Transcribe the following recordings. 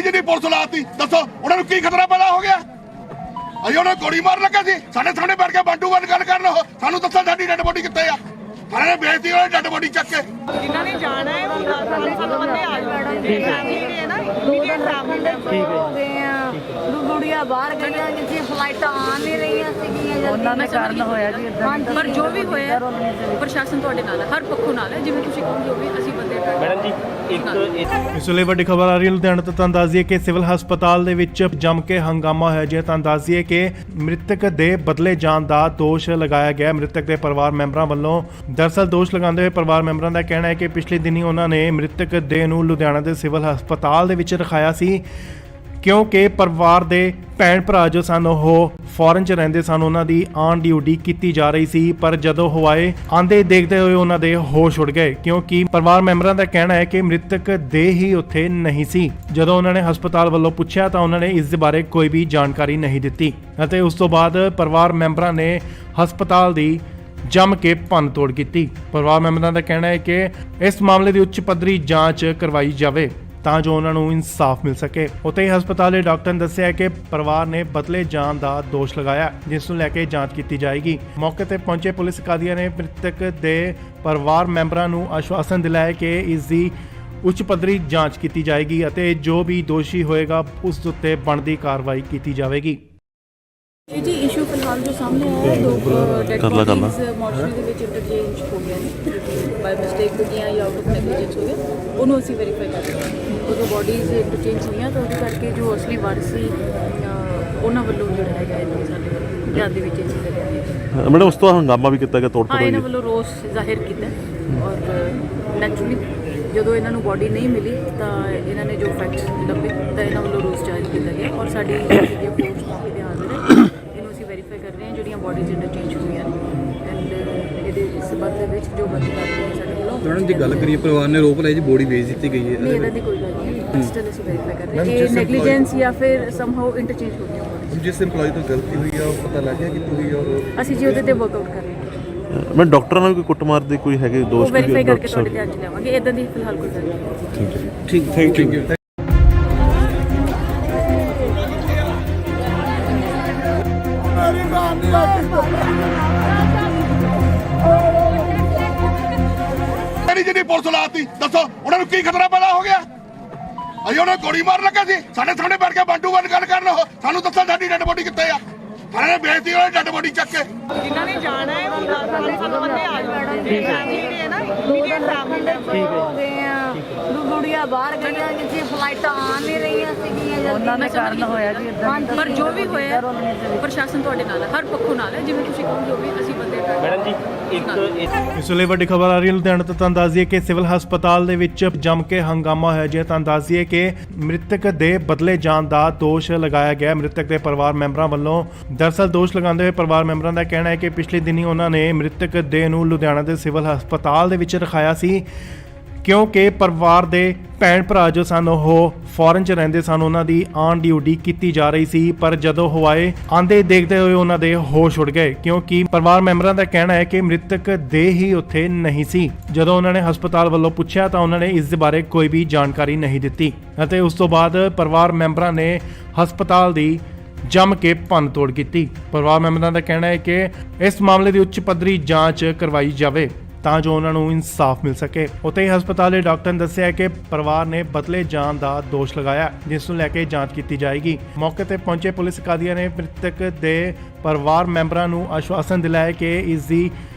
जी police लाती दसो उन्होंने की खतरा पैदा हो गया अभी उन्होंने गोली मार लगा सी साढ़े सामने बैठ के बंटू बंद गल कर सानू दसो साडी डेड बॉडी कितने आ थाने ने बेचती उन्होंने डेड बॉडी चक के जिन्होंने जाना है वो बंदे आ गुड़िया बाहर गई फ्लाइट आ नहीं रही उन्होंने कारण होया जी पर जो भी होया प्रशासन ਤੁਹਾਡੇ ਨਾਲ ਹੈ हर पक्षों ਨਾਲ है जिवें ਤੁਸੀਂ ਕਹੋਗੇ ਉਹ ਵੀ ਅਸੀਂ ਬੰਦੇ मैडम जी ਇਸ ਵੇਲੇ ਵੱਡੀ ਖਬਰ ਆ ਰਹੀ ਹੈ ਲੁਧਿਆਣਾ ਤੋਂ। ਤੁਹਾਨੂੰ ਦੱਸ ਦਈਏ ਕਿ ਸਿਵਲ ਹਸਪਤਾਲ ਦੇ ਵਿੱਚ ਜੰਮ ਕੇ ਹੰਗਾਮਾ ਹੋਇਆ ਜੀ। ਤੁਹਾਨੂੰ ਦੱਸ ਦਈਏ ਕਿ ਮ੍ਰਿਤਕ ਦੇ ਬਦਲੇ ਜਾਣ ਦਾ ਦੋਸ਼ ਲਗਾਇਆ ਗਿਆ ਮ੍ਰਿਤਕ ਦੇ ਪਰਿਵਾਰ ਮੈਂਬਰਾਂ ਵੱਲੋਂ। ਦਰਅਸਲ ਦੋਸ਼ ਲਗਾਉਂਦੇ ਹੋਏ ਪਰਿਵਾਰ ਮੈਂਬਰਾਂ ਦਾ ਕਹਿਣਾ ਹੈ ਕਿ ਪਿਛਲੇ ਦਿਨੀ ਉਹਨਾਂ ਨੇ ਮ੍ਰਿਤਕ ਦੇਹ ਨੂੰ ਲੁਧਿਆਣਾ ਦੇ ਸਿਵਲ ਹਸਪਤਾਲ ਦੇ ਵਿੱਚ ਰਖਾਇਆ ਸੀ ਕਿਉਂਕਿ ਪਰਿਵਾਰ ਦੇ ਭੈਣ ਭਰਾ ਜੋ ਸਨ ਉਹ ਫੋਰਨ 'ਚ ਰਹਿੰਦੇ ਸਨ, ਉਹਨਾਂ ਦੀ ਆਨ ਡਿਊਟੀ ਕੀਤੀ ਜਾ ਰਹੀ ਸੀ। ਪਰ ਜਦੋਂ ਹਵਾਏ ਆਂਦੇ ਦੇਖਦੇ ਹੋਏ ਉਹਨਾਂ ਦੇ ਹੋਸ਼ ਉੱਡ ਗਏ ਕਿਉਂਕਿ ਪਰਿਵਾਰ ਮੈਂਬਰਾਂ ਦਾ ਕਹਿਣਾ ਹੈ ਕਿ ਮ੍ਰਿਤਕ ਦੇਹ ਹੀ ਉੱਥੇ ਨਹੀਂ ਸੀ। ਜਦੋਂ ਉਹਨਾਂ ਨੇ ਹਸਪਤਾਲ ਵੱਲੋਂ ਪੁੱਛਿਆ ਤਾਂ ਉਹਨਾਂ ਨੇ ਇਸ ਦੇ ਬਾਰੇ ਕੋਈ ਵੀ ਜਾਣਕਾਰੀ ਨਹੀਂ ਦਿੱਤੀ ਅਤੇ ਉਸ ਤੋਂ ਬਾਅਦ ਪਰਿਵਾਰ ਮੈਂਬਰਾਂ ਨੇ ਹਸਪਤਾਲ ਦੀ ਜੰਮ ਕੇ ਭੰਨ ਤੋੜ ਕੀਤੀ। ਪਰਿਵਾਰ ਮੈਂਬਰਾਂ ਦਾ ਕਹਿਣਾ ਹੈ ਕਿ ਇਸ ਮਾਮਲੇ ਦੀ ਉੱਚ ਪੱਧਰੀ ਜਾਂਚ ਕਰਵਾਈ ਜਾਵੇ ਤਾਂ ਜੋ ਉਹਨਾਂ ਨੂੰ ਇਨਸਾਫ ਮਿਲ ਸਕੇ। ਉੱਥੇ ਹੀ ਹਸਪਤਾਲ ਦੇ ਡਾਕਟਰ ਨੇ ਦੱਸਿਆ ਕਿ ਪਰਿਵਾਰ ਨੇ ਬਦਲੇ ਜਾਣ ਦਾ ਦੋਸ਼ ਲਗਾਇਆ ਜਿਸ ਨੂੰ ਲੈ ਕੇ ਜਾਂਚ ਕੀਤੀ ਜਾਏਗੀ। ਮੌਕੇ ਤੇ ਪਹੁੰਚੇ ਪੁਲਿਸ ਅਧਿਕਾਰੀਆਂ ਨੇ ਮ੍ਰਿਤਕ ਦੇ ਪਰਿਵਾਰ ਮੈਂਬਰਾਂ ਨੂੰ ਆਸ਼ਵਾਸਨ ਦਿਲਾਇਆ ਕਿ ਇਸ ਦੀ ਉੱਚ ਪੱਧਰੀ ਜਾਂਚ ਕੀਤੀ ਜਾਏਗੀ ਅਤੇ ਜੋ ਵੀ ਦੋਸ਼ੀ ਹੋਏਗਾ ਉਸ ਉੱਤੇ ਬਣਦੀ ਕਾਰਵਾਈ ਕੀਤੀ ਜਾਵੇਗੀ। ਇਹ ਜੀ ਇਸ਼ੂ ਫਿਲਹਾਲ ਜੋ ਸਾਹਮਣੇ ਆਇਆ ਹੈ ਲੋਕ ਡੈਡ ਬੋਡੀਜ਼ ਮੋਰਚਰੀ ਦੇ ਵਿੱਚ ਇੰਟਰਚੇਂਜ ਹੋ ਗਏ ਨੇ ਬਾਈ ਮਿਸਟੇਕ ਹੋ ਗਈਆਂ ਜਾਂ ਆਊਟ ਆਫ ਨੈਗਲੀਜੈਂਸ ਹੋ ਗਿਆ, ਉਹਨੂੰ ਅਸੀਂ ਵੈਰੀਫਾਈ ਕਰ ਰਹੇ ਹਾਂ। ਉਹ ਜੋ ਬੋਡੀਜ਼ ਇੰਟਰਚੇਂਜ ਹੋਈਆਂ ਤਾਂ ਉਹਦੇ ਕਰਕੇ ਜੋ ਅਸਲੀ ਵਾਰਸ ਸੀ ਉਹਨਾਂ ਵੱਲੋਂ ਜਿਹੜਾ ਹੈਗਾ ਇਹ ਸਾਡੇ ਵੱਲੋਂ ਧਿਆਨ ਦੇ ਵਿੱਚ ਇਹ ਚੀਜ਼ ਹੈ। मैडम उस तो हंगामा भी किया गया तोड़ फोड़ ਇਹਨਾਂ ਵੱਲੋਂ ਰੋਸ ਜ਼ਾਹਿਰ ਕੀਤਾ ਔਰ ਨੈਚੁਰਲੀ ਜਦੋਂ ਇਹਨਾਂ ਨੂੰ ਬੋਡੀ ਨਹੀਂ ਮਿਲੀ ਤਾਂ ਇਹਨਾਂ ਨੇ ਜੋ ਫੈਕਟਸ ਲੱਭੇ ਤਾਂ ਇਹਨਾਂ ਵੱਲੋਂ ਰੋਸ ਜਾਰੀ ਕੀਤਾ ਗਿਆ ਔਰ ਸਾਡੀ ਜਿਹੜੀ ਫੋਰਸ ਮੌਕੇ ਤੇ ਹਾਜ਼ਰ ਹੈ ਇਹਨੂੰ ਅਸੀਂ ਵੈਰੀਫਾਈ ਕਰ ਰਹੇ ਹਾਂ ਜਿਹੜੀਆਂ ਬੋਡੀਜ਼ ਇੰਟਰਚੇਂਜ ਹੋਈਆਂ ਨੇ ਐਂਡ ਇਹਦੇ ਸਬੰਧ ਦੇ ਵਿੱਚ ਜੋ ਬੰਦੀ ਕਰ ਰਹੇ ਸਾਡੇ ਵੱਲੋਂ। ਮੈਡਮ ਜੀ ਗੱਲ ਕਰੀਏ ਪਰਿਵਾਰ ਨੇ ਰੋਪ ਲਾਇਆ ਜੀ ਬੋਡੀ ਵੇਚ ਦਿੱਤੀ ਗਈ ਹੈ। ਨਹੀਂ ਇਹਦਾ ਦੀ ਕੋਈ ਗੱਲ ਨਹੀਂ ਸਟਿਲ ਅਸੀਂ ਵੈਰੀਫਾਈ ਕਰ ਰਹੇ ਹਾਂ ਇਹ ਨੈਗਲੀਜੈਂਸ ਜਾਂ ਫਿਰ ਸਮਹਾਉ ਇੰਟਰਚੇਂਜ ਹੋ ਗਈਆਂ ਬੋਡੀਜ਼। ਜਿਸ EMPLOYE ਤੋਂ ਗਲਤੀ ਹੋਈ ਆ ਉਹ ਪਤਾ ਲੱਗ ਗਿਆ ਕਿੱਥੋਂ ਹੋਈ ਔਰ ਅਸੀਂ ਜੀ ਉਹਦੇ ਤੇ ਵਰਕਆਊਟ ਕਰ ਰਹੇ ਹਾਂ। मैं डॉक्टर ने कोई कुटमार दे कोई है दोस्त ਵੈਰੀਫਾਈ ਕਰਕੇ ਤੁਹਾਡੇ ਧਿਆਨ 'ਚ ਲਿਆਵਾਂਗੇ ਇਦਾਂ ਦੀ ਫਿਲਹਾਲ ਕੋਈ ਗੱਲ ਨਹੀਂ। ਠੀਕ ਥੈਂਕ ਯੂ। जी पुलिस लाती दसो उन्होंने की खतरा पैदा हो गया अभी उन्होंने गोली मार लगा सी साढ़े सामने बैठ के बंटू बंद गल कर सानू दसो साडी डेड बॉडी कितने आ थाने ने बेचती उन्होंने डेड बॉडी चक के जिन्होंने जाना है वो बंदे गुड़िया बाहर गई फ्लाइट आ नहीं रही उन्होंने कारण होया जी पर जो भी होया प्रशासन ਤੁਹਾਡੇ ਨਾਲ ਹੈ ਹਰ ਪੱਖੋਂ ਨਾਲ ਹੈ ਜਿਵੇਂ ਤੁਸੀਂ ਕਹੋਗੇ ਉਹ ਵੀ ਅਸੀਂ ਬੰਦੇ मैडम जी ਇਸ ਵੇਲੇ ਵੱਡੀ ਖਬਰ ਆ ਰਹੀ ਹੈ ਲੁਧਿਆਣਾ ਤੋਂ। ਤੁਹਾਨੂੰ ਦੱਸ ਦਈਏ ਕਿ ਸਿਵਲ ਹਸਪਤਾਲ ਦੇ ਵਿੱਚ ਜੰਮ ਕੇ ਹੰਗਾਮਾ ਹੋਇਆ ਜੀ। ਤੁਹਾਨੂੰ ਦੱਸ ਦਈਏ ਕਿ ਮ੍ਰਿਤਕ ਦੇ ਬਦਲੇ ਜਾਣ ਦਾ ਦੋਸ਼ ਲਗਾਇਆ ਗਿਆ ਮ੍ਰਿਤਕ ਦੇ ਪਰਿਵਾਰ ਮੈਂਬਰਾਂ ਵੱਲੋਂ। ਦਰਅਸਲ ਦੋਸ਼ ਲਗਾਉਂਦੇ ਹੋਏ ਪਰਿਵਾਰ ਮੈਂਬਰਾਂ ਦਾ ਕਹਿਣਾ ਹੈ ਕਿ ਪਿਛਲੇ ਦਿਨੀ ਉਹਨਾਂ ਨੇ ਮ੍ਰਿਤਕ ਦੇਹ ਨੂੰ ਲੁਧਿਆਣਾ ਦੇ ਸਿਵਲ ਹਸਪਤਾਲ ਦੇ ਵਿੱਚ ਰਖਾਇਆ ਸੀ ਕਿਉਂਕਿ ਪਰਿਵਾਰ ਦੇ ਭੈਣ ਭਰਾ ਜੋ ਸਨ ਉਹ ਫੋਰਨ 'ਚ ਰਹਿੰਦੇ ਸਨ, ਉਹਨਾਂ ਦੀ ਆਨ ਡਿਊਟੀ ਕੀਤੀ ਜਾ ਰਹੀ ਸੀ। ਪਰ ਜਦੋਂ ਹਵਾਏ ਆਂਦੇ ਦੇਖਦੇ ਹੋਏ ਉਹਨਾਂ ਦੇ ਹੋਸ਼ ਉੱਡ ਗਏ ਕਿਉਂਕਿ ਪਰਿਵਾਰ ਮੈਂਬਰਾਂ ਦਾ ਕਹਿਣਾ ਹੈ ਕਿ ਮ੍ਰਿਤਕ ਦੇਹ ਹੀ ਉੱਥੇ ਨਹੀਂ ਸੀ। ਜਦੋਂ ਉਹਨਾਂ ਨੇ ਹਸਪਤਾਲ ਵੱਲੋਂ ਪੁੱਛਿਆ ਤਾਂ ਉਹਨਾਂ ਨੇ ਇਸ ਦੇ ਬਾਰੇ ਕੋਈ ਵੀ ਜਾਣਕਾਰੀ ਨਹੀਂ ਦਿੱਤੀ ਅਤੇ ਉਸ ਤੋਂ ਬਾਅਦ ਪਰਿਵਾਰ ਮੈਂਬਰਾਂ ਨੇ ਹਸਪਤਾਲ ਦੀ ਜੰਮ ਕੇ ਭੰਨ ਤੋੜ ਕੀਤੀ। ਪਰਿਵਾਰ ਮੈਂਬਰਾਂ ਦਾ ਕਹਿਣਾ ਹੈ ਕਿ ਇਸ ਮਾਮਲੇ ਦੀ ਉੱਚ ਪੱਧਰੀ ਜਾਂਚ ਕਰਵਾਈ ਜਾਵੇ ਤਾਂ ਜੋ ਉਹਨਾਂ ਨੂੰ ਇਨਸਾਫ ਮਿਲ ਸਕੇ। ਉੱਥੇ ਹੀ ਹਸਪਤਾਲ ਦੇ ਡਾਕਟਰ ਨੇ ਦੱਸਿਆ ਕਿ ਪਰਿਵਾਰ ਨੇ ਬਦਲੇ ਜਾਣ ਦਾ ਦੋਸ਼ ਲਗਾਇਆ ਜਿਸ ਨੂੰ ਲੈ ਕੇ ਜਾਂਚ ਕੀਤੀ ਜਾਏਗੀ। ਮੌਕੇ ਤੇ ਪਹੁੰਚੇ ਪੁਲਿਸ ਅਧਿਕਾਰੀਆਂ ਨੇ ਮ੍ਰਿਤਕ ਦੇ ਪਰਿਵਾਰ ਮੈਂਬਰਾਂ ਨੂੰ ਆਸ਼ਵਾਸਨ ਦਿਲਾਇਆ ਕਿ ਇਸ ਦੀ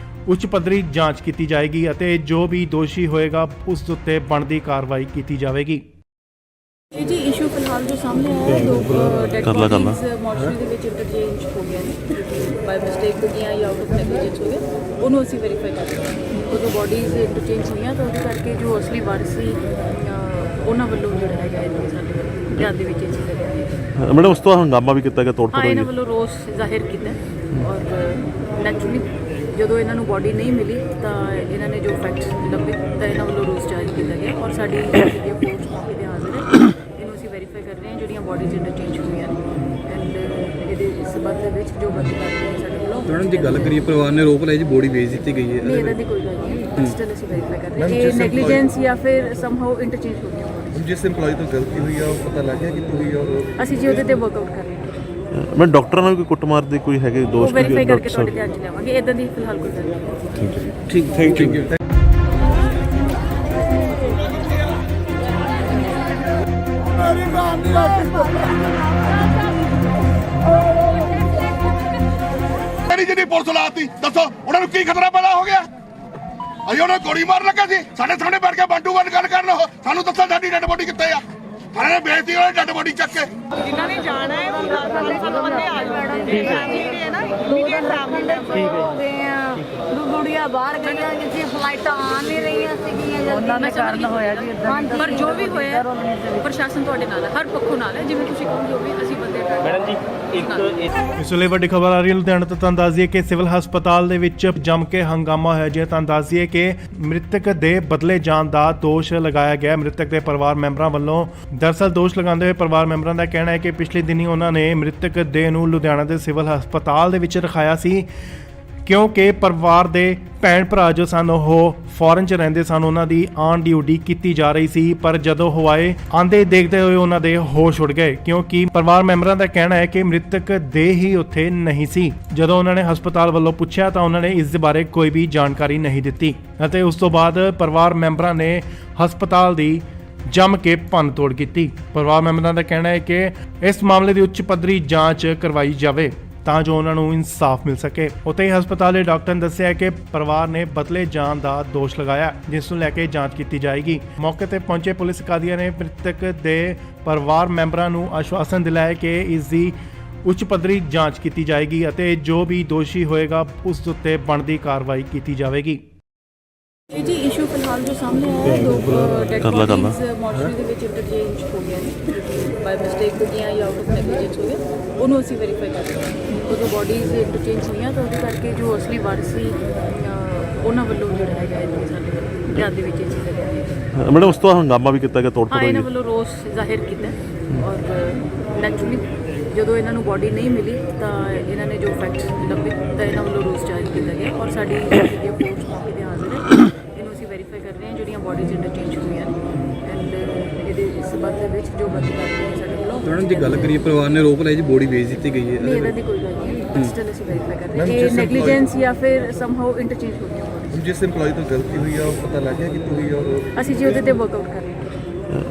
ਉੱਚ ਪੱਧਰੀ ਜਾਂਚ ਕੀਤੀ ਜਾਏਗੀ ਅਤੇ ਜੋ ਵੀ ਦੋਸ਼ੀ ਹੋਏਗਾ ਉਸ ਉੱਤੇ ਬਣਦੀ ਕਾਰਵਾਈ ਕੀਤੀ ਜਾਵੇਗੀ। ਇਹ ਜੀ ਇਸ਼ੂ ਫਿਲਹਾਲ ਜੋ ਸਾਹਮਣੇ ਆਇਆ ਹੈ ਲੋਕ ਡੈਡ ਬੋਡੀਜ਼ ਮੋਰਚਰੀ ਦੇ ਵਿੱਚ ਇੰਟਰਚੇਂਜ ਹੋ ਗਏ ਨੇ ਬਾਈ ਮਿਸਟੇਕ ਹੋ ਗਈਆਂ ਜਾਂ ਆਊਟ ਆਫ ਨੈਗਲੀਜੈਂਸ ਹੋ ਗਿਆ, ਉਹਨੂੰ ਅਸੀਂ ਵੈਰੀਫਾਈ ਕਰ ਰਹੇ ਹਾਂ। ਉਹ ਜੋ ਬੋਡੀਜ਼ ਇੰਟਰਚੇਂਜ ਹੋਈਆਂ ਤਾਂ ਉਹਦੇ ਕਰਕੇ ਜੋ ਅਸਲੀ ਵਾਰਸ ਸੀ ਉਹਨਾਂ ਵੱਲੋਂ ਜਿਹੜਾ ਹੈਗਾ ਇਹ ਸਾਡੇ ਵੱਲੋਂ ਧਿਆਨ ਦੇ ਵਿੱਚ ਇਹ ਚੀਜ਼ ਹੈ। मैडम उस तो हंगामा भी किया गया तोड़ फोड़ ਇਹਨਾਂ ਵੱਲੋਂ ਰੋਸ ਜ਼ਾਹਿਰ ਕੀਤਾ ਔਰ ਨੈਚੁਰਲੀ ਜਦੋਂ ਇਹਨਾਂ ਨੂੰ ਬੋਡੀ ਨਹੀਂ ਮਿਲੀ ਤਾਂ ਇਹਨਾਂ ਨੇ ਜੋ ਫੈਕਟਸ ਲੱਭੇ ਤਾਂ ਇਹਨਾਂ ਵੱਲੋਂ ਰੋਸ ਜਾਰੀ ਕੀਤਾ ਗਿਆ ਔਰ ਸਾਡੀ ਜਿਹੜੀ ਫੋਰਸ ਮੌਕੇ ਤੇ ਹਾਜ਼ਰ ਹੈ ਇਹਨੂੰ ਅਸੀਂ ਵੈਰੀਫਾਈ ਕਰ ਰਹੇ ਹਾਂ ਜਿਹੜੀਆਂ ਬੋਡੀਜ਼ ਇੰਟਰਚੇਂਜ ਹੋਈਆਂ ਨੇ ਐਂਡ ਇਹਦੇ ਸਬੰਧ ਦੇ ਵਿੱਚ ਜੋ ਬੰਦੀ ਕਰ ਰਹੇ ਸਾਡੇ ਵੱਲੋਂ। ਮੈਡਮ ਜੀ ਗੱਲ ਕਰੀਏ ਪਰਿਵਾਰ ਨੇ ਰੋਪ ਲਾਇਆ ਜੀ ਬੋਡੀ ਵੇਚ ਦਿੱਤੀ ਗਈ ਹੈ। ਨਹੀਂ ਇਹਦਾ ਦੀ ਕੋਈ ਗੱਲ ਨਹੀਂ ਸਟਿਲ ਅਸੀਂ ਵੈਰੀਫਾਈ ਕਰ ਰਹੇ ਹਾਂ ਇਹ ਨੈਗਲੀਜੈਂਸ ਜਾਂ ਫਿਰ ਸਮਹਾਉ ਇੰਟਰਚੇਂਜ ਹੋ ਗਿਆ ਹੁਣ ਜਿਸ EMPLOYE ਤੋਂ ਗਲਤੀ ਹੋਈ ਆ ਉਹ ਪਤਾ ਲੱਗ ਗਿਆ ਕਿ ਤੁਸੀਂ ਔਰ ਅਸੀਂ ਜੀ ਉਹਦੇ ਤੇ ਵਰਕਆਊਟ ਕਰ ਰਹੇ ਹਾਂ ਮੈਂ ਡਾਕਟਰਾਂ ਨਾਲ ਵੀ ਕੋਈ ਕੁੱਟਮਾਰ ਦੇ ਕੋਈ ਹੈਗੇ ਉਹ ਦੋਸ਼ ਵੈਰੀਫਾਈ ਕਰਕੇ ਤੁਹਾਡੇ ਧਿਆਨ 'ਚ ਲਿਆਵਾਂਗੇ ਇਦਾਂ ਦੀ ਫਿਲਹਾਲ ਕੋਈ ਗੱਲ ਨਹੀਂ ਠੀਕ ਥੈਂਕ ਯੂ ਮੇਰੀ ਜਿਹੜੀ ਪੁਲਿਸ ਲਾਤੀ ਦੱਸੋ ਉਹਨਾਂ ਨੂੰ ਕੀ ਖਤਰਾ ਪੈਦਾ ਹੋ ਗਿਆ ਅਸੀਂ ਉਹਨਾਂ ਨੂੰ ਗੋਲੀ ਮਾਰਨ ਲੱਗਾ ਸੀ ਸਾਡੇ ਸਾਹਮਣੇ ਬੈਠ ਕੇ ਬੰਟੂ ਬੰਦ ਗੱਲ ਕਰਨ ਉਹ ਸਾਨੂੰ ਦੱਸੋ ਸਾਡੀ ਡੈਡ ਬੋਡੀ ਕਿੱਥੇ ਆ ਸਾਰਿਆਂ ਨੇ ਬੇਇੱਜ਼ਤੀ ਉਹਨਾਂ ਡੈਡ ਬੋਡੀ ਚੱਕ ਕੇ ਜਿਨ੍ਹਾਂ ਨੇ ਜਾਣਾ ਹੈ ਉਹ 10 ਬੰਦੇ ਆ ਜਾਣ ਜਿਹੜੇ ਹੈ ਨਾ ਇਮੀਡੀਏਟ ਟ੍ਰੈਵਲ ਹੋ ਗਏ ਆ ਗੁੜੀਆਂ ਬਾਹਰ ਗਈਆਂ ਜਿੱਥੇ ਫਲਾਈਟਾਂ ਆ ਨਹੀਂ ਰਹੀਆਂ ਸੀਗੀਆਂ ਉਹਨਾਂ ਦਾ ਕਾਰਨ ਹੋਇਆ ਜੀ ਪਰ ਜੋ ਵੀ ਹੋਇਆ ਪ੍ਰਸ਼ਾਸਨ ਤੁਹਾਡੇ ਨਾਲ ਹੈ ਹਰ ਪੱਖੋਂ ਨਾਲ ਹੈ ਜਿਵੇਂ ਤੁਸੀਂ ਕਹੋਗੇ ਉਹ ਵੀ ਅਸੀਂ ਬੰਦੇ ਮੈਡਮ ਜੀ ਇਸ ਵੇਲੇ ਵੱਡੀ ਖਬਰ ਆ ਰਹੀ ਹੈ ਲੁਧਿਆਣਾ ਤੋਂ। ਤੁਹਾਨੂੰ ਦੱਸ ਦਈਏ ਕਿ ਸਿਵਲ ਹਸਪਤਾਲ ਦੇ ਵਿੱਚ ਜੰਮ ਕੇ ਹੰਗਾਮਾ ਹੋਇਆ ਜੀ। ਤੁਹਾਨੂੰ ਦੱਸ ਦਈਏ ਕਿ ਮ੍ਰਿਤਕ ਦੇ ਬਦਲੇ ਜਾਣ ਦਾ ਦੋਸ਼ ਲਗਾਇਆ ਗਿਆ ਮ੍ਰਿਤਕ ਦੇ ਪਰਿਵਾਰ ਮੈਂਬਰਾਂ ਵੱਲੋਂ। ਦਰਅਸਲ ਦੋਸ਼ ਲਗਾਉਂਦੇ ਹੋਏ ਪਰਿਵਾਰ ਮੈਂਬਰਾਂ ਦਾ ਕਹਿਣਾ ਹੈ ਕਿ ਪਿਛਲੇ ਦਿਨੀ ਉਹਨਾਂ ਨੇ ਮ੍ਰਿਤਕ ਦੇਹ ਨੂੰ ਲੁਧਿਆਣਾ ਦੇ ਸਿਵਲ ਹਸਪਤਾਲ ਦੇ ਵਿੱਚ ਰਖਾਇਆ ਸੀ ਕਿਉਂਕਿ ਪਰਿਵਾਰ ਦੇ ਭੈਣ ਭਰਾ ਜੋ ਸਨ ਉਹ ਫੋਰਨ 'ਚ ਰਹਿੰਦੇ ਸਨ ਉਹਨਾਂ ਦੀ ਆਨ ਡਿਊਟੀ ਕੀਤੀ ਜਾ ਰਹੀ ਸੀ ਪਰ ਜਦੋਂ ਹਵਾਏ ਆਂਦੇ ਦੇਖਦੇ ਹੋਏ ਉਹਨਾਂ ਦੇ ਹੋਸ਼ ਉੱਡ ਗਏ ਕਿਉਂਕਿ ਪਰਿਵਾਰ ਮੈਂਬਰਾਂ ਦਾ ਕਹਿਣਾ ਹੈ ਕਿ ਮ੍ਰਿਤਕ ਦੇਹ ਹੀ ਉੱਥੇ ਨਹੀਂ ਸੀ। ਜਦੋਂ ਉਹਨਾਂ ਨੇ ਹਸਪਤਾਲ ਵੱਲੋਂ ਪੁੱਛਿਆ ਤਾਂ ਉਹਨਾਂ ਨੇ ਇਸ ਦੇ ਬਾਰੇ ਕੋਈ ਵੀ ਜਾਣਕਾਰੀ ਨਹੀਂ ਦਿੱਤੀ ਅਤੇ ਉਸ ਤੋਂ ਬਾਅਦ ਪਰਿਵਾਰ ਮੈਂਬਰਾਂ ਨੇ ਹਸਪਤਾਲ ਦੀ ਜੰਮ ਕੇ ਭੰਨ ਤੋੜ ਕੀਤੀ। ਪਰਿਵਾਰ ਮੈਂਬਰਾਂ ਦਾ ਕਹਿਣਾ ਹੈ ਕਿ ਇਸ ਮਾਮਲੇ ਦੀ ਉੱਚ ਪੱਧਰੀ ਜਾਂਚ ਕਰਵਾਈ ਜਾਵੇ ਤਾਂ ਜੋ ਉਹਨਾਂ ਨੂੰ ਇਨਸਾਫ ਮਿਲ ਸਕੇ। ਉੱਥੇ ਹੀ ਹਸਪਤਾਲ ਦੇ ਡਾਕਟਰ ਨੇ ਦੱਸਿਆ ਕਿ ਪਰਿਵਾਰ ਨੇ ਬਦਲੇ ਜਾਣ ਦਾ ਦੋਸ਼ ਲਗਾਇਆ ਜਿਸ ਨੂੰ ਲੈ ਕੇ ਜਾਂਚ ਕੀਤੀ ਜਾਏਗੀ। ਮੌਕੇ ਤੇ ਪਹੁੰਚੇ ਪੁਲਿਸ ਅਧਿਕਾਰੀਆਂ ਨੇ ਮ੍ਰਿਤਕ ਦੇ ਪਰਿਵਾਰ ਮੈਂਬਰਾਂ ਨੂੰ ਆਸ਼ਵਾਸਨ ਦਿਲਾਇਆ ਕਿ ਇਸ ਦੀ ਉੱਚ ਪੱਧਰੀ ਜਾਂਚ ਕੀਤੀ ਜਾਏਗੀ ਅਤੇ ਜੋ ਵੀ ਦੋਸ਼ੀ ਹੋਏਗਾ ਉਸ ਉੱਤੇ ਬਣਦੀ ਕਾਰਵਾਈ ਕੀਤੀ ਜਾਵੇਗੀ। ਇਹ ਜੀ ਇਸ਼ੂ ਫਿਲਹਾਲ ਜੋ ਸਾਹਮਣੇ ਆਇਆ ਹੈ ਦੋ ਡੈਡ ਬੋਡੀਜ਼ ਮੋਰਚਰੀ ਦੇ ਵਿੱਚ ਇੰਟਰਚੇਂਜ ਹੋ ਗਿਆ ਨੇ ਬਾਈ ਮਿਸਟੇਕ ਹੋ ਗਿਆ ਜਾਂ ਆਊਟ ਆਫ ਨੈਗਲੀਜੈਂਸ ਹੋ ਗਿਆ ਉਹਨੂੰ ਅਸੀਂ ਵੈਰੀਫਾਈ ਕਰ ਰਹੇ ਹਾਂ। ਉਹ ਜੋ ਬੋਡੀਜ਼ ਇੰਟਰਚੇਂਜ ਹੋਈਆਂ ਤਾਂ ਉਹਦੇ ਕਰਕੇ ਜੋ ਅਸਲੀ ਵਾਰਸ ਸੀ ਉਹਨਾਂ ਵੱਲੋਂ ਜਿਹੜਾ ਹੈਗਾ ਇਹ ਸਾਡੇ ਧਿਆਨ ਦੇ ਵਿੱਚ ਇਹ ਚੀਜ਼ ਲੱਗਿਆ ਮੈਡਮ ਉਸ ਤੋਂ ਹੰਗਾਮਾ ਵੀ ਕੀਤਾ ਗਿਆ ਤੋੜ ਹਾਂ ਤੋੜ ਇਹਨਾਂ ਵੱਲੋਂ ਰੋਸ ਜ਼ਾਹਿਰ ਕੀਤਾ ਔਰ ਨੈਚੁਰਲੀ ਜਦੋਂ ਇਹਨਾਂ ਨੂੰ ਬੋਡੀ ਨਹੀਂ ਮਿਲੀ ਤਾਂ ਇਹਨਾਂ ਨੇ ਜੋ ਫੈਕਟਸ ਲੱਭੇ ਤਾਂ ਇਹਨਾਂ ਵੱਲੋਂ ਰੋਸ ਜ਼ਾਹਿਰ ਕੀਤਾ ਗਿਆ ਔਰ ਸਾਡੀ ਜਿਹੜੀ ਫੋਰਸ ਮੌਕੇ ਤੇ ਹਾਜ਼ਰ ਹੈ ਇਹਨੂੰ ਅਸੀਂ ਵੈਰੀਫਾਈ ਕਰ ਰਹੇ ਹਾਂ ਜਿਹੜੀਆਂ ਬੋਡੀਜ਼ ਇੰਟਰਚੇਂਜ ਹੋਈਆਂ ਨੇ ਐਂਡ ਇਹਦੇ ਇਸ ਸੰਬੰਧ ਦੇ ਵਿੱਚ ਜੋ ਬੰਦੀ ਕਰਦੇ ਨੇ ਸਾਡੇ ਵੱਲੋਂ ਮੈਡਮ ਜੀ ਗੱਲ ਕਰੀਏ ਪਰਿਵਾਰ ਨੇ ਆਰੋਪ ਲਾਇਆ ਜੀ ਬੋਡੀ ਵੇਚ ਦਿੱਤੀ ਗਈ ਨਹੀਂ ਹੈ ਇਹਦਾ ਦੀ ਕੋਈ ਗੱਲ ਨਹੀਂ ਸਟਿਲ ਅਸੀਂ ਵੈਰੀਫਾਈ ਕਰ ਰਹੇ ਹਾਂ ਇਹ ਨੈਗਲੀਜੈਂਸ ਜਾਂ ਫਿਰ ਸਮਹਾਉ ਇੰਟਰਚੇਂਜ ਹੋ ਗਿਆ ਹੁਣ ਜਿਸ EMPLOYE ਤੋਂ ਗਲਤੀ ਹੋਈ ਆ ਉਹ ਪਤਾ ਲੱਗ ਗਿਆ ਕਿ ਤੁਸੀਂ ਔਰ ਅਸੀਂ ਜੀ ਉਹਦੇ ਤੇ ਵਰਕਆਊਟ ਕਰ ਰਹੇ ਹਾਂ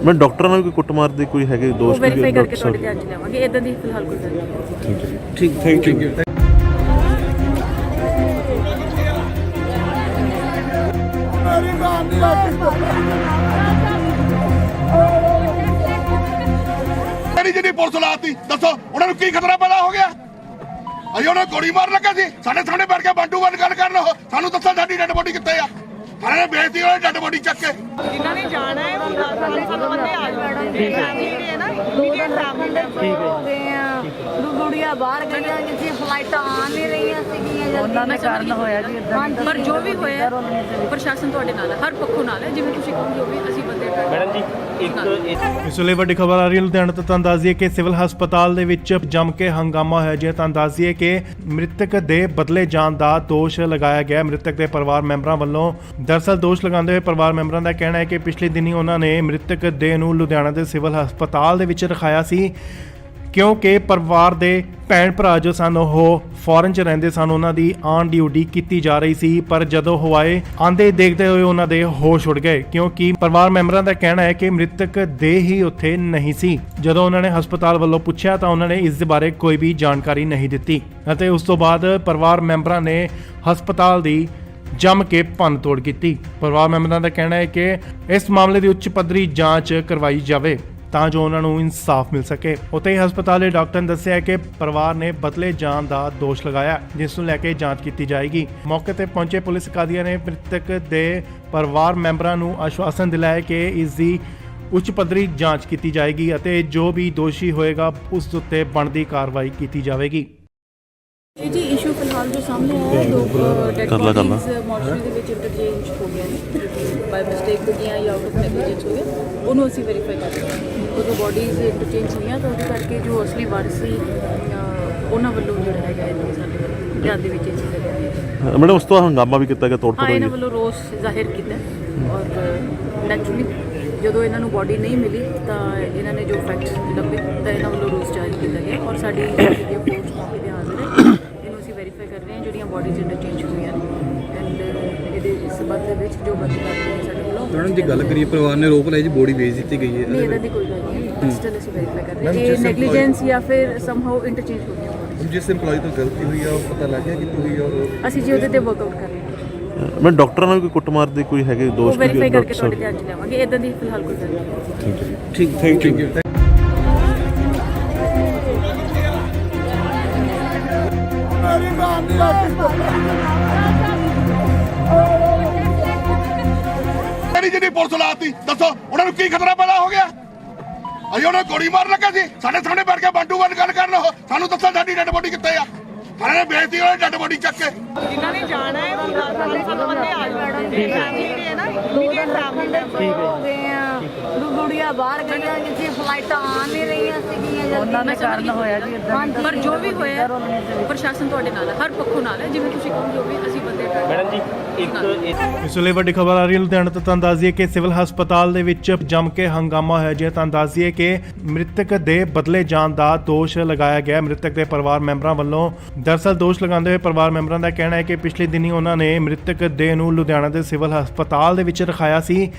ਮੈਂ ਡਾਕਟਰਾਂ ਨਾਲ ਵੀ ਕੋਈ ਕੁੱਟਮਾਰ ਦੇ ਕੋਈ ਹੈਗੇ ਉਹ ਦੋਸ਼ ਵੈਰੀਫਾਈ ਕਰਕੇ ਤੁਹਾਡੇ ਧਿਆਨ 'ਚ ਲਿਆਵਾਂਗੇ ਇਦਾਂ ਦੀ ਫਿਲਹਾਲ ਕੋਈ ਗੱਲ ਨਹੀਂ ਠੀਕ ਥੈਂਕ ਯੂ ਮੇਰੀ ਜਿਹੜੀ ਪੁਲਿਸ ਲਾਤੀ ਦੱਸੋ ਉਹਨਾਂ ਨੂੰ ਕੀ ਖਤਰਾ ਪੈਦਾ ਹੋ ਗਿਆ ਅਸੀਂ ਉਹਨਾਂ ਨੂੰ ਗੋਲੀ ਮਾਰਨ ਲੱਗਾ ਸੀ ਸਾਡੇ ਸਾਹਮਣੇ ਬੈਠ ਕੇ ਬੰਟੂ ਬੰਦ ਗੱਲ ਕਰਨ ਉਹ ਸਾਨੂੰ ਦੱਸੋ ਸਾਡੀ ਡੈਡ ਬੋਡੀ ਕਿੱਥੇ ਆ ਸਾਰਿਆਂ ਨੇ ਬੇਇੱਜ਼ਤੀ ਉਹਨਾਂ ਡੈਡ ਬੋਡੀ ਚੱਕ ਕੇ ਜਿਨ੍ਹਾਂ ਨੇ ਜਾਣਾ ਹੈ ਉਹ 10 ਬੰਦੇ ਆ ਜਾਣ ਜਿਹੜੇ ਹੈ ਨਾ ਇਮੀਡੀਏਟ ਟ੍ਰੈਵਲ ਹੋ ਗਏ ਆ ਗੁੜੀਆਂ ਬਾਹਰ ਗਈਆਂ ਜਿੱਥੇ ਫਲਾਈਟਾਂ ਆ ਨਹੀਂ ਰਹੀਆਂ ਸੀਗੀਆਂ ਉਹਨਾਂ ਦਾ ਕਾਰਨ ਹੋਇਆ ਜੀ ਪਰ ਜੋ ਵੀ ਹੋਇਆ ਪ੍ਰਸ਼ਾਸਨ ਤੁਹਾਡੇ ਨਾਲ ਹੈ ਹਰ ਪੱਖੋਂ ਨਾਲ ਹੈ ਜਿਵੇਂ ਤੁਸੀਂ ਕਹੋਗੇ ਉਹ ਵੀ ਅਸੀਂ ਬੰਦੇ ਮੈਡਮ ਜੀ ਇਸ ਵੇਲੇ ਵੱਡੀ ਖਬਰ ਆ ਰਹੀ ਹੈ ਲੁਧਿਆਣਾ ਤੋਂ। ਤੁਹਾਨੂੰ ਦੱਸ ਦਈਏ ਕਿ ਸਿਵਲ ਹਸਪਤਾਲ ਦੇ ਵਿੱਚ ਜੰਮ ਕੇ ਹੰਗਾਮਾ ਹੋਇਆ ਜੀ। ਤੁਹਾਨੂੰ ਦੱਸ ਦਈਏ ਕਿ ਮ੍ਰਿਤਕ ਦੇ ਬਦਲੇ ਜਾਣ ਦਾ ਦੋਸ਼ ਲਗਾਇਆ ਗਿਆ ਮ੍ਰਿਤਕ ਦੇ ਪਰਿਵਾਰ ਮੈਂਬਰਾਂ ਵੱਲੋਂ। ਦਰਅਸਲ ਦੋਸ਼ ਲਗਾਉਂਦੇ ਹੋਏ ਪਰਿਵਾਰ ਮੈਂਬਰਾਂ ਦਾ ਕਹਿਣਾ ਹੈ ਕਿ ਪਿਛਲੇ ਦਿਨੀ ਉਹਨਾਂ ਨੇ ਮ੍ਰਿਤਕ ਦੇਹ ਨੂੰ ਲੁਧਿਆਣਾ ਦੇ ਸਿਵਲ ਹਸਪਤਾਲ ਦੇ ਵਿੱਚ ਰਖਾਇਆ ਸੀ ਕਿਉਂਕਿ ਪਰਿਵਾਰ ਦੇ ਭੈਣ ਭਰਾ ਜੋ ਸਨ ਉਹ ਫੋਰਨ 'ਚ ਰਹਿੰਦੇ ਸਨ ਉਹਨਾਂ ਦੀ ਆਨ ਡਿਊਟੀ ਕੀਤੀ ਜਾ ਰਹੀ ਸੀ ਪਰ ਜਦੋਂ ਹਵਾਏ ਆਂਦੇ ਦੇਖਦੇ ਹੋਏ ਉਹਨਾਂ ਦੇ ਹੋਸ਼ ਉੱਡ ਗਏ ਕਿਉਂਕਿ ਪਰਿਵਾਰ ਮੈਂਬਰਾਂ ਦਾ ਕਹਿਣਾ ਹੈ ਕਿ ਮ੍ਰਿਤਕ ਦੇਹ ਹੀ ਉੱਥੇ ਨਹੀਂ ਸੀ। ਜਦੋਂ ਉਹਨਾਂ ਨੇ ਹਸਪਤਾਲ ਵੱਲੋਂ ਪੁੱਛਿਆ ਤਾਂ ਉਹਨਾਂ ਨੇ ਇਸ ਦੇ ਬਾਰੇ ਕੋਈ ਵੀ ਜਾਣਕਾਰੀ ਨਹੀਂ ਦਿੱਤੀ ਅਤੇ ਉਸ ਤੋਂ ਬਾਅਦ ਪਰਿਵਾਰ ਮੈਂਬਰਾਂ ਨੇ ਹਸਪਤਾਲ ਦੀ ਜੰਮ ਕੇ ਭੰਨ ਤੋੜ ਕੀਤੀ। ਪਰਿਵਾਰ ਮੈਂਬਰਾਂ ਦਾ ਕਹਿਣਾ ਹੈ ਕਿ ਇਸ ਮਾਮਲੇ ਦੀ ਉੱਚ ਪੱਧਰੀ ਜਾਂਚ ਕਰਵਾਈ ਜਾਵੇ ਤਾਂ ਜੋ ਉਹਨਾਂ ਨੂੰ ਇਨਸਾਫ ਮਿਲ ਸਕੇ। ਉੱਥੇ ਹੀ ਹਸਪਤਾਲ ਦੇ ਡਾਕਟਰ ਨੇ ਦੱਸਿਆ ਕਿ ਪਰਿਵਾਰ ਨੇ ਬਦਲੇ ਜਾਣ ਦਾ ਦੋਸ਼ ਲਗਾਇਆ ਜਿਸ ਨੂੰ ਲੈ ਕੇ ਜਾਂਚ ਕੀਤੀ ਜਾਏਗੀ। ਮੌਕੇ ਤੇ ਪਹੁੰਚੇ ਪੁਲਿਸ ਅਧਿਕਾਰੀਆਂ ਨੇ ਮ੍ਰਿਤਕ ਦੇ ਪਰਿਵਾਰ ਮੈਂਬਰਾਂ ਨੂੰ ਆਸ਼ਵਾਸਨ ਦਿਲਾਇਆ ਕਿ ਇਸ ਦੀ ਉੱਚ ਪੱਧਰੀ ਜਾਂਚ ਕੀਤੀ ਜਾਏਗੀ ਅਤੇ ਜੋ ਵੀ ਦੋਸ਼ੀ ਹੋਏਗਾ ਉਸ ਉੱਤੇ ਬਣਦੀ ਕਾਰਵਾਈ ਕੀਤੀ ਜਾਵੇਗੀ। ਇਹ ਜੀ ਇਸ਼ੂ ਫਿਲਹਾਲ ਜੋ ਸਾਹਮਣੇ ਆਇਆ ਹੈ ਦੋ ਡੈਡ ਬੋਡੀਜ਼ ਮੋਰਚਰੀ ਦੇ ਵਿੱਚ ਇੰਟਰਚੇਂਜ ਹੋ ਗਿਆ ਨੇ ਬਾਈ ਮਿਸਟੇਕ ਹੋ ਗਿਆ ਜਾਂ ਆਊਟ ਆਫ ਨੈਗਲੀਜੈਂਸ ਹੋ ਗਿਆ ਉਹਨੂੰ ਅਸੀਂ ਵੈਰੀਫਾਈ ਕਰ ਰਹੇ ਹਾਂ। ਉਹ ਜੋ ਬੋਡੀਜ਼ ਇੰਟਰਚੇਂਜ ਹੋਈਆਂ ਤਾਂ ਉਹਦੇ ਕਰਕੇ ਜੋ ਅਸਲੀ ਵਾਰਸ ਸੀ ਉਹਨਾਂ ਵੱਲੋਂ ਜਿਹੜਾ ਹੈਗਾ ਇਹ ਸਾਡੇ ਧਿਆਨ ਦੇ ਵਿੱਚ ਇਹ ਚੀਜ਼ ਲੱਗਿਆ ਮੈਡਮ ਉਸ ਤੋਂ ਹੰਗਾਮਾ ਵੀ ਕੀਤਾ ਗਿਆ, ਤੋੜ ਹਾਂ ਫੋੜ ਇਹਨਾਂ ਹੋਈ ਵੱਲੋਂ ਰੋਸ ਜ਼ਾਹਿਰ ਕੀਤਾ ਔਰ ਨੈਚੁਰਲੀ ਜਦੋਂ ਇਹਨਾਂ ਨੂੰ ਬੋਡੀ ਨਹੀਂ ਮਿਲੀ ਤਾਂ ਇਹਨਾਂ ਨੇ ਜੋ ਫੈਕਟ ਲੱਭੇ ਤਾਂ ਇਹਨਾਂ ਵੱਲੋਂ ਰੋਸ ਜ਼ਾਹਿਰ ਕੀਤਾ ਗਿਆ ਔਰ ਸਾਡੀ ਜਿਹੜੀ ਫੋਰਸ ਮੌਕੇ ਤੇ ਹਾਜ਼ਰ ਹੈ। ਇਹਨੂੰ ਅਸੀਂ ਵੈਰੀਫਾਈ ਕਰ ਰਹੇ ਹਾਂ ਜਿਹੜੀਆਂ ਬੋਡੀਜ਼ ਇੰਟਰਚੇਂਜ ਹੋਈਆਂ ਨੇ ਐਂਡ ਇਹਦੇ ਸਬੰਧ ਦੇ ਵਿੱਚ ਜੋ ਬੰਦੀ ਕਰਦੇ ਨੇ ਸਾਡੇ ਵੱਲੋਂ। ਮੈਡਮ ਜੀ ਗੱਲ ਕਰੀਏ ਪਰਿਵਾਰ ਨੇ ਰੋਕ ਲਾਈ ਜੀ ਬੋਡੀ ਵੇਚ ਦਿੱਤੀ ਗਈ ਨਹੀਂ ਹੈ ਇਹਦਾ ਦੀ ਕੋਈ ਗੱਲ ਨਹੀਂ, ਸਟਿਲ ਅਸੀਂ ਵੈਰੀਫਾਈ ਕਰ ਰਹੇ ਹਾਂ ਇਹ ਨੈਗਲੀਜੈਂਸ ਜਾਂ ਫਿਰ ਸਮਹਾਉ ਇੰਟਰਚੇਂਜ ਹੋ ਗਈਆਂ bodies। ਜਿਸ EMPLOYE ਤੋਂ ਗਲਤੀ ਹੋਈ ਆ ਉਹ ਪਤਾ ਲੱਗ ਗਿਆ ਕਿੱਥੋਂ ਹੋਈ ਆ ਔਰ ਅਸੀਂ ਜੀ ਉਹਦੇ ਤੇ ਵਰਕਆਊਟ ਕਰ ਰਹੇ ਹਾਂ, ਮੈਂ ਡਾਕਟਰਾਂ ਨਾਲ ਕੋਈ ਕੁੱਟਮਾਰ ਦੇ ਕੋਈ ਹੈਗੇ ਉਹ ਦੋਸ਼ ਵੈਰੀਫਾਈ ਕਰਕੇ ਤੁਹਾਡੇ ਧਿਆਨ 'ਚ ਲਿਆਵਾਂਗੇ। ਇਦਾਂ ਦੀ ਫਿਲਹਾਲ ਕੋਈ ਗੱਲ ਨਹੀਂ। ਠੀਕ ਥੈਂਕ ਯੂ ਮੇਰੀ ਜਿਹੜੀ ਪੁਲਿਸ ਲਾਤੀ ਦੱਸੋ ਉਹਨਾਂ ਨੂੰ ਕੀ ਖਤਰਾ ਪੈਦਾ ਹੋ ਗਿਆ? ਅਸੀਂ ਉਹਨਾਂ ਨੂੰ ਗੋਲੀ ਮਾਰਨ ਲੱਗਾ ਸੀ, ਸਾਡੇ ਸਾਹਮਣੇ ਬੈਠ ਕੇ ਬੰਦੂਕ ਨਾਲ ਗੱਲ ਕਰਨ ਉਹ ਸਾਨੂੰ ਦੱਸੋ ਸਾਡੀ ਡੈਡ ਬੋਡੀ ਕਿੱਥੇ ਆ? ਸਾਰਿਆਂ ਨੇ ਬੇਇੱਜ਼ਤੀ ਉਹਨਾਂ ਡੈਡ ਬੋਡੀ ਚੱਕ ਕੇ ਜਿਨ੍ਹਾਂ ਨੇ ਜਾਣਾ ਹੈ ਉਹ 5-7 ਬੰਦੇ ਆ ਜਾਣਗੇ ਜਿਹੜੇ ਹੈ ਨਾ ਇਮੀਡੀਏਟ ਫੈਮਿਲੀ ਹੋ ਗਏ ਆ ਗੁੜੀਆਂ ਬਾਹਰ ਗਈਆਂ ਕਿਸੇ ਫਲਾਈਟਾਂ ਆ ਨਹੀਂ ਰਹੀਆਂ ਸੀਗੀਆਂ ਉਹਨਾਂ ਦੇ ਕਾਰਨ ਹੋਇਆ ਜੀ ਇਦਾਂ। ਪਰ ਜੋ ਵੀ ਹੋਇਆ ਪ੍ਰਸ਼ਾਸਨ ਤੁਹਾਡੇ ਨਾਲ ਹੈ, ਹਰ ਪੱਖੋਂ ਨਾਲ ਹੈ। ਜਿਵੇਂ ਤੁਸੀਂ ਕਹੋਗੇ ਉਹ ਵੀ ਅਸੀਂ ਬੰਦੇ ਮੈਡਮ ਜੀ ਇਸ ਵੇਲੇ ਵੱਡੀ ਖਬਰ ਆ ਰਹੀ ਹੈ ਲੁਧਿਆਣਾ ਤੋਂ। ਤੁਹਾਨੂੰ ਦੱਸ ਦਈਏ ਕਿ ਸਿਵਲ ਹਸਪਤਾਲ ਦੇ ਵਿੱਚ ਜੰਮ ਕੇ ਹੰਗਾਮਾ ਹੋਇਆ ਜੀ। ਤੁਹਾਨੂੰ ਦੱਸ ਦਈਏ ਕਿ ਮ੍ਰਿਤਕ ਦੇ ਬਦਲੇ ਜਾਣ ਦਾ ਦੋਸ਼ ਲਗਾਇਆ ਗਿਆ ਮ੍ਰਿਤਕ ਦੇ ਪਰਿਵਾਰ ਮੈਂਬਰਾਂ ਵੱਲੋਂ। ਦਰਅਸਲ ਦੋਸ਼ ਲਗਾਉਂਦੇ ਹੋਏ ਪਰਿਵਾਰ ਮੈਂਬਰਾਂ ਦਾ ਕਹਿਣਾ ਹੈ ਕਿ ਪਿਛਲੇ ਦਿਨੀ ਉਹਨਾਂ ਨੇ ਮ੍ਰਿਤਕ ਦੇਹ ਨੂੰ ਲੁਧਿਆਣਾ ਦੇ ਸਿਵਲ ਹਸਪਤਾਲ ਦੇ ਵਿੱਚ ਰਖਾਇਆ ਸੀ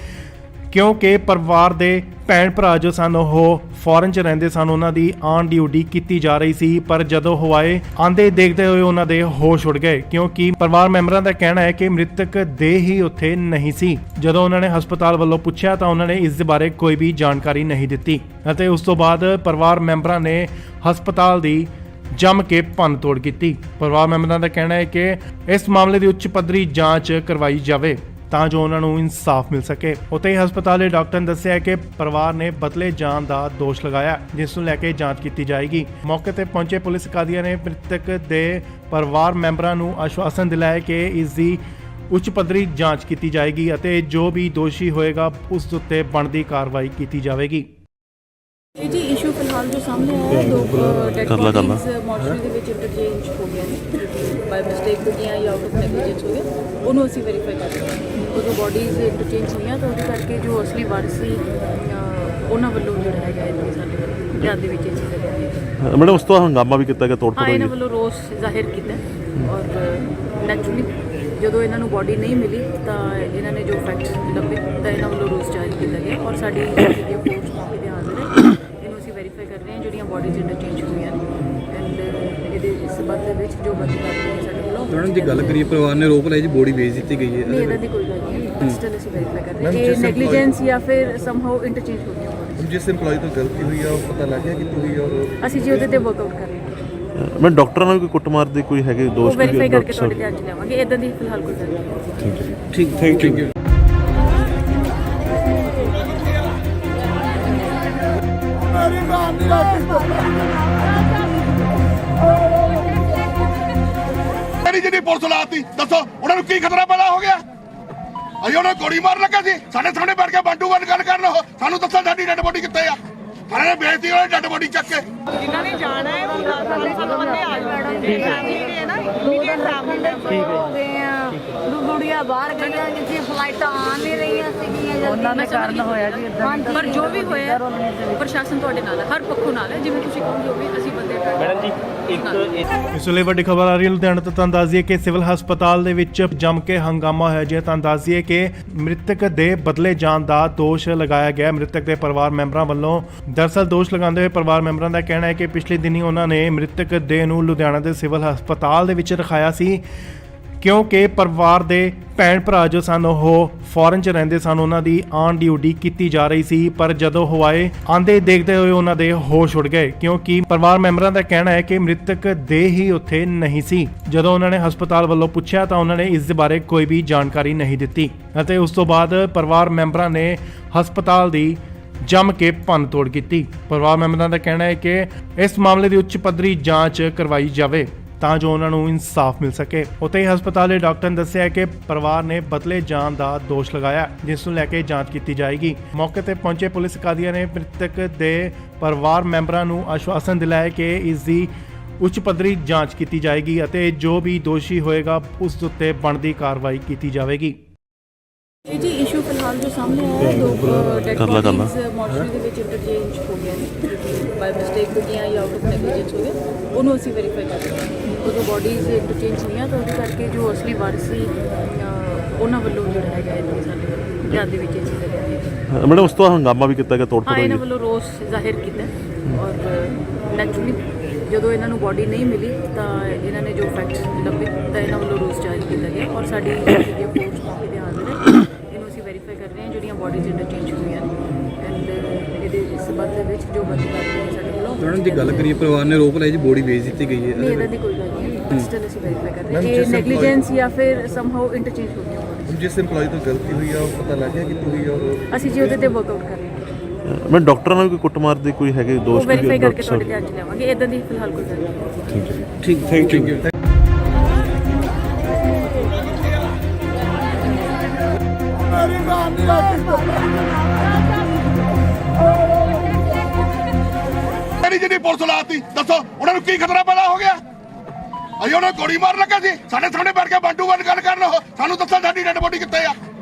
ਕਿਉਂਕਿ ਪਰਿਵਾਰ ਦੇ ਭੈਣ ਭਰਾ ਜੋ ਸਨ ਉਹ ਫੋਰਨ 'ਚ ਰਹਿੰਦੇ ਸਨ, ਉਹਨਾਂ ਦੀ ਆਨ ਡਿਊਟੀ ਕੀਤੀ ਜਾ ਰਹੀ ਸੀ। ਪਰ ਜਦੋਂ ਉਹ ਆਏ ਆਂਦੇ ਦੇਖਦੇ ਹੋਏ ਉਹਨਾਂ ਦੇ ਹੋਸ਼ ਉੱਡ ਗਏ ਕਿਉਂਕਿ ਪਰਿਵਾਰ ਮੈਂਬਰਾਂ ਦਾ ਕਹਿਣਾ ਹੈ ਕਿ ਮ੍ਰਿਤਕ ਦੇਹ ਹੀ ਉੱਥੇ ਨਹੀਂ ਸੀ। ਜਦੋਂ ਉਹਨਾਂ ਨੇ ਹਸਪਤਾਲ ਵੱਲੋਂ ਪੁੱਛਿਆ ਤਾਂ ਉਹਨਾਂ ਨੇ ਇਸ ਦੇ ਬਾਰੇ ਕੋਈ ਵੀ ਜਾਣਕਾਰੀ ਨਹੀਂ ਦਿੱਤੀ ਅਤੇ ਉਸ ਤੋਂ ਬਾਅਦ ਪਰਿਵਾਰ ਮੈਂਬਰਾਂ ਨੇ ਹਸਪਤਾਲ ਦੀ ਜੰਮ ਕੇ ਭੰਨ ਤੋੜ ਕੀਤੀ। ਪਰਿਵਾਰ ਮੈਂਬਰਾਂ ਦਾ ਕਹਿਣਾ ਹੈ ਕਿ ਇਸ ਮਾਮਲੇ ਦੀ ਉੱਚ ਪੱਧਰੀ ਜਾਂਚ ਕਰਵਾਈ ਜਾਵੇ ਤਾਂ ਜੋ ਉਹਨਾਂ ਨੂੰ ਇਨਸਾਫ ਮਿਲ ਸਕੇ। ਉੱਥੇ ਹੀ ਹਸਪਤਾਲ ਦੇ ਡਾਕਟਰ ਨੇ ਦੱਸਿਆ ਕਿ ਪਰਿਵਾਰ ਨੇ ਬਦਲੇ ਜਾਣ ਦਾ ਦੋਸ਼ ਲਗਾਇਆ ਜਿਸ ਨੂੰ ਲੈ ਕੇ ਜਾਂਚ ਕੀਤੀ ਜਾਏਗੀ। ਮੌਕੇ ਤੇ ਪਹੁੰਚੇ ਪੁਲਿਸ ਅਧਿਕਾਰੀਆਂ ਨੇ ਮ੍ਰਿਤਕ ਦੇ ਪਰਿਵਾਰ ਮੈਂਬਰਾਂ ਨੂੰ ਆਸ਼ਵਾਸਨ ਦਿਲਾਇਆ ਕਿ ਇਸ ਦੀ ਉੱਚ ਪੱਧਰੀ ਜਾਂਚ ਕੀਤੀ ਜਾਏਗੀ ਅਤੇ ਜੋ ਵੀ ਦੋਸ਼ੀ ਹੋਏਗਾ ਉਸ ਉੱਤੇ ਬਣਦੀ ਕਾਰਵਾਈ ਕੀਤੀ ਜਾਵੇਗੀ। ਇਹ ਜੀ ਇਸ਼ੂ ਫਿਲਹਾਲ ਜੋ ਸਾਹਮਣੇ ਆਇਆ ਹੈ, ਦੋ ਡੈਡ ਬੋਡੀਜ਼ ਮੋਰਚਰੀ ਦੇ ਵਿੱਚ ਇੰਟਰਚੇਂਜ ਹੋ ਗਏ ਨੇ, ਬਾਈ ਮਿਸਟੇਕ ਹੋ ਗਈਆਂ ਜਾਂ ਆਊਟ ਆਫ ਨੈਗਲੀਜੈਂਸ ਹੋ ਗਿਆ, ਉਹਨੂੰ ਅਸੀਂ ਵੈਰੀਫਾਈ ਕਰ ਰਹੇ ਹਾਂ। ਉਦੋਂ ਬੋਡੀਜ਼ ਇੰਟਰਚੇਂਜ ਹੋਈਆਂ ਤਾਂ ਉਹਦੇ ਕਰਕੇ ਜੋ ਅਸਲੀ ਵਾਰਸ ਸੀ ਉਹਨਾਂ ਵੱਲੋਂ ਜਿਹੜਾ ਹੈਗਾ ਇਹ ਸਾਡੇ ਵੱਲੋਂ ਧਿਆਨ ਦੇ ਵਿੱਚ ਇਹ ਚੀਜ਼ ਲਿਆਂਦੀ। ਮੈਡਮ ਉਸ ਤੋਂ ਹੰਗਾਮਾ ਵੀ ਕੀਤਾ ਗਿਆ, ਤੋੜ ਹਾਂ ਫੋੜ ਇਹਨਾਂ ਹੋਈ ਵੱਲੋਂ ਰੋਸ ਜ਼ਾਹਿਰ ਕੀਤਾ ਔਰ ਨੈਚੁਰਲੀ ਜਦੋਂ ਇਹਨਾਂ ਨੂੰ ਬੋਡੀ ਨਹੀਂ ਮਿਲੀ ਤਾਂ ਇਹਨਾਂ ਨੇ ਜੋ ਫੈਕਟ ਲੱਭੇ ਤਾਂ ਇਹਨਾਂ ਵੱਲੋਂ ਰੋਸ ਜ਼ਾਹਿਰ ਕੀਤਾ ਗਿਆ ਔਰ ਸਾਡੀ ਜਿਹੜੀ ਫੋਰਸ ਮੌਕੇ ਤੇ ਹਾਜ਼ਰ ਹੈ। ਇਹਨੂੰ ਅਸੀਂ ਵੈਰੀਫਾਈ ਕਰ ਰਹੇ ਹਾਂ ਜਿਹੜੀਆਂ ਬੋਡੀਜ਼ ਇੰਟਰਚੇਂਜ ਹੋਈਆਂ ਨੇ ਐਂਡ ਇਹਦੇ ਸਬੰਧ ਦੇ ਵਿੱਚ ਜੋ ਬੰਦੀ ਕਰਦੇ ਨੇ ਸਾਡੇ ਵੱਲੋਂ। ਮੈਡਮ ਜੀ ਗੱਲ ਕਰੀਏ ਪਰਿਵਾਰ ਨੇ ਰੋਕ ਲਾਈ ਜੀ ਬੋਡੀ ਵੇਚ ਦਿੱਤੀ ਗਈ ਹੈ ਨਹੀਂ ਇਹਦਾ ਦੀ ਕੋਈ ਗੱਲ ਨਹੀਂ, ਸਟਿਲ ਅਸੀਂ ਵੈਰੀਫਾਈ ਕਰ ਰਹੇ ਹਾਂ ਇਹ ਨੈਗਲੀਜੈਂਸ ਜਾਂ ਫਿਰ ਸਮਹਾਉ ਇੰਟਰਚੇਂਜ ਹੋ ਗਈਆਂ bodies। ਜਿਸ EMPLOYE ਤੋਂ ਗਲਤੀ ਹੋਈ ਆ ਉਹ ਪਤਾ ਲੱਗ ਗਿਆ ਕਿੱਥੋਂ ਹੋਈ ਆ ਔਰ ਅਸੀਂ ਜੀ ਉਹਦੇ ਤੇ ਵਰਕਆਊਟ ਕਰ ਰਹੇ ਹਾਂ, ਮੈਂ ਡਾਕਟਰਾਂ ਨਾਲ ਕੋਈ ਕੁੱਟਮਾਰ ਦੇ ਕੋਈ ਹੈਗੇ ਉਹ ਦੋਸ਼ ਵੈਰੀਫਾਈ ਕਰਕੇ ਤੁਹਾਡੇ ਧਿਆਨ 'ਚ ਲਿਆਵਾਂਗੇ। ਇਦਾਂ ਦੀ ਫਿਲਹਾਲ ਕੋਈ ਗੱਲ ਨਹੀਂ। ਠੀਕ ਥੈਂਕ ਯੂ ਮੇਰੀ ਜਿਹੜੀ ਪੁਲਿਸ ਲਾਤੀ ਦੱਸੋ ਉਹਨਾਂ ਨੂੰ ਕੀ ਖਤਰਾ ਪੈਦਾ ਹੋ ਗਿਆ? ਅਸੀਂ ਉਹਨਾਂ ਨੂੰ ਗੋਲੀ ਮਾਰਨ ਲੱਗਾ ਸੀ, ਸਾਡੇ ਸਾਹਮਣੇ ਬੈਠ ਕੇ ਬੰਦੂਕ ਨਾਲ ਗੱਲ ਕਰਨ ਉਹ ਸਾਨੂੰ ਦੱਸੋ ਸਾਡੀ ਡੈਡ ਬੋਡੀ ਕਿੱਥੇ ਆ? ਸਾਰਿਆਂ ਨੇ ਬੇਇੱਜ਼ਤੀ ਉਹਨਾਂ ਡੈਡ ਬੋਡੀ ਚੱਕ ਕੇ ਜਿਨ੍ਹਾਂ ਨੇ ਜਾਣਾ ਹੈ ਉਹ 5-7 ਬੰਦੇ ਆ ਜਾਣਗੇ ਜਿਹੜੇ ਹੈ ਨਾ ਇਮੀਡੀਏਟ ਫੈਮਿਲੀ ਹੋ ਗਏ ਆ ਗੁੜੀਆਂ ਬਾਹਰ ਗਈਆਂ ਕਿਸੇ ਫਲਾਈਟਾਂ ਆ ਨਹੀਂ ਰਹੀਆਂ ਸੀਗੀਆਂ ਉਹਨਾਂ ਦੇ ਕਾਰਨ ਹੋਇਆ ਜੀ ਇਦਾਂ। ਪਰ ਜੋ ਵੀ ਹੋਇਆ ਪ੍ਰਸ਼ਾਸਨ ਤੁਹਾਡੇ ਨਾਲ ਹੈ, ਹਰ ਪੱਖੋਂ ਨਾਲ ਹੈ। ਜਿਵੇਂ ਤੁਸੀਂ ਕਹੋਗੇ ਉਹ ਵੀ ਅਸੀਂ ਬੰਦੇ ਮੈਡਮ ਜੀ ਇਸ ਵੇਲੇ ਵੱਡੀ ਖਬਰ ਆ ਰਹੀ ਹੈ ਲੁਧਿਆਣਾ ਤੋਂ। ਤੁਹਾਨੂੰ ਦੱਸ ਦਈਏ ਕਿ ਸਿਵਲ ਹਸਪਤਾਲ ਦੇ ਵਿੱਚ ਜੰਮ ਕੇ ਹੰਗਾਮਾ ਹੋਇਆ ਜੀ। ਤੁਹਾਨੂੰ ਦੱਸ ਦਈਏ ਕਿ ਮ੍ਰਿਤਕ ਦੇ ਬਦਲੇ ਜਾਣ ਦਾ ਦੋਸ਼ ਲਗਾਇਆ ਗਿਆ ਮ੍ਰਿਤਕ ਦੇ ਪਰਿਵਾਰ ਮੈਂਬਰਾਂ ਵੱਲੋਂ। ਦਰਅਸਲ ਦੋਸ਼ ਲਗਾਉਂਦੇ ਹੋਏ ਪਰਿਵਾਰ ਮੈਂਬਰਾਂ ਦਾ ਕਹਿਣਾ ਹੈ ਕਿ ਪਿਛਲੇ ਦਿਨੀ ਉਹਨਾਂ ਨੇ ਮ੍ਰਿਤਕ ਦੇਹ ਨੂੰ ਲੁਧਿਆਣਾ ਦੇ ਸਿਵਲ ਹਸਪਤਾਲ ਦੇ ਵਿੱਚ ਰਖਾਇਆ ਸੀ ਕਿਉਂਕਿ ਪਰਿਵਾਰ ਦੇ ਭੈਣ ਭਰਾ ਜੋ ਸਨ ਉਹ ਫੋਰਨ 'ਚ ਰਹਿੰਦੇ ਸਨ, ਉਹਨਾਂ ਦੀ ਆਨ ਡਿਊਟੀ ਕੀਤੀ ਜਾ ਰਹੀ ਸੀ। ਪਰ ਜਦੋਂ ਉਹ ਆਏ ਆਂਦੇ ਦੇਖਦੇ ਹੋਏ ਉਹਨਾਂ ਦੇ ਹੋਸ਼ ਉੱਡ ਗਏ ਕਿਉਂਕਿ ਪਰਿਵਾਰ ਮੈਂਬਰਾਂ ਦਾ ਕਹਿਣਾ ਹੈ ਕਿ ਮ੍ਰਿਤਕ ਦੇਹ ਹੀ ਉੱਥੇ ਨਹੀਂ ਸੀ। ਜਦੋਂ ਉਹਨਾਂ ਨੇ ਹਸਪਤਾਲ ਵੱਲੋਂ ਪੁੱਛਿਆ ਤਾਂ ਉਹਨਾਂ ਨੇ ਇਸ ਦੇ ਬਾਰੇ ਕੋਈ ਵੀ ਜਾਣਕਾਰੀ ਨਹੀਂ ਦਿੱਤੀ ਅਤੇ ਉਸ ਤੋਂ ਬਾਅਦ ਪਰਿਵਾਰ ਮੈਂਬਰਾਂ ਨੇ ਹਸਪਤਾਲ ਦੀ ਜੰਮ ਕੇ ਭੰਨ ਤੋੜ ਕੀਤੀ। ਪਰਿਵਾਰ ਮੈਂਬਰਾਂ ਦਾ ਕਹਿਣਾ ਹੈ ਕਿ ਇਸ ਮਾਮਲੇ ਦੀ ਉੱਚ ਪੱਧਰੀ ਜਾਂਚ ਕਰਵਾਈ ਜਾਵੇ ਤਾਂ ਜੋ ਉਹਨਾਂ ਨੂੰ ਇਨਸਾਫ ਮਿਲ ਸਕੇ। ਉੱਥੇ ਹੀ ਹਸਪਤਾਲ ਦੇ ਡਾਕਟਰ ਨੇ ਦੱਸਿਆ ਕਿ ਪਰਿਵਾਰ ਨੇ ਬਦਲੇ ਜਾਣ ਦਾ ਦੋਸ਼ ਲਗਾਇਆ ਜਿਸ ਨੂੰ ਲੈ ਕੇ ਜਾਂਚ ਕੀਤੀ ਜਾਏਗੀ। ਮੌਕੇ ਤੇ ਪਹੁੰਚੇ ਪੁਲਿਸ ਅਧਿਕਾਰੀਆਂ ਨੇ ਮ੍ਰਿਤਕ ਦੇ ਪਰਿਵਾਰ ਮੈਂਬਰਾਂ ਨੂੰ ਆਸ਼ਵਾਸਨ ਦਿਲਾਇਆ ਕਿ ਇਸ ਦੀ ਉੱਚ ਪੱਧਰੀ ਜਾਂਚ ਕੀਤੀ ਜਾਏਗੀ ਅਤੇ ਜੋ ਵੀ ਦੋਸ਼ੀ ਹੋਏਗਾ ਉਸ ਦੇ ਉੱਤੇ ਬਣਦੀ ਕਾਰਵਾਈ ਕੀਤੀ ਜਾਵੇਗੀ। ਇਹ ਜੀ ਇਸ਼ੂ ਫਿਲਹਾਲ ਜੋ ਸਾਹਮਣੇ ਆਇਆ ਹੈ, ਦੋ ਡੈਡ ਕਰ ਲਾ। ਬੋਡੀਜ਼ ਮੋਰਚਰੀ ਦੇ ਵਿੱਚ ਇੰਟਰਚੇਂਜ ਹੋ ਗਿਆ ਨੇ, ਬਾਈ ਮਿਸਟੇਕ ਹੋ ਗਈਆਂ ਜਾਂ ਆਊਟ ਆਫ ਨੈਗਲੀਜੈਂਸ ਹੋ ਗਿਆ, ਉਹਨੂੰ ਅਸੀਂ ਵੈਰੀਫਾਈ ਕਰ ਰਹੇ ਹਾਂ। ਉਦੋਂ ਬੋਡੀਜ਼ ਇੰਟਰਚੇਂਜ ਹੋਈਆਂ ਤਾਂ ਉਹਦੇ ਕਰਕੇ ਜੋ ਅਸਲੀ ਵਾਰਸ ਸੀ ਉਹਨਾਂ ਵੱਲੋਂ ਜਿਹੜਾ ਹੈਗਾ ਇਹ ਸਾਡੇ ਵੱਲੋਂ ਧਿਆਨ ਦੇ ਵਿੱਚ ਇਹ ਚੀਜ਼ ਹੈ। ਮੈਡਮ ਉਸ ਤੋਂ ਹੰਗਾਮਾ ਵੀ ਕੀਤਾ ਗਿਆ, ਤੋੜ ਹਾਂ, ਫੋੜ ਇਹਨਾਂ ਹੋਈ ਵੱਲੋਂ ਰੋਸ ਜ਼ਾਹਿਰ ਕੀਤਾ ਔਰ ਨੈਚੁਰਲੀ ਜਦੋਂ ਇਹਨਾਂ ਨੂੰ ਬੋਡੀ ਨਹੀਂ ਮਿਲੀ ਤਾਂ ਇਹਨਾਂ ਨੇ ਜੋ ਫੈਕਟਸ ਲੱਭੇ ਤਾਂ ਇਹਨਾਂ ਵੱਲੋਂ ਰੋਸ ਜ਼ਾਹਿਰ ਕੀਤਾ ਗਿਆ ਔਰ ਸਾਡੀ ਜਿਹੜੀ ਫੋਰਸ ਮੌਕੇ ਤੇ ਹਾਜ਼ਰ ਹੈ। ਇਹਨੂੰ ਅਸੀਂ ਵੈਰੀਫਾਈ ਕਰ ਰਹੇ ਹਾਂ ਜਿਹੜੀਆਂ ਬੋਡੀਜ਼ ਇੰਟਰਚੇਂਜ ਹੋਈਆਂ ਨੇ ਐਂਡ ਇਹਦੇ ਸਬੰਧ ਦੇ ਵਿੱਚ ਜੋ ਬੰਦ ਕਰਦੇ ਨੇ ਸਾਡੇ ਵੱਲੋਂ। ਮੈਡਮ ਦੀ ਗੱਲ ਕਰੀਏ, ਪਰਿਵਾਰ ਨੇ ਰੋਪ ਲਾਈ ਜੀ ਬੋਡੀ ਵੇਚ ਦਿੱਤੀ ਗਈ ਹੈ। ਨਹੀਂ, ਇਹਦਾ ਦੀ ਕੋਈ ਗੱਲ ਨਹੀਂ, ਸਟਿਲ ਅਸੀਂ ਵੈਰੀਫਾਈ ਕਰ ਰਹੇ ਹਾਂ Ma'am, ਇਹ ਜਿਸ ਨੈਗਲੀਜੈਂਸ ਜਾਂ ਫਿਰ ਸਮਹਾਉ ਇੰਟਰਚੇਂਜ ਹੋ ਗਈਆਂ bodies। ਜਿਸ EMPLOYE ਤੋਂ ਗਲਤੀ ਹੋਈ ਆ ਉਹ ਪਤਾ ਲੱਗ ਗਿਆ ਕਿੱਥੋਂ ਹੋਈ ਆ ਔਰ ਅਸੀਂ ਜੀ ਉਹਦੇ ਤੇ ਵਰਕਆਊਟ ਕਰ ਰਹੇ ਹਾਂ। ਮੈਂ ਡਾਕਟਰਾਂ ਨਾਲ ਵੀ ਕੋਈ ਕੁੱਟਮਾਰ ਦੇ ਕੋਈ ਹੈਗੇ ਉਹ ਦੋਸ਼ ਵੈਰੀਫਾਈ ਕਰਕੇ ਤੁਹਾਡੇ ਧਿਆਨ 'ਚ ਲਿਆਵਾਂਗੇ। ਇਦਾਂ ਦੀ ਫਿਲਹਾਲ ਕੋਈ ਗੱਲ ਨਹੀਂ। ਠੀਕ, ਥੈਂਕ ਯੂ। ਜਿਹਦੀ ਪੁਲਿਸ ਲਾਤੀ ਦੱਸੋ ਉਹਨਾਂ ਨੂੰ ਕੀ ਖਤਰਾ ਪੈਦਾ ਹੋ ਗਿਆ? ਅਸੀਂ ਉਹਨਾਂ ਨੂੰ ਗੋਲੀ ਮਾਰਨ ਲੱਗਾ ਸੀ, ਸਾਡੇ ਸਾਹਮਣੇ ਬੈਠ ਕੇ ਬੰਦੂਕ ਵੱਲ ਗੱਲ ਕਰਨ। ਸਾਨੂੰ ਦੱਸੋ ਸਾਡੀ ਡੈਡ ਬੋਡੀ ਕਿੱਥੇ ਆ?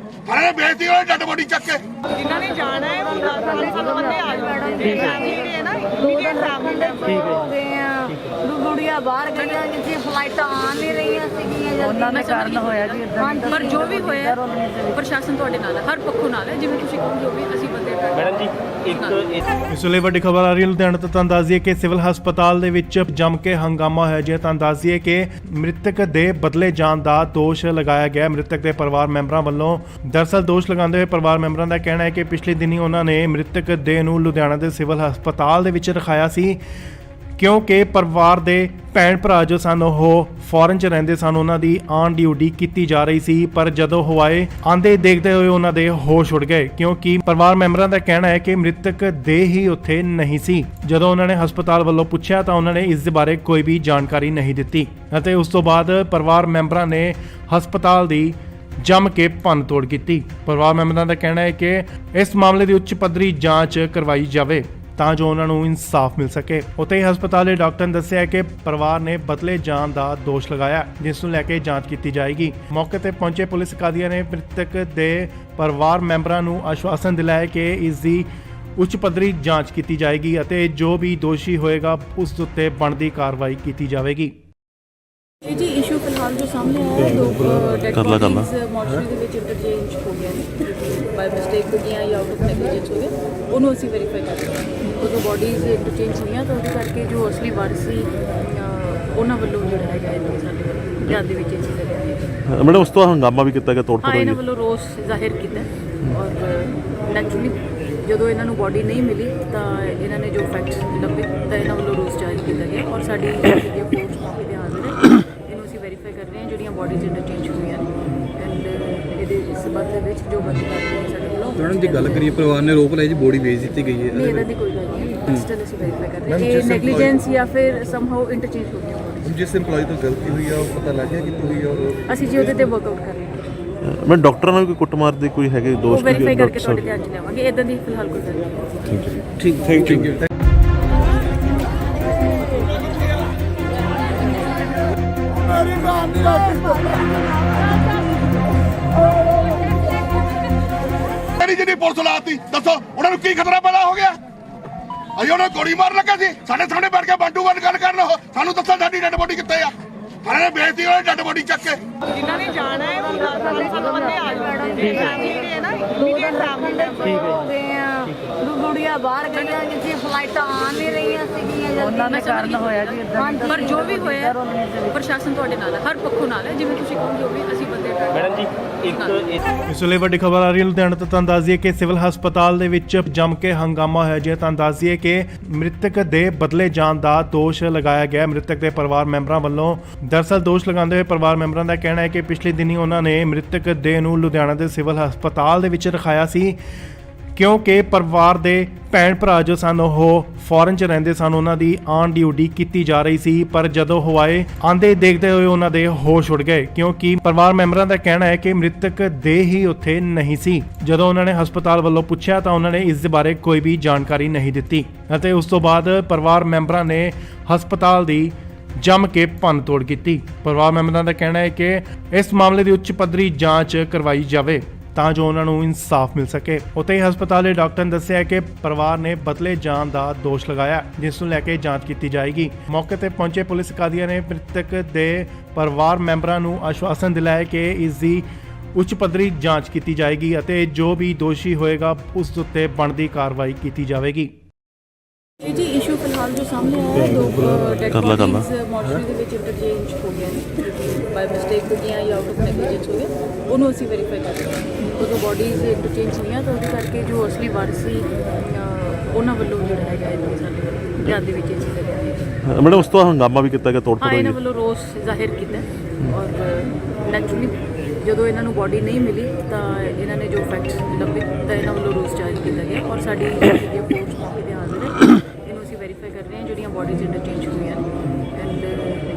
ਥਾਣੇ ਨੇ ਵੇਚਤੀ ਉਹਨਾਂ ਡੈਡ ਬੋਡੀ ਚੱਕ ਕੇ। ਜਿਨ੍ਹਾਂ ਨੇ ਜਾਣਾ ਹੈ ਉਹ 10 ਬੰਦੇ ਆ ਜਾਣਗੇ ਜਿਹੜੇ ਹੈ ਨਾ ਇਮੀਡੀਏਟ ਫੈਮਿਲੀ ਹੋ ਗਏ ਆ ਗੁੜੀਆਂ ਬਾਹਰ ਗਈਆਂ ਜਿੱਥੇ ਫਲਾਈਟਾਂ ਆ ਨਹੀਂ ਰਹੀਆਂ ਸੀਗੀਆਂ ਉਹਨਾਂ ਦੇ ਕਾਰਨ ਹੋਇਆ ਜੀ ਇਦਾਂ। ਪਰ ਜੋ ਵੀ ਹੋਇਆ ਪ੍ਰਸ਼ਾਸਨ ਤੁਹਾਡੇ ਨਾਲ ਹੈ, ਹਰ ਪੱਖੋਂ ਨਾਲ ਹੈ। ਜਿਵੇਂ ਤੁਸੀਂ ਕਹੋ ਜੋ ਵੀ ਅਸੀਂ ਬੰਦੇ ਮੈਡਮ ਜੀ ਇਸ ਵੇਲੇ ਵੱਡੀ ਖਬਰ ਆ ਰਹੀ ਹੈ ਲੁਧਿਆਣਾ ਤੋਂ। ਤੁਹਾਨੂੰ ਦੱਸ ਦਈਏ ਕਿ ਸਿਵਲ ਹਸਪਤਾਲ ਦੇ ਵਿੱਚ ਜੰਮ ਕੇ ਹੰਗਾਮਾ ਹੋਇਆ ਜੀ। ਤੁਹਾਨੂੰ ਦੱਸ ਦਈਏ ਕਿ ਮ੍ਰਿਤਕ ਦੇ ਬਦਲੇ ਜਾਣ ਦਾ ਦੋਸ਼ ਲਗਾਇਆ ਗਿਆ ਮ੍ਰਿਤਕ ਦੇ ਪਰਿਵਾਰ ਮੈਂਬਰਾਂ ਵੱਲੋਂ। ਦਰਅਸਲ ਦੋਸ਼ ਲਗਾਉਂਦੇ ਹੋਏ ਪਰਿਵਾਰ ਮੈਂਬਰਾਂ ਦਾ ਕਹਿਣਾ ਹੈ ਕਿ ਪਿਛਲੇ ਦਿਨੀ ਉਹਨਾਂ ਨੇ ਮ੍ਰਿਤਕ ਦੇਹ ਨੂੰ ਲੁਧਿਆਣਾ ਦੇ ਸਿਵਲ ਹਸਪਤਾਲ ਦੇ ਵਿੱਚ ਰਖਾਇਆ ਸੀ ਕਿਉਂਕਿ ਪਰਿਵਾਰ ਦੇ ਭੈਣ ਭਰਾ ਜੋ ਸਨ ਉਹ ਫੋਰਨ 'ਚ ਰਹਿੰਦੇ ਸਨ, ਉਹਨਾਂ ਦੀ ਆਨ ਡਿਊਟੀ ਕੀਤੀ ਜਾ ਰਹੀ ਸੀ। ਪਰ ਜਦੋਂ ਉਹ ਆਏ ਆਂਦੇ ਦੇਖਦੇ ਹੋਏ ਉਹਨਾਂ ਦੇ ਹੋਸ਼ ਉੱਡ ਗਏ ਕਿਉਂਕਿ ਪਰਿਵਾਰ ਮੈਂਬਰਾਂ ਦਾ ਕਹਿਣਾ ਹੈ ਕਿ ਮ੍ਰਿਤਕ ਦੇਹ ਹੀ ਉੱਥੇ ਨਹੀਂ ਸੀ। ਜਦੋਂ ਉਹਨਾਂ ਨੇ ਹਸਪਤਾਲ ਵੱਲੋਂ ਪੁੱਛਿਆ ਤਾਂ ਉਹਨਾਂ ਨੇ ਇਸ ਦੇ ਬਾਰੇ ਕੋਈ ਵੀ ਜਾਣਕਾਰੀ ਨਹੀਂ ਦਿੱਤੀ ਅਤੇ ਉਸ ਤੋਂ ਬਾਅਦ ਪਰਿਵਾਰ ਮੈਂਬਰਾਂ ਨੇ ਹਸਪਤਾਲ ਦੀ ਜੰਮ ਕੇ ਭੰਨ ਤੋੜ ਕੀਤੀ। ਪਰਿਵਾਰ ਮੈਂਬਰਾਂ ਦਾ ਕਹਿਣਾ ਹੈ ਕਿ ਇਸ ਮਾਮਲੇ ਦੀ ਉੱਚ ਪੱਧਰੀ ਜਾਂਚ ਕਰਵਾਈ ਜਾਵੇ ਤਾਂ ਜੋ ਉਹਨਾਂ ਨੂੰ ਇਨਸਾਫ ਮਿਲ ਸਕੇ। ਉੱਥੇ ਹੀ ਹਸਪਤਾਲ ਦੇ ਡਾਕਟਰ ਨੇ ਦੱਸਿਆ ਕਿ ਪਰਿਵਾਰ ਨੇ ਬਦਲੇ ਜਾਣ ਦਾ ਦੋਸ਼ ਲਗਾਇਆ ਜਿਸ ਨੂੰ ਲੈ ਕੇ ਜਾਂਚ ਕੀਤੀ ਜਾਏਗੀ। ਮੌਕੇ ਤੇ ਪਹੁੰਚੇ ਪੁਲਿਸ ਅਧਿਕਾਰੀਆਂ ਨੇ ਮ੍ਰਿਤਕ ਦੇ ਪਰਿਵਾਰ ਮੈਂਬਰਾਂ ਨੂੰ ਆਸ਼ਵਾਸਨ ਦਿਲਾਇਆ ਕਿ ਇਸ ਦੀ ਉੱਚ ਪੱਧਰੀ ਜਾਂਚ ਕੀਤੀ ਜਾਏਗੀ ਅਤੇ ਜੋ ਵੀ ਦੋਸ਼ੀ ਹੋਏਗਾ ਉਸ ਦੇ ਉੱਤੇ ਬਣਦੀ ਕਾਰਵਾਈ ਕੀਤੀ ਜਾਵੇਗੀ। ਇਹ ਜੀ ਇਸ਼ੂ ਫਿਲਹਾਲ ਜੋ ਸਾਹਮਣੇ ਆਇਆ ਹੈ, ਦੋ ਡੈਡ ਕਰ ਲਾ। ਬੋਡੀਜ਼ ਮੋਰਚਰੀ ਦੇ ਵਿੱਚ ਇੰਟਰਚੇਂਜ ਹੋ ਗਿਆ ਨੇ, ਬਾਈ ਮਿਸਟੇਕ ਹੋ ਗਈਆਂ ਜਾਂ ਆਊਟ ਆਫ ਨੈਗਲੀਜੈਂਸ ਹੋ ਗਿਆ, ਉਹਨੂੰ ਅਸੀਂ ਵੈਰੀਫਾਈ ਕਰ ਰਹੇ ਹਾਂ। ਉਦੋਂ ਬੋਡੀਜ਼ ਇੰਟਰਚੇਂਜ ਹੋਈਆਂ ਤਾਂ ਉਹਦੇ ਕਰਕੇ ਜੋ ਅਸਲੀ ਵਾਰਸ ਸੀ ਉਹਨਾਂ ਵੱਲੋਂ ਜਿਹੜਾ ਹੈਗਾ ਇਹ ਸਾਡੇ ਵੱਲੋਂ ਧਿਆਨ ਦੇ ਵਿੱਚ ਇਹ ਚੀਜ਼ ਹੈ। ਮੈਡਮ ਉਸ ਤੋਂ ਹੰਗਾਮਾ ਵੀ ਕੀਤਾ ਗਿਆ, ਤੋੜ ਫੋੜ ਹਾਂ, ਹੋਈ ਇਹਨਾਂ ਵੱਲੋਂ ਰੋਸ ਜ਼ਾਹਿਰ ਕੀਤਾ ਔਰ ਨੈਚੁਰਲੀ ਜਦੋਂ ਇਹਨਾਂ ਨੂੰ ਬੋਡੀ ਨਹੀਂ ਮਿਲੀ ਤਾਂ ਇਹਨਾਂ ਨੇ ਜੋ ਫੈਕਟਸ ਲੱਭੇ ਤਾਂ ਇਹਨਾਂ ਵੱਲੋਂ ਰੋਸ ਜ਼ਾਹਿਰ ਕੀਤਾ ਗਿਆ ਔਰ ਸਾਡੀ ਜਿਹੜੀ ਫੋਰਸ ਮੌਕੇ ਤੇ ਹਾਜ਼ਰ ਹੈ। ਇਹਨੂੰ ਅਸੀਂ ਵੈਰੀਫਾਈ ਕਰ ਰਹੇ ਹਾਂ ਜਿਹੜੀਆਂ ਬੋਡੀਜ਼ ਇੰਟਰਚੇਂਜ ਹੋਈਆਂ ਨੇ ਐਂਡ ਇਹਦੇ ਸਬੰਧ ਦੇ ਵਿੱਚ ਜੋ ਬੰਦ ਕਰਦੇ ਨੇ ਸਾਡੇ ਵੱਲੋਂ। ਮੈਡਮ ਦੀ ਗੱਲ ਕਰੀਏ, ਪਰਿਵਾਰ ਨੇ ਰੋਪ ਲਾਈ ਜੀ ਬੋਡੀ ਵੇਚ ਦਿੱਤੀ ਗਈ ਹੈ। ਨਹੀਂ, ਇਹਦਾ ਦੀ ਕੋਈ ਗੱਲ ਨਹੀਂ, ਸਟਿਲ ਅਸੀਂ ਵੈਰੀਫਾਈ ਕਰ ਰਹੇ ਹਾਂ Ma'am, ਇਹ ਜਿਸ ਨੈਗਲੀਜੈਂਸ ਜਾਂ ਫਿਰ ਸਮਹਾਉ ਇੰਟਰਚੇਂਜ ਹੋ ਗਈਆਂ bodies। ਜਿਸ EMPLOYE ਤੋਂ ਗਲਤੀ ਹੋਈ ਆ ਉਹ ਪਤਾ ਲੱਗ ਗਿਆ ਕਿੱਥੋਂ ਹੋਈ ਆ ਔਰ ਅਸੀਂ ਜੀ ਉਹਦੇ ਤੇ ਵਰਕਆਊਟ ਕਰ ਰਹੇ ਹਾਂ। ਮੈਂ ਡਾਕਟਰਾਂ ਨਾਲ ਵੀ ਕੋਈ ਕੁੱਟਮਾਰ ਦੇ ਕੋਈ ਹੈਗੇ ਉਹ ਦੋਸ਼ ਵੈਰੀਫਾਈ ਕਰਕੇ ਤੁਹਾਡੇ ਧਿਆਨ 'ਚ ਲਿਆਵਾਂਗੇ। ਇਦਾਂ ਦੀ ਫਿਲਹਾਲ ਕੋਈ ਗੱਲ ਨਹੀਂ। ਠੀਕ, ਥੈਂਕ ਯੂ। ਜਿਹਦੀ ਪੁਲਿਸ ਲਾਤੀ ਦੱਸੋ ਉਹਨਾਂ ਨੂੰ ਕੀ ਖਤਰਾ ਪੈਦਾ ਹੋ ਗਿਆ? ਅਸੀਂ ਉਹਨਾਂ ਨੂੰ ਗੋਲੀ ਮਾਰਨ ਲੱਗਾ ਸੀ, ਸਾਡੇ ਸਾਹਮਣੇ ਬੈਠ ਕੇ ਬੰਦੂਕ ਵੱਲ ਗੱਲ ਕਰਨ। ਸਾਨੂੰ ਦੱਸੋ ਸਾਡੀ ਡੈਡ ਬੋਡੀ ਕਿੱਥੇ ਆ? ਥਾਣੇ ਨੇ ਵੇਚਤੀ ਉਹਨਾਂ ਡੈਡ ਬੋਡੀ ਚੱਕ ਕੇ। ਜਿਨ੍ਹਾਂ ਨੇ ਜਾਣਾ ਹੈ ਉਹ 10 ਬੰਦੇ ਆ ਜਾਣਗੇ ਜਿਹੜੇ ਹੈ ਨਾ ਇਮੀਡੀਏਟ ਫੈਮਿਲੀ ਹੋ ਗਏ ਆ ਗੁੜੀਆਂ ਬਾਹਰ ਗਈਆਂ ਜਿੱਥੇ ਫਲਾਈਟਾਂ ਆ ਨਹੀਂ ਰਹੀਆਂ ਸੀਗੀਆਂ ਉਹਨਾਂ ਦੇ ਕਾਰਨ ਹੋਇਆ ਜੀ ਇਦਾਂ। ਪਰ ਜੋ ਵੀ ਹੋਇਆ ਪ੍ਰਸ਼ਾਸਨ ਤੁਹਾਡੇ ਨਾਲ ਹੈ, ਹਰ ਪੱਖੋਂ ਨਾਲ ਹੈ। ਜਿਵੇਂ ਤੁਸੀਂ ਕਹੋ ਜੋ ਵੀ ਅਸੀਂ ਬੰਦੇ ਮੈਡਮ ਜੀ ਇਸ ਵੇਲੇ ਵੱਡੀ ਖਬਰ ਆ ਰਹੀ ਹੈ ਲੁਧਿਆਣਾ ਤੋਂ। ਤੁਹਾਨੂੰ ਦੱਸ ਦਈਏ ਕਿ ਸਿਵਲ ਹਸਪਤਾਲ ਦੇ ਵਿੱਚ ਜੰਮ ਕੇ ਹੰਗਾਮਾ ਹੋਇਆ ਜੀ। ਤੁਹਾਨੂੰ ਦੱਸ ਦਈਏ ਕਿ ਮ੍ਰਿਤਕ ਦੇ ਬਦਲੇ ਜਾਣ ਦਾ ਦੋਸ਼ ਲਗਾਇਆ ਗਿਆ ਮ੍ਰਿਤਕ ਦੇ ਪਰਿਵਾਰ ਮੈਂਬਰਾਂ ਵੱਲੋਂ। ਦਰਅਸਲ ਦੋਸ਼ ਲਗਾਉਂਦੇ ਹੋਏ ਪਰਿਵਾਰ ਮੈਂਬਰਾਂ ਦਾ ਕਹਿਣਾ ਹੈ ਕਿ ਪਿਛਲੇ ਦਿਨੀ ਉਹਨਾਂ ਨੇ ਮ੍ਰਿਤਕ ਦੇਹ ਨੂੰ ਲੁਧਿਆਣਾ ਦੇ ਸਿਵਲ ਹਸਪਤਾਲ ਦੇ ਵਿੱਚ ਰਖਾਇਆ ਸੀ ਕਿਉਂਕਿ ਪਰਿਵਾਰ ਦੇ ਭੈਣ ਭਰਾ ਜੋ ਸਨ ਉਹ ਫੋਰਨ 'ਚ ਰਹਿੰਦੇ ਸਨ, ਉਹਨਾਂ ਦੀ ਆਨ ਡਿਊਟੀ ਕੀਤੀ ਜਾ ਰਹੀ ਸੀ। ਪਰ ਜਦੋਂ ਉਹ ਆਏ ਆਂਦੇ ਦੇਖਦੇ ਹੋਏ ਉਹਨਾਂ ਦੇ ਹੋਸ਼ ਉੱਡ ਗਏ ਕਿਉਂਕਿ ਪਰਿਵਾਰ ਮੈਂਬਰਾਂ ਦਾ ਕਹਿਣਾ ਹੈ ਕਿ ਮ੍ਰਿਤਕ ਦੇਹ ਹੀ ਉੱਥੇ ਨਹੀਂ ਸੀ। ਜਦੋਂ ਉਹਨਾਂ ਨੇ ਹਸਪਤਾਲ ਵੱਲੋਂ ਪੁੱਛਿਆ ਤਾਂ ਉਹਨਾਂ ਨੇ ਇਸ ਦੇ ਬਾਰੇ ਕੋਈ ਵੀ ਜਾਣਕਾਰੀ ਨਹੀਂ ਦਿੱਤੀ ਅਤੇ ਉਸ ਤੋਂ ਬਾਅਦ ਪਰਿਵਾਰ ਮੈਂਬਰਾਂ ਨੇ ਹਸਪਤਾਲ ਦੀ ਜੰਮ ਕੇ ਭੰਨਤੋੜ ਕੀਤੀ। ਪਰਿਵਾਰ ਮੈਂਬਰਾਂ ਦਾ ਕਹਿਣਾ ਹੈ ਕਿ ਇਸ ਮਾਮਲੇ ਦੀ ਉੱਚ ਪੱਧਰੀ ਜਾਂਚ ਕਰਵਾਈ ਜਾਵੇ ਤਾਂ ਜੋ ਉਹਨਾਂ ਨੂੰ ਇਨਸਾਫ ਮਿਲ ਸਕੇ। ਉੱਥੇ ਹੀ ਹਸਪਤਾਲ ਦੇ ਡਾਕਟਰ ਨੇ ਦੱਸਿਆ ਕਿ ਪਰਿਵਾਰ ਨੇ ਬਦਲੇ ਜਾਣ ਦਾ ਦੋਸ਼ ਲਗਾਇਆ, ਜਿਸ ਨੂੰ ਲੈ ਕੇ ਜਾਂਚ ਕੀਤੀ ਜਾਏਗੀ। ਮੌਕੇ ਤੇ ਪਹੁੰਚੇ ਪੁਲਿਸ ਅਧਿਕਾਰੀਆਂ ਨੇ ਮ੍ਰਿਤਕ ਦੇ ਪਰਿਵਾਰ ਮੈਂਬਰਾਂ ਨੂੰ ਆਸ਼ਵਾਸਨ ਦਿਲਾਇਆ ਕਿ ਇਸ ਦੀ ਉੱਚ ਪੱਧਰੀ ਜਾਂਚ ਕੀਤੀ ਜਾਏਗੀ ਅਤੇ ਜੋ ਵੀ ਦੋਸ਼ੀ ਹੋਏਗਾ ਉਸ ਉੱਤੇ ਬਣਦੀ ਕਾਰਵਾਈ ਕੀਤੀ ਜਾਵੇਗੀ। ਇਹ ਜੀ ਇਸ਼ੂ ਫਿਲਹਾਲ ਜੋ ਸਾਹਮਣੇ ਆਇਆ ਹੈ, ਦੋ ਡੈਡ ਬੋਡੀਜ਼ ਮੋਰਚਰੀ ਦੇ ਵਿੱਚ ਇੰਟਰਚੇਂਜ ਹੋ ਗਏ ਨੇ, ਬਾਈ ਮਿਸਟੇਕ ਹੋ ਗਈਆਂ ਜਾਂ ਆਊਟ ਆਫ ਨੈਗਲੀਜੈਂਸ ਹੋ ਗਿਆ, ਉਹਨੂੰ ਅਸੀਂ ਵੈਰੀਫਾਈ ਕਰ ਰਹੇ ਹਾਂ। ਉਦੋਂ ਬੋਡੀਜ਼ ਇੰਟਰਚੇਂਜ ਹੋਈਆਂ ਤਾਂ ਉਹਦੇ ਕਰਕੇ ਜੋ ਅਸਲੀ ਵਾਰਸ ਸੀ ਉਹਨਾਂ ਵੱਲੋਂ ਜਿਹੜਾ ਹੈਗਾ ਇਹ ਸਾਡੇ ਧਿਆਨ ਦੇ ਵਿੱਚ ਇਹ ਚੀਜ਼ ਹੈ। ਮੈਡਮ ਉਸ ਤੋਂ ਹੰਗਾਮਾ ਵੀ ਕੀਤਾ ਗਿਆ, ਤੋੜ ਹਾਂ, ਭੰਨ ਇਹਨਾਂ ਹੋਈ ਵੱਲੋਂ ਰੋਸ ਜ਼ਾਹਿਰ ਕੀਤਾ ਔਰ ਨੈਚੁਰਲੀ ਜਦੋਂ ਇਹਨਾਂ ਨੂੰ ਬੋਡੀ ਨਹੀਂ ਮਿਲੀ ਤਾਂ ਇਹਨਾਂ ਨੇ ਜੋ ਫੈਕਟ ਲੱਭੇ ਤਾਂ ਇਹਨਾਂ ਵੱਲੋਂ ਰੋਸ ਜ਼ਾਹਿਰ ਕੀਤਾ ਗਿਆ ਔਰ ਸਾਡੀ ਜਿਹੜੀ ਅਪਰੋਚ ਮੌਕੇ ਤੇ ਹਾਜ਼ਰ ਹੈ, ਇਹਨੂੰ ਅਸੀਂ ਵੈਰੀਫਾਈ ਕਰ ਰਹੇ ਹਾਂ ਜਿਹੜੀਆਂ ਬੋਡੀਜ਼ ਇੰਟਰਚੇਂਜ ਹੋਈਆਂ ਨੇ ਐਂਡ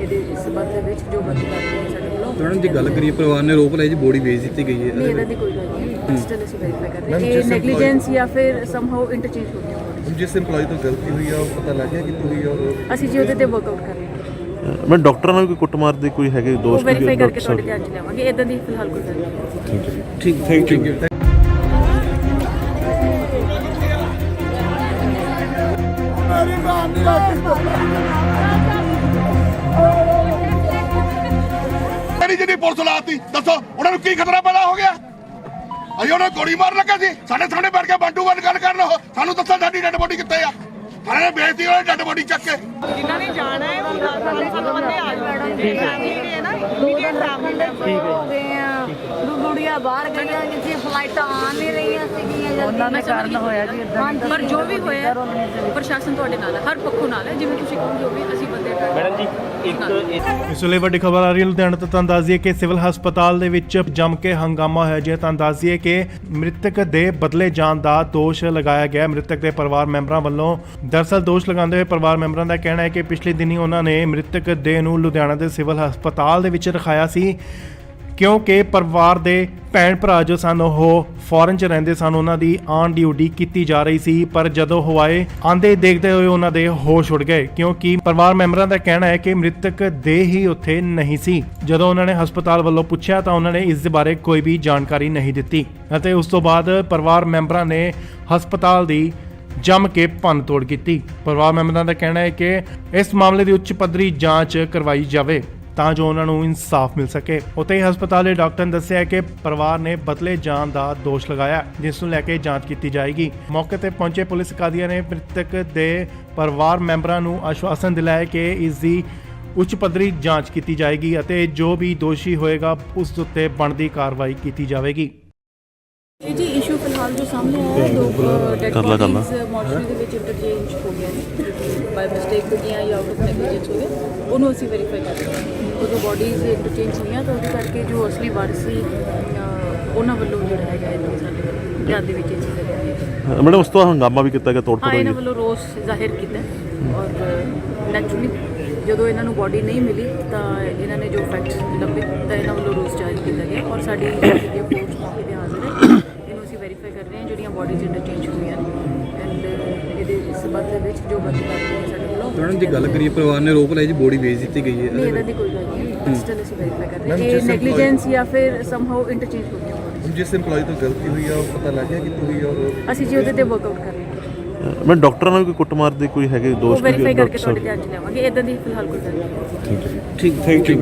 ਇਹਦੇ ਇਸ ਸੰਬੰਧ ਦੇ ਵਿੱਚ ਜੋ ਬੰਦੀ ਕਰਦੇ ਹੈ ਸਾਡੇ ਵੱਲੋਂ। ਮੈਡਮ ਦੀ ਗੱਲ ਕਰੀਏ, ਪਰਿਵਾਰ ਨੇ ਰੋਪ ਲਾਈ ਜੀ ਬੋਡੀ ਵੇਚ ਦਿੱਤੀ ਗਈ ਹੈ। ਨਹੀਂ, ਇਹਦਾ ਦੀ ਕੋਈ ਗੱਲ ਨਹੀਂ, ਸਟਿਲ ਅਸੀਂ ਵੈਰੀਫਾਈ ਕਰ ਰਹੇ ਹਾਂ ਇਹ ਨੈਗਲੀਜੈਂਸ ਜਾਂ ਫਿਰ ਸਮਹਾਉ ਇੰਟਰਚੇਂਜ ਹੋ ਗਿਆ। ਜਿਸ EMPLOYE ਤੋਂ ਗਲਤੀ ਹੋਈ ਆ ਉਹ ਪਤਾ ਲੱਗ ਗਿਆ ਕਿੱਥੋਂ ਹੋਈ ਔਰ ਅਸੀਂ ਜੀ ਉਹਦੇ ਤੇ ਵਰਕਆਊਟ ਕਰ ਰਹੇ ਹਾਂ। ਮੈਂ ਡਾਕਟਰਾਂ ਨਾਲ ਕੋਈ ਕੁੱਟਮਾਰ ਦੇ ਕੋਈ ਹੈਗੇ ਉਹ ਦੋਸ਼ ਵੈਰੀਫਾਈ ਕਰਕੇ ਤੁਹਾਡੇ ਧਿਆਨ 'ਚ ਲਿਆਵਾਂਗੇ। ਇਦਾਂ ਦੀ ਫਿਲਹਾਲ ਕੋਈ ਗੱਲ ਨਹੀਂ। ਠੀਕ, ਥੈਂਕ ਯੂ। ਮੇਰੀ ਜਿਹੜੀ ਪੁਲਿਸ ਲਾਤੀ ਦੱਸੋ ਉਹਨਾਂ ਨੂੰ ਕੀ ਖਤਰਾ ਪੈਦਾ ਹੋ ਗਿਆ? ਅਸੀਂ ਉਹਨਾਂ ਨੂੰ ਗੋਲੀ ਮਾਰਨ ਲੱਗੇ ਸੀ, ਸਾਡੇ ਸਾਹਮਣੇ ਬੈਠ ਕੇ ਬੰਟੂ ਬੰਦ ਗੱਲ ਕਰਨ ਉਹ ਸਾਨੂੰ ਦੱਸੋ ਸਾਡੀ ਡੈਡ ਬੋਡੀ ਕਿੱਥੇ ਆ? ਸਾਰਿਆਂ ਨੇ ਬੇਇੱਜ਼ਤੀ ਉਹਨਾਂ ਡੈਡ ਬੋਡੀ ਚੱਕ ਕੇ ਜਿਨ੍ਹਾਂ ਨੇ ਜਾਣਾ ਹੈ ਉਹ 10 ਬੰਦੇ ਆ ਜਾਣਗੇ ਫੈਮਿਲੀ ਨੇ ਨਾ ਇਮੀਡੀਏਟ ਫੈਮਿਲੀ ਹੋ ਗਏ ਆ ਗੁੜੀਆਂ ਬਾਹਰ ਗਈਆਂ ਜਿੱਥੇ ਫਲਾਈਟਾਂ ਆ ਨਹੀਂ ਰਹੀਆਂ ਸੀਗੀਆਂ ਉਹਨਾਂ ਦੇ ਕਾਰਨ ਹੋਇਆ ਜੀ ਇਦਾਂ। ਪਰ ਜੋ ਵੀ ਹੋਇਆ ਪ੍ਰਸ਼ਾਸਨ ਤੁਹਾਡੇ ਨਾਲ ਹੈ, ਹਰ ਪੱਖੋਂ ਨਾਲ ਹੈ। ਜਿਵੇਂ ਤੁਸੀਂ ਕਹੋਗੇ ਉਹ ਵੀ ਅਸੀਂ ਬੰਦੇ ਮੈਡਮ ਜੀ ਇਸ ਵੇਲੇ ਵੱਡੀ ਖਬਰ ਆ ਰਹੀ ਹੈ ਲੁਧਿਆਣਾ ਤੋਂ। ਤੁਹਾਨੂੰ ਦੱਸ ਦਈਏ ਕਿ ਸਿਵਲ ਹਸਪਤਾਲ ਦੇ ਵਿੱਚ ਜੰਮ ਕੇ ਹੰਗਾਮਾ ਹੋਇਆ ਜੀ। ਤੁਹਾਨੂੰ ਦੱਸ ਦਈਏ ਕਿ ਮ੍ਰਿਤਕ ਦੇ ਬਦਲੇ ਜਾਣ ਦਾ ਦੋਸ਼ ਲਗਾਇਆ ਗਿਆ ਮ੍ਰਿਤਕ ਦੇ ਪਰਿਵਾਰ ਮੈਂਬਰਾਂ ਵੱਲੋਂ। ਦਰਅਸਲ ਦੋਸ਼ ਲਗਾਉਂਦੇ ਹੋਏ ਪਰਿਵਾਰ ਮੈਂਬਰਾਂ ਦਾ ਕਹਿਣਾ ਹੈ ਕਿ ਪਿਛਲੇ ਦਿਨੀ ਉਹਨਾਂ ਨੇ ਮ੍ਰਿਤਕ ਦੇਹ ਨੂੰ ਲੁਧਿਆਣਾ ਦੇ ਸਿਵਲ ਹਸਪਤਾਲ ਦੇ ਵਿੱਚ ਰਖਾਇਆ ਸੀ ਕਿਉਂਕਿ ਪਰਿਵਾਰ ਦੇ ਭੈਣ ਭਰਾ ਜੋ ਸਨ ਉਹ ਫੋਰਨ 'ਚ ਰਹਿੰਦੇ ਸਨ, ਉਹਨਾਂ ਦੀ ਆਨ ਡਿਊਟੀ ਕੀਤੀ ਜਾ ਰਹੀ ਸੀ। ਪਰ ਜਦੋਂ ਹਵਾਏ ਆਂਦੇ ਦੇਖਦੇ ਹੋਏ ਉਹਨਾਂ ਦੇ ਹੋਸ਼ ਉੱਡ ਗਏ ਕਿਉਂਕਿ ਪਰਿਵਾਰ ਮੈਂਬਰਾਂ ਦਾ ਕਹਿਣਾ ਹੈ ਕਿ ਮ੍ਰਿਤਕ ਦੇਹ ਹੀ ਉੱਥੇ ਨਹੀਂ ਸੀ। ਜਦੋਂ ਉਹਨਾਂ ਨੇ ਹਸਪਤਾਲ ਵੱਲੋਂ ਪੁੱਛਿਆ ਤਾਂ ਉਹਨਾਂ ਨੇ ਇਸ ਦੇ ਬਾਰੇ ਕੋਈ ਵੀ ਜਾਣਕਾਰੀ ਨਹੀਂ ਦਿੱਤੀ ਅਤੇ ਉਸ ਤੋਂ ਬਾਅਦ ਪਰਿਵਾਰ ਮੈਂਬਰਾਂ ਨੇ ਹਸਪਤਾਲ ਦੀ ਜੰਮ ਕੇ ਭੰਨਤੋੜ ਕੀਤੀ। ਪਰਿਵਾਰ ਮੈਂਬਰਾਂ ਦਾ ਕਹਿਣਾ ਹੈ ਕਿ ਇਸ ਮਾਮਲੇ ਦੀ ਉੱਚ ਪੱਧਰੀ ਜਾਂਚ ਕਰਵਾਈ ਜਾਵੇ ਤਾਂ ਜੋ ਉਹਨਾਂ ਨੂੰ ਇਨਸਾਫ ਮਿਲ ਸਕੇ। ਉੱਥੇ ਹੀ ਹਸਪਤਾਲ ਦੇ ਡਾਕਟਰ ਨੇ ਦੱਸਿਆ ਕਿ ਪਰਿਵਾਰ ਨੇ ਬਦਲੇ ਜਾਣ ਦਾ ਦੋਸ਼ ਲਗਾਇਆ, ਜਿਸ ਨੂੰ ਲੈ ਕੇ ਜਾਂਚ ਕੀਤੀ ਜਾਏਗੀ। ਮੌਕੇ ਤੇ ਪਹੁੰਚੇ ਪੁਲਿਸ ਅਧਿਕਾਰੀਆਂ ਨੇ ਮ੍ਰਿਤਕ ਦੇ ਪਰਿਵਾਰ ਮੈਂਬਰਾਂ ਨੂੰ ਆਸ਼ਵਾਸਨ ਦਿਲਾਇਆ ਕਿ ਇਸ ਦੀ ਉੱਚ ਪੱਧਰੀ ਜਾਂਚ ਕੀਤੀ ਜਾਏਗੀ ਅਤੇ ਜੋ ਵੀ ਦੋਸ਼ੀ ਹੋਏਗਾ ਉਸ ਉੱਤੇ ਬਣਦੀ ਕਾਰਵਾਈ ਕੀਤੀ ਜਾਵੇਗੀ। ਇਹ ਜੀ ਇਸ਼ੂ ਫਿਲਹਾਲ ਜੋ ਸਾਹਮਣੇ ਆਇਆ ਹੈ, ਦੋ ਡੈਡ ਬੋਡੀਜ਼ ਮੋਰਚਰੀ ਦੇ ਵਿੱਚ ਇੰਟਰਚੇਂਜ ਹੋ ਗਏ ਨੇ, ਬਾਈ ਮਿਸਟੇਕ ਹੋ ਗਈਆਂ ਜਾਂ ਆਊਟ ਆਫ ਨੈਗਲੀਜੈਂਸ ਹੋ ਗਿਆ, ਉਹਨੂੰ ਅਸੀਂ ਵੈਰੀਫਾਈ ਕਰ ਰਹੇ ਹਾਂ। ਉਦੋਂ ਬੋਡੀਜ਼ ਇੰਟਰਚੇਂਜ ਹੋਈਆਂ ਤਾਂ ਉਹਦੇ ਕਰਕੇ ਜੋ ਅਸਲੀ ਵਾਰਸ ਸੀ ਉਹਨਾਂ ਵੱਲੋਂ ਜਿਹੜਾ ਹੈਗਾ ਇਹ ਸਾਡੇ ਧਿਆਨ ਦੇ ਵਿੱਚ ਇਹ ਚੀਜ਼ ਹੈ। ਮੈਡਮ ਉਸ ਤੋਂ ਹੰਗਾਮਾ ਵੀ ਕੀਤਾ ਗਿਆ, ਤੋੜ ਹਾਂ, ਭੰਨ ਇਹਨਾਂ ਹੋਈ ਵੱਲੋਂ ਰੋਸ ਜ਼ਾਹਿਰ ਕੀਤਾ ਔਰ ਨੈਚੁਰਲੀ ਜਦੋਂ ਇਹਨਾਂ ਨੂੰ ਬੋਡੀ ਨਹੀਂ ਮਿਲੀ ਤਾਂ ਇਹਨਾਂ ਨੇ ਜੋ ਫੈਕਟ ਲੱਭੇ ਤਾਂ ਇਹਨਾਂ ਵੱਲੋਂ ਰੋਸ ਜ਼ਾਹਿਰ ਕੀਤਾ ਗਿਆ ਔਰ ਸਾਡੀ ਜਿਹੜੀ ਅਪਰੋਚ ਮੌਕੇ ਤੇ ਹਾਜ਼ਰ ਹੈ, ਇਹਨੂੰ ਅਸੀਂ ਵੈਰੀਫਾਈ ਕਰ ਰਹੇ ਹਾਂ ਜਿਹੜੀਆਂ ਬੋਡੀਜ਼ ਇੰਟਰਚੇਂਜ ਹੋਈਆਂ ਨੇ ਐਂਡ ਇਹਦੇ ਇਸ ਸੰਬੰਧ ਦੇ ਵਿੱਚ ਜੋ ਬੰਦੀ ਕਰਦੇ ਹੈ ਸਾਡੇ ਵੱਲੋਂ। ਮੈਡਮ ਦੀ ਗੱਲ ਕਰੀਏ, ਪਰਿਵਾਰ ਨੇ ਰੋਪ ਲਾਈ ਜੀ ਬੋਡੀ ਵੇਚ ਦਿੱਤੀ ਗਈ ਹੈ। ਨਹੀਂ, ਇਹਦਾ ਦੀ ਕੋਈ ਗੱਲ ਨਹੀਂ, ਸਟਿਲ ਅਸੀਂ ਵੈਰੀਫਾਈ ਕਰ ਰਹੇ ਹਾਂ ਇਹ ਨੈਗਲੀਜੈਂਸ ਜਾਂ ਫਿਰ ਸਮਹਾਉ ਇੰਟਰਚੇਂਜ ਹੋ ਗਿਆ। ਜਿਸ EMPLOYE ਤੋਂ ਗਲਤੀ ਹੋਈ ਆ ਉਹ ਪਤਾ ਲੱਗ ਗਿਆ ਕਿੱਥੋਂ ਹੋਈ ਔਰ ਅਸੀਂ ਜੀ ਉਹਦੇ ਤੇ ਵਰਕਆਊਟ ਕਰ ਰਹੇ ਹਾਂ। ਮੈਂ ਡਾਕਟਰਾਂ ਨਾਲ ਕੋਈ ਕੁੱਟਮਾਰ ਦੇ ਕੋਈ ਹੈਗੇ ਉਹ ਦੋਸ਼ ਵੈਰੀਫਾਈ ਕਰਕੇ ਤੁਹਾਡੇ ਧਿਆਨ 'ਚ ਲਿਆਵਾਂਗੇ। ਇਦਾਂ ਦੀ ਫਿਲਹਾਲ ਕੋਈ ਗੱਲ ਨਹੀਂ। ਠੀਕ, ਥੈਂਕ ਯੂ।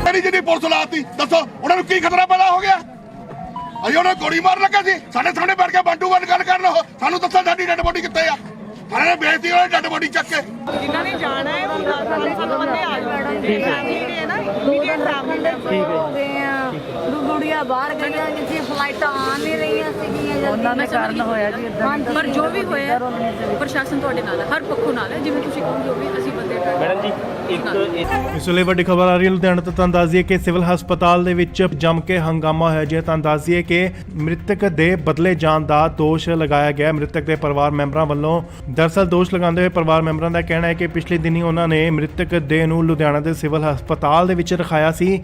ਮੇਰੀ ਜਿਹੜੀ ਪੁਲਿਸ ਲਾਤੀ ਦੱਸੋ ਉਹਨਾਂ ਨੂੰ ਕੀ ਖਤਰਾ ਪੈਦਾ ਹੋ ਗਿਆ? ਅਸੀਂ ਉਹਨਾਂ ਨੂੰ ਗੋਲੀ ਮਾਰਨ ਲੱਗੇ ਸੀ, ਸਾਡੇ ਸਾਹਮਣੇ ਬੈਠ ਕੇ ਬੰਟੂ ਬੰਦ ਗੱਲ ਕਰਨ ਉਹ ਸਾਨੂੰ ਦੱਸੋ ਸਾਡੀ ਡੈਡ ਬੋਡੀ ਕਿੱਥੇ ਆ? ਸਾਰਿਆਂ ਨੇ ਬੇਇੱਜ਼ਤੀ ਉਹਨਾਂ ਡੈਡ ਬੋਡੀ ਚੱਕ ਕੇ ਜਿਨ੍ਹਾਂ ਨੇ ਜਾਣਾ ਹੈ ਉਹ 10 ਬੰਦੇ ਆ ਜਾਣਗੇ ਫੈਮਿਲੀ ਨੇ ਨਾ ਇਮੀਡੀਏਟ ਫੈਮਿਲੀ ਹੋ ਗਏ ਆ ਗੁੜੀਆਂ ਬਾਹਰ ਗਈਆਂ ਜਿੱਥੇ ਫਲਾਈਟਾਂ ਆ ਨਹੀਂ ਰਹੀਆਂ ਸੀਗੀਆਂ ਉਹਨਾਂ ਦੇ ਕਾਰਨ ਹੋਇਆ ਜੀ ਇਦਾਂ। ਪਰ ਜੋ ਵੀ ਹੋਇਆ ਪ੍ਰਸ਼ਾਸਨ ਤੁਹਾਡੇ ਨਾਲ ਹੈ, ਹਰ ਪੱਖੋਂ ਨਾਲ ਹੈ। ਜਿਵੇਂ ਤੁਸੀਂ ਕਹੋਗੇ ਉਹ ਵੀ ਅਸੀਂ ਬੰਦੇ ਮੈਡਮ ਜੀ ਇਸ ਵੇਲੇ ਵੱਡੀ ਖਬਰ ਆ ਰਹੀ ਹੈ ਲੁਧਿਆਣਾ ਤੋਂ। ਤੁਹਾਨੂੰ ਦੱਸ ਦਈਏ ਕਿ ਸਿਵਲ ਹਸਪਤਾਲ ਦੇ ਵਿੱਚ ਜੰਮ ਕੇ ਹੰਗਾਮਾ ਹੋਇਆ ਜੀ। ਤੁਹਾਨੂੰ ਦੱਸ ਦਈਏ ਕਿ ਮ੍ਰਿਤਕ ਦੇ ਬਦਲੇ ਜਾਣ ਦਾ ਦੋਸ਼ ਲਗਾਇਆ ਗਿਆ ਮ੍ਰਿਤਕ ਦੇ ਪਰਿਵਾਰ ਮੈਂਬਰਾਂ ਵੱਲੋਂ। ਦਰਅਸਲ ਦੋਸ਼ ਲਗਾਉਂਦੇ ਹੋਏ ਪਰਿਵਾਰ ਮੈਂਬਰਾਂ ਦਾ ਕਹਿਣਾ ਹੈ ਕਿ ਪਿਛਲੇ ਦਿਨੀ ਉਹਨਾਂ ਨੇ ਮ੍ਰਿਤਕ ਦੇਹ ਨੂੰ ਲੁਧਿਆਣਾ ਦੇ ਸਿਵਲ ਹਸਪਤਾਲ ਦੇ ਵਿੱਚ ਰਖਾਇਆ ਸੀ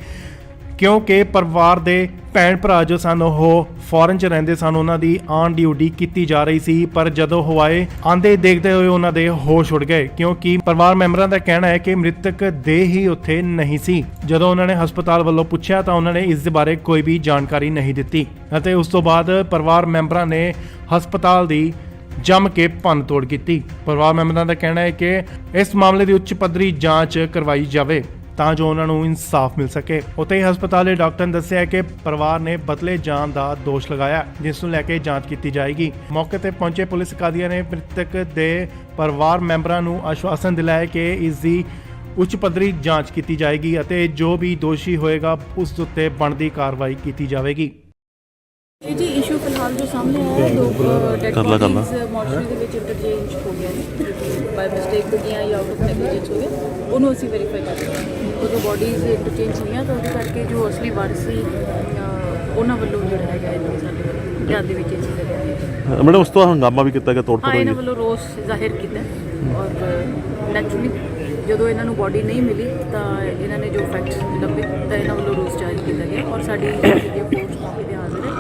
ਕਿਉਂਕਿ ਪਰਿਵਾਰ ਦੇ ਭੈਣ ਭਰਾ ਜੋ ਸਨ ਉਹ ਫੋਰਨ 'ਚ ਰਹਿੰਦੇ ਸਨ, ਉਹਨਾਂ ਦੀ ਆਨ ਡਿਊਟੀ ਕੀਤੀ ਜਾ ਰਹੀ ਸੀ। ਪਰ ਜਦੋਂ ਉਹ ਆਏ ਆਂਦੇ ਦੇਖਦੇ ਹੋਏ ਉਹਨਾਂ ਦੇ ਹੋਸ਼ ਉੱਡ ਗਏ, ਕਿਉਂਕਿ ਪਰਿਵਾਰ ਮੈਂਬਰਾਂ ਦਾ ਕਹਿਣਾ ਹੈ ਕਿ ਮ੍ਰਿਤਕ ਦੇ ਹੀ ਉੱਥੇ ਨਹੀਂ ਸੀ। ਜਦੋਂ ਉਹਨਾਂ ਨੇ ਹਸਪਤਾਲ ਵੱਲੋਂ ਪੁੱਛਿਆ ਤਾਂ ਉਹਨਾਂ ਨੇ ਇਸ ਦੇ ਬਾਰੇ ਕੋਈ ਵੀ ਜਾਣਕਾਰੀ ਨਹੀਂ ਦਿੱਤੀ ਅਤੇ ਉਸ ਤੋਂ ਬਾਅਦ ਪਰਿਵਾਰ ਮੈਂਬਰਾਂ ਨੇ ਹਸਪਤਾਲ ਦੀ ਜੰਮ ਕੇ ਭੰਨਤੋੜ ਕੀਤੀ। ਪਰਿਵਾਰ ਮੈਂਬਰਾਂ ਦਾ ਕਹਿਣਾ ਹੈ ਕਿ ਇਸ ਮਾਮਲੇ ਦੀ ਉੱਚ ਪੱਧਰੀ ਜਾਂਚ ਕਰਵਾਈ ਜਾਵੇ ਤਾਂ ਜੋ ਉਹਨਾਂ ਨੂੰ ਇਨਸਾਫ ਮਿਲ ਸਕੇ। ਉੱਥੇ ਹੀ ਹਸਪਤਾਲ ਦੇ ਡਾਕਟਰ ਨੇ ਦੱਸਿਆ ਕਿ ਪਰਿਵਾਰ ਨੇ ਬਦਲੇ ਜਾਣ ਦਾ ਦੋਸ਼ ਲਗਾਇਆ, ਜਿਸ ਨੂੰ ਲੈ ਕੇ ਜਾਂਚ ਕੀਤੀ ਜਾਏਗੀ। ਮੌਕੇ ਤੇ ਪਹੁੰਚੇ ਪੁਲਿਸ ਅਧਿਕਾਰੀਆਂ ਨੇ ਮ੍ਰਿਤਕ ਦੇ ਪਰਿਵਾਰ ਮੈਂਬਰਾਂ ਨੂੰ ਆਸ਼ਵਾਸਨ ਦਿਲਾਇਆ ਕਿ ਇਸ ਦੀ ਉੱਚ ਪੱਧਰੀ ਜਾਂਚ ਕੀਤੀ ਜਾਏਗੀ ਅਤੇ ਜੋ ਵੀ ਦੋਸ਼ੀ ਹੋਏਗਾ ਉਸ ਉੱਤੇ ਬਣਦੀ ਕਾਰਵਾਈ ਕੀਤੀ ਜਾਵੇਗੀ। ਇਹ ਜੀ ਇਸ਼ੂ ਫਿਲਹਾਲ ਜੋ ਸਾਹਮਣੇ ਆਇਆ ਹੈ, ਦੋ ਡੈਡ ਬੋਡੀਜ਼ ਮੋਰਚਰੀ ਦੇ ਵਿੱਚ ਇੰਟਰਚੇਂਜ ਹੋ ਗਿਆ ਨੇ, ਬਾਈ ਮਿਸਟੇਕ ਹੋ ਗਿਆ ਜਾਂ ਆਊਟ ਆਫ ਨੈਗਲੀਜੈਂਸ ਹੋ ਗਿਆ, ਉਹਨੂੰ ਅਸੀਂ ਵੈਰੀਫਾਈ ਕਰ ਰਹੇ ਹਾਂ। ਉਦੋਂ ਬੋਡੀਜ਼ ਇੰਟਰਚੇਂਜ ਹੋਈਆਂ ਤਾਂ ਉਹਦੇ ਕਰਕੇ ਜੋ ਅਸਲੀ ਵਾਰਸ ਸੀ ਉਹਨਾਂ ਵੱਲੋਂ ਜਿਹੜਾ ਹੈਗਾ ਇਹ ਸਾਡੇ ਵੱਲੋਂ ਧਿਆਨ ਦੇ ਵਿੱਚ ਇਹ ਚੀਜ਼ ਲੱਗੀ। ਮੈਡਮ ਉਸ ਤੋਂ ਹੰਗਾਮਾ ਵੀ ਕੀਤਾ ਗਿਆ, ਤੋੜ ਹਾਂ, ਫੋੜ ਇਹਨਾਂ ਹੋਈ। ਵੱਲੋਂ ਰੋਸ ਜ਼ਾਹਿਰ ਕੀਤਾ ਔਰ ਨੈਚੁਰਲੀ ਜਦੋਂ ਇਹਨਾਂ ਨੂੰ ਬੋਡੀ ਨਹੀਂ ਮਿਲੀ ਤਾਂ ਇਹਨਾਂ ਨੇ ਜੋ ਫੈਕਟ ਲੱਭੇ ਤਾਂ ਇਹਨਾਂ ਵੱਲੋਂ ਰੋਸ ਜਾਰੀ ਕੀਤਾ ਗਿਆ ਔਰ ਸਾਡੀ ਜਿਹੜੀ ਫੋਰਸ ਮੌਕੇ ਤੇ ਹਾਜ਼ਰ ਹੈ।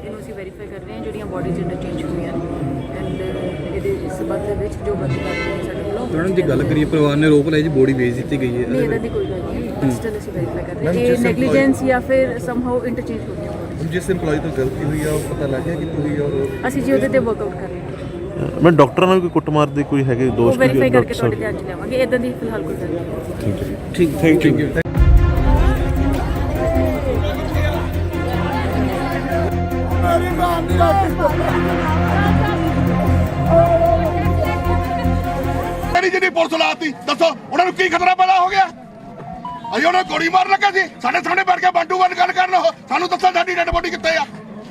ਇਹਨੂੰ ਅਸੀਂ ਵੈਰੀਫਾਈ ਕਰ ਰਹੇ ਹਾਂ ਜਿਹੜੀਆਂ ਬੋਡੀਜ਼ ਇੰਟਰਚੇਂਜ ਹੋਈਆਂ ਨੇ ਐਂਡ ਇਹਦੇ ਸਬੰਧ ਦੇ ਵਿੱਚ ਜੋ ਬੰਦੀ ਕਰਦੇ ਨੇ ਸਾਡੇ ਵੱਲੋਂ। ਮੈਡਮ ਜੀ ਗੱਲ ਕਰੀਏ, ਪਰਿਵਾਰ ਨੇ ਰੋਕ ਲਾਈ ਜੀ ਬੋਡੀ ਵੇਚ ਦਿੱਤੀ ਗਈ ਹੈ। ਨਹੀਂ, ਇਹਦਾ ਦੀ ਕੋਈ ਗੱਲ ਨਹੀਂ, ਸਟਿਲ ਅਸੀਂ ਵੈਰੀਫਾਈ ਕਰ ਰਹੇ ਹਾਂ ਇਹ ਨੈਗਲੀਜੈਂਸ ਜਾਂ ਫਿਰ ਸਮਹਾਉ ਇੰਟਰਚੇਂਜ ਹੋ ਗਈਆਂ bodies। ਜਿਸ EMPLOYE ਤੋਂ ਗਲਤੀ ਹੋਈ ਆ ਉਹ ਪਤਾ ਲੱਗ ਗਿਆ ਕਿੱਥੋਂ ਹੋਈ ਆ ਔਰ ਅਸੀਂ ਜੀ ਉਹਦੇ ਤੇ ਵਰਕਆਊਟ ਕਰ ਰਹੇ ਹਾਂ। ਮੈਂ ਡਾਕਟਰਾਂ ਨਾਲ ਕੋਈ ਕੁੱਟਮਾਰ ਦੇ ਕੋਈ ਹੈਗੇ ਉਹ ਦੋਸ਼ ਵੈਰੀਫਾਈ ਕਰਕੇ ਤੁਹਾਡੇ ਧਿਆਨ 'ਚ ਲਿਆਵਾਂਗੇ। ਇਦਾਂ ਦੀ ਫਿਲਹਾਲ ਕੋਈ ਗੱਲ ਨਹੀਂ। ਠੀਕ, ਥੈਂਕ ਯੂ। ਮੇਰੀ ਜਿਹੜੀ ਪੁਲਿਸ ਲਾਤੀ ਦੱਸੋ ਉਹਨਾਂ ਨੂੰ ਕੀ ਖਤਰਾ ਪੈਦਾ ਹੋ ਗਿਆ? ਅਸੀਂ ਉਹਨਾਂ ਨੂੰ ਗੋਲੀ ਮਾਰ ਲੱਗਾ ਸੀ, ਸਾਡੇ ਸਾਹਮਣੇ ਬੈਠ ਕੇ ਬੰਦੂਕ ਵੱਲ ਗੱਲ ਕਰਨ। ਉਹ ਸਾਨੂੰ ਦੱਸੋ ਸਾਡੀ ਡੈਡ ਬੋਡੀ ਕਿੱਥੇ ਆ?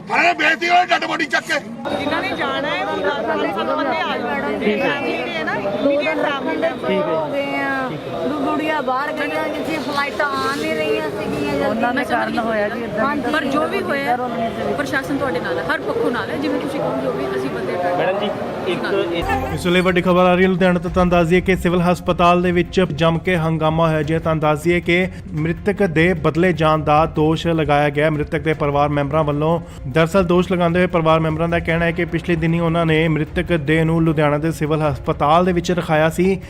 ਸਾਰਿਆਂ ਨੇ ਬੇਇੱਜ਼ਤੀ ਹੋਈ ਡੈਡ ਬੋਡੀ ਚੱਕ ਕੇ। ਜਿਨ੍ਹਾਂ ਨੇ ਜਾਣਾ ਹੈ ਉਹ ਸਾਡੇ ਸਾਨੂੰ ਬੰਦੇ ਆ ਜਾਣ ਜਿਹੜੇ ਹੈ ਨਾ ਇਮੀਡੀਏਟ ਫੈਮਿਲੀ ਹੋ ਗਏ ਆ ਗੁੜੀਆਂ ਬਾਹਰ ਗਈਆਂ ਜਿੱਥੇ ਫਲਾਈਟਾਂ ਆ ਨਹੀਂ ਰਹੀਆਂ ਸੀਗੀਆਂ, ਉਹਨਾਂ ਦੇ ਕਾਰਨ ਹੋਇਆ ਜੀ ਇਦਾਂ। ਪਰ ਜੋ ਵੀ ਹੋਇਆ ਪ੍ਰਸ਼ਾਸਨ ਤੁਹਾਡੇ ਨਾਲ ਹੈ, ਹਰ ਪੱਖੋਂ ਨਾਲ ਹੈ। ਜਿਵੇਂ ਤੁਸੀਂ ਕਹੋਗੇ ਉਹ ਵੀ ਅਸੀਂ ਬੰਦੇ ਮੈਡਮ ਜੀ ਇਸ ਵੇਲੇ ਵੱਡੀ ਖਬਰ ਆ ਰਹੀ ਹੈ ਲੁਧਿਆਣਾ ਤੋਂ। ਤੁਹਾਨੂੰ ਦੱਸ ਦਈਏ ਕਿ ਸਿਵਲ ਹਸਪਤਾਲ ਦੇ ਵਿੱਚ ਜੰਮ ਕੇ ਹੰਗਾਮਾ ਹੋਇਆ ਜੀ। ਤੁਹਾਨੂੰ ਦੱਸ ਦਈਏ ਕਿ ਮ੍ਰਿਤਕ ਦੇ ਬਦਲੇ ਜਾਣ ਦਾ ਦੋਸ਼ ਲਗਾਇਆ ਗਿਆ ਮ੍ਰਿਤਕ ਦੇ ਪਰਿਵਾਰ ਮੈਂਬਰਾਂ ਵੱਲੋਂ। ਦਰਅਸਲ ਦੋਸ਼ ਲਗਾਉਂਦੇ ਹੋਏ ਪਰਿਵਾਰ ਮੈਂਬਰਾਂ ਦਾ ਕਹਿਣਾ ਹੈ ਕਿ ਪਿਛਲੇ ਦਿਨੀ ਉਹਨਾਂ ਨੇ ਮ੍ਰਿਤਕ ਦੇਹ ਨੂੰ ਲੁਧਿਆਣਾ ਦੇ ਸਿਵਲ ਹਸਪਤਾਲ ਦੇ ਵਿੱਚ ਰਖਾਇਆ ਸੀ,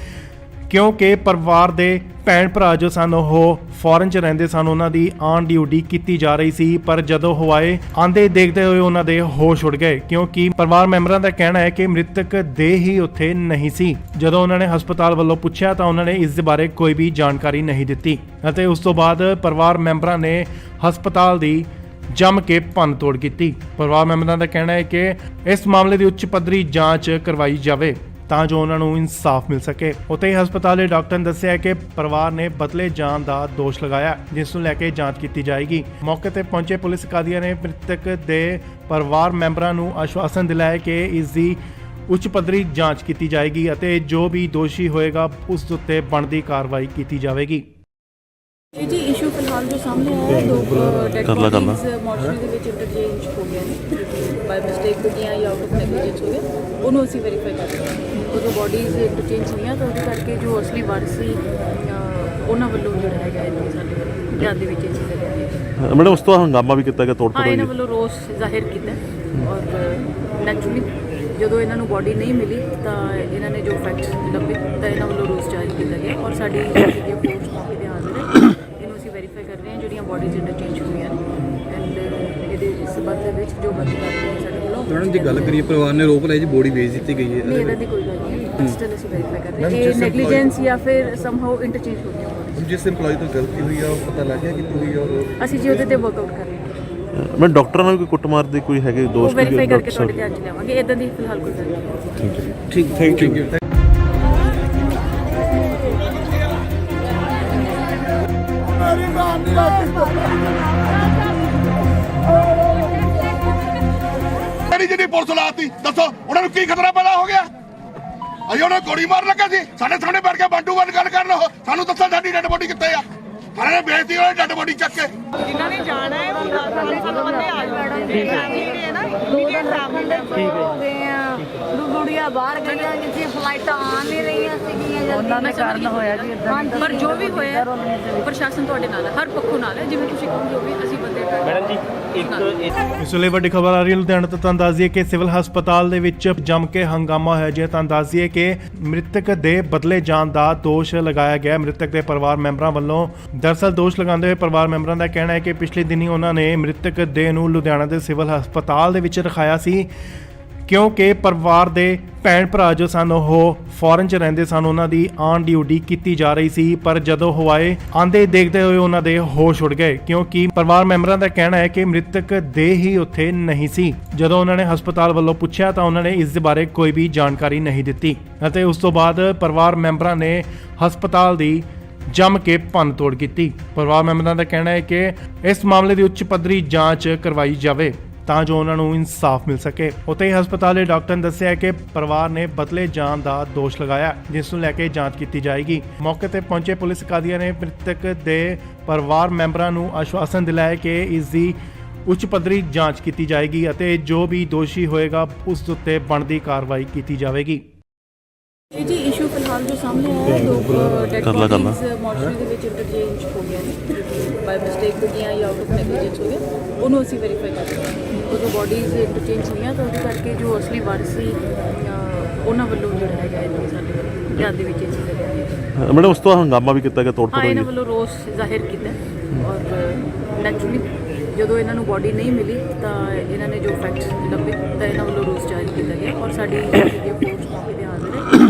ਕਿਉਂਕਿ ਪਰਿਵਾਰ ਦੇ ਭੈਣ ਭਰਾ ਜੋ ਸਨ ਉਹ ਫੋਰਨ 'ਚ ਰਹਿੰਦੇ ਸਨ, ਉਹਨਾਂ ਦੀ ਆਨ ਡਿਊਟੀ ਕੀਤੀ ਜਾ ਰਹੀ ਸੀ। ਪਰ ਜਦੋਂ ਉਹ ਆਏ ਆਂਦੇ ਦੇਖਦੇ ਹੋਏ ਉਹਨਾਂ ਦੇ ਹੋਸ਼ ਉੱਡ ਗਏ, ਕਿਉਂਕਿ ਪਰਿਵਾਰ ਮੈਂਬਰਾਂ ਦਾ ਕਹਿਣਾ ਹੈ ਕਿ ਮ੍ਰਿਤਕ ਦੇ ਹੀ ਉੱਥੇ ਨਹੀਂ ਸੀ। ਜਦੋਂ ਉਹਨਾਂ ਨੇ ਹਸਪਤਾਲ ਵੱਲੋਂ ਪੁੱਛਿਆ ਤਾਂ ਉਹਨਾਂ ਨੇ ਇਸ ਦੇ ਬਾਰੇ ਕੋਈ ਵੀ ਜਾਣਕਾਰੀ ਨਹੀਂ ਦਿੱਤੀ ਅਤੇ ਉਸ ਤੋਂ ਬਾਅਦ ਪਰਿਵਾਰ ਮੈਂਬਰਾਂ ਨੇ ਹਸਪਤਾਲ ਦੀ ਜੰਮ ਕੇ ਭੰਨਤੋੜ ਕੀਤੀ। ਪਰਿਵਾਰ ਮੈਂਬਰਾਂ ਦਾ ਕਹਿਣਾ ਹੈ ਕਿ ਇਸ ਮਾਮਲੇ ਦੀ ਉੱਚ ਪੱਧਰੀ ਜਾਂਚ ਕਰਵਾਈ ਜਾਵੇ ਤਾਂ ਜੋ ਉਹਨਾਂ ਨੂੰ ਇਨਸਾਫ ਮਿਲ ਸਕੇ। ਉੱਥੇ ਹੀ ਹਸਪਤਾਲ ਦੇ ਡਾਕਟਰ ਨੇ ਦੱਸਿਆ ਕਿ ਪਰਿਵਾਰ ਨੇ ਬਦਲੇ ਜਾਣ ਦਾ ਦੋਸ਼ ਲਗਾਇਆ, ਜਿਸ ਨੂੰ ਲੈ ਕੇ ਜਾਂਚ ਕੀਤੀ ਜਾਏਗੀ। ਮੌਕੇ ਤੇ ਪਹੁੰਚੇ ਪੁਲਿਸ ਅਧਿਕਾਰੀਆਂ ਨੇ ਮ੍ਰਿਤਕ ਦੇ ਪਰਿਵਾਰ ਮੈਂਬਰਾਂ ਨੂੰ ਆਸ਼ਵਾਸਨ ਦਿਲਾਇਆ ਕਿ ਇਸ ਦੀ ਉੱਚ ਪੱਧਰੀ ਜਾਂਚ ਕੀਤੀ ਜਾਏਗੀ ਅਤੇ ਜੋ ਵੀ ਦੋਸ਼ੀ ਹੋਏਗਾ ਉਸ ਉੱਤੇ ਬਣਦੀ ਕਾਰਵਾਈ ਕੀਤੀ ਜਾਵੇਗੀ। ਇਹ ਜੀ ਇਸ਼ੂ ਫਿਲਹਾਲ ਜੋ ਸਾਹਮਣੇ ਆਇਆ ਹੈ, ਦੋ ਡੈਡ ਬੋਡੀਜ਼ ਮੋਰਚਰੀ ਦੇ ਵਿੱਚ ਇੰਟਰਚੇਂਜ ਹੋ ਗਿਆ ਨੇ, ਬਾਈ ਮਿਸਟੇਕ ਹੋ ਗਿਆ ਜਾਂ ਆਊਟ ਆਫ ਨੈਗਲੀਜੈਂਸ ਹੋ ਗਿਆ, ਉਹਨੂੰ ਅਸੀਂ ਵੈਰੀਫਾਈ ਕਰ ਰਹੇ ਹਾਂ। ਉਦੋਂ ਬੋਡੀਜ਼ ਇੰਟਰਚੇਂਜ ਹੋਈਆਂ ਤਾਂ ਉਹਦੇ ਕਰਕੇ ਜੋ ਅਸਲੀ ਵਾਰਸ ਸੀ ਉਹਨਾਂ ਵੱਲੋਂ ਜਿਹੜਾ ਹੈਗਾ ਇਹ ਸਾਡੇ ਵੱਲੋਂ ਧਿਆਨ ਦੇ ਵਿੱਚ ਇਹ ਚੀਜ਼ ਲੱਗੀ। ਮੈਡਮ ਉਸ ਤੋਂ ਹੰਗਾਮਾ ਵੀ ਕੀਤਾ ਗਿਆ, ਤੋੜ ਫੋੜ ਹਾਂ, ਹੋਈ। ਇਹਨਾਂ ਵੱਲੋਂ ਰੋਸ ਜ਼ਾਹਿਰ ਕੀਤਾ ਔਰ ਨੈਚੁਰਲੀ ਜਦੋਂ ਇਹਨਾਂ ਨੂੰ ਬੋਡੀ ਨਹੀਂ ਮਿਲੀ ਤਾਂ ਇਹਨਾਂ ਨੇ ਜੋ ਫੈਕਟ ਲੱਭੇ ਤਾਂ ਇਹਨਾਂ ਵੱਲੋਂ ਰੋਸ ਜਾਰੀ ਕੀਤਾ ਗਿਆ ਔਰ ਸਾਡੀ ਜਿਹੜੀ ਫੋਰਸ ਮੌਕੇ ਤੇ ਹਾਜ਼ਰ ਹੈ। ਇਹਨੂੰ ਅਸੀਂ ਵੈਰੀਫਾਈ ਕਰ ਰਹੇ ਹਾਂ ਜਿਹੜੀਆਂ ਬੋਡੀਜ਼ ਇੰਟਰਚੇਂਜ ਹੋਈਆਂ ਨੇ ਐਂਡ ਇਹਦੇ ਸਬੰਧ ਦੇ ਵਿੱਚ ਜੋ ਬੰਦੀ ਕਰਦੇ ਨੇ ਸਾਡੇ ਵੱਲੋਂ। ਮੈਡਮ ਜੀ ਗੱਲ ਕਰੀਏ, ਪਰਿਵਾਰ ਨੇ ਰੋਕ ਲਾਈ ਜੀ ਬੋਡੀ ਵੇਚ ਦਿੱਤੀ ਗਈ ਹੈ। ਨਹੀਂ, ਇਹਦਾ ਦੀ ਕੋਈ ਗੱਲ ਨਹੀਂ, ਸਟਿਲ ਅਸੀਂ ਵੈਰੀਫਾਈ ਕਰ ਰਹੇ ਹਾਂ ਇਹ ਨੈਗਲੀਜੈਂਸ ਜਾਂ ਫਿਰ ਸਮਹਾਉ ਇੰਟਰਚੇਂਜ ਹੋ ਗਈਆਂ bodies। ਜਿਸ EMPLOYE ਤੋਂ ਗਲਤੀ ਹੋਈ ਆ ਉਹ ਪਤਾ ਲੱਗ ਗਿਆ ਕਿੱਥੋਂ ਹੋਈ ਆ ਔਰ ਅਸੀਂ ਜੀ ਉਹਦੇ ਤੇ ਵਰਕਆਊਟ ਕਰ ਰਹੇ ਹਾਂ। ਮੈਂ ਡਾਕਟਰਾਂ ਨਾਲ ਕੋਈ ਕੁੱਟਮਾਰ ਦੇ ਕੋਈ ਹੈਗੇ ਉਹ ਦੋਸ਼ ਵੈਰੀਫਾਈ ਕਰਕੇ ਤੁਹਾਡੇ ਧਿਆਨ 'ਚ ਲਿਆਵਾਂਗੇ। ਇਦਾਂ ਦੀ ਫਿਲਹਾਲ ਕੋਈ ਗੱਲ ਨਹੀਂ। ਠੀਕ, ਥੈਂਕ ਯੂ। ਮੇਰੀ ਜਿਹੜੀ ਪੁਲਿਸ ਲਾਤੀ ਦੱਸੋ ਉਹਨਾਂ ਨੂੰ ਕੀ ਖਤਰਾ ਪੈਦਾ ਹੋ ਗਿਆ? ਅਸੀਂ ਉਹਨਾਂ ਨੂੰ ਗੋਲੀ ਮਾਰ ਲੱਗਾ ਸੀ, ਸਾਡੇ ਸਾਹਮਣੇ ਬੈਠ ਕੇ ਬੰਦੂਕ ਵੱਲ ਗੱਲ ਕਰਨ। ਉਹ ਸਾਨੂੰ ਦੱਸੋ ਸਾਡੀ ਡੈਡ ਬੋਡੀ ਕਿੱਥੇ ਆ? ਥਾਣੇ ਨੇ ਬੇਇੱਜ਼ਤੀ ਵਾਲੀ ਡੈਡ ਬੋਡੀ ਚੱਕ ਕੇ ਜਿਨ੍ਹਾਂ ਨੇ ਜਾਣਾ ਹੈ ਉਹ 10 ਬੰਦੇ ਆ ਜਾਣ ਜਿਹੜੇ ਹੈ ਨਾ ਇਮੀਡੀਏਟ ਫੈਮਿਲੀ ਹੋ ਗਏ ਆ ਗੁੜੀਆ ਬਾਹਰ ਗਈਆਂ ਜਿੱਥੇ ਫਲਾਈਟਾਂ ਆ ਨਹੀਂ ਰਹੀਆਂ ਸੀਗੀਆਂ ਉਹਨਾਂ ਦੇ ਕਾਰਨ ਹੋਇਆ ਜੀ ਇਦਾਂ ਪਰ ਜੋ ਵੀ ਹੋਇਆ ਪ੍ਰਸ਼ਾਸਨ ਤੁਹਾਡੇ ਨਾਲ ਹੈ, ਹਰ ਪੱਖੋਂ ਨਾਲ ਹੈ। ਜਿਵੇਂ ਤੁਸੀਂ ਕਹੋ ਜੋ ਵੀ ਅਸੀਂ ਬੰਦੇ ਮੈਡਮ ਜੀ ਇੱਕ ਇਸ ਵੇਲੇ ਵੱਡੀ ਖਬਰ ਆ ਰਹੀ ਹੈ ਲੁਧਿਆਣਾ ਤੋਂ। ਤੁਹਾਨੂੰ ਦੱਸ ਦਈਏ ਕਿ ਸਿਵਲ ਹਸਪਤਾਲ ਦੇ ਵਿੱਚ ਜੰਮ ਕੇ ਹੰਗਾਮਾ ਹੋਇਆ ਜੀ। ਤੁਹਾਨੂੰ ਦੱਸ ਦਈਏ ਕਿ ਮ੍ਰਿਤਕ ਦੇ ਬਦਲੇ ਜਾਣ ਦਾ ਦੋਸ਼ ਲਗਾਇਆ ਗਿਆ ਮ੍ਰਿਤਕ ਦੇ ਪਰਿਵਾਰ ਮੈਂਬਰਾਂ ਵੱਲੋਂ। ਦਰਅਸਲ ਦੋਸ਼ ਲਗਾਉਂਦੇ ਹੋਏ ਪਰਿਵਾਰ ਮੈਂਬਰਾਂ ਦਾ ਕਹਿਣਾ ਹੈ ਕਿ ਪਿਛਲੇ ਦਿਨੀ ਉਹਨਾਂ ਨੇ ਮ੍ਰਿਤਕ ਦੇਹ ਨੂੰ ਲੁਧਿਆਣਾ ਦੇ ਸਿਵਲ ਹਸਪਤਾਲ ਦੇ ਵਿੱਚ ਰਖਾਇਆ ਸੀ, ਕਿਉਂਕਿ ਪਰਿਵਾਰ ਦੇ ਭੈਣ ਭਰਾ ਜੋ ਸਨ ਉਹ ਫੋਰਨ 'ਚ ਰਹਿੰਦੇ ਸਨ, ਉਹਨਾਂ ਦੀ ਆਨ ਡਿਊਟੀ ਕੀਤੀ ਜਾ ਰਹੀ ਸੀ। ਪਰ ਜਦੋਂ ਹਵਾਏ ਆਂਦੇ ਦੇਖਦੇ ਹੋਏ ਉਹਨਾਂ ਦੇ ਹੋਸ਼ ਉੱਡ ਗਏ, ਕਿਉਂਕਿ ਪਰਿਵਾਰ ਮੈਂਬਰਾਂ ਦਾ ਕਹਿਣਾ ਹੈ ਕਿ ਮ੍ਰਿਤਕ ਦੇਹ ਹੀ ਉੱਥੇ ਨਹੀਂ ਸੀ। ਜਦੋਂ ਉਹਨਾਂ ਨੇ ਹਸਪਤਾਲ ਵੱਲੋਂ ਪੁੱਛਿਆ ਤਾਂ ਉਹਨਾਂ ਨੇ ਇਸ ਦੇ ਬਾਰੇ ਕੋਈ ਵੀ ਜਾਣਕਾਰੀ ਨਹੀਂ ਦਿੱਤੀ ਅਤੇ ਉਸ ਤੋਂ ਬਾਅਦ ਪਰਿਵਾਰ ਮੈਂਬਰਾਂ ਨੇ ਹਸਪਤਾਲ ਦੀ ਜੰਮ ਕੇ ਭੰਨ ਤੋੜ ਕੀਤੀ। ਪਰਿਵਾਰ ਮੈਂਬਰਾਂ ਦਾ ਕਹਿਣਾ ਹੈ ਕਿ ਇਸ ਮਾਮਲੇ ਦੀ ਉੱਚ ਪੱਧਰੀ ਜਾਂਚ ਕਰਵਾਈ ਜਾਵੇ ਤਾਂ ਜੋ ਉਹਨਾਂ ਨੂੰ ਇਨਸਾਫ ਮਿਲ ਸਕੇ। ਉੱਥੇ ਹੀ ਹਸਪਤਾਲ ਦੇ ਡਾਕਟਰ ਨੇ ਦੱਸਿਆ ਕਿ ਪਰਿਵਾਰ ਨੇ ਬਦਲੇ ਜਾਣ ਦਾ ਦੋਸ਼ ਲਗਾਇਆ, ਜਿਸ ਨੂੰ ਲੈ ਕੇ ਜਾਂਚ ਕੀਤੀ ਜਾਏਗੀ। ਮੌਕੇ ਤੇ ਪਹੁੰਚੇ ਪੁਲਿਸ ਅਧਿਕਾਰੀਆਂ ਨੇ ਮ੍ਰਿਤਕ ਦੇ ਪਰਿਵਾਰ ਮੈਂਬਰਾਂ ਨੂੰ ਆਸ਼ਵਾਸਨ ਦਿਲਾਇਆ ਕਿ ਇਸ ਦੀ ਉੱਚ ਪੱਧਰੀ ਜਾਂਚ ਕੀਤੀ ਜਾਏਗੀ ਅਤੇ ਜੋ ਵੀ ਦੋਸ਼ੀ ਹੋਏਗਾ ਉਸ ਉੱਤੇ ਬਣਦੀ ਕਾਰਵਾਈ ਕੀਤੀ ਜਾਵੇਗੀ। ਇਹ ਜੀ ਇਸ਼ੂ ਫਿਲਹਾਲ ਜੋ ਸਾਹਮਣੇ ਆਇਆ ਹੈ, ਲੋਕ ਡੈਡ ਬੋਡੀਜ਼ ਮੋਰਚਰੀ ਦੇ ਵਿੱਚ ਇੰਟਰਚੇਂਜ ਹੋ ਗਿਆ ਨੇ, ਬਾਈ ਮਿਸਟੇਕ ਹੋ ਗਿਆ ਜਾਂ ਆਊਟ ਆਫ ਨੈਗਲੀਜੈਂਸ ਹੋ ਗਿਆ, ਉਹਨੂੰ ਅਸੀਂ ਵੈਰੀਫਾਈ ਕਰ ਰਹੇ ਹਾਂ। ਉਹ ਜੋ ਬੋਡੀਜ਼ ਇੰਟਰਚੇਂਜ ਹੋਈਆਂ ਤਾਂ ਉਹਦੇ ਕਰਕੇ ਜੋ ਅਸਲੀ ਵਾਰਸ ਸੀ ਉਹਨਾਂ ਵੱਲੋਂ ਜਿਹੜਾ ਹੈਗਾ ਇਹ ਸਾਡੇ ਧਿਆਨ ਦੇ ਵਿੱਚ ਇਹ ਚੀਜ਼ ਹੈ। ਮੈਡਮ ਉਸ ਤੋਂ ਹੰਗਾਮਾ ਵੀ ਕੀਤਾ ਗਿਆ, ਤੋੜ ਹਾਂ, ਭੰਨ ਇਹਨਾਂ ਹੋਈ ਵੱਲੋਂ ਰੋਸ ਜ਼ਾਹਿਰ ਕੀਤਾ ਔਰ ਨੈਚੁਰਲੀ ਜਦੋਂ ਇਹਨਾਂ ਨੂੰ ਬੋਡੀ ਨਹੀਂ ਮਿਲੀ ਤਾਂ ਇਹਨਾਂ ਨੇ ਜੋ ਫੈਕਟਸ ਲੱਭੇ ਤਾਂ ਇਹਨਾਂ ਵੱਲੋਂ ਰੋਸ ਜਾਰੀ ਕੀਤਾ ਗਿਆ ਔਰ ਸਾਡੀ ਜਿਹੜੀ ਫੋਰਸ ਮੌਕੇ ਤੇ ਹਾਜ਼ਰ ਹੈ।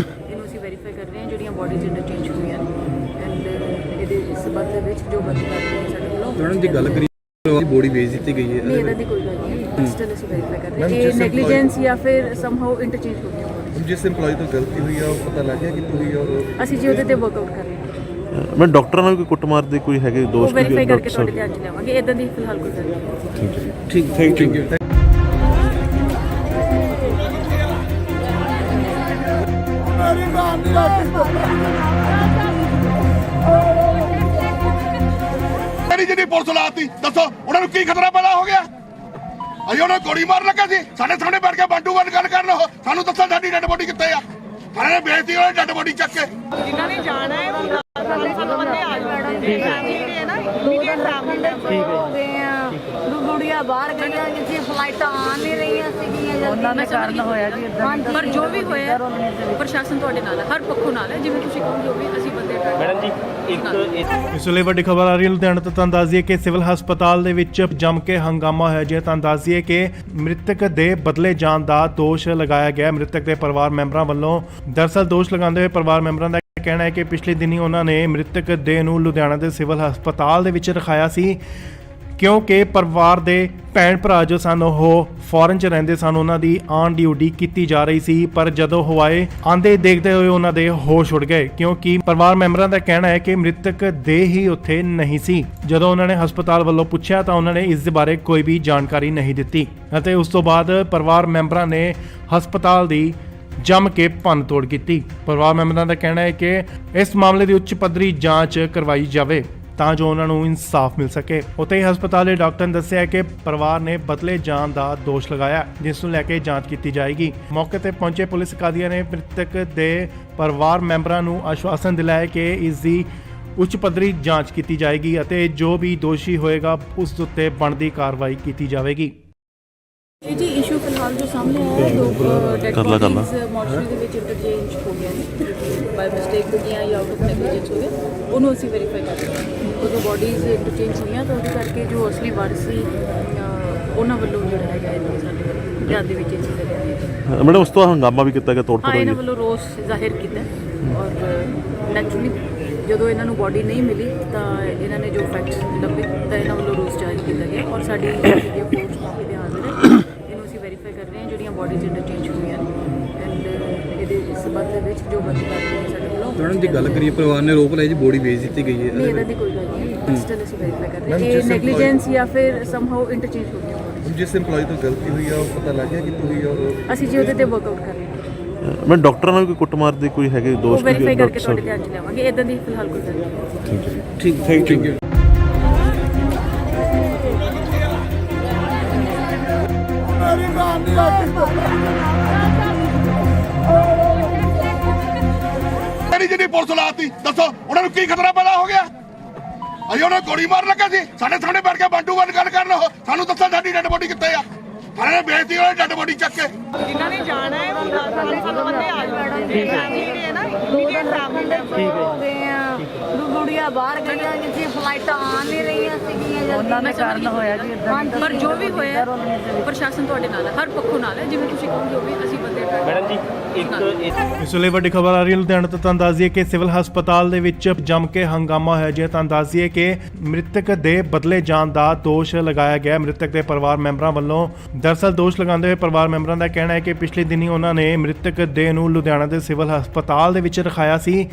ਇਹਨੂੰ ਅਸੀਂ ਵੈਰੀਫਾਈ ਕਰ ਰਹੇ ਹਾਂ ਜਿਹੜੀਆਂ ਬੋਡੀਜ਼ ਇੰਟਰਚੇਂਜ ਹੋਈਆਂ ਨੇ ਐਂਡ ਇਹਦੇ ਸੰਬੰਧ ਦੇ ਵਿੱਚ ਜੋ ਬੰਦੀ ਕਰ ਰਹੇ ਸਾਡੇ ਵੱਲੋਂ। ਮੈਡਮ ਜੀ ਗੱਲ ਕਰੀ ਬੋਡੀ ਵੇਚ ਦਿੱਤੀ ਗਈ ਹੈ, ਨਹੀਂ, ਇਹਦਾ ਦੀ ਕੋਈ ਗੱਲ ਨਹੀਂ, ਸਟਿਲ ਅਸੀਂ ਵੈਰੀਫਾਈ ਕਰ ਰਹੇ ਹਾਂ ਇਹ ਨੈਗਲੀਜੈਂਸ ਜਾਂ ਫਿਰ ਸਮਹਾਉ ਇੰਟਰਚੇਂਜ ਹੋ ਗਿਆ। ਜਿਸ ਏਮਪਲੋਈ ਤੋਂ ਗਲਤੀ ਹੋਈ ਆ ਉਹ ਪਤਾ ਲੱਗ ਗਿਆ ਕਿ ਤੁਸੀਂ ਔਰ ਅਸੀਂ ਜੀ ਉਹਦੇ ਤੇ ਵਰਕਆਊਟ ਕਰ ਰਹੇ ਹਾਂ। ਮੈਂ ਡਾਕਟਰਾਂ ਨਾਲ ਕੋਈ ਕੁੱਟਮਾਰ ਦੇ ਕੋਈ ਹੈਗੇ ਉਹ ਦੋਸ਼ ਵੈਰੀਫਾਈ ਕਰਕੇ ਤੁਹਾਡੇ ਧਿਆਨ 'ਚ ਲਿਆਵਾਂਗੇ। ਇਦਾਂ ਦੀ ਫਿਲਹਾਲ ਕੋਈ ਗੱਲ ਨਹੀਂ। ਠੀਕ ਥੈਂਕ ਯੂ। ਮੇਰੀ ਜਿਹੜੀ ਪੁਲਿਸ ਲਾਤੀ ਦੱਸੋ ਉਹਨਾਂ ਨੂੰ ਕੀ ਖਤਰਾ ਪੈਦਾ ਹੋ ਗਿਆ? ਅਸੀਂ ਉਹਨਾਂ ਨੂੰ ਗੋਲੀ ਮਾਰਨ ਲੱਗਾ ਸੀ, ਸਾਡੇ ਸਾਹਮਣੇ ਬੈਠ ਕੇ ਬੰਟੂ ਬੰਦ ਗੱਲ ਕਰਨ ਉਹ ਸਾਨੂੰ ਦੱਸੋ ਸਾਡੀ ਡੈਡ ਬੋਡੀ ਕਿੱਥੇ ਆ? ਥਾਣੇ ਨੇ ਬੇਇੱਜ਼ਤੀ ਵਾਲੀ ਡੈਡ ਬੋਡੀ ਚੱਕ ਕੇ ਜਿਨ੍ਹਾਂ ਨੇ ਜਾਣਾ ਹੈ ਉਹ 10 ਬੰਦੇ ਆ ਜਾਣ ਜਿਹੜੇ ਹੈ ਨਾ ਇਮੀਡੀਏਟ ਫੈਮਿਲੀ ਹੋ ਗਏ ਆ ਗੁੜੀਆ ਬਾਹਰ ਗਈਆਂ ਜਿੱਥੇ ਫਲਾਈਟਾਂ ਆ ਨਹੀਂ ਰਹੀਆਂ ਸੀਗੀਆਂ ਉਹਨਾਂ ਦੇ ਕਾਰਨ ਹੋਇਆ ਜੀ ਇਦਾਂ ਪਰ ਜੋ ਵੀ ਹੋਇਆ ਪ੍ਰਸ਼ਾਸਨ ਤੁਹਾਡੇ ਨਾਲ ਹੈ, ਹਰ ਪੱਖੋਂ ਨਾਲ ਹੈ। ਜਿਵੇਂ ਤੁਸੀਂ ਕਹੋ ਜੋ ਵੀ ਅਸੀਂ ਬੰਦੇ ਮੈਡਮ ਜੀ ਇੱਕ ਇਸ ਵੇਲੇ ਵੱਡੀ ਖਬਰ ਆ ਰਹੀ ਹੈ ਲੁਧਿਆਣਾ ਤੋਂ। ਤੁਹਾਨੂੰ ਦੱਸ ਦਈਏ ਕਿ ਸਿਵਲ ਹਸਪਤਾਲ ਦੇ ਵਿੱਚ ਜੰਮ ਕੇ ਹੰਗਾਮਾ ਹੋਇਆ ਜੀ। ਤੁਹਾਨੂੰ ਦੱਸ ਦਈਏ ਕਿ ਮ੍ਰਿਤਕ ਦੇ ਬਦਲੇ ਜਾਣ ਦਾ ਦੋਸ਼ ਲਗਾਇਆ ਗਿਆ ਮ੍ਰਿਤਕ ਦੇ ਪਰਿਵਾਰ ਮੈਂਬਰਾਂ ਵੱਲੋਂ। ਦਰਅਸਲ ਦੋਸ਼ ਲਗਾਉਂਦੇ ਹੋਏ ਪਰਿਵਾਰ ਮੈਂਬਰਾਂ ਦਾ ਕਹਿਣਾ ਹੈ ਕਿ ਪਿਛਲੇ ਦਿਨੀ ਉਹਨਾਂ ਨੇ ਮ੍ਰਿਤਕ ਦੇਹ ਨੂੰ ਲੁਧਿਆਣਾ ਦੇ ਸਿਵਲ ਹਸਪਤਾਲ ਦੇ ਵਿੱਚ ਰਖਾਇਆ ਸੀ, ਕਿਉਂਕਿ ਪਰਿਵਾਰ ਦੇ ਭੈਣ ਭਰਾ ਜੋ ਸਨ ਉਹ ਫੋਰਨ 'ਚ ਰਹਿੰਦੇ ਸਨ, ਉਹਨਾਂ ਦੀ ਆਨ ਡਿਊਟੀ ਕੀਤੀ ਜਾ ਰਹੀ ਸੀ। ਪਰ ਜਦੋਂ ਹਵਾਏ ਆਂਦੇ ਦੇਖਦੇ ਹੋਏ ਉਹਨਾਂ ਦੇ ਹੋਸ਼ ਉੱਡ ਗਏ, ਕਿਉਂਕਿ ਪਰਿਵਾਰ ਮੈਂਬਰਾਂ ਦਾ ਕਹਿਣਾ ਹੈ ਕਿ ਮ੍ਰਿਤਕ ਦੇਹ ਹੀ ਉੱਥੇ ਨਹੀਂ ਸੀ। ਜਦੋਂ ਉਹਨਾਂ ਨੇ ਹਸਪਤਾਲ ਵੱਲੋਂ ਪੁੱਛਿਆ ਤਾਂ ਉਹਨਾਂ ਨੇ ਇਸ ਦੇ ਬਾਰੇ ਕੋਈ ਵੀ ਜਾਣਕਾਰੀ ਨਹੀਂ ਦਿੱਤੀ ਅਤੇ ਉਸ ਤੋਂ ਬਾਅਦ ਪਰਿਵਾਰ ਮੈਂਬਰਾਂ ਨੇ ਹਸਪਤਾਲ ਦੀ ਜੰਮ ਕੇ ਭੰਨ ਤੋੜ ਕੀਤੀ। ਪਰਿਵਾਰ ਮੈਂਬਰਾਂ ਦਾ ਕਹਿਣਾ ਹੈ ਕਿ ਇਸ ਮਾਮਲੇ ਦੀ ਉੱਚ ਪੱਧਰੀ ਜਾਂਚ ਕਰਵਾਈ ਜਾਵੇ ਤਾਂ ਜੋ ਉਹਨਾਂ ਨੂੰ ਇਨਸਾਫ ਮਿਲ ਸਕੇ। ਉੱਥੇ ਹੀ ਹਸਪਤਾਲ ਦੇ ਡਾਕਟਰ ਨੇ ਦੱਸਿਆ ਕਿ ਪਰਿਵਾਰ ਨੇ ਬਦਲੇ ਜਾਣ ਦਾ ਦੋਸ਼ ਲਗਾਇਆ, ਜਿਸ ਨੂੰ ਲੈ ਕੇ ਜਾਂਚ ਕੀਤੀ ਜਾਏਗੀ। ਮੌਕੇ ਤੇ ਪਹੁੰਚੇ ਪੁਲਿਸ ਅਧਿਕਾਰੀਆਂ ਨੇ ਮ੍ਰਿਤਕ ਦੇ ਪਰਿਵਾਰ ਮੈਂਬਰਾਂ ਨੂੰ ਆਸ਼ਵਾਸਨ ਦਿਲਾਇਆ ਕਿ ਇਸ ਦੀ ਉੱਚ ਪੱਧਰੀ ਜਾਂਚ ਕੀਤੀ ਜਾਏਗੀ ਅਤੇ ਜੋ ਵੀ ਦੋਸ਼ੀ ਹੋਏਗਾ ਉਸ ਉੱਤੇ ਬਣਦੀ ਕਾਰਵਾਈ ਕੀਤੀ ਜਾਵੇਗੀ। ਇਹ ਜੀ ਇਸ਼ੂ ਫਿਲਹਾਲ ਜੋ ਸਾਹਮਣੇ ਆਇਆ ਹੈ, ਲੋਕ ਡੈਡ ਬੋਡੀਜ਼ ਮੋਰਚਰੀ ਦੇ ਵਿੱਚ ਇੰਟਰਚੇਂਜ ਹੋ ਗਿਆ ਨੇ, ਬਾਈ ਮਿਸਟੇਕ ਹੋ ਗਿਆ ਜਾਂ ਆਊਟ ਆਫ ਨੈਗਲੀਜੈਂਸ ਹੋ ਗਿਆ, ਉਹਨੂੰ ਅਸੀਂ ਵੈਰੀਫਾਈ ਕਰ ਰਹੇ ਹਾਂ। ਉਹ ਜੋ ਬੋਡੀਜ਼ ਇੰਟਰਚੇਂਜ ਹੋਈਆਂ ਤਾਂ ਉਹਦੇ ਕਰਕੇ ਜੋ ਅਸਲੀ ਵਾਰਸ ਸੀ ਉਹਨਾਂ ਵੱਲੋਂ ਜਿਹੜਾ ਹੈਗਾ ਇਹ ਸਾਡੇ ਧਿਆਨ ਦੇ ਵਿੱਚ ਇਹ ਚੀਜ਼ ਹੈ। ਮੈਡਮ ਉਸ ਤੋਂ ਹੰਗਾਮਾ ਵੀ ਕੀਤਾ ਗਿਆ, ਤੋੜ ਹਾਂ, ਭੰਨ ਇਹਨਾਂ ਹੋਈ ਵੱਲੋਂ ਰੋਸ ਜ਼ਾਹਿਰ ਕੀਤਾ ਔਰ ਨੈਚੁਰਲੀ ਜਦੋਂ ਇਹਨਾਂ ਨੂੰ ਬੋਡੀ ਨਹੀਂ ਮਿਲੀ ਤਾਂ ਇਹਨਾਂ ਨੇ ਜੋ ਫੈਕਟਸ ਲੱਭੇ ਤਾਂ ਇਹਨਾਂ ਵੱਲੋਂ ਰੋਸ ਜਾਰੀ ਕੀਤਾ ਗਿਆ ਔਰ ਸਾਡੀ ਜਿਹੜੀ ਫੋਰਸ ਮੌਕੇ ਤੇ ਹਾਜ਼ਰ ਹੈ। ਇਹਨੂੰ ਅਸੀਂ ਵੈਰੀਫਾਈ ਕਰ ਰਹੇ ਹਾਂ ਜਿਹੜੀਆਂ ਬੋਡੀਜ਼ ਇੰਟਰਚੇਂਜ ਹੋਈਆਂ ਨੇ ਐਂਡ ਇਹਦੇ ਸੰਬੰਧ ਦੇ ਵਿੱਚ ਜੋ ਬੰਦੀ ਕਰ ਰਹੇ ਸਾਡੇ ਵੱਲੋਂ। ਮੈਡਮ ਜੀ ਗੱਲ ਕਰੀਏ ਪਰਿਵਾਰ ਨੇ ਰੋਪ ਲਾਇਆ ਜੀ ਬੋਡੀ ਵੇਚ ਦਿੱਤੀ ਗਈ ਹੈ, ਨਹੀਂ, ਇਹਦਾ ਦੀ ਕੋਈ ਗੱਲ ਨਹੀਂ, ਸਟਿਲ ਅਸੀਂ ਵੈਰੀਫਾਈ ਕਰ ਰਹੇ ਹਾਂ ਇਹ ਨੈਗਲੀਜੈਂਸ ਜਾਂ ਫਿਰ ਸਮਹਾਉ ਇੰਟਰਚੇਂਜ ਹੋ ਗਿਆ। ਜਿਸ ਏਮਪਲੋਈ ਤੋਂ ਗਲਤੀ ਹੋਈ ਆ ਉਹ ਪਤਾ ਲੱਗ ਗਿਆ ਕਿ ਤੁਸੀਂ ਔਰ ਅਸੀਂ ਜੀ ਉਹਦੇ ਤੇ ਵਰਕਆਊਟ ਕਰ ਰਹੇ ਹਾਂ। ਮੈਂ ਡਾਕਟਰਾਂ ਨਾਲ ਵੀ ਕੋਈ ਕੁੱਟਮਾਰ ਦੇ ਕੋਈ ਹੈਗੇ ਉਹ ਦੋਸ਼ ਵੈਰੀਫਾਈ ਕਰਕੇ ਡਾਕਟਰ ਤੁਹਾਡੇ ਸਾਹਿਬ? ਧਿਆਨ 'ਚ ਲਿਆਵਾਂਗੇ ਇਦਾਂ ਦੀ ਫਿਲਹਾਲ ਕੋਈ ਗੱਲ ਨਹੀਂ ਠੀਕ ਥੈਂਕ ਯੂ ਮੇਰੀ ਜਿਹੜੀ ਪੁਲਿਸ ਲਾਤੀ ਦੱਸੋ ਉਹਨਾਂ ਨੂੰ ਕੀ ਖਤਰਾ ਪੈਦਾ ਹੋ ਗਿਆ ਅਸੀਂ ਉਹਨਾਂ ਨੂੰ ਗੋਲੀ ਮਾਰਨ ਲੱਗਾ ਸੀ ਸਾਡੇ ਸਾਹਮਣੇ ਬੈਠ ਕੇ ਬੰਟੂ ਬੰਦ ਗੱਲ ਕਰਨ ਉਹ ਸਾਨੂੰ ਦੱਸੋ ਸਾਡੀ ਡੈਡ ਬੋਡੀ ਕਿੱਥੇ ਆ ਥਾਣੇ ਨੇ ਵੇਚਤੀ ਉਹਨਾਂ ਡੈਡ ਬੋਡੀ ਚੱਕ ਕੇ ਜਿਨ੍ਹਾਂ ਨੇ ਜਾਣਾ ਹੈ ਉਹ 10 ਬੰਦੇ ਆ ਜਾਣਗੇ ਜਿਹੜੇ ਹੈ ਨਾ ਇਮੀਡੀਏਟ ਫੈਮਿਲੀ ਹੋ ਗਏ ਆ ਗੁੜੀਆਂ ਬਾਹਰ ਗਈਆਂ ਜਿੱਥੇ ਫਲਾਈਟਾਂ ਆ ਨਹੀਂ ਰਹੀਆਂ ਸੀਗੀਆਂ ਉਹਨਾਂ ਦੇ ਕਾਰਨ ਹੋਇਆ ਜੀ ਪਰ ਜੋ ਵੀ ਹੋਇਆ ਪ੍ਰਸ਼ਾਸਨ ਤੁਹਾਡੇ ਨਾਲ ਹੈ ਹਰ ਪੱਖੋਂ ਨਾਲ ਹੈ ਜਿਵੇਂ ਤੁਸੀਂ ਕਹੋਗੇ ਉਹ ਵੀ ਅਸੀਂ ਬੰਦੇ ਮੈਡਮ ਜੀ ਇੱਕ ਇਸ ਵੇਲੇ ਵੱਡੀ ਖਬਰ ਆ ਰਹੀ ਹੈ ਲੁਧਿਆਣਾ ਤੋਂ। ਤੁਹਾਨੂੰ ਦੱਸ ਦਈਏ ਕਿ ਸਿਵਲ ਹਸਪਤਾਲ ਦੇ ਵਿੱਚ ਜੰਮ ਕੇ ਹੰਗਾਮਾ ਹੋਇਆ ਜੀ। ਤੁਹਾਨੂੰ ਦੱਸ ਦਈਏ ਕਿ ਮ੍ਰਿਤਕ ਦੇ ਬਦਲੇ ਜਾਣ ਦਾ ਦੋਸ਼ ਲਗਾਇਆ ਗਿਆ ਮ੍ਰਿਤਕ ਦੇ ਪਰਿਵਾਰ ਮੈਂਬਰਾਂ ਵੱਲੋਂ। ਦਰਅਸਲ ਦੋਸ਼ ਲਗਾਉਂਦੇ ਹੋਏ ਪਰਿਵਾਰ ਮੈਂਬਰਾਂ ਦਾ ਕਹਿਣਾ ਹੈ ਕਿ ਪਿਛਲੇ ਦਿਨੀ ਉਹਨਾਂ ਨੇ ਮ੍ਰਿਤਕ ਦੇਹ ਨੂੰ ਲੁਧਿਆਣਾ ਦੇ ਸਿਵਲ ਹਸਪਤਾਲ ਦੇ ਵਿੱਚ ਰਖਾਇਆ ਸੀ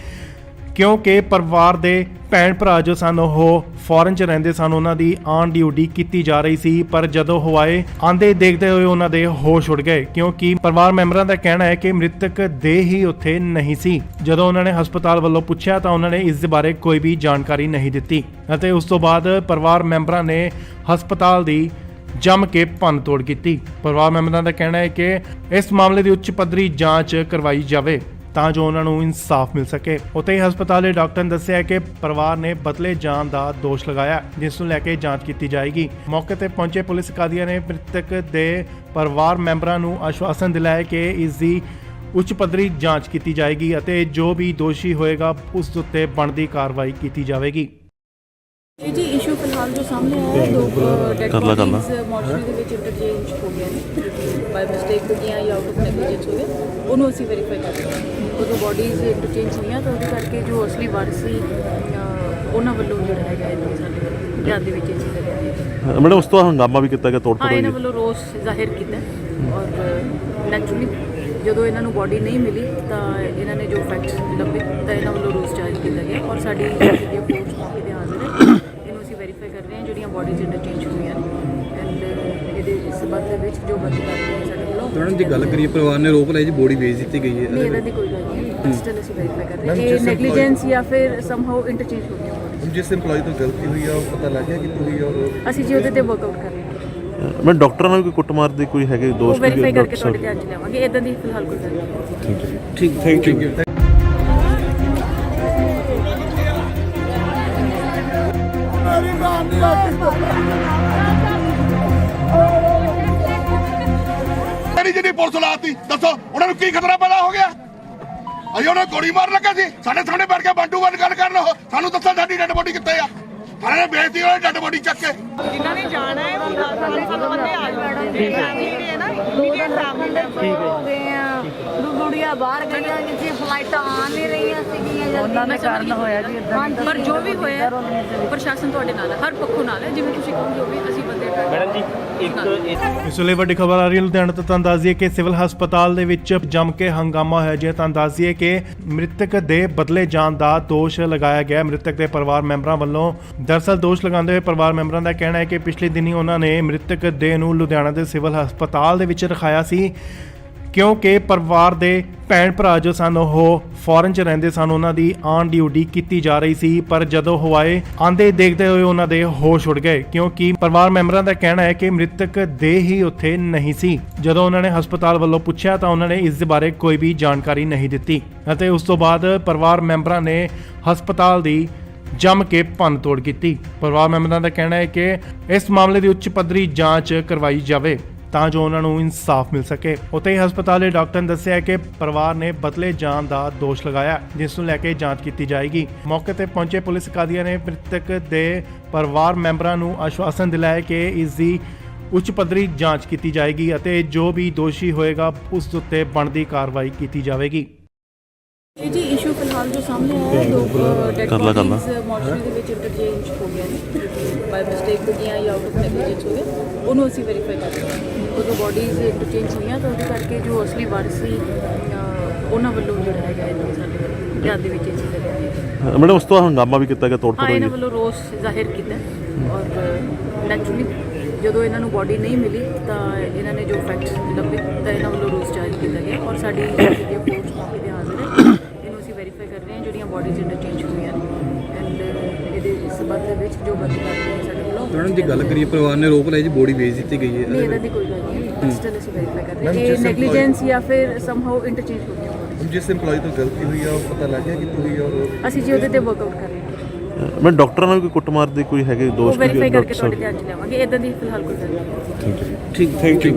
ਕਿਉਂਕਿ ਪਰਿਵਾਰ ਦੇ ਭੈਣ ਭਰਾ ਜੋ ਸਨ ਉਹ ਫੋਰਨ 'ਚ ਰਹਿੰਦੇ ਸਨ, ਉਹਨਾਂ ਦੀ ਆਨ ਡਿਊਟੀ ਕੀਤੀ ਜਾ ਰਹੀ ਸੀ। ਪਰ ਜਦੋਂ ਹਵਾਏ ਆਂਦੇ ਦੇਖਦੇ ਹੋਏ ਉਹਨਾਂ ਦੇ ਹੋਸ਼ ਉੱਡ ਗਏ ਕਿਉਂਕਿ ਪਰਿਵਾਰ ਮੈਂਬਰਾਂ ਦਾ ਕਹਿਣਾ ਹੈ ਕਿ ਮ੍ਰਿਤਕ ਦੇਹ ਹੀ ਉੱਥੇ ਨਹੀਂ ਸੀ। ਜਦੋਂ ਉਹਨਾਂ ਨੇ ਹਸਪਤਾਲ ਵੱਲੋਂ ਪੁੱਛਿਆ ਤਾਂ ਉਹਨਾਂ ਨੇ ਇਸ ਦੇ ਬਾਰੇ ਕੋਈ ਵੀ ਜਾਣਕਾਰੀ ਨਹੀਂ ਦਿੱਤੀ ਅਤੇ ਉਸ ਤੋਂ ਬਾਅਦ ਪਰਿਵਾਰ ਮੈਂਬਰਾਂ ਨੇ ਹਸਪਤਾਲ ਦੀ ਜੰਮ ਕੇ ਭੰਨ ਤੋੜ ਕੀਤੀ। ਪਰਿਵਾਰ ਮੈਂਬਰਾਂ ਦਾ ਕਹਿਣਾ ਹੈ ਕਿ ਇਸ ਮਾਮਲੇ ਦੀ ਉੱਚ ਪੱਧਰੀ ਜਾਂਚ ਕਰਵਾਈ ਜਾਵੇ ਤਾਂ ਜੋ ਉਹਨਾਂ ਨੂੰ ਇਨਸਾਫ ਮਿਲ ਸਕੇ। ਉੱਥੇ ਹੀ ਹਸਪਤਾਲ ਦੇ ਡਾਕਟਰ ਨੇ ਦੱਸਿਆ ਕਿ ਪਰਿਵਾਰ ਨੇ ਬਦਲੇ ਜਾਣ ਦਾ ਦੋਸ਼ ਲਗਾਇਆ ਜਿਸ ਨੂੰ ਲੈ ਕੇ ਜਾਂਚ ਕੀਤੀ ਜਾਏਗੀ। ਮੌਕੇ ਤੇ ਪਹੁੰਚੇ ਪੁਲਿਸ ਅਧਿਕਾਰੀਆਂ ਨੇ ਮ੍ਰਿਤਕ ਦੇ ਪਰਿਵਾਰ ਮੈਂਬਰਾਂ ਨੂੰ ਆਸ਼ਵਾਸਨ ਦਿਲਾਇਆ ਕਿ ਇਸ ਦੀ ਉੱਚ ਪੱਧਰੀ ਜਾਂਚ ਕੀਤੀ ਜਾਏਗੀ ਅਤੇ ਜੋ ਵੀ ਦੋਸ਼ੀ ਹੋਏਗਾ ਉਸ ਉੱਤੇ ਬਣਦੀ ਕਾਰਵਾਈ ਕੀਤੀ ਜਾਵੇਗੀ। ਇਹ ਜੀ ਇਸ਼ੂ ਫਿਲਹਾਲ ਜੋ ਸਾਹਮਣੇ ਆਇਆ ਹੈ, ਦੋ ਡੈਡ ਕਰ ਲਾ। ਬੋਡੀਜ਼ ਮੋਰਚਰੀ ਦੇ ਵਿੱਚ ਇੰਟਰਚੇਂਜ ਹੋ ਗਏ ਨੇ ਬਾਈ ਮਿਸਟੇਕ ਹੋ ਗਈਆਂ ਜਾਂ ਆਊਟ ਆਫ ਨੈਗਲੀਜੈਂਸ ਹੋ ਗਿਆ, ਉਹਨੂੰ ਅਸੀਂ ਵੈਰੀਫਾਈ ਕਰ ਰਹੇ ਹਾਂ। ਉਦੋਂ ਬੋਡੀਜ਼ ਇੰਟਰਚੇਂਜ ਹੋਈਆਂ ਤਾਂ ਉਹਦੇ ਕਰਕੇ ਜੋ ਅਸਲੀ ਵਾਰਸ ਸੀ ਉਹਨਾਂ ਵੱਲੋਂ ਜਿਹੜਾ ਹੈਗਾ ਇਹ ਸਾਡੇ ਧਿਆਨ ਦੇ ਵਿੱਚ ਇਹ ਚੀਜ਼ ਹੈ। ਮੈਡਮ ਉਸ ਤੋਂ ਹੰਗਾਮਾ ਵੀ ਕੀਤਾ ਗਿਆ, ਤੋੜ ਹਾਂ, ਫੋੜ ਇਹਨਾਂ ਹੋਈ ਵੱਲੋਂ ਰੋਸ ਜ਼ਾਹਿਰ ਕੀਤਾ ਔਰ ਨੈਚੁਰਲੀ ਜਦੋਂ ਇਹਨਾਂ ਨੂੰ ਬੋਡੀ ਨਹੀਂ ਮਿਲੀ ਤਾਂ ਇਹਨਾਂ ਨੇ ਜੋ ਫੈਕਟਸ ਲੱਭੇ ਤਾਂ ਇਹਨਾਂ ਵੱਲੋਂ ਰੋਸ ਜ਼ਾਹਿਰ ਕੀਤਾ ਗਿਆ ਔਰ ਸਾਡੀ ਜਿਹੜੀ ਫੋਰਸ ਮੌਕੇ ਤੇ ਹਾਜ਼ਰ ਹੈ। ਇਹਨੂੰ ਅਸੀਂ ਵੈਰੀਫਾਈ ਕਰ ਰਹੇ ਹਾਂ ਜਿਹੜੀਆਂ ਬੋਡੀਜ਼ ਇੰਟਰਚੇਂਜ ਹੋਈਆਂ ਨੇ ਐਂਡ ਇਹਦੇ ਇਸ ਸੰਬੰਧ ਦੇ ਵਿੱਚ ਜੋ ਬੰਦੀ ਕਰ ਰਹੀ ਹੈ ਸਾਡੇ ਵੱਲੋਂ। ਮੈਡਮ ਜੀ ਗੱਲ ਕਰੀਏ ਪਰਿਵਾਰ ਨੇ ਰੋਪ ਲਾਈ ਜੀ ਬੋਡੀ ਵੇਚ ਦਿੱਤੀ ਗਈ ਨਹੀਂ, ਹੈ ਇਹਦਾ ਦੀ ਕੋਈ ਗੱਲ ਨਹੀਂ, ਸਟਿਲ ਅਸੀਂ ਵੈਰੀਫਾਈ ਕਰ ਰਹੇ ਹਾਂ ਇਹ ਨੈਗਲੀਜੈਂਸ ਜਾਂ ਫਿਰ ਸਮਹਾਉ ਇੰਟਰਚੇਂਜ ਹੋ ਗਈਆਂ bodies। ਜਿਸ EMPLOYE ਤੋਂ ਗਲਤੀ ਹੋਈ ਆ ਉਹ ਪਤਾ ਲੱਗ ਗਿਆ ਕਿ ਤੁਸੀਂ ਔਰ ਅਸੀਂ ਜੀ ਉਹਦੇ ਤੇ ਵਰਕਆਊਟ ਕਰ ਰਹੇ ਹਾਂ ਮੈਂ ਡਾਕਟਰਾਂ ਨਾਲ ਵੀ ਕੋਈ ਕੁੱਟਮਾਰ ਦੇ ਕੋਈ ਹੈਗੇ ਉਹ ਦੋਸ਼ ਵੈਰੀਫਾਈ ਕਰਕੇ ਡਾਕਟਰ ਤੁਹਾਡੇ ਸਾਹਿਬ? ਧਿਆਨ 'ਚ ਲਿਆਵਾਂਗੇ ਇਦਾਂ ਦੀ ਫਿਲਹਾਲ ਕੋਈ ਗੱਲ ਨਹੀਂ ਠੀਕ ਥੈਂਕ ਯੂ ਮੇਰੀ ਜਿਹੜੀ ਪੁਲਿਸ ਲਾਤੀ ਦੱਸੋ ਉਹਨਾਂ ਨੂੰ ਕੀ ਖਤਰਾ ਪੈਦਾ ਹੋ ਗਿਆ ਅਸੀਂ ਉਹਨਾਂ ਨੂੰ ਗੋਲੀ ਮਾਰਨ ਲੱਗਾ ਸੀ ਸਾਡੇ ਸਾਹਮਣੇ ਬੈਠ ਕੇ ਬੰਟੂ ਬੰਦ ਗੱਲ ਕਰਨ ਉਹ ਸਾਨੂੰ ਦੱਸੋ ਸਾਡੀ ਡੈਡ ਬੋਡੀ ਕਿੱਥੇ ਆ ਥਾਣੇ ਨੇ ਵੇਚਤੀ ਉਹਨਾਂ ਡੈਡ ਬੋਡੀ ਚੱਕ ਕੇ ਜਿਨ੍ਹਾਂ ਨੇ ਜਾਣਾ ਹੈ ਉਹ 10 ਬੰਦੇ ਆ ਜਾਣਗੇ ਜਿਹੜੇ ਹੈ ਨਾ ਇਮੀਡੀਏਟ ਫੈਮਿਲੀ ਹੋ ਗਏ ਆ ਗੁੜੀਆਂ ਬਾਹਰ ਗਈਆਂ ਜਿੱਥੇ ਫਲਾਈਟਾਂ ਆ ਨਹੀਂ ਰਹੀਆਂ ਸੀਗੀਆਂ ਉਹਨਾਂ ਦੇ ਕਾਰਨ ਹੋਇਆ ਜੀ ਪਰ ਜੋ ਵੀ ਹੋਇਆ ਪ੍ਰਸ਼ਾਸਨ ਤੁਹਾਡੇ ਨਾਲ ਹੈ ਹਰ ਪੱਖੋਂ ਨਾਲ ਹੈ ਜਿਵੇਂ ਤੁਸੀਂ ਕਹੋਗੇ ਉਹ ਵੀ ਅਸੀਂ ਬੰਦੇ ਮੈਡਮ ਜੀ ਇੱਕ ਇਸ ਵੇਲੇ ਵੱਡੀ ਖਬਰ ਆ ਰਹੀ ਹੈ ਲੁਧਿਆਣਾ ਤੋਂ। ਤੁਹਾਨੂੰ ਦੱਸ ਦਈਏ ਕਿ ਸਿਵਲ ਹਸਪਤਾਲ ਦੇ ਵਿੱਚ ਜੰਮ ਕੇ ਹੰਗਾਮਾ ਹੋਇਆ ਜੀ। ਤੁਹਾਨੂੰ ਦੱਸ ਦਈਏ ਕਿ ਮ੍ਰਿਤਕ ਦੇ ਬਦਲੇ ਜਾਣ ਦਾ ਦੋਸ਼ ਲਗਾਇਆ ਗਿਆ ਮ੍ਰਿਤਕ ਦੇ ਪਰਿਵਾਰ ਮੈਂਬਰਾਂ ਵੱਲੋਂ। ਦਰਅਸਲ ਦੋਸ਼ ਲਗਾਉਂਦੇ ਹੋਏ ਪਰਿਵਾਰ ਮੈਂਬਰਾਂ ਦਾ ਕਹਿਣਾ ਹੈ ਕਿ ਪਿਛਲੇ ਦਿਨੀ ਉਹਨਾਂ ਨੇ ਮ੍ਰਿਤਕ ਦੇਹ ਨੂੰ ਲੁਧਿਆਣਾ ਦੇ ਸਿਵਲ ਹਸਪਤਾਲ ਦੇ ਵਿੱਚ ਰਖਾਇਆ ਸੀ ਕਿਉਂਕਿ ਪਰਿਵਾਰ ਦੇ ਭੈਣ ਭਰਾ ਜੋ ਸਨ ਉਹ ਫੋਰਨ 'ਚ ਰਹਿੰਦੇ ਸਨ, ਉਹਨਾਂ ਦੀ ਆਨ ਡਿਊਟੀ ਕੀਤੀ ਜਾ ਰਹੀ ਸੀ। ਪਰ ਜਦੋਂ ਹਵਾਏ ਆਂਦੇ ਦੇਖਦੇ ਹੋਏ ਉਹਨਾਂ ਦੇ ਹੋਸ਼ ਉੱਡ ਗਏ ਕਿਉਂਕਿ ਪਰਿਵਾਰ ਮੈਂਬਰਾਂ ਦਾ ਕਹਿਣਾ ਹੈ ਕਿ ਮ੍ਰਿਤਕ ਦੇਹ ਹੀ ਉੱਥੇ ਨਹੀਂ ਸੀ। ਜਦੋਂ ਉਹਨਾਂ ਨੇ ਹਸਪਤਾਲ ਵੱਲੋਂ ਪੁੱਛਿਆ ਤਾਂ ਉਹਨਾਂ ਨੇ ਇਸ ਦੇ ਬਾਰੇ ਕੋਈ ਵੀ ਜਾਣਕਾਰੀ ਨਹੀਂ ਦਿੱਤੀ ਅਤੇ ਉਸ ਤੋਂ ਬਾਅਦ ਪਰਿਵਾਰ ਮੈਂਬਰਾਂ ਨੇ ਹਸਪਤਾਲ ਦੀ ਜੰਮ ਕੇ ਭੰਨ ਤੋੜ ਕੀਤੀ। ਪਰਿਵਾਰ ਮੈਂਬਰਾਂ ਦਾ ਕਹਿਣਾ ਹੈ ਕਿ ਇਸ ਮਾਮਲੇ ਦੀ ਉੱਚ ਪੱਧਰੀ ਜਾਂਚ ਕਰਵਾਈ ਜਾਵੇ ਤਾਂ ਜੋ ਉਹਨਾਂ ਨੂੰ ਇਨਸਾਫ ਮਿਲ ਸਕੇ। ਉੱਥੇ ਹੀ ਹਸਪਤਾਲ ਦੇ ਡਾਕਟਰ ਨੇ ਦੱਸਿਆ ਕਿ ਪਰਿਵਾਰ ਨੇ ਬਦਲੇ ਜਾਣ ਦਾ ਦੋਸ਼ ਲਗਾਇਆ ਜਿਸ ਨੂੰ ਲੈ ਕੇ ਜਾਂਚ ਕੀਤੀ ਜਾਏਗੀ। ਮੌਕੇ ਤੇ ਪਹੁੰਚੇ ਪੁਲਿਸ ਅਧਿਕਾਰੀਆਂ ਨੇ ਮ੍ਰਿਤਕ ਦੇ ਪਰਿਵਾਰ ਮੈਂਬਰਾਂ ਨੂੰ ਆਸ਼ਵਾਸਨ ਦਿਲਾਇਆ ਕਿ ਇਸ ਦੀ ਉੱਚ ਪੱਧਰੀ ਜਾਂਚ ਕੀਤੀ ਜਾਏਗੀ ਅਤੇ ਜੋ ਵੀ ਦੋਸ਼ੀ ਹੋਏਗਾ ਉਸ ਉੱਤੇ ਬਣਦੀ ਕਾਰਵਾਈ ਕੀਤੀ ਜਾਵੇਗੀ। ਇਹ ਜੀ ਇਸ਼ੂ ਫਿਲਹਾਲ ਜੋ ਸਾਹਮਣੇ ਆਇਆ ਹੈ, ਦੋ ਡੈਡ ਕਰ ਲਾ। ਬੋਡੀਜ਼ ਮੋਰਚਰੀ ਦੇ ਵਿੱਚ ਇੰਟਰਚੇਂਜ ਹੋ ਗਈਆਂ ਨੇ ਬਾਈ ਮਿਸਟੇਕ ਹੋ ਗਈਆਂ ਜਾਂ ਆਊਟ ਆਫ ਨੈਗਲੀਜੈਂਸ ਹੋ ਗਿਆ, ਉਹਨੂੰ ਅਸੀਂ ਵੈਰੀਫਾਈ ਕਰ ਰਹੇ ਹਾਂ। ਉਦੋਂ ਬੋਡੀਜ਼ ਇੰਟਰਚੇਂਜ ਹੋਈਆਂ ਤਾਂ ਉਹਦੇ ਕਰਕੇ ਜੋ ਅਸਲੀ ਵਾਰਸ ਸੀ ਉਹਨਾਂ ਵੱਲੋਂ ਜਿਹੜਾ ਹੈਗਾ ਇਹ ਸਾਡੇ ਧਿਆਨ ਦੇ ਵਿੱਚ ਇਹ ਚੀਜ਼ ਹੈ। ਮੈਡਮ ਉਸ ਤੋਂ ਹੰਗਾਮਾ ਵੀ ਕੀਤਾ ਗਿਆ, ਤੋੜ ਫੋੜ ਹਾਂ, ਹੋਈ ਇਹਨਾਂ ਵੱਲੋਂ ਰੋਸ ਜ਼ਾਹਿਰ ਕੀਤਾ ਔਰ ਨੈਚੁਰਲੀ ਜਦੋਂ ਇਹਨਾਂ ਨੂੰ ਬੋਡੀ ਨਹੀਂ ਮਿਲੀ ਤਾਂ ਇਹਨਾਂ ਨੇ ਜੋ ਫੈਕਟ ਲੱਭੇ ਤਾਂ ਇਹਨਾਂ ਵੱਲੋਂ ਰੋਸ ਜਾਰੀ ਕੀਤਾ ਗਿਆ ਔਰ ਸਾਡੀ ਜਿਹੜੀ ਫੋਰਸ ਮੌਕੇ ਤੇ ਹਾਜ਼ਰ ਹੈ ਇਹਨੂੰ ਅਸੀਂ ਵੈਰੀਫਾਈ ਕਰ ਰਹੇ ਹਾਂ ਜਿਹੜੀਆਂ ਬੋਡੀਜ਼ ਇੰਟਰਚੇਂਜ ਹੋਈਆਂ ਨੇ ਐਂਡ ਇਹਦੇ ਸਬੰਧ ਦੇ ਵਿੱਚ ਜੋ ਬੰਦੀ ਕਰਦੇ ਹੈ ਸਾਡੇ ਵੱਲੋਂ ਮੈਡਮ ਜੀ ਗੱਲ ਕਰੀਏ ਪਰਿਵਾਰ ਨੇ ਰੋਪ ਲਾਇਆ ਜੀ ਬੋਡੀ ਵੇਚ ਦਿੱਤੀ ਗਈ ਨਹੀਂ ਹੈ ਇਹਦਾ ਦੀ ਕੋਈ ਗੱਲ ਨਹੀਂ ਸਟਿਲ ਅਸੀਂ ਵੈਰੀਫਾਈ ਕਰ ਰਹੇ ਹਾਂ ਇਹ ਨੈਗਲੀਜੈਂਸ ਜਾਂ ਫਿਰ ਸਮਹਾਉ ਇੰਟਰਚੇਂਜ ਹੋ ਗਿਆ ਜਿਸ EMPLOYE ਤੋਂ ਗਲਤੀ ਹੋਈ ਆ ਉਹ ਪਤਾ ਲੱਗ ਗਿਆ ਕਿ ਹੋਈ ਔਰ ਅਸੀਂ ਜੀ ਉਹਦੇ ਤੇ ਵਰਕਆਊਟ ਕਰ ਰਹੇ ਹਾਂ ਮੈਂ ਡਾਕਟਰਾਂ ਨਾਲ ਵੀ ਕੋਈ ਕੁੱਟਮਾਰ ਦੇ ਕੋਈ ਹੈਗੇ ਉਹ ਦੋਸ਼ ਵੈਰੀਫਾਈ ਕਰਕੇ ਤੁਹਾਡੇ ਧਿਆਨ 'ਚ ਲਿਆਵਾਂਗੇ ਇਦਾਂ ਦੀ ਫਿਲਹਾਲ ਕੋਈ ਗੱਲ ਨਹੀਂ ਠੀਕ ਥੈਂਕ ਯੂ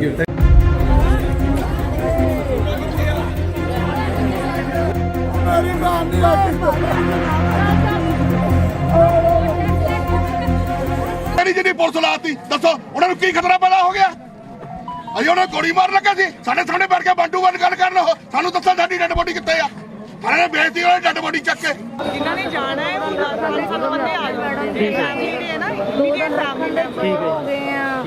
ਮੇਰੀ ਜਿਹੜੀ ਪੁਲਿਸ ਲਾਤੀ ਦੱਸੋ ਉਹਨਾਂ ਨੂੰ ਕੀ ਖਤਰਾ ਪੈਦਾ ਹੋ ਗਿਆ ਅਸੀਂ ਉਹਨਾਂ ਨੂੰ ਗੋਲੀ ਮਾਰਨ ਲੱਗਾ ਸੀ ਸਾਡੇ ਸਾਹਮਣੇ ਬੈਠ ਕੇ ਬੰਟੂ ਬੰਦ ਗੱਲ ਕਰਨ ਉਹ ਸਾਨੂੰ ਦੱਸੋ ਸਾਡੀ ਡੈਡ ਬੋਡੀ ਕਿੱਥੇ ਆ ਸਾਰਿਆਂ ਨੇ ਬੇਇੱਜ਼ਤੀ ਉਹਨਾਂ ਡੈਡ ਬੋਡੀ ਚੱਕ ਕੇ ਜਿਨ੍ਹਾਂ ਨੇ ਜਾਣਾ ਹੈ ਉਹ 7 ਬੰਦੇ ਆ ਜਾਣ ਫੈਮਿਲੀ ਨੇ ਨਾ ਇਮੀਡੀਏਟ ਫੈਮਿਲੀ ਹੋ ਗਏ ਆ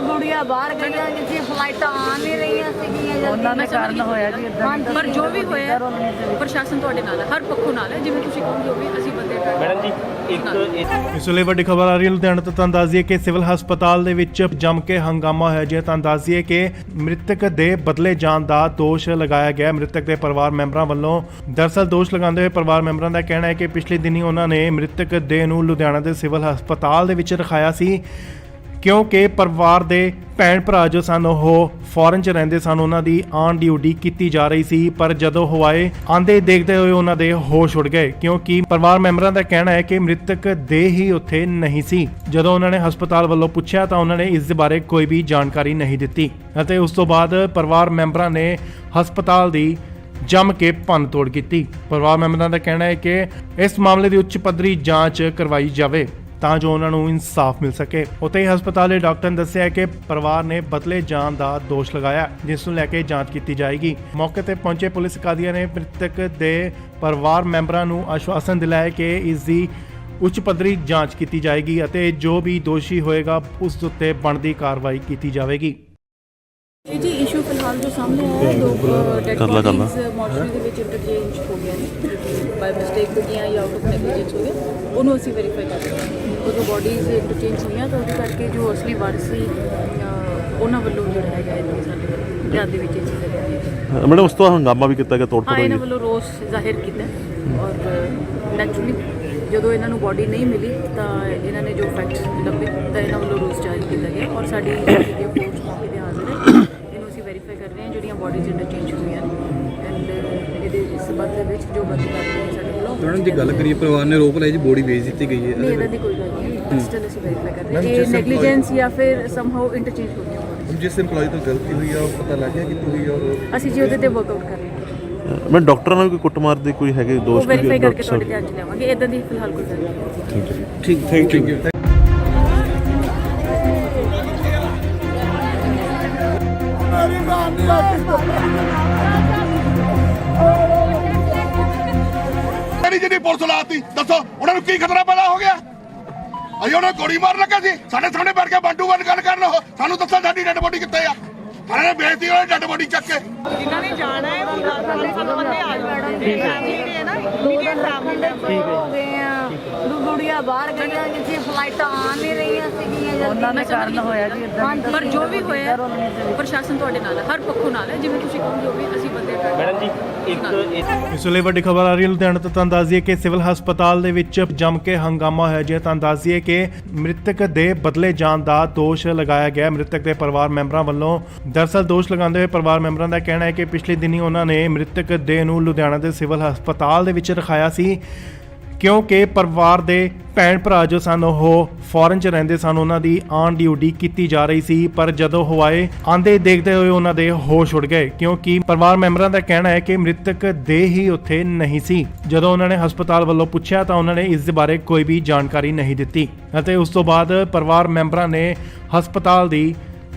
ਗੁੜੀਆ ਬਾਹਰ ਗਈਆਂ ਜਿੱਥੇ ਫਲਾਈਟਾਂ ਆ ਨਹੀਂ ਰਹੀਆਂ ਸੀਗੀਆਂ ਉਹਨਾਂ ਦਾ ਕਾਰਨ ਹੋਇਆ ਜੀ ਇਦਾਂ ਪਰ ਜੋ ਵੀ ਹੋਇਆ ਪ੍ਰਸ਼ਾਸਨ ਤੁਹਾਡੇ ਨਾਲ ਹੈ ਹਰ ਪੱਖੋਂ ਨਾਲ ਹੈ ਜਿਵੇਂ ਤੁਸੀਂ ਕਹੋਗੇ ਉਹ ਵੀ ਅਸੀਂ ਬੰਦੇ ਮੈਡਮ ਜੀ ਇੱਕ ਇਸ ਵੇਲੇ ਵੱਡੀ ਖਬਰ ਆ ਰਹੀ ਹੈ ਲੁਧਿਆਣਾ ਤੋਂ। ਤੁਹਾਨੂੰ ਦੱਸ ਦਈਏ ਕਿ ਸਿਵਲ ਹਸਪਤਾਲ ਦੇ ਵਿੱਚ ਜੰਮ ਕੇ ਹੰਗਾਮਾ ਹੋਇਆ ਜੀ। ਤੁਹਾਨੂੰ ਦੱਸ ਦਈਏ ਕਿ ਮ੍ਰਿਤਕ ਦੇ ਬਦਲੇ ਜਾਣ ਦਾ ਦੋਸ਼ ਲਗਾਇਆ ਗਿਆ ਮ੍ਰਿਤਕ ਦੇ ਪਰਿਵਾਰ ਮੈਂਬਰਾਂ ਵੱਲੋਂ। ਦਰਅਸਲ ਦੋਸ਼ ਲਗਾਉਂਦੇ ਹੋਏ ਪਰਿਵਾਰ ਮੈਂਬਰਾਂ ਦਾ ਕਹਿਣਾ ਹੈ ਕਿ ਪਿਛਲੇ ਦਿਨੀ ਉਹਨਾਂ ਨੇ ਮ੍ਰਿਤਕ ਦੇਹ ਨੂੰ ਲੁਧਿਆਣਾ ਦੇ ਸਿਵਲ ਹਸਪਤਾਲ ਦੇ ਵਿੱਚ ਰਖਾਇਆ ਸੀ ਕਿਉਂਕਿ ਪਰਿਵਾਰ ਦੇ ਭੈਣ ਭਰਾ ਜੋ ਸਨ ਉਹ ਫੋਰਨ 'ਚ ਰਹਿੰਦੇ ਸਨ, ਉਹਨਾਂ ਦੀ ਆਨ ਡਿਊਟੀ ਕੀਤੀ ਜਾ ਰਹੀ ਸੀ। ਪਰ ਜਦੋਂ ਹਵਾਏ ਆਂਦੇ ਦੇਖਦੇ ਹੋਏ ਉਹਨਾਂ ਦੇ ਹੋਸ਼ ਉੱਡ ਗਏ ਕਿਉਂਕਿ ਪਰਿਵਾਰ ਮੈਂਬਰਾਂ ਦਾ ਕਹਿਣਾ ਹੈ ਕਿ ਮ੍ਰਿਤਕ ਦੇਹ ਹੀ ਉੱਥੇ ਨਹੀਂ ਸੀ। ਜਦੋਂ ਉਹਨਾਂ ਨੇ ਹਸਪਤਾਲ ਵੱਲੋਂ ਪੁੱਛਿਆ ਤਾਂ ਉਹਨਾਂ ਨੇ ਇਸ ਦੇ ਬਾਰੇ ਕੋਈ ਵੀ ਜਾਣਕਾਰੀ ਨਹੀਂ ਦਿੱਤੀ ਅਤੇ ਉਸ ਤੋਂ ਬਾਅਦ ਪਰਿਵਾਰ ਮੈਂਬਰਾਂ ਨੇ ਹਸਪਤਾਲ ਦੀ ਜੰਮ ਕੇ ਭੰਨ ਤੋੜ ਕੀਤੀ। ਪਰਿਵਾਰ ਮੈਂਬਰਾਂ ਦਾ ਕਹਿਣਾ ਹੈ ਕਿ ਇਸ ਮਾਮਲੇ ਦੀ ਉੱਚ ਪੱਧਰੀ ਜਾਂਚ ਕਰਵਾਈ ਜਾਵੇ ਤਾਂ ਜੋ ਉਹਨਾਂ ਨੂੰ ਇਨਸਾਫ ਮਿਲ ਸਕੇ। ਉੱਥੇ ਹੀ ਹਸਪਤਾਲ ਦੇ ਡਾਕਟਰ ਨੇ ਦੱਸਿਆ ਕਿ ਪਰਿਵਾਰ ਨੇ ਬਦਲੇ ਜਾਣ ਦਾ ਦੋਸ਼ ਲਗਾਇਆ ਜਿਸ ਨੂੰ ਲੈ ਕੇ ਜਾਂਚ ਕੀਤੀ ਜਾਏਗੀ। ਮੌਕੇ ਤੇ ਪਹੁੰਚੇ ਪੁਲਿਸ ਅਧਿਕਾਰੀਆਂ ਨੇ ਮ੍ਰਿਤਕ ਦੇ ਪਰਿਵਾਰ ਮੈਂਬਰਾਂ ਨੂੰ ਆਸ਼ਵਾਸਨ ਦਿਲਾਇਆ ਕਿ ਇਸ ਦੀ ਉੱਚ ਪੱਧਰੀ ਜਾਂਚ ਕੀਤੀ ਜਾਏਗੀ ਅਤੇ ਜੋ ਵੀ ਦੋਸ਼ੀ ਹੋਏਗਾ ਉਸ ਉੱਤੇ ਬਣਦੀ ਕਾਰਵਾਈ ਕੀਤੀ ਜਾਵੇਗੀ। ਇਹ ਜੀ ਇਸ਼ੂ ਫਿਲਹਾਲ ਜੋ ਸਾਹਮਣੇ ਆਇਆ ਹੈ ਦੋ ਡੈਡ ਬੋਡੀਜ਼ ਮੋਰਚਰੀ ਦੇ ਵਿੱਚ ਇੰਟਰਚੇਂਜ ਹੋ ਗਿਆ ਨੇ ਬਾਈ ਮਿਸਟੇਕ ਹੋ ਗਿਆ ਜਾਂ ਆਊਟ ਆਫ ਨੈਗਲੀਜੈਂਸ ਹੋ ਗਿਆ ਉਹਨੂੰ ਅਸੀਂ ਵੈਰੀਫਾਈ ਕਰ ਰਹੇ ਹਾਂ। ਉਹ ਜੋ ਬੋਡੀਜ਼ ਇੰਟਰਚੇਂਜ ਹੋਈਆਂ ਤਾਂ ਉਹਦੇ ਕਰਕੇ ਜੋ ਅਸਲੀ ਵਾਰਸ ਸੀ ਉਹਨਾਂ ਵੱਲੋਂ ਜਿਹੜਾ ਹੈਗਾ ਇਹ ਸਾਡੇ ਵੱਲੋਂ ਧਿਆਨ ਦੇ ਵਿੱਚ ਇਹ ਚੀਜ਼ ਲੱਗੀ ਮੈਡਮ ਉਸ ਤੋਂ ਹੰਗਾਮਾ ਵੀ ਕੀਤਾ ਗਿਆ, ਤੋੜ ਹਾਂ ਫੋੜ ਇਹਨਾਂ ਹੋਈ। ਵੱਲੋਂ ਰੋਸ ਜ਼ਾਹਿਰ ਕੀਤਾ ਔਰ ਨੈਚੁਰਲੀ ਜਦੋਂ ਇਹਨਾਂ ਨੂੰ ਬੋਡੀ ਨਹੀਂ ਮਿਲੀ ਤਾਂ ਇਹਨਾਂ ਨੇ ਜੋ ਫੈਕਟ ਲੱਭੇ ਤਾਂ ਇਹਨਾਂ ਵੱਲੋਂ ਰੋਸ ਜਾਰੀ ਕੀਤਾ ਗਿਆ ਔਰ ਸਾਡੀ ਜਿਹੜੀ ਫੋਰਸ ਮੌਕੇ ਤੇ ਹਾਜ਼ਰ ਹੈ ਇਹਨੂੰ ਅਸੀਂ ਵੈਰੀਫਾਈ ਕਰ ਰਹੇ ਹਾਂ ਜਿਹੜੀਆਂ ਬੋਡੀਜ਼ ਇੰਟਰਚੇਂਜ ਹੋਈਆਂ ਨੇ ਐਂਡ ਇਹਦੇ ਸਬੰਧ ਦੇ ਵਿੱਚ ਜੋ ਬੰਦੀ ਕਰਦੇ ਹੈ ਸਾਡੇ ਵੱਲੋਂ ਮੈਡਮ ਜੀ ਗੱਲ ਕਰੀਏ ਪਰਿਵਾਰ ਨੇ ਰੋਪ ਲਾਇਆ ਜੀ ਬੋਡੀ ਵੇਚ ਦਿੱਤੀ ਗਈ ਨਹੀਂ ਹੈ ਇਹਦਾ ਦੀ ਕੋਈ ਗੱਲ ਨਹੀਂ ਸਟਿਲ ਅਸੀਂ ਵੈਰੀਫਾਈ ਕਰ ਰਹੇ ਹਾਂ ਇਹ ਨੈਗਲੀਜੈਂਸ ਜਾਂ ਫਿਰ ਸਮਹਾਉ ਇੰਟਰਚੇਂਜ ਹੋ ਗਿਆ ਜਿਸ EMPLOYE ਤੋਂ ਗਲਤੀ ਹੋਈ ਆ ਉਹ ਪਤਾ ਲੱਗ ਗਿਆ ਕਿ ਹੋਈ ਔਰ ਅਸੀਂ ਜੀ ਉਹਦੇ ਤੇ ਵਰਕਆਊਟ ਕਰ ਰਹੇ ਹਾਂ ਮੈਂ ਡਾਕਟਰਾਂ ਨਾਲ ਵੀ ਕੋਈ ਕੁੱਟਮਾਰ ਦੇ ਕੋਈ ਹੈਗੇ ਉਹ ਦੋਸ਼ ਵੈਰੀਫਾਈ ਕਰਕੇ ਤੁਹਾਡੇ ਧਿਆਨ 'ਚ ਲਿਆਵਾਂਗੇ ਇਦਾਂ ਦੀ ਫਿਲਹਾਲ ਕੋਈ ਗੱਲ ਨਹੀਂ ਠੀਕ ਥੈਂਕ ਯੂ ਮੇਰੀ ਜਿਹੜੀ ਪੁਲਿਸ ਲਾਤੀ ਦੱਸੋ ਉਹਨਾਂ ਨੂੰ ਕੀ ਖਤਰਾ ਪੈਦਾ ਹੋ ਗਿਆ ਅਸੀਂ ਉਹਨਾਂ ਨੂੰ ਗੋਲੀ ਮਾਰਨ ਲੱਗਾ ਸੀ ਸਾਡੇ ਸਾਹਮਣੇ ਬੈਠ ਕੇ ਬੰਟੂ ਬੰਦ ਗੱਲ ਕਰਨ ਉਹ ਸਾਨੂੰ ਦੱਸੋ ਸਾਡੀ ਡੈਡ ਬੋਡੀ ਕਿੱਥੇ ਆ ਸਾਰਿਆਂ ਨੇ ਬੇਇੱਜ਼ਤੀ ਉਹਨਾਂ ਡੈਡ ਬੋਡੀ ਚੱਕ ਕੇ ਜਿਨ੍ਹਾਂ ਨੇ ਜਾਣਾ ਹੈ ਉਹ 7 ਬੰਦੇ ਆ ਜਾਣ ਫੈਮਿਲੀ ਨੇ ਨਾ ਇਮੀਡੀਏਟ ਫੈਮਿਲੀ ਹੋ ਗਏ ਆ ਗੁੜੀਆ ਬਾਹਰ ਗਈਆਂ ਜਿੱਥੇ ਫਲਾਈਟਾਂ ਆ ਨਹੀਂ ਰਹੀਆਂ ਸੀਗੀਆਂ ਉਹਨਾਂ ਦਾ ਕਾਰਨ ਹੋਇਆ ਜੀ ਇਦਾਂ ਪਰ ਜੋ ਵੀ ਹੋਇਆ ਪ੍ਰਸ਼ਾਸਨ ਤੁਹਾਡੇ ਨਾਲ ਹੈ ਹਰ ਪੱਖੋਂ ਨਾਲ ਹੈ ਜਿਵੇਂ ਤੁਸੀਂ ਕਹੋਗੇ ਉਹ ਵੀ ਅਸੀਂ ਬੰਦੇ ਮੈਡਮ ਜੀ ਇੱਕ ਇਸ ਵੇਲੇ ਵੱਡੀ ਖਬਰ ਆ ਰਹੀ ਹੈ ਲੁਧਿਆਣਾ ਤੋਂ। ਤੁਹਾਨੂੰ ਦੱਸ ਦਈਏ ਕਿ ਸਿਵਲ ਹਸਪਤਾਲ ਦੇ ਵਿੱਚ ਜੰਮ ਕੇ ਹੰਗਾਮਾ ਹੋਇਆ ਜੀ। ਤੁਹਾਨੂੰ ਦੱਸ ਦਈਏ ਕਿ ਮ੍ਰਿਤਕ ਦੇ ਬਦਲੇ ਜਾਣ ਦਾ ਦੋਸ਼ ਲਗਾਇਆ ਗਿਆ ਮ੍ਰਿਤਕ ਦੇ ਪਰਿਵਾਰ ਮੈਂਬਰਾਂ ਵੱਲੋਂ। ਦਰਅਸਲ ਦੋਸ਼ ਲਗਾਉਂਦੇ ਹੋਏ ਪਰਿਵਾਰ ਮੈਂਬਰਾਂ ਦਾ ਕਹਿਣਾ ਹੈ ਕਿ ਪਿਛਲੇ ਦਿਨੀ ਉਹਨਾਂ ਨੇ ਮ੍ਰਿਤਕ ਦੇਹ ਨੂੰ ਲੁਧਿਆਣਾ ਦੇ ਸਿਵਲ ਹਸਪਤਾਲ ਦੇ ਵਿੱਚ ਰਖਾਇਆ ਸੀ ਕਿਉਂਕਿ ਪਰਿਵਾਰ ਦੇ ਭੈਣ ਭਰਾ ਜੋ ਸਨ ਉਹ ਫੋਰਨ 'ਚ ਰਹਿੰਦੇ ਸਨ, ਉਹਨਾਂ ਦੀ ਆਨ ਡਿਊਟੀ ਕੀਤੀ ਜਾ ਰਹੀ ਸੀ। ਪਰ ਜਦੋਂ ਹਵਾਏ ਆਂਦੇ ਦੇਖਦੇ ਹੋਏ ਉਹਨਾਂ ਦੇ ਹੋਸ਼ ਉੱਡ ਗਏ ਕਿਉਂਕਿ ਪਰਿਵਾਰ ਮੈਂਬਰਾਂ ਦਾ ਕਹਿਣਾ ਹੈ ਕਿ ਮ੍ਰਿਤਕ ਦੇਹ ਹੀ ਉੱਥੇ ਨਹੀਂ ਸੀ। ਜਦੋਂ ਉਹਨਾਂ ਨੇ ਹਸਪਤਾਲ ਵੱਲੋਂ ਪੁੱਛਿਆ ਤਾਂ ਉਹਨਾਂ ਨੇ ਇਸ ਦੇ ਬਾਰੇ ਕੋਈ ਵੀ ਜਾਣਕਾਰੀ ਨਹੀਂ ਦਿੱਤੀ ਅਤੇ ਉਸ ਤੋਂ ਬਾਅਦ ਪਰਿਵਾਰ ਮੈਂਬਰਾਂ ਨੇ ਹਸਪਤਾਲ ਦੀ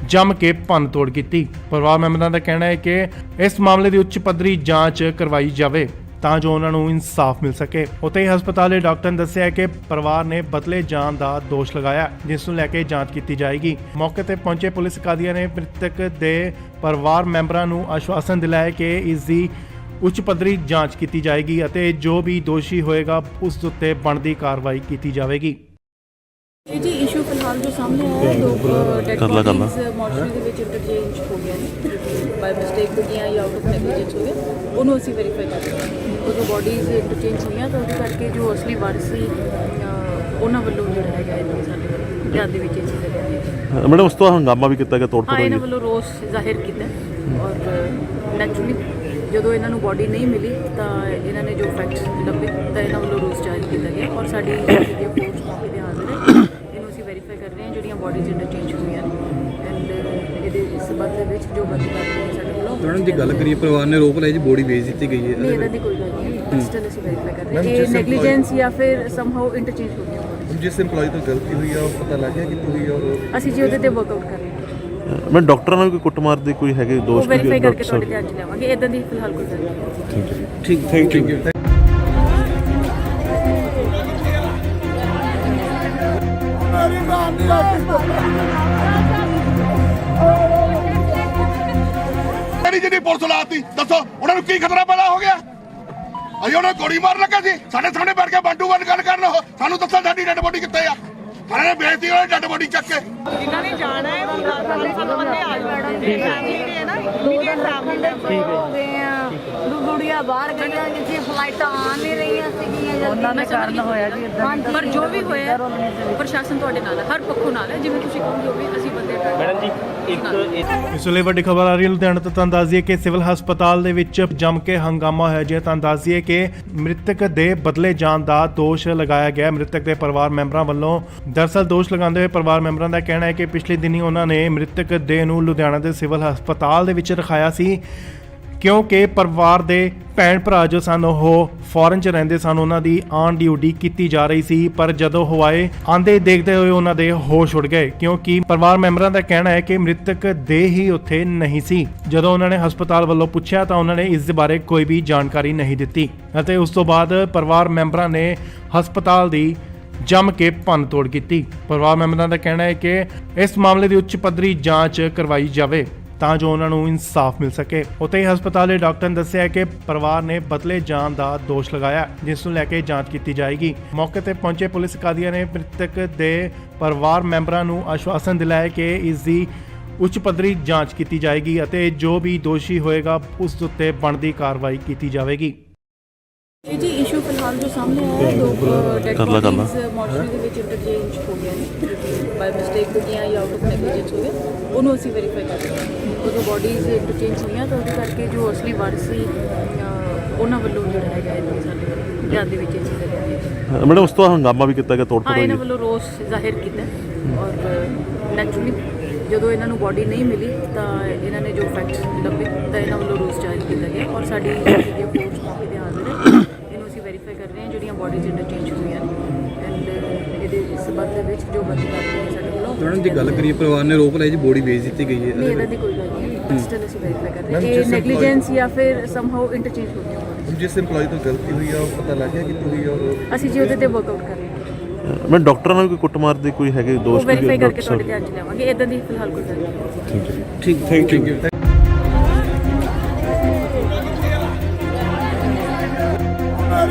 ਜੰਮ ਕੇ ਭੰਨ ਤੋੜ ਕੀਤੀ। ਪਰਿਵਾਰ ਮੈਂਬਰਾਂ ਦਾ ਕਹਿਣਾ ਹੈ ਕਿ ਇਸ ਮਾਮਲੇ ਦੀ ਉੱਚ ਪੱਧਰੀ ਜਾਂਚ ਕਰਵਾਈ ਜਾਵੇ ਤਾਂ ਜੋ ਉਹਨਾਂ ਨੂੰ ਇਨਸਾਫ ਮਿਲ ਸਕੇ। ਉੱਥੇ ਹੀ ਹਸਪਤਾਲ ਦੇ ਡਾਕਟਰ ਨੇ ਦੱਸਿਆ ਕਿ ਪਰਿਵਾਰ ਨੇ ਬਦਲੇ ਜਾਣ ਦਾ ਦੋਸ਼ ਲਗਾਇਆ ਜਿਸ ਨੂੰ ਲੈ ਕੇ ਜਾਂਚ ਕੀਤੀ ਜਾਏਗੀ। ਮੌਕੇ ਤੇ ਪਹੁੰਚੇ ਪੁਲਿਸ ਅਧਿਕਾਰੀਆਂ ਨੇ ਮ੍ਰਿਤਕ ਦੇ ਪਰਿਵਾਰ ਮੈਂਬਰਾਂ ਨੂੰ ਆਸ਼ਵਾਸਨ ਦਿਲਾਇਆ ਕਿ ਇਸ ਦੀ ਉੱਚ ਪੱਧਰੀ ਜਾਂਚ ਕੀਤੀ ਜਾਏਗੀ ਅਤੇ ਜੋ ਵੀ ਦੋਸ਼ੀ ਹੋਏਗਾ ਉਸ ਉੱਤੇ ਬਣਦੀ ਕਾਰਵਾਈ ਕੀਤੀ ਜਾਵੇਗੀ। ਇਹ ਜੀ ਇਸ਼ੂ ਫਿਲਹਾਲ ਜੋ ਸਾਹਮਣੇ ਆਇਆ ਹੈ, ਦੋ ਡੈਡ ਕਰ ਲਾ। ਬੋਡੀਜ਼ ਮੋਰਚਰੀ ਦੇ ਵਿੱਚ ਇੰਟਰਚੇਂਜ ਹੋ ਗਿਆ ਨੇ, ਬਾਈ ਮਿਸਟੇਕ ਹੋ ਗਿਆ ਜਾਂ ਆਊਟ ਆਫ ਨੈਗਲੀਜੈਂਸ ਹੋ ਗਿਆ, ਉਹਨੂੰ ਅਸੀਂ ਵੈਰੀਫਾਈ ਕਰ ਰਹੇ ਹਾਂ। ਉਦੋਂ ਬੋਡੀਜ਼ ਇੰਟਰਚੇਂਜ ਹੋਈਆਂ ਤਾਂ ਉਹਦੇ ਕਰਕੇ ਜੋ ਅਸਲੀ ਵਾਰਸ ਸੀ ਉਹਨਾਂ ਵੱਲੋਂ ਜਿਹੜਾ ਹੈਗਾ ਇਹ ਸਾਡੇ ਵੱਲੋਂ ਧਿਆਨ ਦੇ ਵਿੱਚ ਇਹ ਚੀਜ਼ ਲਿਆਂਦੀ। ਮੈਡਮ ਉਸ ਤੋਂ ਹੰਗਾਮਾ ਵੀ ਕੀਤਾ ਗਿਆ, ਤੋੜ ਹਾਂ, ਫੋੜ ਇਹਨਾਂ ਹੋਈ ਵੱਲੋਂ ਰੋਸ ਜ਼ਾਹਿਰ ਕੀਤਾ ਔਰ ਨੈਚੁਰਲੀ ਜਦੋਂ ਇਹਨਾਂ ਨੂੰ ਬੋਡੀ ਨਹੀਂ ਮਿਲੀ ਤਾਂ ਇਹਨਾਂ ਨੇ ਜੋ ਫੈਕਟ ਲੱਭੇ ਤਾਂ ਇਹਨਾਂ ਵੱਲੋਂ ਰੋਸ ਜ਼ਾਹਿਰ ਕੀਤਾ ਗਿਆ ਔਰ ਸਾਡੀ ਜਿਹੜੀ ਫੋਰਸ ਮੌਕੇ ਤੇ ਹਾਜ਼ਰ ਹੈ। ਇਹਨੂੰ ਅਸੀਂ ਵੈਰੀਫਾਈ ਕਰ ਰਹੇ ਹਾਂ ਜਿਹੜੀਆਂ ਬੋਡੀਜ਼ ਇੰਟਰਚੇਂਜ ਹੋਈਆਂ ਨੇ ਐਂਡ ਇਹਦੇ ਸਬੰਧ ਦੇ ਵਿੱਚ ਜੋ ਬੰਦ ਕਰ ਰਹੇ ਸਾਡੇ ਵੱਲੋਂ। ਮੈਡਮ ਜੀ ਗੱਲ ਕਰੀਏ, ਪਰਿਵਾਰ ਨੇ ਰੋਪ ਲਾਇਆ ਜੀ ਬੋਡੀ ਵੇਚ ਦਿੱਤੀ ਗਈ ਨਹੀਂ, ਹੈ। ਇਹਦਾ ਦੀ ਕੋਈ ਗੱਲ ਨਹੀਂ, ਸਟਿਲ ਅਸੀਂ ਵੈਰੀਫਾਈ ਕਰ ਰਹੇ ਹਾਂ ਇਹ ਨੈਗਲੀਜੈਂਸ ਜਾਂ ਫਿਰ ਸਮਹਾਉ ਇੰਟਰਚੇਂਜ ਹੋ ਗਿਆ। ਜਿਸ EMPLOYE ਤੋਂ ਗਲਤੀ ਹੋਈ ਆ ਉਹ ਪਤਾ ਲੱਗ ਗਿਆ ਕਿੱਥੋਂ ਹੋਈ ਆ ਔਰ ਅਸੀਂ ਜੀ ਉਹਦੇ ਤੇ ਵਰਕਆਊਟ ਕਰ ਰਹੇ ਹਾਂ। ਮੈਂ ਡਾਕਟਰਾਂ ਨਾਲ ਵੀ ਕੋਈ ਕੁੱਟਮਾਰ ਦੇ ਕੋਈ ਹੈਗੇ ਉਹ ਦੋਸ਼ ਵੈਰੀਫਾਈ ਕਰਕੇ ਤੁਹਾਡੇ ਧਿਆਨ 'ਚ ਲਿਆਵਾਂਗੇ। ਇਦਾਂ ਦੀ ਫਿਲਹਾਲ ਕੋਈ ਗੱਲ ਨਹੀਂ। ਠੀਕ ਥੈਂਕ ਯੂ। ਮੇਰੀ ਜਿਹੜੀ ਪੁਲਿਸ ਲਾਤੀ ਦੱਸੋ ਉਹਨਾਂ ਨੂੰ ਕੀ ਖਤਰਾ ਪੈਦਾ ਹੋ ਗਿਆ? ਅਸੀਂ ਉਹਨਾਂ ਨੂੰ ਗੋਲੀ ਮਾਰਨ ਲੱਗਾ ਸੀ, ਸਾਡੇ ਸਾਹਮਣੇ ਬੈਠ ਕੇ ਬੰਦੂਕ ਵੱਲ ਗੱਲ ਕਰਨ। ਉਹ ਸਾਨੂੰ ਦੱਸੋ ਸਾਡੀ ਡੈਡ ਬੋਡੀ ਕਿੱਥੇ ਆ? ਸਾਰਿਆਂ ਨੇ ਬੇਇੱਜ਼ਤੀ ਉਹਨਾਂ ਡੈਡ ਬੋਡੀ ਚੱਕ ਕੇ। ਜਿਨ੍ਹਾਂ ਨੇ ਜਾਣਾ ਹੈ ਉਹ 10 ਬੰਦੇ ਆ ਜਾਣਗੇ। ਫੈਮਿਲੀ ਹੈ ਨਾ, ਇਮੀਡੀਏਟ ਫੈਮਿਲੀ ਹੋ ਗਏ ਆ ਗੁੜੀਆਂ ਬਾਹਰ ਗਈਆਂ ਜਿੱਥੇ ਫਲਾਈਟਾਂ ਆ ਨਹੀਂ ਰਹੀਆਂ ਸੀਗੀਆਂ ਉਹਨਾਂ ਦੇ ਕਾਰਨ ਹੋਇਆ ਜੀ ਇਦਾਂ। ਪਰ ਜੋ ਵੀ ਹੋਇਆ ਪ੍ਰਸ਼ਾਸਨ ਤੁਹਾਡੇ ਨਾਲ ਹੈ, ਹਰ ਪੱਖੋਂ ਨਾਲ ਹੈ। ਜਿਵੇਂ ਤੁਸੀਂ ਕਹੋਗੇ ਉਹ ਵੀ ਅਸੀਂ ਬੰਦੇ ਮੈਡਮ ਜੀ ਇੱਕ ਇਸ ਵੇਲੇ ਵੱਡੀ ਖਬਰ ਆ ਰਹੀ ਹੈ ਲੁਧਿਆਣਾ ਤੋਂ। ਤੁਹਾਨੂੰ ਦੱਸ ਦਈਏ ਕਿ ਸਿਵਲ ਹਸਪਤਾਲ ਦੇ ਵਿੱਚ ਜੰਮ ਕੇ ਹੰਗਾਮਾ ਹੋਇਆ ਜੀ। ਤੁਹਾਨੂੰ ਦੱਸ ਦਈਏ ਕਿ ਮ੍ਰਿਤਕ ਦੇ ਬਦਲੇ ਜਾਣ ਦਾ ਦੋਸ਼ ਲਗਾਇਆ ਗਿਆ ਮ੍ਰਿਤਕ ਦੇ ਪਰਿਵਾਰ ਮੈਂਬਰਾਂ ਵੱਲੋਂ। ਦਰਅਸਲ ਦੋਸ਼ ਲਗਾਉਂਦੇ ਹੋਏ ਪਰਿਵਾਰ ਮੈਂਬਰਾਂ ਦਾ ਕਹਿਣਾ ਹੈ ਕਿ ਪਿਛਲੇ ਦਿਨੀ ਉਹਨਾਂ ਨੇ ਮ੍ਰਿਤਕ ਦੇਹ ਨੂੰ ਲੁਧਿਆਣਾ ਦੇ ਸਿਵਲ ਹਸਪਤਾਲ ਦੇ ਵਿੱਚ ਰਖਾਇਆ ਸੀ ਕਿਉਂਕਿ ਪਰਿਵਾਰ ਦੇ ਭੈਣ ਭਰਾ ਜੋ ਸਨ ਉਹ ਫੋਰਨ 'ਚ ਰਹਿੰਦੇ ਸਨ, ਉਹਨਾਂ ਦੀ ਆਨ ਡਿਊਟੀ ਕੀਤੀ ਜਾ ਰਹੀ ਸੀ। ਪਰ ਜਦੋਂ ਉਹ ਆਏ ਆਂਦੇ ਦੇਖਦੇ ਹੋਏ ਉਹਨਾਂ ਦੇ ਹੋਸ਼ ਉੱਡ ਗਏ ਕਿਉਂਕਿ ਪਰਿਵਾਰ ਮੈਂਬਰਾਂ ਦਾ ਕਹਿਣਾ ਹੈ ਕਿ ਮ੍ਰਿਤਕ ਦੇਹ ਹੀ ਉੱਥੇ ਨਹੀਂ ਸੀ। ਜਦੋਂ ਉਹਨਾਂ ਨੇ ਹਸਪਤਾਲ ਵੱਲੋਂ ਪੁੱਛਿਆ ਤਾਂ ਉਹਨਾਂ ਨੇ ਇਸ ਦੇ ਬਾਰੇ ਕੋਈ ਵੀ ਜਾਣਕਾਰੀ ਨਹੀਂ ਦਿੱਤੀ ਅਤੇ ਉਸ ਤੋਂ ਬਾਅਦ ਪਰਿਵਾਰ ਮੈਂਬਰਾਂ ਨੇ ਹਸਪਤਾਲ ਦੀ ਜੰਮ ਕੇ ਭੰਨ ਤੋੜ ਕੀਤੀ। ਪਰਿਵਾਰ ਮੈਂਬਰਾਂ ਦਾ ਕਹਿਣਾ ਹੈ ਕਿ ਇਸ ਮਾਮਲੇ ਦੀ ਉੱਚ ਪੱਧਰੀ ਜਾਂਚ ਕਰਵਾਈ ਜਾਵੇ ਤਾਂ ਜੋ ਉਹਨਾਂ ਨੂੰ ਇਨਸਾਫ ਮਿਲ ਸਕੇ। ਉੱਥੇ ਹੀ ਹਸਪਤਾਲ ਦੇ ਡਾਕਟਰ ਨੇ ਦੱਸਿਆ ਕਿ ਪਰਿਵਾਰ ਨੇ ਬਦਲੇ ਜਾਣ ਦਾ ਦੋਸ਼ ਲਗਾਇਆ ਜਿਸ ਨੂੰ ਲੈ ਕੇ ਜਾਂਚ ਕੀਤੀ ਜਾਏਗੀ। ਮੌਕੇ ਤੇ ਪਹੁੰਚੇ ਪੁਲਿਸ ਅਧਿਕਾਰੀਆਂ ਨੇ ਮ੍ਰਿਤਕ ਦੇ ਪਰਿਵਾਰ ਮੈਂਬਰਾਂ ਨੂੰ ਆਸ਼ਵਾਸਨ ਦਿਲਾਇਆ ਕਿ ਇਸ ਦੀ ਉੱਚ ਪੱਧਰੀ ਜਾਂਚ ਕੀਤੀ ਜਾਏਗੀ ਅਤੇ ਜੋ ਵੀ ਦੋਸ਼ੀ ਹੋਏਗਾ ਉਸ ਉੱਤੇ ਬਣਦੀ ਕਾਰਵਾਈ ਕੀਤੀ ਜਾਵੇਗੀ। ਇਹ ਜੀ ਇਸ਼ੂ ਫਿਲਹਾਲ ਜੋ ਸਾਹਮਣੇ ਆਇਆ ਹੈ, ਦੋ ਡੈਡ ਕਰ ਲਾ। ਬੋਡੀਜ਼ ਮੋਰਚਰੀ ਦੇ ਵਿੱਚ ਇੰਟਰਚੇਂਜ ਹੋ ਗਿਆ ਨੇ, ਬਾਈ ਮਿਸਟੇਕ ਹੋ ਗਿਆ ਜਾਂ ਆਊਟ ਆਫ ਨੈਗਲੀਜੈਂਸ ਹੋ ਗਿਆ, ਉਹਨੂੰ ਅਸੀਂ ਵੈਰੀਫਾਈ ਕਰ ਰਹੇ ਹਾਂ। ਉਦੋਂ ਬੋਡੀਜ਼ ਇੰਟਰਚੇਂਜ ਹੋਈਆਂ ਤਾਂ ਉਹਦੇ ਕਰਕੇ ਜੋ ਅਸਲੀ ਵਾਰਸ ਸੀ ਉਹਨਾਂ ਵੱਲੋਂ ਜਿਹੜਾ ਹੈਗਾ ਇਹ ਸਾਡੇ ਵੱਲੋਂ ਧਿਆਨ ਦੇ ਵਿੱਚ ਇਹ ਚੀਜ਼ ਲਿਆਂਦੀ। ਮੈਡਮ ਉਸ ਤੋਂ ਹੰਗਾਮਾ ਵੀ ਕੀਤਾ ਗਿਆ, ਤੋੜ ਫੋੜ ਹਾਂ, ਹੋਈ ਇਹਨਾਂ ਵੱਲੋਂ ਰੋਸ ਜ਼ਾਹਿਰ ਕੀਤਾ ਔਰ ਨੈਚੁਰਲੀ ਜਦੋਂ ਇਹਨਾਂ ਨੂੰ ਬੋਡੀ ਨਹੀਂ ਮਿਲੀ ਤਾਂ ਇਹਨਾਂ ਨੇ ਜੋ ਫੈਕਟ ਲੱਭੇ ਤਾਂ ਇਹਨਾਂ ਵੱਲੋਂ ਰੋਸ ਜ਼ਾਹਿਰ ਕੀਤਾ ਗਿਆ ਔਰ ਸਾਡੀ ਜਿਹੜੀ ਫੋਰਸ ਮੌਕੇ ਤੇ ਹਾਜ਼ਰ ਹੈ। ਇਹਨੂੰ ਅਸੀਂ ਵੈਰੀਫਾਈ ਕਰ ਰਹੇ ਹਾਂ ਜਿਹੜੀਆਂ ਬੋਡੀਜ਼ ਇੰਟਰਚੇਂਜ ਹੋਈਆਂ ਨੇ ਐਂਡ ਇਹਦੇ ਸਬੰਧ ਦੇ ਵਿੱਚ ਜੋ ਬੰਦ ਕਰ ਰਹੇ ਸਾਡੇ ਵੱਲੋਂ। ਮੈਡਮ ਜੀ ਗੱਲ ਕਰੀਏ, ਪਰਿਵਾਰ ਨੇ ਰੋਪ ਲਾਇਆ ਜੀ ਬੋਡੀ ਵੇਚ ਦਿੱਤੀ ਗਈ ਨਹੀਂ, ਹੈ। ਇਹਦਾ ਦੀ ਕੋਈ ਗੱਲ ਨਹੀਂ, ਸਟਿਲ ਅਸੀਂ ਵੈਰੀਫਾਈ ਕਰ ਰਹੇ ਹਾਂ ਇਹ ਨੈਗਲੀਜੈਂਸ ਜਾਂ ਫਿਰ ਸਮਹਾਉ ਇੰਟਰਚੇਂਜ ਹੋ ਗਿਆ। ਜਿਸ EMPLOYE ਤੋਂ ਗਲਤੀ ਹੋਈ ਆ ਉਹ ਪਤਾ ਲੱਗ ਗਿਆ ਕਿੱਥੋਂ ਹੋਈ ਆ ਔਰ ਅਸੀਂ ਜੀ ਉਹਦੇ ਤੇ ਵਰਕਆਊਟ ਕਰ ਰਹੇ ਹਾਂ। ਮੈਂ ਡਾਕਟਰਾਂ ਨਾਲ ਵੀ ਕੋਈ ਕੁੱਟਮਾਰ ਦੇ ਕੋਈ ਹੈਗੇ ਉਹ ਦੋਸ਼ ਵੈਰੀਫਾਈ ਕਰਕੇ ਤੁਹਾਡੇ ਧਿਆਨ 'ਚ ਲਿਆਵਾਂਗੇ। ਇਦਾਂ ਦੀ ਫਿਲਹਾਲ ਕੋਈ ਗੱਲ ਨਹੀਂ। ਠੀਕ ਥੈਂਕ ਯੂ।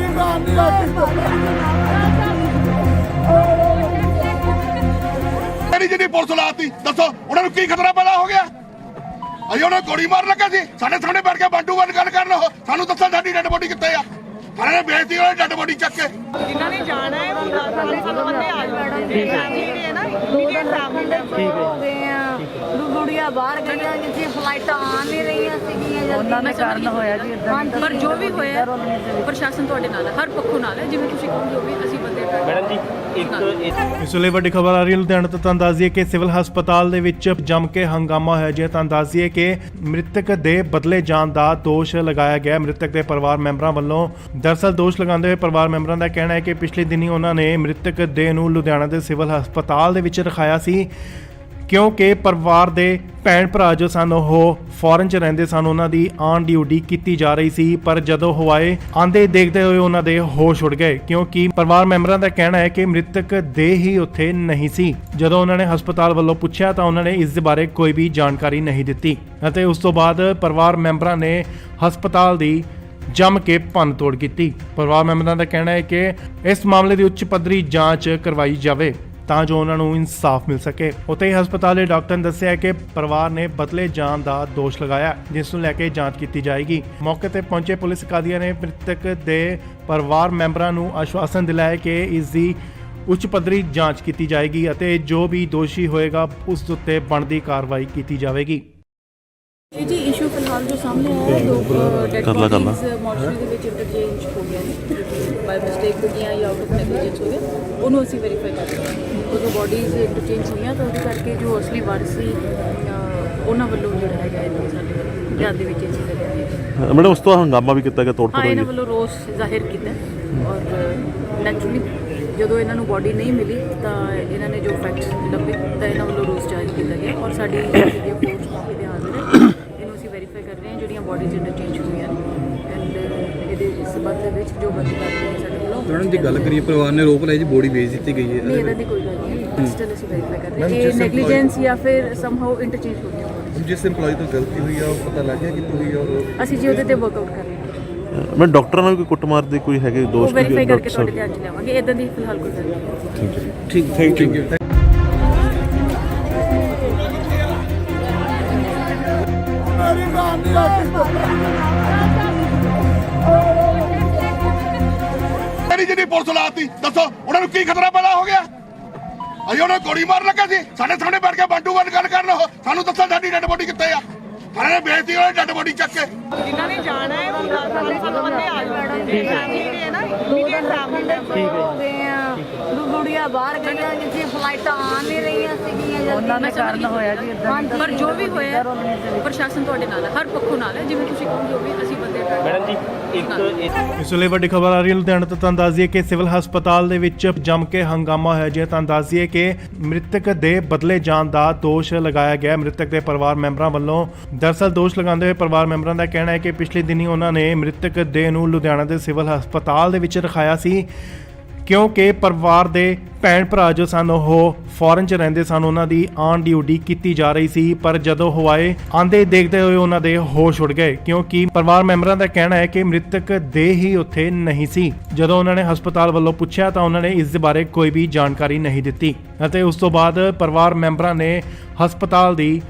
ਮੇਰੀ ਜਿਹੜੀ ਪੁਲਿਸ ਲਾਤੀ ਦੱਸੋ ਉਹਨਾਂ ਨੂੰ ਕੀ ਖਤਰਾ ਪੈਦਾ ਹੋ ਗਿਆ? ਅਸੀਂ ਉਹਨਾਂ ਨੂੰ ਗੋਲੀ ਮਾਰਨ ਲੱਗਾ ਸੀ, ਸਾਡੇ ਸਾਹਮਣੇ ਬੈਠ ਕੇ ਬੰਦੂਕ ਵੱਲ ਗੱਲ ਕਰਨ। ਉਹ ਸਾਨੂੰ ਦੱਸੋ ਸਾਡੀ ਡੈਡ ਬੋਡੀ ਕਿੱਥੇ ਆ? ਸਾਰਿਆਂ ਨੇ ਬੇਇੱਜ਼ਤੀ ਉਹਨਾਂ ਡੈਡ ਬੋਡੀ ਚੱਕ ਕੇ। ਜਿਨ੍ਹਾਂ ਨੇ ਜਾਣਾ ਹੈ ਉਹ 10 ਬੰਦੇ ਆ ਜਾਣਗੇ। ਫੈਮਿਲੀ ਹੈ ਨਾ, ਇਮੀਡੀਏਟ ਫੈਮਿਲੀ ਹੋ ਗਏ ਆ ਗੁੜੀਆਂ ਬਾਹਰ ਗਈਆਂ ਜਿੱਥੇ ਫਲਾਈਟਾਂ ਆ ਨਹੀਂ ਰਹੀਆਂ ਸੀਗੀਆਂ ਉਹਨਾਂ ਦੇ ਕਾਰਨ ਹੋਇਆ ਜੀ ਇਦਾਂ। ਪਰ ਜੋ ਵੀ ਹੋਇਆ ਪ੍ਰਸ਼ਾਸਨ ਤੁਹਾਡੇ ਨਾਲ ਹੈ, ਹਰ ਪੱਖੋਂ ਨਾਲ ਹੈ। ਜਿਵੇਂ ਤੁਸੀਂ ਕਹੋਗੇ ਉਹ ਵੀ ਅਸੀਂ ਬੰਦੇ ਮੈਡਮ ਜੀ ਇੱਕ ਇਸ ਵੇਲੇ ਵੱਡੀ ਖਬਰ ਆ ਰਹੀ ਹੈ ਲੁਧਿਆਣਾ ਤੋਂ। ਤੁਹਾਨੂੰ ਦੱਸ ਦਈਏ ਕਿ ਸਿਵਲ ਹਸਪਤਾਲ ਦੇ ਵਿੱਚ ਜੰਮ ਕੇ ਹੰਗਾਮਾ ਹੋਇਆ ਜੀ। ਤੁਹਾਨੂੰ ਦੱਸ ਦਈਏ ਕਿ ਮ੍ਰਿਤਕ ਦੇ ਬਦਲੇ ਜਾਣ ਦਾ ਦੋਸ਼ ਲਗਾਇਆ ਗਿਆ ਮ੍ਰਿਤਕ ਦੇ ਪਰਿਵਾਰ ਮੈਂਬਰਾਂ ਵੱਲੋਂ। ਦਰਅਸਲ ਦੋਸ਼ ਲਗਾਉਂਦੇ ਹੋਏ ਪਰਿਵਾਰ ਮੈਂਬਰਾਂ ਦਾ ਕਹਿਣਾ ਹੈ ਕਿ ਪਿਛਲੇ ਦਿਨੀ ਉਹਨਾਂ ਨੇ ਮ੍ਰਿਤਕ ਦੇਹ ਨੂੰ ਲੁਧਿਆਣਾ ਦੇ ਸਿਵਲ ਹਸਪਤਾਲ ਦੇ ਵਿੱਚ ਰਖਾਇਆ ਸੀ ਕਿਉਂਕਿ ਪਰਿਵਾਰ ਦੇ ਭੈਣ ਭਰਾ ਜੋ ਸਨ ਉਹ ਫੋਰਨ 'ਚ ਰਹਿੰਦੇ ਸਨ, ਉਹਨਾਂ ਦੀ ਆਨ ਡਿਊਟੀ ਕੀਤੀ ਜਾ ਰਹੀ ਸੀ। ਪਰ ਜਦੋਂ ਉਹ ਆਏ ਆਂਦੇ ਦੇਖਦੇ ਹੋਏ ਉਹਨਾਂ ਦੇ ਹੋਸ਼ ਉੱਡ ਗਏ ਕਿਉਂਕਿ ਪਰਿਵਾਰ ਮੈਂਬਰਾਂ ਦਾ ਕਹਿਣਾ ਹੈ ਕਿ ਮ੍ਰਿਤਕ ਦੇਹ ਹੀ ਉੱਥੇ ਨਹੀਂ ਸੀ। ਜਦੋਂ ਉਹਨਾਂ ਨੇ ਹਸਪਤਾਲ ਵੱਲੋਂ ਪੁੱਛਿਆ ਤਾਂ ਉਹਨਾਂ ਨੇ ਇਸ ਦੇ ਬਾਰੇ ਕੋਈ ਵੀ ਜਾਣਕਾਰੀ ਨਹੀਂ ਦਿੱਤੀ ਅਤੇ ਉਸ ਤੋਂ ਬਾਅਦ ਪਰਿਵਾਰ ਮੈਂਬਰਾਂ ਨੇ ਹਸਪਤਾਲ ਦੀ ਜੰਮ ਕੇ ਭੰਨ ਤੋੜ ਕੀਤੀ। ਪਰਿਵਾਰ ਮੈਂਬਰਾਂ ਦਾ ਕਹਿਣਾ ਹੈ ਕਿ ਇਸ ਮਾਮਲੇ ਦੀ ਉੱਚ ਪੱਧਰੀ ਜਾਂਚ ਕਰਵਾਈ ਜਾਵੇ ਤਾਂ ਜੋ ਉਹਨਾਂ ਨੂੰ ਇਨਸਾਫ ਮਿਲ ਸਕੇ। ਉੱਥੇ ਹੀ ਹਸਪਤਾਲ ਦੇ ਡਾਕਟਰ ਨੇ ਦੱਸਿਆ ਕਿ ਪਰਿਵਾਰ ਨੇ ਬਦਲੇ ਜਾਣ ਦਾ ਦੋਸ਼ ਲਗਾਇਆ, ਜਿਸ ਨੂੰ ਲੈ ਕੇ ਜਾਂਚ ਕੀਤੀ ਜਾਏਗੀ। ਮੌਕੇ ਤੇ ਪਹੁੰਚੇ ਪੁਲਿਸ ਅਧਿਕਾਰੀਆਂ ਨੇ ਮ੍ਰਿਤਕ ਦੇ ਪਰਿਵਾਰ ਮੈਂਬਰਾਂ ਨੂੰ ਆਸ਼ਵਾਸਨ ਦਿਲਾਇਆ ਕਿ ਇਸ ਦੀ ਉੱਚ ਪੱਧਰੀ ਜਾਂਚ ਕੀਤੀ ਜਾਏਗੀ ਅਤੇ ਜੋ ਵੀ ਦੋਸ਼ੀ ਹੋਏਗਾ ਉਸ ਉੱਤੇ ਬਣਦੀ ਕਾਰਵਾਈ ਕੀਤੀ ਜਾਵੇਗੀ। ਇਹ ਜੀ ਇਸ਼ੂ ਫਿਲਹਾਲ ਜੋ ਸਾਹਮਣੇ ਆਇਆ ਹੈ, ਦੋ ਡੈਡ ਬੋਡੀਜ਼ ਮੋਰਚਰੀ ਦੇ ਵਿੱਚ ਇੰਟਰਚੇਂਜ ਹੋ ਗਿਆ ਨੇ, ਬਾਈ ਮਿਸਟੇਕ ਹੋ ਗਿਆ ਜਾਂ ਆਊਟ ਆਫ ਨੈਗਲੀਜੈਂਸ ਹੋ ਗਿਆ, ਉਹਨੂੰ ਅਸੀਂ ਵੈਰੀਫਾਈ ਕਰ ਰਹੇ ਹਾਂ। ਉਦੋਂ ਬੋਡੀਜ਼ ਇੰਟਰਚੇਂਜ ਹੋਈਆਂ ਤਾਂ ਉਹਦੇ ਕਰਕੇ ਜੋ ਅਸਲੀ ਵਾਰਸ ਸੀ ਉਹਨਾਂ ਵੱਲੋਂ ਜਿਹੜਾ ਹੈਗਾ ਇਹ ਸਾਡੇ ਵੱਲੋਂ ਧਿਆਨ ਦੇ ਵਿੱਚ ਇਹ ਚੀਜ਼ ਹੈ। ਮੈਡਮ ਉਸ ਤੋਂ ਹੰਗਾਮਾ ਵੀ ਕੀਤਾ ਗਿਆ, ਤੋੜ ਹਾਂ, ਭੋੜ ਇਹਨਾਂ ਹੋਈ ਵੱਲੋਂ ਰੋਸ ਜ਼ਾਹਿਰ ਕੀਤਾ ਔਰ ਨੈਚੁਰਲੀ ਜਦੋਂ ਇਹਨਾਂ ਨੂੰ ਬੋਡੀ ਨਹੀਂ ਮਿਲੀ ਤਾਂ ਇਹਨਾਂ ਨੇ ਜੋ ਫੈਕਟ ਲੱਭੇ ਤਾਂ ਇਹਨਾਂ ਵੱਲੋਂ ਰੋਸ ਜ਼ਾਹਿਰ ਕੀਤਾ ਗਿਆ ਔਰ ਸਾਡੀ ਜਿਹੜੀ ਅਪਰੋਚ ਕਾਫੀ ਧਿਆਨ ਦੇ ਨਾਲ ਇਹਨੂੰ ਅਸੀਂ ਵੈਰੀਫਾਈ ਕਰ ਰਹੇ ਹਾਂ ਜਿਹੜੀਆਂ ਬੋਡੀਜ਼ ਇੰਟਰਚੇਂਜ ਹੋਈਆਂ ਐਂਡ ਇਹਦੇ ਸਬੰਧ ਦੇ ਵਿੱਚ ਜੋ ਬੰਦੀ ਕਰਦੇ ਹੈ ਸਾਡੇ ਵੱਲੋਂ। ਮੈਡਮ ਜੀ ਗੱਲ ਕਰੀਏ, ਪਰਿਵਾਰ ਨੇ ਰੋਪ ਲਾਇਆ ਜੀ ਬੋਡੀ ਵੇਚ ਦਿੱਤੀ ਗਈ ਹੈ। ਨਹੀਂ, ਇਹਦਾ ਦੀ ਕੋਈ ਗੱਲ ਨਹੀਂ, ਸਟਿਲ ਅਸੀਂ ਵੈਰੀਫਾਈ ਕਰ ਰਹੇ ਹਾਂ ਇਹ ਨੈਗਲੀਜੈਂਸ ਜਾਂ ਫਿਰ ਸਮਹਾਉ ਇੰਟਰਚੇਂਜ ਹੋ ਗਿਆ। ਜਿਸ EMPLOYE ਤੋਂ ਗਲਤੀ ਹੋਈ ਆ ਉਹ ਪਤਾ ਲੱਗ ਗਿਆ ਕਿੱਥੋਂ ਹੋਈ ਆ ਔਰ ਅਸੀਂ ਜੀ ਉਹਦੇ ਤੇ ਵਰਕਆਊਟ ਕਰ ਰਹੇ ਹਾਂ। ਮੈਂ ਡਾਕਟਰਾਂ ਨਾਲ ਕੋਈ ਕੁੱਟਮਾਰ ਦੇ ਕੋਈ ਹੈਗੇ ਉਹ ਦੋਸ਼ ਵੈਰੀਫਾਈ ਕਰਕੇ ਤੁਹਾਡੇ ਧਿਆਨ 'ਚ ਲਿਆਵਾਂਗੇ। ਇਦਾਂ ਦੀ ਫਿਲਹਾਲ ਕੋਈ ਗੱਲ ਨਹੀਂ। ਠੀਕ ਥੈਂਕ ਯੂ। ਮੇਰੀ ਜਿਹੜੀ ਪੁਲਿਸ ਲਾਤੀ ਦੱਸੋ ਉਹਨਾਂ ਨੂੰ ਕੀ ਖਤਰਾ ਪੈਦਾ ਹੋ ਗਿਆ? ਅਸੀਂ ਉਹਨਾਂ ਨੂੰ ਗੋਲੀ ਮਾਰਨ ਲੱਗੇ ਸੀ, ਸਾਡੇ ਸਾਹਮਣੇ ਬੈਠ ਕੇ ਬੰਟੂ ਬੰਦ ਗੱਲ ਕਰਨ ਉਹ ਸਾਨੂੰ ਦੱਸੋ ਸਾਡੀ ਡੈਡ ਬੋਡੀ ਕਿੱਥੇ ਆ? ਸਾਰਿਆਂ ਨੇ ਬੇਇੱਜ਼ਤੀ ਉਹਨਾਂ ਡੈਡ ਬੋਡੀ ਚੱਕ ਕੇ ਜਿਨ੍ਹਾਂ ਨੇ ਜਾਣਾ ਹੈ ਉਹ 10 ਬੰਦੇ ਆ ਜਾਣਗੇ ਜਿਹੜੇ ਨਾ ਇਮੀਡੀਏਟ ਫੈਮਿਲੀ ਹੋ ਗਏ ਆ ਗੁੜੀਆਂ ਬਾਹਰ ਗਈਆਂ ਜਿੱਥੇ ਫਲਾਈਟਾਂ ਆ ਨਹੀਂ ਰਹੀਆਂ ਸੀਗੀਆਂ ਉਹਨਾਂ ਦਾ ਕਾਰਨ ਹੋਇਆ ਜੀ ਇਦਾਂ। ਪਰ ਜੋ ਵੀ ਹੋਇਆ ਪ੍ਰਸ਼ਾਸਨ ਤੁਹਾਡੇ ਨਾਲ ਹੈ, ਹਰ ਪੱਖੋਂ ਨਾਲ ਹੈ। ਜਿਵੇਂ ਤੁਸੀਂ ਕਹੋਗੇ ਉਹ ਵੀ ਅਸੀਂ ਬੰਦੇ ਮੈਡਮ ਜੀ ਇੱਕ ਇਸ ਵੇਲੇ ਵੱਡੀ ਖਬਰ ਆ ਰਹੀ ਹੈ ਲੁਧਿਆਣਾ ਤੋਂ। ਤੁਹਾਨੂੰ ਦੱਸ ਦਈਏ ਕਿ ਸਿਵਲ ਹਸਪਤਾਲ ਦੇ ਵਿੱਚ ਜੰਮ ਕੇ ਹੰਗਾਮਾ ਹੋਇਆ ਜੀ। ਤੁਹਾਨੂੰ ਦੱਸ ਦਈਏ ਕਿ ਮ੍ਰਿਤਕ ਦੇ ਬਦਲੇ ਜਾਣ ਦਾ ਦੋਸ਼ ਲਗਾਇਆ ਗਿਆ ਮ੍ਰਿਤਕ ਦੇ ਪਰਿਵਾਰ ਮੈਂਬਰਾਂ ਵੱਲੋਂ। ਦਰਅਸਲ ਦੋਸ਼ ਲਗਾਉਂਦੇ ਹੋਏ ਪਰਿਵਾਰ ਮੈਂਬਰਾਂ ਦਾ ਕਹਿਣਾ ਹੈ ਕਿ ਪਿਛਲੇ ਦਿਨੀ ਉਹਨਾਂ ਨੇ ਮ੍ਰਿਤਕ ਦੇਹ ਨੂੰ ਲੁਧਿਆਣਾ ਦੇ ਸਿਵਲ ਹਸਪਤਾਲ ਦੇ ਵਿੱਚ ਰਖਾਇਆ ਸੀ, ਕਿਉਂਕਿ ਪਰਿਵਾਰ ਦੇ ਭੈਣ ਭਰਾ ਜੋ ਸਨ ਉਹ ਫੋਰਨ 'ਚ ਰਹਿੰਦੇ ਸਨ, ਉਹਨਾਂ ਦੀ ਆਨ ਡਿਊਟੀ ਕੀਤੀ ਜਾ ਰਹੀ ਸੀ। ਪਰ ਜਦੋਂ ਹਵਾਏ ਆਂਦੇ ਦੇਖਦੇ ਹੋਏ ਉਹਨਾਂ ਦੇ ਹੋਸ਼ ਉੱਡ ਗਏ, ਕਿਉਂਕਿ ਪਰਿਵਾਰ ਮੈਂਬਰਾਂ ਦਾ ਕਹਿਣਾ ਹੈ ਕਿ ਮ੍ਰਿਤਕ ਦੇਹ ਹੀ ਉੱਥੇ ਨਹੀਂ ਸੀ। ਜਦੋਂ ਉਹਨਾਂ ਨੇ ਹਸਪਤਾਲ ਵੱਲੋਂ ਪੁੱਛਿਆ ਤਾਂ ਉਹਨਾਂ ਨੇ ਇਸ ਦੇ ਬਾਰੇ ਕੋਈ ਵੀ ਜਾਣਕਾਰੀ ਨਹੀਂ ਦਿੱਤੀ ਅਤੇ ਉਸ ਤੋਂ ਬਾਅਦ ਪਰਿਵਾਰ ਮੈਂਬਰਾਂ ਨੇ ਹਸਪਤਾਲ ਦੀ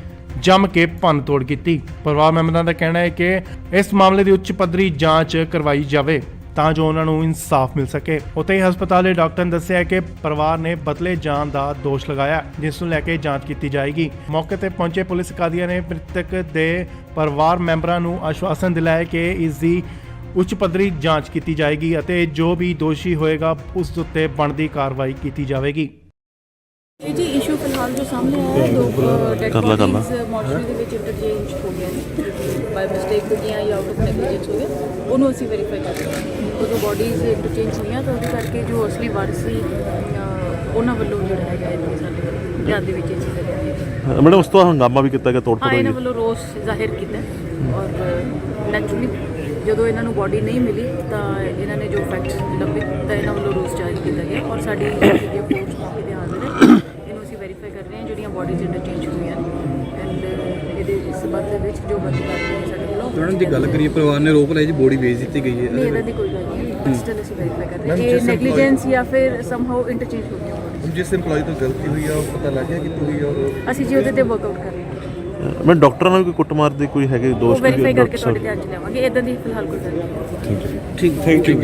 ਜੰਮ ਕੇ ਭੰਨ ਤੋੜ ਕੀਤੀ। ਪਰਿਵਾਰ ਮੈਂਬਰਾਂ ਦਾ ਕਹਿਣਾ ਹੈ ਕਿ ਇਸ ਮਾਮਲੇ ਦੀ ਉੱਚ ਪੱਧਰੀ ਜਾਂਚ ਕਰਵਾਈ ਜਾਵੇ ਤਾਂ ਜੋ ਉਹਨਾਂ ਨੂੰ ਇਨਸਾਫ ਮਿਲ ਸਕੇ। ਉੱਥੇ ਹੀ ਹਸਪਤਾਲ ਦੇ ਡਾਕਟਰ ਨੇ ਦੱਸਿਆ ਕਿ ਪਰਿਵਾਰ ਨੇ ਬਦਲੇ ਜਾਣ ਦਾ ਦੋਸ਼ ਲਗਾਇਆ, ਜਿਸ ਨੂੰ ਲੈ ਕੇ ਜਾਂਚ ਕੀਤੀ ਜਾਏਗੀ। ਮੌਕੇ ਤੇ ਪਹੁੰਚੇ ਪੁਲਿਸ ਅਧਿਕਾਰੀਆਂ ਨੇ ਮ੍ਰਿਤਕ ਦੇ ਪਰਿਵਾਰ ਮੈਂਬਰਾਂ ਨੂੰ ਆਸ਼ਵਾਸਨ ਦਿਲਾਇਆ ਕਿ ਇਸ ਦੀ ਉੱਚ ਪੱਧਰੀ ਜਾਂਚ ਕੀਤੀ ਜਾਏਗੀ ਅਤੇ ਜੋ ਵੀ ਦੋਸ਼ੀ ਹੋਏਗਾ ਉਸ ਉੱਤੇ ਬਣਦੀ ਕਾਰਵਾਈ ਕੀਤੀ ਜਾਵੇਗੀ। ਇਹ ਜੀ ਇਸ਼ੂ ਫਿਲਹਾਲ ਜੋ ਸਾਹਮਣੇ ਆਇਆ ਹੈ, ਦੋ ਡੈਡ ਬੋਡੀਜ਼ ਮੋਰਚਰੀ ਦੇ ਵਿੱਚ ਇੰਟਰਚੇਂਜ ਹੋ ਗਿਆ ਨੇ, ਬਾਈ ਮਿਸਟੇਕ ਹੋ ਗਿਆ ਜਾਂ ਆਊਟ ਆਫ ਨੈਗਲੀਜੈਂਸ ਹੋ ਗਿਆ, ਉਹਨੂੰ ਅਸੀਂ ਵੈਰੀਫਾਈ ਕਰ ਰਹੇ ਹਾਂ। ਉਦੋਂ ਬੋਡੀਜ਼ ਇੰਟਰਚੇਂਜ ਹੋਈਆਂ ਤਾਂ ਉਹਦੇ ਕਰਕੇ ਜੋ ਅਸਲੀ ਵਾਰਸ ਸੀ ਉਹਨਾਂ ਵੱਲੋਂ ਜਿਹੜਾ ਹੈਗਾ ਇਹ ਸਾਡੇ ਵੱਲੋਂ ਧਿਆਨ ਦੇ ਵਿੱਚ ਇਹ ਚੀਜ਼ ਹੈ। ਮੈਡਮ ਉਸ ਤੋਂ ਹੰਗਾਮਾ ਵੀ ਕੀਤਾ ਗਿਆ, ਤੋੜ ਭੋੜ ਹਾਂ, ਇਹਨਾਂ ਹੋਈ ਵੱਲੋਂ ਰੋਸ ਜ਼ਾਹਿਰ ਕੀਤਾ ਔਰ ਨੈਚੁਰਲੀ ਜਦੋਂ ਇਹਨਾਂ ਨੂੰ ਬੋਡੀ ਨਹੀਂ ਮਿਲੀ ਤਾਂ ਇਹਨਾਂ ਨੇ ਜੋ ਫੈਕਟ ਲੱਭੇ ਤਾਂ ਇਹਨਾਂ ਵੱਲੋਂ ਰੋਸ ਜ਼ਾਹਿਰ ਕੀਤਾ ਗਿਆ ਔਰ ਸਾਡੀ ਜਿਹੜੀ ਅਪਰੋਚ ਕਾਫੀ ਧਿਆਨ ਦੇ ਨਾਲ ਇਹਨੂੰ ਅਸੀਂ ਵੈਰੀਫਾਈ ਕਰ ਰਹੇ ਹਾਂ ਜਿਹੜੀਆਂ ਬੋਡੀਜ਼ ਇੰਟਰਚੇਂਜ ਹੋਈਆਂ ਐਂਡ ਇਹਦੇ ਸਬੰਧ ਦੇ ਵਿੱਚ ਜੋ ਬੰਦੀ ਕਰਦੇ ਹੈ ਸਾਡੇ ਵੱਲੋਂ। ਮੈਡਮ ਜੀ ਗੱਲ ਕਰੀਏ, ਪਰਿਵਾਰ ਨੇ ਰੋਪ ਲਾਇਆ ਜੀ ਬੋਡੀ ਵੇਚ ਦਿੱਤੀ ਗਈ ਹੈ। ਨਹੀਂ, ਇਹਦਾ ਦੀ ਕੋਈ ਗੱਲ ਨਹੀਂ, ਸਟਿਲ ਅਸੀਂ ਵੈਰੀਫਾਈ ਕਰ ਰਹੇ ਹਾਂ ਇਹ ਨੈਗਲੀਜੈਂਸ ਜਾਂ ਫਿਰ ਸਮਹਾਉ ਇੰਟਰਚੇਂਜ ਹੋ ਗਿਆ। ਜਿਸ EMPLOYE ਤੋਂ ਗਲਤੀ ਹੋਈ ਆ ਉਹ ਪਤਾ ਲੱਗ ਗਿਆ ਕਿੱਥੋਂ ਹੋਈ ਆ ਔਰ ਅਸੀਂ ਜੀ ਉਹਦੇ ਤੇ ਵਰਕਆਊਟ ਕਰ ਰਹੇ ਹਾਂ। ਮੈਂ ਡਾਕਟਰਾਂ ਨਾਲ ਕੋਈ ਕੁੱਟਮਾਰ ਦੇ ਕੋਈ ਹੈਗੇ ਉਹ ਦੋਸ਼ ਵੈਰੀਫਾਈ ਕਰਕੇ ਤੁਹਾਡੇ ਧਿਆਨ 'ਚ ਲਿਆਵਾਂਗੇ। ਇਦਾਂ ਦੀ ਫਿਲਹਾਲ ਕੋਈ ਗੱਲ ਨਹੀਂ। ਠੀਕ ਥੈਂਕ ਯੂ।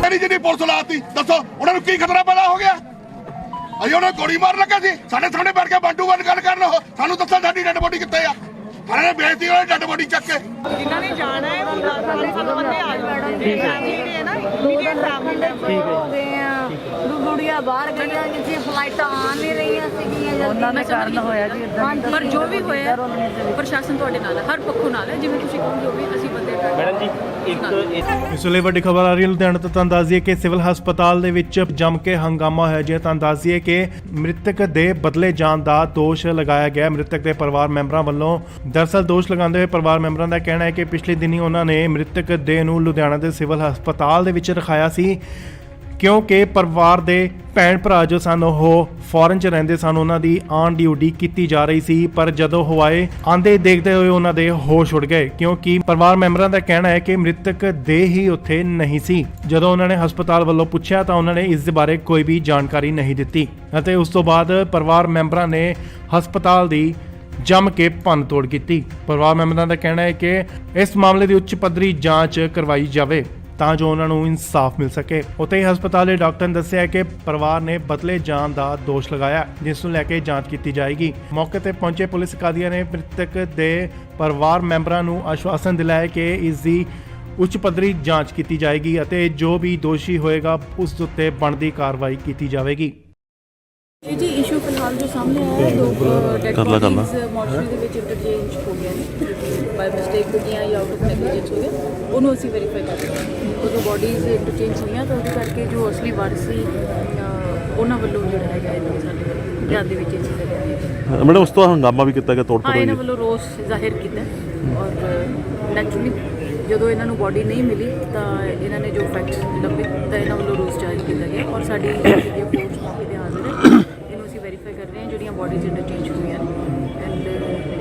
ਮੇਰੀ ਜਿਹੜੀ ਪੁਲਿਸ ਲਾਤੀ ਦੱਸੋ ਉਹਨਾਂ ਨੂੰ ਕੀ ਖਤਰਾ ਪੈਦਾ ਹੋ ਗਿਆ? ਅਸੀਂ ਉਹਨਾਂ ਨੂੰ ਗੋਲੀ ਮਾਰਨ ਲੱਗੇ ਸੀ, ਸਾਡੇ ਸਾਹਮਣੇ ਬੈਠ ਕੇ ਬੰਟੂ ਬੰਦ ਗੱਲ ਕਰਨ ਉਹ ਸਾਨੂੰ ਦੱਸੋ ਸਾਡੀ ਡੈਡ ਬੋਡੀ ਕਿੱਥੇ ਆ? ਸਾਰਿਆਂ ਨੇ ਬੇਇੱਜ਼ਤੀ ਉਹਨਾਂ ਡੈਡ ਬੋਡੀ ਚੱਕ ਕੇ ਜਿਨ੍ਹਾਂ ਨੇ ਜਾਣਾ ਹੈ ਉਹ 10 ਬੰਦੇ ਆ ਜਾਣਗੇ ਜਿਹੜੇ ਨਾ ਇਮੀਡੀਏਟ ਫੈਮਿਲੀ ਹੋ ਗਏ ਆ ਗੁੜੀਆਂ ਬਾਹਰ ਗਈਆਂ ਜਿੱਥੇ ਫਲਾਈਟਾਂ ਆ ਨਹੀਂ ਰਹੀਆਂ ਸੀਗੀਆਂ ਉਹਨਾਂ ਦਾ ਕਾਰਨ ਹੋਇਆ ਜੀ ਇਦਾਂ। ਪਰ ਜੋ ਵੀ ਹੋਇਆ ਪ੍ਰਸ਼ਾਸਨ ਤੁਹਾਡੇ ਨਾਲ ਹੈ, ਹਰ ਪੱਖੋਂ ਨਾਲ ਹੈ। ਜਿਵੇਂ ਤੁਸੀਂ ਕਹੋਗੇ ਉਹ ਵੀ ਅਸੀਂ ਬੰਦੇ ਮੈਡਮ ਜੀ ਇੱਕ ਇਸ ਵੇਲੇ ਵੱਡੀ ਖਬਰ ਆ ਰਹੀ ਹੈ ਲੁਧਿਆਣਾ ਤੋਂ। ਤੁਹਾਨੂੰ ਦੱਸ ਦਈਏ ਕਿ ਸਿਵਲ ਹਸਪਤਾਲ ਦੇ ਵਿੱਚ ਜੰਮ ਕੇ ਹੰਗਾਮਾ ਹੋਇਆ ਜੀ। ਤੁਹਾਨੂੰ ਦੱਸ ਦਈਏ ਕਿ ਮ੍ਰਿਤਕ ਦੇ ਬਦਲੇ ਜਾਣ ਦਾ ਦੋਸ਼ ਲਗਾਇਆ ਗਿਆ ਮ੍ਰਿਤਕ ਦੇ ਪਰਿਵਾਰ ਮੈਂਬਰਾਂ ਵੱਲੋਂ। ਦਰਅਸਲ ਦੋਸ਼ ਲਗਾਉਂਦੇ ਹੋਏ ਪਰਿਵਾਰ ਮੈਂਬਰਾਂ ਦਾ ਕਹਿਣਾ ਹੈ ਕਿ ਪਿਛਲੇ ਦਿਨੀ ਉਹਨਾਂ ਨੇ ਮ੍ਰਿਤਕ ਦੇਹ ਨੂੰ ਲੁਧਿਆਣਾ ਦੇ ਸਿਵਲ ਹਸਪਤਾਲ ਦੇ ਵਿੱਚ ਰਖਾਇਆ ਸੀ, ਕਿਉਂਕਿ ਪਰਿਵਾਰ ਦੇ ਭੈਣ ਭਰਾ ਜੋ ਸਨ ਉਹ ਫੋਰਨ 'ਚ ਰਹਿੰਦੇ ਸਨ, ਉਹਨਾਂ ਦੀ ਆਨ ਡਿਊਟੀ ਕੀਤੀ ਜਾ ਰਹੀ ਸੀ। ਪਰ ਜਦੋਂ ਉਹ ਆਏ ਆਂਦੇ ਦੇਖਦੇ ਹੋਏ ਉਹਨਾਂ ਦੇ ਹੋਸ਼ ਉੱਡ ਗਏ, ਕਿਉਂਕਿ ਪਰਿਵਾਰ ਮੈਂਬਰਾਂ ਦਾ ਕਹਿਣਾ ਹੈ ਕਿ ਮ੍ਰਿਤਕ ਦੇਹ ਹੀ ਉੱਥੇ ਨਹੀਂ ਸੀ। ਜਦੋਂ ਉਹਨਾਂ ਨੇ ਹਸਪਤਾਲ ਵੱਲੋਂ ਪੁੱਛਿਆ ਤਾਂ ਉਹਨਾਂ ਨੇ ਇਸ ਦੇ ਬਾਰੇ ਕੋਈ ਵੀ ਜਾਣਕਾਰੀ ਨਹੀਂ ਦਿੱਤੀ ਅਤੇ ਉਸ ਤੋਂ ਬਾਅਦ ਪਰਿਵਾਰ ਮੈਂਬਰਾਂ ਨੇ ਹਸਪਤਾਲ ਦੀ ਜੰਮ ਕੇ ਭੰਨਤੋੜ ਕੀਤੀ। ਪਰਿਵਾਰ ਮੈਂਬਰਾਂ ਦਾ ਕਹਿਣਾ ਹੈ ਕਿ ਇਸ ਮਾਮਲੇ ਦੀ ਉੱਚ ਪੱਧਰੀ ਜਾਂਚ ਕਰਵਾਈ ਜਾਵੇ ਤਾਂ ਜੋ ਉਹਨਾਂ ਨੂੰ ਇਨਸਾਫ ਮਿਲ ਸਕੇ। ਉੱਥੇ ਹੀ ਹਸਪਤਾਲ ਦੇ ਡਾਕਟਰ ਨੇ ਦੱਸਿਆ ਕਿ ਪਰਿਵਾਰ ਨੇ ਬਦਲੇ ਜਾਣ ਦਾ ਦੋਸ਼ ਲਗਾਇਆ, ਜਿਸ ਨੂੰ ਲੈ ਕੇ ਜਾਂਚ ਕੀਤੀ ਜਾਏਗੀ। ਮੌਕੇ ਤੇ ਪਹੁੰਚੇ ਪੁਲਿਸ ਅਧਿਕਾਰੀਆਂ ਨੇ ਮ੍ਰਿਤਕ ਦੇ ਪਰਿਵਾਰ ਮੈਂਬਰਾਂ ਨੂੰ ਆਸ਼ਵਾਸਨ ਦਿਲਾਇਆ ਕਿ ਇਸ ਦੀ ਉੱਚ ਪੱਧਰੀ ਜਾਂਚ ਕੀਤੀ ਜਾਏਗੀ ਅਤੇ ਜੋ ਵੀ ਦੋਸ਼ੀ ਹੋਏਗਾ ਉਸ ਉੱਤੇ ਬਣਦੀ ਕਾਰਵਾਈ ਕੀਤੀ ਜਾਵੇਗੀ। ਇਹ ਜੀ ਇਸ਼ੂ ਫਿਲਹਾਲ ਜੋ ਸਾਹਮਣੇ ਆਇਆ ਹੈ, ਦੋ ਡੈਡ ਬੋਡੀਜ਼ ਮੋਰਚਰੀ ਦੇ ਵਿੱਚ ਇੰਟਰਚੇਂਜ ਹੋ ਗਿਆ ਨੇ, ਬਾਈ ਮਿਸਟੇਕ ਹੋ ਗਿਆ ਜਾਂ ਆਊਟ ਆਫ ਨੈਗਲੀਜੈਂਸ ਹੋ ਗਿਆ, ਉਹਨੂੰ ਅਸੀਂ ਵੈਰੀਫਾਈ ਕਰ ਰਹੇ ਹਾਂ। ਉਦੋਂ ਬੋਡੀਜ਼ ਇੰਟਰਚੇਂਜ ਹੋਈਆਂ ਤਾਂ ਉਹਦੇ ਕਰਕੇ ਜੋ ਅਸਲੀ ਵਾਰਸ ਸੀ ਉਹਨਾਂ ਵੱਲੋਂ ਜਿਹੜਾ ਹੈਗਾ ਇਹ ਸਾਡੇ ਵੱਲੋਂ ਧਿਆਨ ਦੇ ਵਿੱਚ ਇਹ ਚੀਜ਼ ਹੈ। ਮੈਡਮ ਉਸ ਤੋਂ ਹੰਗਾਮਾ ਵੀ ਕੀਤਾ ਗਿਆ, ਤੋੜ ਹਾਂ, ਫੋੜ ਇਹਨਾਂ ਹੋਈ। ਵੱਲੋਂ ਰੋਸ ਜ਼ਾਹਿਰ ਕੀਤਾ ਔਰ ਨੈਚੁਰਲੀ ਜਦੋਂ ਇਹਨਾਂ ਨੂੰ ਬੋਡੀ ਨਹੀਂ ਮਿਲੀ ਤਾਂ ਇਹਨਾਂ ਨੇ ਜੋ ਫੈਕਟ ਲੱਭੇ ਤਾਂ ਇਹਨਾਂ ਵੱਲੋਂ ਰੋਸ ਜ਼ਾਹਿਰ ਕੀਤਾ ਗਿਆ ਔਰ ਸਾਡੀ ਜਿਹੜੀ ਫੋਰਸ ਮੌਕੇ ਤੇ ਹਾਜ਼ਰ ਹੈ। ਇਹਨੂੰ ਅਸੀਂ ਵੈਰੀਫਾਈ ਕਰ ਰਹੇ ਹਾਂ ਜਿਹੜੀਆਂ ਬੋਡੀਜ਼ ਇੰਟਰਚੇਂਜ ਹੋਈਆਂ ਨੇ ਐਂਡ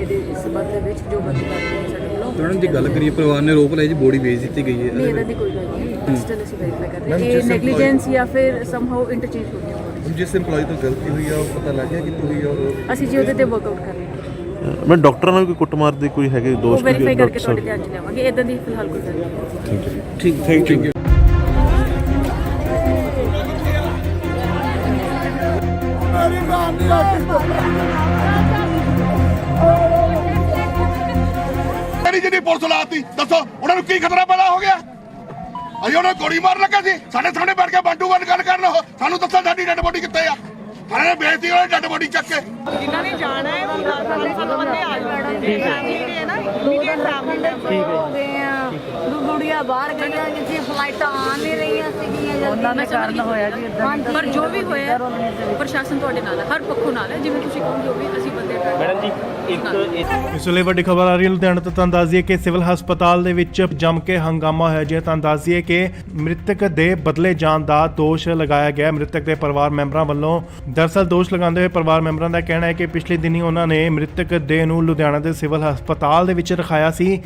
ਇਹਦੇ ਸਬੰਧ ਦੇ ਵਿੱਚ ਜੋ ਬੰਦੀ ਕਰਦੇ ਨੇ ਸਾਡੇ ਵੱਲੋਂ। ਮੈਡਮ ਦੀ ਗੱਲ ਕਰੀਏ, ਪਰਿਵਾਰ ਨੇ ਰੋਪ ਲਾਇਆ ਜੀ ਬੋਡੀ ਵੇਚ ਦਿੱਤੀ ਗਈ ਹੈ। ਨਹੀਂ, ਇਹਦਾ ਦੀ ਕੋਈ ਗੱਲ ਨਹੀਂ, ਸਟਿਲ ਅਸੀਂ ਵੈਰੀਫਾਈ ਕਰ ਰਹੇ ਹਾਂ ਇਹ ਨੈਗਲੀਜੈਂਸ ਜਾਂ ਫਿਰ ਸਮਹਾਉ ਇੰਟਰਚੇਂਜ ਹੋ ਗਿਆ। ਜਿਸ ਏਮਪਲੋਈ ਤੋਂ ਗਲਤੀ ਹੋਈ ਆ ਉਹ ਪਤਾ ਲੱਗ ਗਿਆ ਕਿੱਥੋਂ ਹੋਈ ਆ ਔਰ ਅਸੀਂ ਜੀ ਉਹਦੇ ਤੇ ਵਰਕਆਊਟ ਕਰ ਰਹੇ ਹਾਂ। ਮੈਂ ਡਾਕਟਰਾਂ ਨਾਲ ਕੋਈ ਕੁੱਟਮਾਰ ਦੇ ਕੋਈ ਹੈਗੇ ਉਹ ਦੋਸ਼? ਵੈਰੀਫਾਈ ਕਰਕੇ ਤੁਹਾਡੇ ਧਿਆਨ 'ਚ ਲਿਆਵਾਂਗੇ। ਇਦਾਂ ਦੀ ਫਿਲਹਾਲ ਕੋਈ ਗੱਲ ਨਹੀਂ। ਠੀਕ, ਥੈਂਕ ਯੂ। ਮੇਰੀ ਜਿਹੜੀ ਪੁਲਿਸ ਲਾਤੀ, ਦੱਸੋ ਉਹਨਾਂ ਨੂੰ ਕੀ ਖਤਰਾ ਪੈਦਾ ਹੋ ਗਿਆ? ਅਸੀਂ ਉਹਨਾਂ ਨੂੰ ਗੋਲੀ ਮਾਰਨ ਲੱਗੇ ਸੀ, ਸਾਡੇ ਸਾਹਮਣੇ ਬੈਠ ਕੇ ਬੰਟੂ ਗੱਲ ਕਰਨ। ਉਹ ਸਾਨੂੰ ਦੱਸੋ ਸਾਡੀ ਡੈਡ ਬੋਡੀ ਕਿੱਥੇ ਆ? ਥਾਣੇ ਨੇ ਵੇਚਤੀ ਉਹਨਾਂ ਡੈਡ ਬੋਡੀ ਚੱਕ ਕੇ। ਜਿਨ੍ਹਾਂ ਨੇ ਜਾਣਾ ਹੈ ਉਹ 10 ਬੰਦੇ ਆ ਜਾਣ ਫੈਮਿਲੀ ਨੇ ਨਾ ਇਮੀਡੀਏਟ ਫੈਮਿਲੀ ਹੋ ਗਏ ਆ, ਗੁੜੀਆਂ ਬਾਹਰ ਗਈਆਂ ਜਿੱਥੇ ਫਲਾਈਟਾਂ ਆ ਨਹੀਂ ਰਹੀਆਂ ਸੀਗੀਆਂ, ਉਹਨਾਂ ਦੇ ਕਾਰਨ ਹੋਇਆ ਜੀ ਇਦਾਂ। ਪਰ ਜੋ ਵੀ ਹੋਇਆ ਪ੍ਰਸ਼ਾਸਨ ਤੁਹਾਡੇ ਨਾਲ ਹੈ, ਹਰ ਪੱਖੋਂ ਨਾਲ ਹੈ। ਜਿਵੇਂ ਤੁਸੀਂ ਕਹੋਗੇ ਉਹ ਵੀ ਅਸੀਂ ਬੰਦੇ ਮੈਡਮ ਜੀ ਇੱਕ ਇਸ ਵੇਲੇ ਵੱਡੀ ਖਬਰ ਆ ਰਹੀ ਹੈ ਲੁਧਿਆਣਾ ਤੋਂ। ਤੁਹਾਨੂੰ ਦੱਸ ਦਈਏ ਕਿ ਸਿਵਲ ਹਸਪਤਾਲ ਦੇ ਵਿੱਚ ਜੰਮ ਕੇ ਹੰਗਾਮਾ ਹੋਇਆ ਜੀ। ਤੁਹਾਨੂੰ ਦੱਸ ਦਈਏ ਕਿ ਮ੍ਰਿਤਕ ਦੇ ਬਦਲੇ ਜਾਣ ਦਾ ਦੋਸ਼ ਲਗਾਇਆ ਗਿਆ ਮ੍ਰਿਤਕ ਦੇ ਪਰਿਵਾਰ ਮੈਂਬਰਾਂ ਵੱਲੋਂ। ਦਰਅਸਲ ਦੋਸ਼ ਲਗਾਉਂਦੇ ਹੋਏ ਪਰਿਵਾਰ ਮੈਂਬਰਾਂ ਦਾ ਕਹਿਣਾ ਹੈ ਕਿ ਪਿਛਲੇ ਦਿਨੀ ਉਹਨਾਂ ਨੇ ਮ੍ਰਿਤਕ ਦੇਹ ਨੂੰ ਲੁਧਿਆਣਾ ਦੇ ਸਿਵਲ ਹਸਪਤਾਲ ਦੇ ਵਿੱਚ ਰਖਾਇਆ ਸੀ,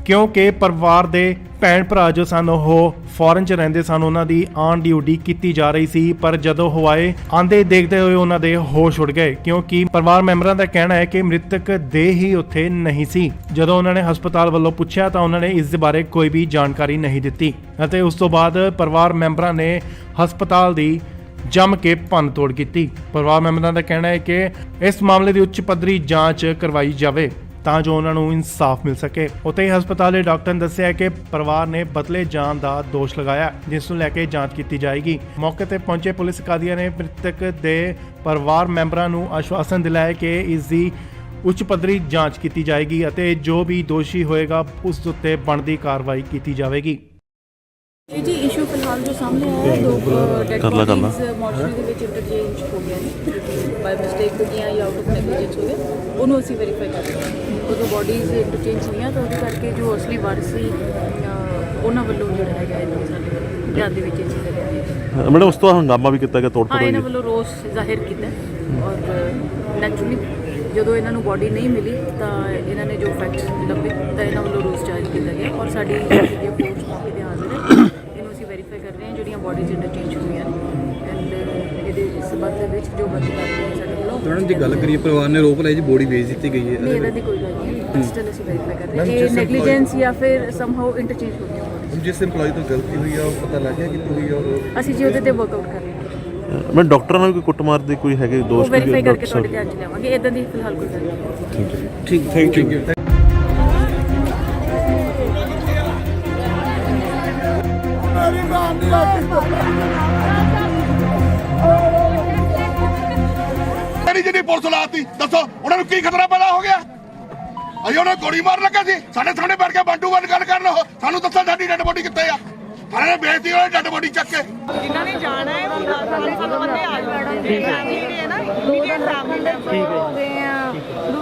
ਕਿਉਂਕਿ ਪਰਿਵਾਰ ਦੇ ਭੈਣ ਭਰਾ ਜੋ ਸਨ ਉਹ ਫੋਰਨ 'ਚ ਰਹਿੰਦੇ ਸਨ, ਉਹਨਾਂ ਦੀ ਆਨ ਡਿਊਟੀ ਕੀਤੀ ਜਾ ਰਹੀ ਸੀ। ਪਰ ਜਦੋਂ ਉਹ ਆਏ ਆਂਦੇ ਦੇਖਦੇ ਹੋਏ ਉਹਨਾਂ ਦੇ ਹੋਸ਼ ਉੱਡ ਗਏ, ਕਿਉਂਕਿ ਪਰਿਵਾਰ ਮੈਂਬਰਾਂ ਦਾ ਕਹਿਣਾ ਹੈ ਕਿ ਮ੍ਰਿਤਕ ਦੇਹ ਹੀ ਉੱਥੇ ਨਹੀਂ ਸੀ। ਜਦੋਂ ਉਹਨਾਂ ਨੇ ਹਸਪਤਾਲ ਵੱਲੋਂ ਪੁੱਛਿਆ ਤਾਂ ਉਹਨਾਂ ਨੇ ਇਸ ਦੇ ਬਾਰੇ ਕੋਈ ਵੀ ਜਾਣਕਾਰੀ ਨਹੀਂ ਦਿੱਤੀ ਅਤੇ ਉਸ ਤੋਂ ਬਾਅਦ ਪਰਿਵਾਰ ਮੈਂਬਰਾਂ ਨੇ ਹਸਪਤਾਲ ਦੀ ਜੰਮ ਕੇ ਭੰਨਤੋੜ ਕੀਤੀ। ਪਰਿਵਾਰ ਮੈਂਬਰਾਂ ਦਾ ਕਹਿਣਾ ਹੈ ਕਿ ਇਸ ਮਾਮਲੇ ਦੀ ਉੱਚ ਪੱਧਰੀ ਜਾਂਚ ਕਰਵਾਈ ਜਾਵੇ ਤਾਂ ਜੋ ਉਹਨਾਂ ਨੂੰ ਇਨਸਾਫ ਮਿਲ ਸਕੇ। ਉੱਥੇ ਹੀ ਹਸਪਤਾਲ ਦੇ ਡਾਕਟਰ ਨੇ ਦੱਸਿਆ ਕਿ ਪਰਿਵਾਰ ਨੇ ਬਦਲੇ ਜਾਣ ਦਾ ਦੋਸ਼ ਲਗਾਇਆ, ਜਿਸ ਨੂੰ ਲੈ ਕੇ ਜਾਂਚ ਕੀਤੀ ਜਾਏਗੀ। ਮੌਕੇ ਤੇ ਪਹੁੰਚੇ ਪੁਲਿਸ ਅਧਿਕਾਰੀਆਂ ਨੇ ਮ੍ਰਿਤਕ ਦੇ ਪਰਿਵਾਰ ਮੈਂਬਰਾਂ ਨੂੰ ਆਸ਼ਵਾਸਨ ਦਿਲਾਇਆ ਕਿ ਇਸ ਦੀ ਉੱਚ ਪੱਧਰੀ ਜਾਂਚ ਕੀਤੀ ਜਾਏਗੀ ਅਤੇ ਜੋ ਵੀ ਦੋਸ਼ੀ ਹੋਏਗਾ ਉਸ ਉੱਤੇ ਬਣਦੀ ਕਾਰਵਾਈ ਕੀਤੀ ਜਾਵੇਗੀ। ਇਹ ਜੀ ਇਸ਼ੂ ਫਿਲਹਾਲ ਜੋ ਸਾਹਮਣੇ ਆਇਆ ਹੈ, ਦੋ ਡੈਡ ਬੋਡੀਜ਼ ਮੋਰਚਰੀ ਦੇ ਵਿੱਚ ਇੰਟਰਚੇਂਜ ਹੋ ਗਿਆ ਨੇ, ਬਾਈ ਮਿਸਟੇਕ ਹੋ ਗਿਆ ਜਾਂ ਆਊਟ ਆਫ ਨੈਗਲੀਜੈਂਸ ਹੋ ਗਿਆ, ਉਹਨੂੰ ਅਸੀਂ ਵੈਰੀਫਾਈ ਕਰ ਰਹੇ ਹਾਂ। ਉਦੋਂ ਬੋਡੀਜ਼ ਇੰਟਰਚੇਂਜ ਹੋਈਆਂ ਤਾਂ ਉਹਦੇ ਕਰਕੇ ਜੋ ਅਸਲੀ ਵਾਰਸ ਸੀ ਉਹਨਾਂ ਵੱਲੋਂ ਜਿਹੜਾ ਹੈਗਾ ਇਹ ਸਾਡੇ ਵੱਲੋਂ ਧਿਆਨ ਦੇ ਵਿੱਚ ਇਹ ਚੀਜ਼ ਹੈ। ਮੈਡਮ ਉਸ ਤੋਂ ਹੰਗਾਮਾ ਵੀ ਕੀਤਾ ਗਿਆ, ਤੋੜ ਫੋੜ ਹਾਂ, ਇਹਨਾਂ ਹੋਈ। ਵੱਲੋਂ ਰੋਸ ਜ਼ਾਹਿਰ ਕੀਤਾ ਔਰ ਨੈਚੁਰਲੀ ਜਦੋਂ ਇਹਨਾਂ ਨੂੰ ਬੋਡੀ ਨਹੀਂ ਮਿਲੀ ਤਾਂ ਇਹਨਾਂ ਨੇ ਜੋ ਫੈਕਟ ਲੱਭੇ ਤਾਂ ਇਹਨਾਂ ਵੱਲੋਂ ਰੋਸ ਜ਼ਾਹਿਰ ਕੀਤਾ ਗਿਆ ਔਰ ਸਾਡੀ ਜਿਹੜੀ ਫੋਰਸ ਮੌਕੇ ਤੇ ਹਾਜ਼ਰ ਹੈ। ਇਹਨੂੰ ਅਸੀਂ ਵੈਰੀਫਾਈ ਕਰ ਰਹੇ ਹਾਂ ਜਿਹੜੀਆਂ ਬੋਡੀਜ਼ ਇੰਟਰਚੇਂਜ ਹੋਈਆਂ ਨੇ ਐਂਡ ਇਹਦੇ ਸਬੰਧ ਦੇ ਵਿੱਚ ਜੋ ਬੰਦੀ ਕਰਦੇ ਨੇ ਸਾਡੇ ਵੱਲੋਂ। ਮੈਡਮ ਦੀ ਗੱਲ ਕਰੀਏ, ਪਰਿਵਾਰ ਨੇ ਰੋਪ ਲਾਇਆ ਜੀ ਬੋਡੀ ਵੇਚ ਦਿੱਤੀ ਗਈ ਹੈ। ਨਹੀਂ, ਇਹਦਾ ਦੀ ਕੋਈ ਗੱਲ ਨਹੀਂ, ਸਟਿਲ ਅਸੀਂ ਵੈਰੀਫਾਈ ਕਰ ਰਹੇ ਹਾਂ ਇਹ ਨੈਗਲੀਜੈਂਸ ਜਾਂ ਫਿਰ ਸਮਹਾਉ ਇੰਟਰਚੇਂਜ ਹੋ ਗਿਆ। ਜਿਸ ਏਮਪਲੋਈ ਤੋਂ ਗਲਤੀ ਹੋਈ ਆ ਉਹ ਪਤਾ ਲੱਗ ਗਿਆ ਕਿੱਥੋਂ ਹੋਈ ਆ ਔਰ ਅਸੀਂ ਜੀ ਉਹਦੇ ਤੇ ਵਰਕਆਊਟ ਕਰ ਰਹੇ ਹਾਂ। ਮੈਂ ਡਾਕਟਰਾਂ ਨਾਲ ਕੋਈ ਕੁੱਟਮਾਰ ਦੇ ਕੋਈ ਹੈਗੇ ਉਹ ਦੋਸ਼? ਵੈਰੀਫਾਈ ਕਰਕੇ ਤੁਹਾਡੇ ਧਿਆਨ 'ਚ ਲਿਆਵਾਂਗੇ। ਇਦਾਂ ਦੀ ਫਿਲਹਾਲ ਕੋਈ ਗੱਲ ਨਹੀਂ। ਠੀਕ, ਥੈਂਕ ਯੂ। ਮੇਰੀ ਜਿਹੜੀ ਪੁਲਿਸ ਲਾਤੀ, ਦੱਸੋ ਉਹਨਾਂ ਨੂੰ ਕੀ ਖਤਰਾ ਪੈਦਾ ਹੋ ਗਿਆ? ਅਸੀਂ ਉਹਨਾਂ ਨੂੰ ਗੋਲੀ ਮਾਰਨ ਲੱਗੇ ਸੀ, ਸਾਡੇ ਸਾਹਮਣੇ ਬੈਠ ਕੇ ਬੰਟੂ ਗੱਲ ਕਰਨ। ਉਹ ਸਾਨੂੰ ਦੱਸੋ ਸਾਡੀ ਡੈਡ ਬੋਡੀ ਕਿੱਥੇ ਆ? ਥਾਣੇ ਨੇ ਵੇਚਤੀ ਉਹਨਾਂ ਡੈਡ ਬੋਡੀ ਚੱਕ ਕੇ। ਜਿਨ੍ਹਾਂ ਨੇ ਜਾਣਾ ਹੈ ਉਹ 10 ਬੰਦੇ ਆ ਜਾਣ ਫੈਮਿਲੀ ਨੇ ਨਾ ਇਮੀਡੀਏਟ ਫੈਮਿਲੀ ਹੋ ਗਏ ਆ,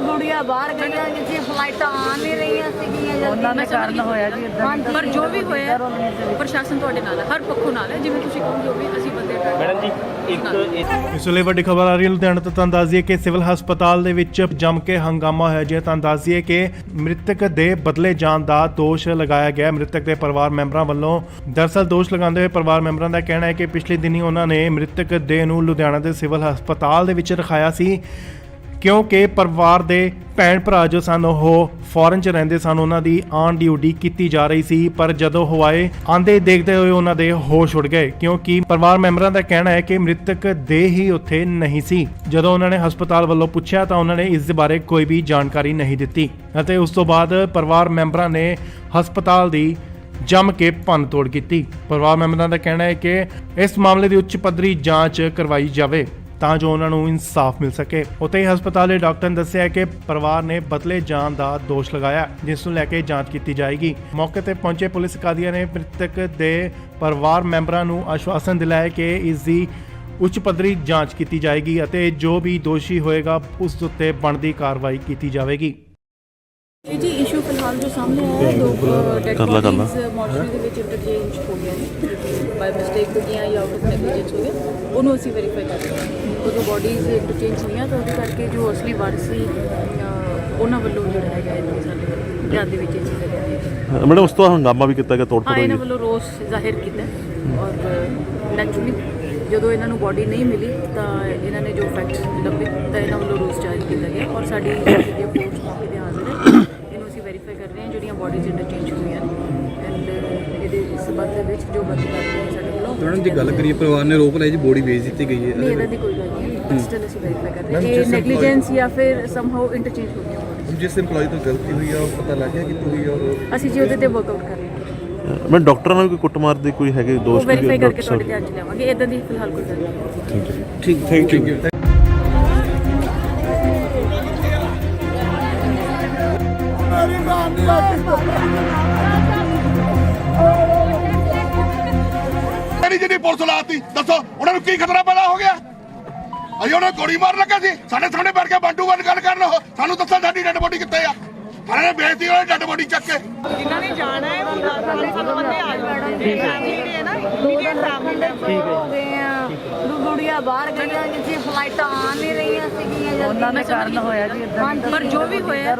ਗੁੜੀਆਂ ਬਾਹਰ ਗਈਆਂ ਜਿੱਥੇ ਫਲਾਈਟਾਂ ਆ ਨਹੀਂ ਰਹੀਆਂ ਸੀਗੀਆਂ, ਉਹਨਾਂ ਦੇ ਕਾਰਨ ਹੋਇਆ ਜੀ ਪਰ ਜੋ ਵੀ ਹੋਇਆ ਪ੍ਰਸ਼ਾਸਨ ਤੁਹਾਡੇ ਨਾਲ ਹੈ, ਹਰ ਪੱਖੋਂ ਨਾਲ ਹੈ। ਜਿਵੇਂ ਤੁਸੀਂ ਕਹੋਗੇ ਉਹ ਵੀ ਅਸੀਂ ਬੰਦੇ ਮੈਡਮ ਜੀ ਇੱਕ ਇਸ ਵੇਲੇ ਵੱਡੀ ਖਬਰ ਆ ਰਹੀ ਹੈ ਲੁਧਿਆਣਾ ਤੋਂ। ਤੁਹਾਨੂੰ ਦੱਸ ਦਈਏ ਕਿ ਸਿਵਲ ਹਸਪਤਾਲ ਦੇ ਵਿੱਚ ਜੰਮ ਕੇ ਹੰਗਾਮਾ ਹੋਇਆ ਜੀ। ਤੁਹਾਨੂੰ ਦੱਸ ਦਈਏ ਕਿ ਮ੍ਰਿਤਕ ਦੇ ਬਦਲੇ ਜਾਣ ਦਾ ਦੋਸ਼ ਲਗਾਇਆ ਗਿਆ ਮ੍ਰਿਤਕ ਦੇ ਪਰਿਵਾਰ ਮੈਂਬਰਾਂ ਵੱਲੋਂ। ਦਰਅਸਲ ਦੋਸ਼ ਲਗਾਉਂਦੇ ਹੋਏ ਪਰਿਵਾਰ ਮੈਂਬਰਾਂ ਦਾ ਕਹਿਣਾ ਹੈ ਕਿ ਪਿਛਲੇ ਦਿਨੀ ਉਹਨਾਂ ਨੇ ਮ੍ਰਿਤਕ ਦੇਹ ਨੂੰ ਲੁਧਿਆਣਾ ਦੇ ਸਿਵਲ ਹਸਪਤਾਲ ਦੇ ਵਿੱਚ ਰਖਾਇਆ ਸੀ, ਕਿਉਂਕਿ ਪਰਿਵਾਰ ਦੇ ਭੈਣ ਭਰਾ ਜੋ ਸਨ ਉਹ ਫੋਰਨ 'ਚ ਰਹਿੰਦੇ ਸਨ, ਉਹਨਾਂ ਦੀ ਆਨ ਡਿਊਟੀ ਕੀਤੀ ਜਾ ਰਹੀ ਸੀ। ਪਰ ਜਦੋਂ ਉਹ ਆਏ ਆਂਦੇ ਦੇਖਦੇ ਹੋਏ ਉਹਨਾਂ ਦੇ ਹੋਸ਼ ਉੱਡ ਗਏ, ਕਿਉਂਕਿ ਪਰਿਵਾਰ ਮੈਂਬਰਾਂ ਦਾ ਕਹਿਣਾ ਹੈ ਕਿ ਮ੍ਰਿਤਕ ਦੇਹ ਹੀ ਉੱਥੇ ਨਹੀਂ ਸੀ। ਜਦੋਂ ਉਹਨਾਂ ਨੇ ਹਸਪਤਾਲ ਵੱਲੋਂ ਪੁੱਛਿਆ ਤਾਂ ਉਹਨਾਂ ਨੇ ਇਸ ਦੇ ਬਾਰੇ ਕੋਈ ਵੀ ਜਾਣਕਾਰੀ ਨਹੀਂ ਦਿੱਤੀ ਅਤੇ ਉਸ ਤੋਂ ਬਾਅਦ ਪਰਿਵਾਰ ਮੈਂਬਰਾਂ ਨੇ ਹਸਪਤਾਲ ਦੀ ਜੰਮ ਕੇ ਭੰਨ ਤੋੜ ਕੀਤੀ। ਪਰਿਵਾਰ ਮੈਂਬਰਾਂ ਦਾ ਕਹਿਣਾ ਹੈ ਕਿ ਇਸ ਮਾਮਲੇ ਦੀ ਉੱਚ ਪੱਧਰੀ ਜਾਂਚ ਕਰਵਾਈ ਜਾਵੇ ਤਾਂ ਜੋ ਉਹਨਾਂ ਨੂੰ ਇਨਸਾਫ ਮਿਲ ਸਕੇ। ਉੱਥੇ ਹੀ ਹਸਪਤਾਲ ਦੇ ਡਾਕਟਰ ਨੇ ਦੱਸਿਆ ਕਿ ਪਰਿਵਾਰ ਨੇ ਬਦਲੇ ਜਾਣ ਦਾ ਦੋਸ਼ ਲਗਾਇਆ, ਜਿਸ ਨੂੰ ਲੈ ਕੇ ਜਾਂਚ ਕੀਤੀ ਜਾਏਗੀ। ਮੌਕੇ ਤੇ ਪਹੁੰਚੇ ਪੁਲਿਸ ਅਧਿਕਾਰੀਆਂ ਨੇ ਮ੍ਰਿਤਕ ਦੇ ਪਰਿਵਾਰ ਮੈਂਬਰਾਂ ਨੂੰ ਆਸ਼ਵਾਸਨ ਦਿਲਾਇਆ ਕਿ ਇਸ ਦੀ ਉੱਚ ਪੱਧਰੀ ਜਾਂਚ ਕੀਤੀ ਜਾਏਗੀ ਅਤੇ ਜੋ ਵੀ ਦੋਸ਼ੀ ਹੋਏਗਾ ਉਸ ਉੱਤੇ ਬਣਦੀ ਕਾਰਵਾਈ ਕੀਤੀ ਜਾਵੇਗੀ। ਇਹ ਜੀ ਇਸ਼ੂ ਫਿਲਹਾਲ ਜੋ ਸਾਹਮਣੇ ਆਇਆ ਹੈ, 2 ਡੈਡ ਬੋਡੀਜ਼ ਮੋਰਚਰੀ ਦੇ ਵਿੱਚ ਇੰਟਰਚੇਂਜ ਹੋ ਗਿਆ ਨੇ, ਬਾਈ ਮਿਸਟੇਕ ਹੋ ਗਿਆ ਜਾਂ ਆਊਟ ਆਫ ਨੈਗਲੀਜੈਂਸ ਹੋ ਗਿਆ, ਉਹਨੂੰ ਅਸੀਂ ਵੈਰੀਫਾਈ ਕਰ ਰਹੇ ਹਾਂ। ਉਦੋਂ ਬੋਡੀਜ਼ ਇੰਟਰਚੇਂਜ ਹੋਈਆਂ ਤਾਂ ਉਹਦੇ ਕਰਕੇ ਜੋ ਅਸਲੀ ਵਾਰਸ ਸੀ ਉਹਨਾਂ ਵੱਲੋਂ ਜਿਹੜਾ ਹੈਗਾ ਇਹ ਸਾਡੇ ਵੱਲੋਂ ਧਿਆਨ ਦੇ ਵਿੱਚ ਇਹ ਚੀਜ਼ ਲਿਆ ਮੈਡਮ ਉਸ ਤੋਂ ਹੰਗਾਮਾ ਵੀ ਕੀਤਾ ਗਿਆ, ਤੋੜ ਹਾਂ, ਫੋੜ ਇਹਨਾਂ ਹੋਈ। ਵੱਲੋਂ ਰੋਸ ਜ਼ਾਹਿਰ ਕੀਤਾ ਔਰ ਨੈਚੁਰਲੀ ਜਦੋਂ ਇਹਨਾਂ ਨੂੰ ਬੋਡੀ ਨਹੀਂ ਮਿਲੀ ਤਾਂ ਇਹਨਾਂ ਨੇ ਜੋ ਫੈਕਟ ਲੱਭੇ ਤਾਂ ਇਹਨਾਂ ਵੱਲੋਂ ਰੋਸ ਜ਼ਾਹਿਰ ਕੀਤਾ ਗਿਆ ਔਰ ਸਾਡੀ ਜਿਹੜੀ ਫੋਰਸ ਮੌਕੇ ਤੇ ਹਾਜ਼ਰ ਹੈ, ਇਹਨੂੰ ਅਸੀਂ ਵੈਰੀਫਾਈ ਕਰ ਰਹੇ ਹਾਂ ਜਿਹੜੀਆਂ ਬੋਡੀਜ਼ ਇੰਟਰਚੇਂਜ ਹੋਈਆਂ ਨੇ ਐਂਡ ਇਹਦੇ ਸਬੰਧ ਦੇ ਵਿੱਚ ਜੋ ਬੰਦੀ ਕਰਦੇ ਨੇ ਸਾਡੇ ਵੱਲੋਂ। ਮੈਡਮ ਦੀ ਗੱਲ ਕਰੀਏ, ਪਰਿਵਾਰ ਨੇ ਰੋਕ ਲਾਈ ਜੀ ਬੋਡੀ ਵੇਚ ਦਿੱਤੀ ਗਈ ਨਹੀਂ, ਹੈ। ਇਹਦਾ ਦੀ ਕੋਈ ਗੱਲ ਨਹੀਂ, ਸਟਿਲ ਅਸੀਂ ਵੈਰੀਫਾਈ ਕਰ ਰਹੇ ਹਾਂ ਇਹ ਨੈਗਲੀਜੈਂਸ ਜਾਂ ਫਿਰ ਸਮਹਾਉ ਇੰਟਰਚੇਂਜ ਹੋ ਗਿਆ। ਜਿਸ EMPLOYE ਤੋਂ ਗਲਤੀ ਹੋਈ ਆ ਉਹ ਪਤਾ ਲੱਗ ਗਿਆ ਕਿੱਥੋਂ ਹੋਈ ਆ ਔਰ ਅਸੀਂ ਜੀ ਉਹਦੇ ਤੇ ਵਰਕਆਊਟ ਕਰ ਰਹੇ ਹਾਂ। ਮੈਂ ਡਾਕਟਰਾਂ ਨਾਲ ਕੋਈ ਕੁੱਟਮਾਰ ਦੇ ਕੋਈ ਹੈਗੇ ਉਹ ਦੋਸ਼? ਵੈਰੀਫਾਈ ਕਰਕੇ ਤੁਹਾਡੇ ਧਿਆਨ 'ਚ ਲਿਆਵਾਂਗੇ। ਇਦਾਂ ਦੀ ਫਿਲਹਾਲ ਕੋਈ ਗੱਲ ਨਹੀਂ। ਠੀਕ ਥੈਂਕ ਯੂ। ਮੇਰੀ ਜਿਹੜੀ ਪੁਲਿਸ ਲਾਤੀ, ਦੱਸੋ ਉਹਨਾਂ ਨੂੰ ਕੀ ਖਤਰਾ ਪੈਦਾ ਹੋ ਗਿਆ? ਅਸੀਂ ਉਹਨਾਂ ਨੂੰ ਗੋਲੀ ਮਾਰਨ ਲੱਗਾ ਸੀ, ਸਾਡੇ ਸਾਹਮਣੇ ਬੈਠ ਕੇ ਬੰਦੂਕ ਨਾਲ ਗੱਲ ਕਰਨ। ਉਹ ਸਾਨੂੰ ਦੱਸੋ ਸਾਡੀ ਡੈਡ ਬੋਡੀ ਕਿੱਥੇ ਆ? ਸਾਰਿਆਂ ਨੇ ਬੇਇੱਜ਼ਤੀ ਉਹਨਾਂ ਡੈਡ ਬੋਡੀ ਚੱਕ ਕੇ। ਜਿਨ੍ਹਾਂ ਨੇ ਜਾਣਾ ਹੈ ਉਹ 5 ਬੰਦੇ ਆ ਜਾਣਗੇ। ਫੈਮਿਲੀ ਹੈ ਨਾ, ਇਮੀਡੀਏਟ ਫੈਮਿਲੀ ਮੈਂਬਰ ਹੋ ਗਏ ਆ, ਗੁੜੀਆਂ ਬਾਹਰ ਗਈਆਂ ਜਿੱਥੇ ਫਲਾਈਟਾਂ ਆ ਨਹੀਂ ਰਹੀਆਂ ਸੀਗੀਆਂ, ਉਹਨਾਂ ਦੇ ਕਾਰਨ ਹੋਇਆ ਜੀ। ਪਰ ਜੋ ਵੀ ਹੋਇਆ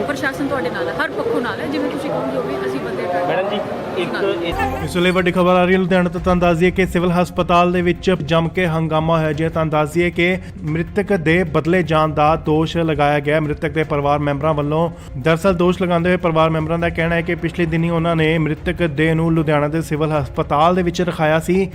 ਪ੍ਰਸ਼ਾਸਨ ਤੁਹਾਡੇ ਨਾਲ ਹੈ, ਹਰ ਪੱਖੋਂ ਨਾਲ ਹੈ। ਜਿਵੇਂ ਤੁਸੀਂ ਕਹੋਗੇ ਉਹ ਵੀ ਅਸੀਂ ਬੰਦੇ ਮੈਡਮ ਜੀ ਇੱਕ ਇਸ ਵੇਲੇ ਵੱਡੀ ਖਬਰ ਆ ਰਹੀ ਹੈ ਲੁਧਿਆਣਾ ਤੋਂ। ਤੁਹਾਨੂੰ ਦੱਸ ਦਈਏ ਕਿ ਸਿਵਲ ਹਸਪਤਾਲ ਦੇ ਵਿੱਚ ਜੰਮ ਕੇ ਹੰਗਾਮਾ ਹੋਇਆ ਜੀ। ਤੁਹਾਨੂੰ ਦੱਸ ਦਈਏ ਕਿ ਮ੍ਰਿਤਕ ਦੇ ਬਦਲੇ ਜਾਣ ਦਾ ਦੋਸ਼ ਲਗਾਇਆ ਗਿਆ ਮ੍ਰਿਤਕ ਦੇ ਪਰਿਵਾਰ ਮੈਂਬਰਾਂ ਵੱਲੋਂ। ਦਰਅਸਲ ਦੋਸ਼ ਲਗਾਉਂਦੇ ਹੋਏ ਪਰਿਵਾਰ ਮੈਂਬਰਾਂ ਦਾ ਕਹਿਣਾ ਹੈ ਕਿ ਪਿਛਲੇ ਦਿਨੀ ਉਹਨਾਂ ਨੇ ਮ੍ਰਿਤਕ ਦੇਹ ਨੂੰ ਲੁਧਿਆਣਾ ਦੇ ਸਿਵਲ ਹਸਪਤਾਲ ਦੇ ਵਿੱਚ ਰਖਾਇਆ ਸੀ,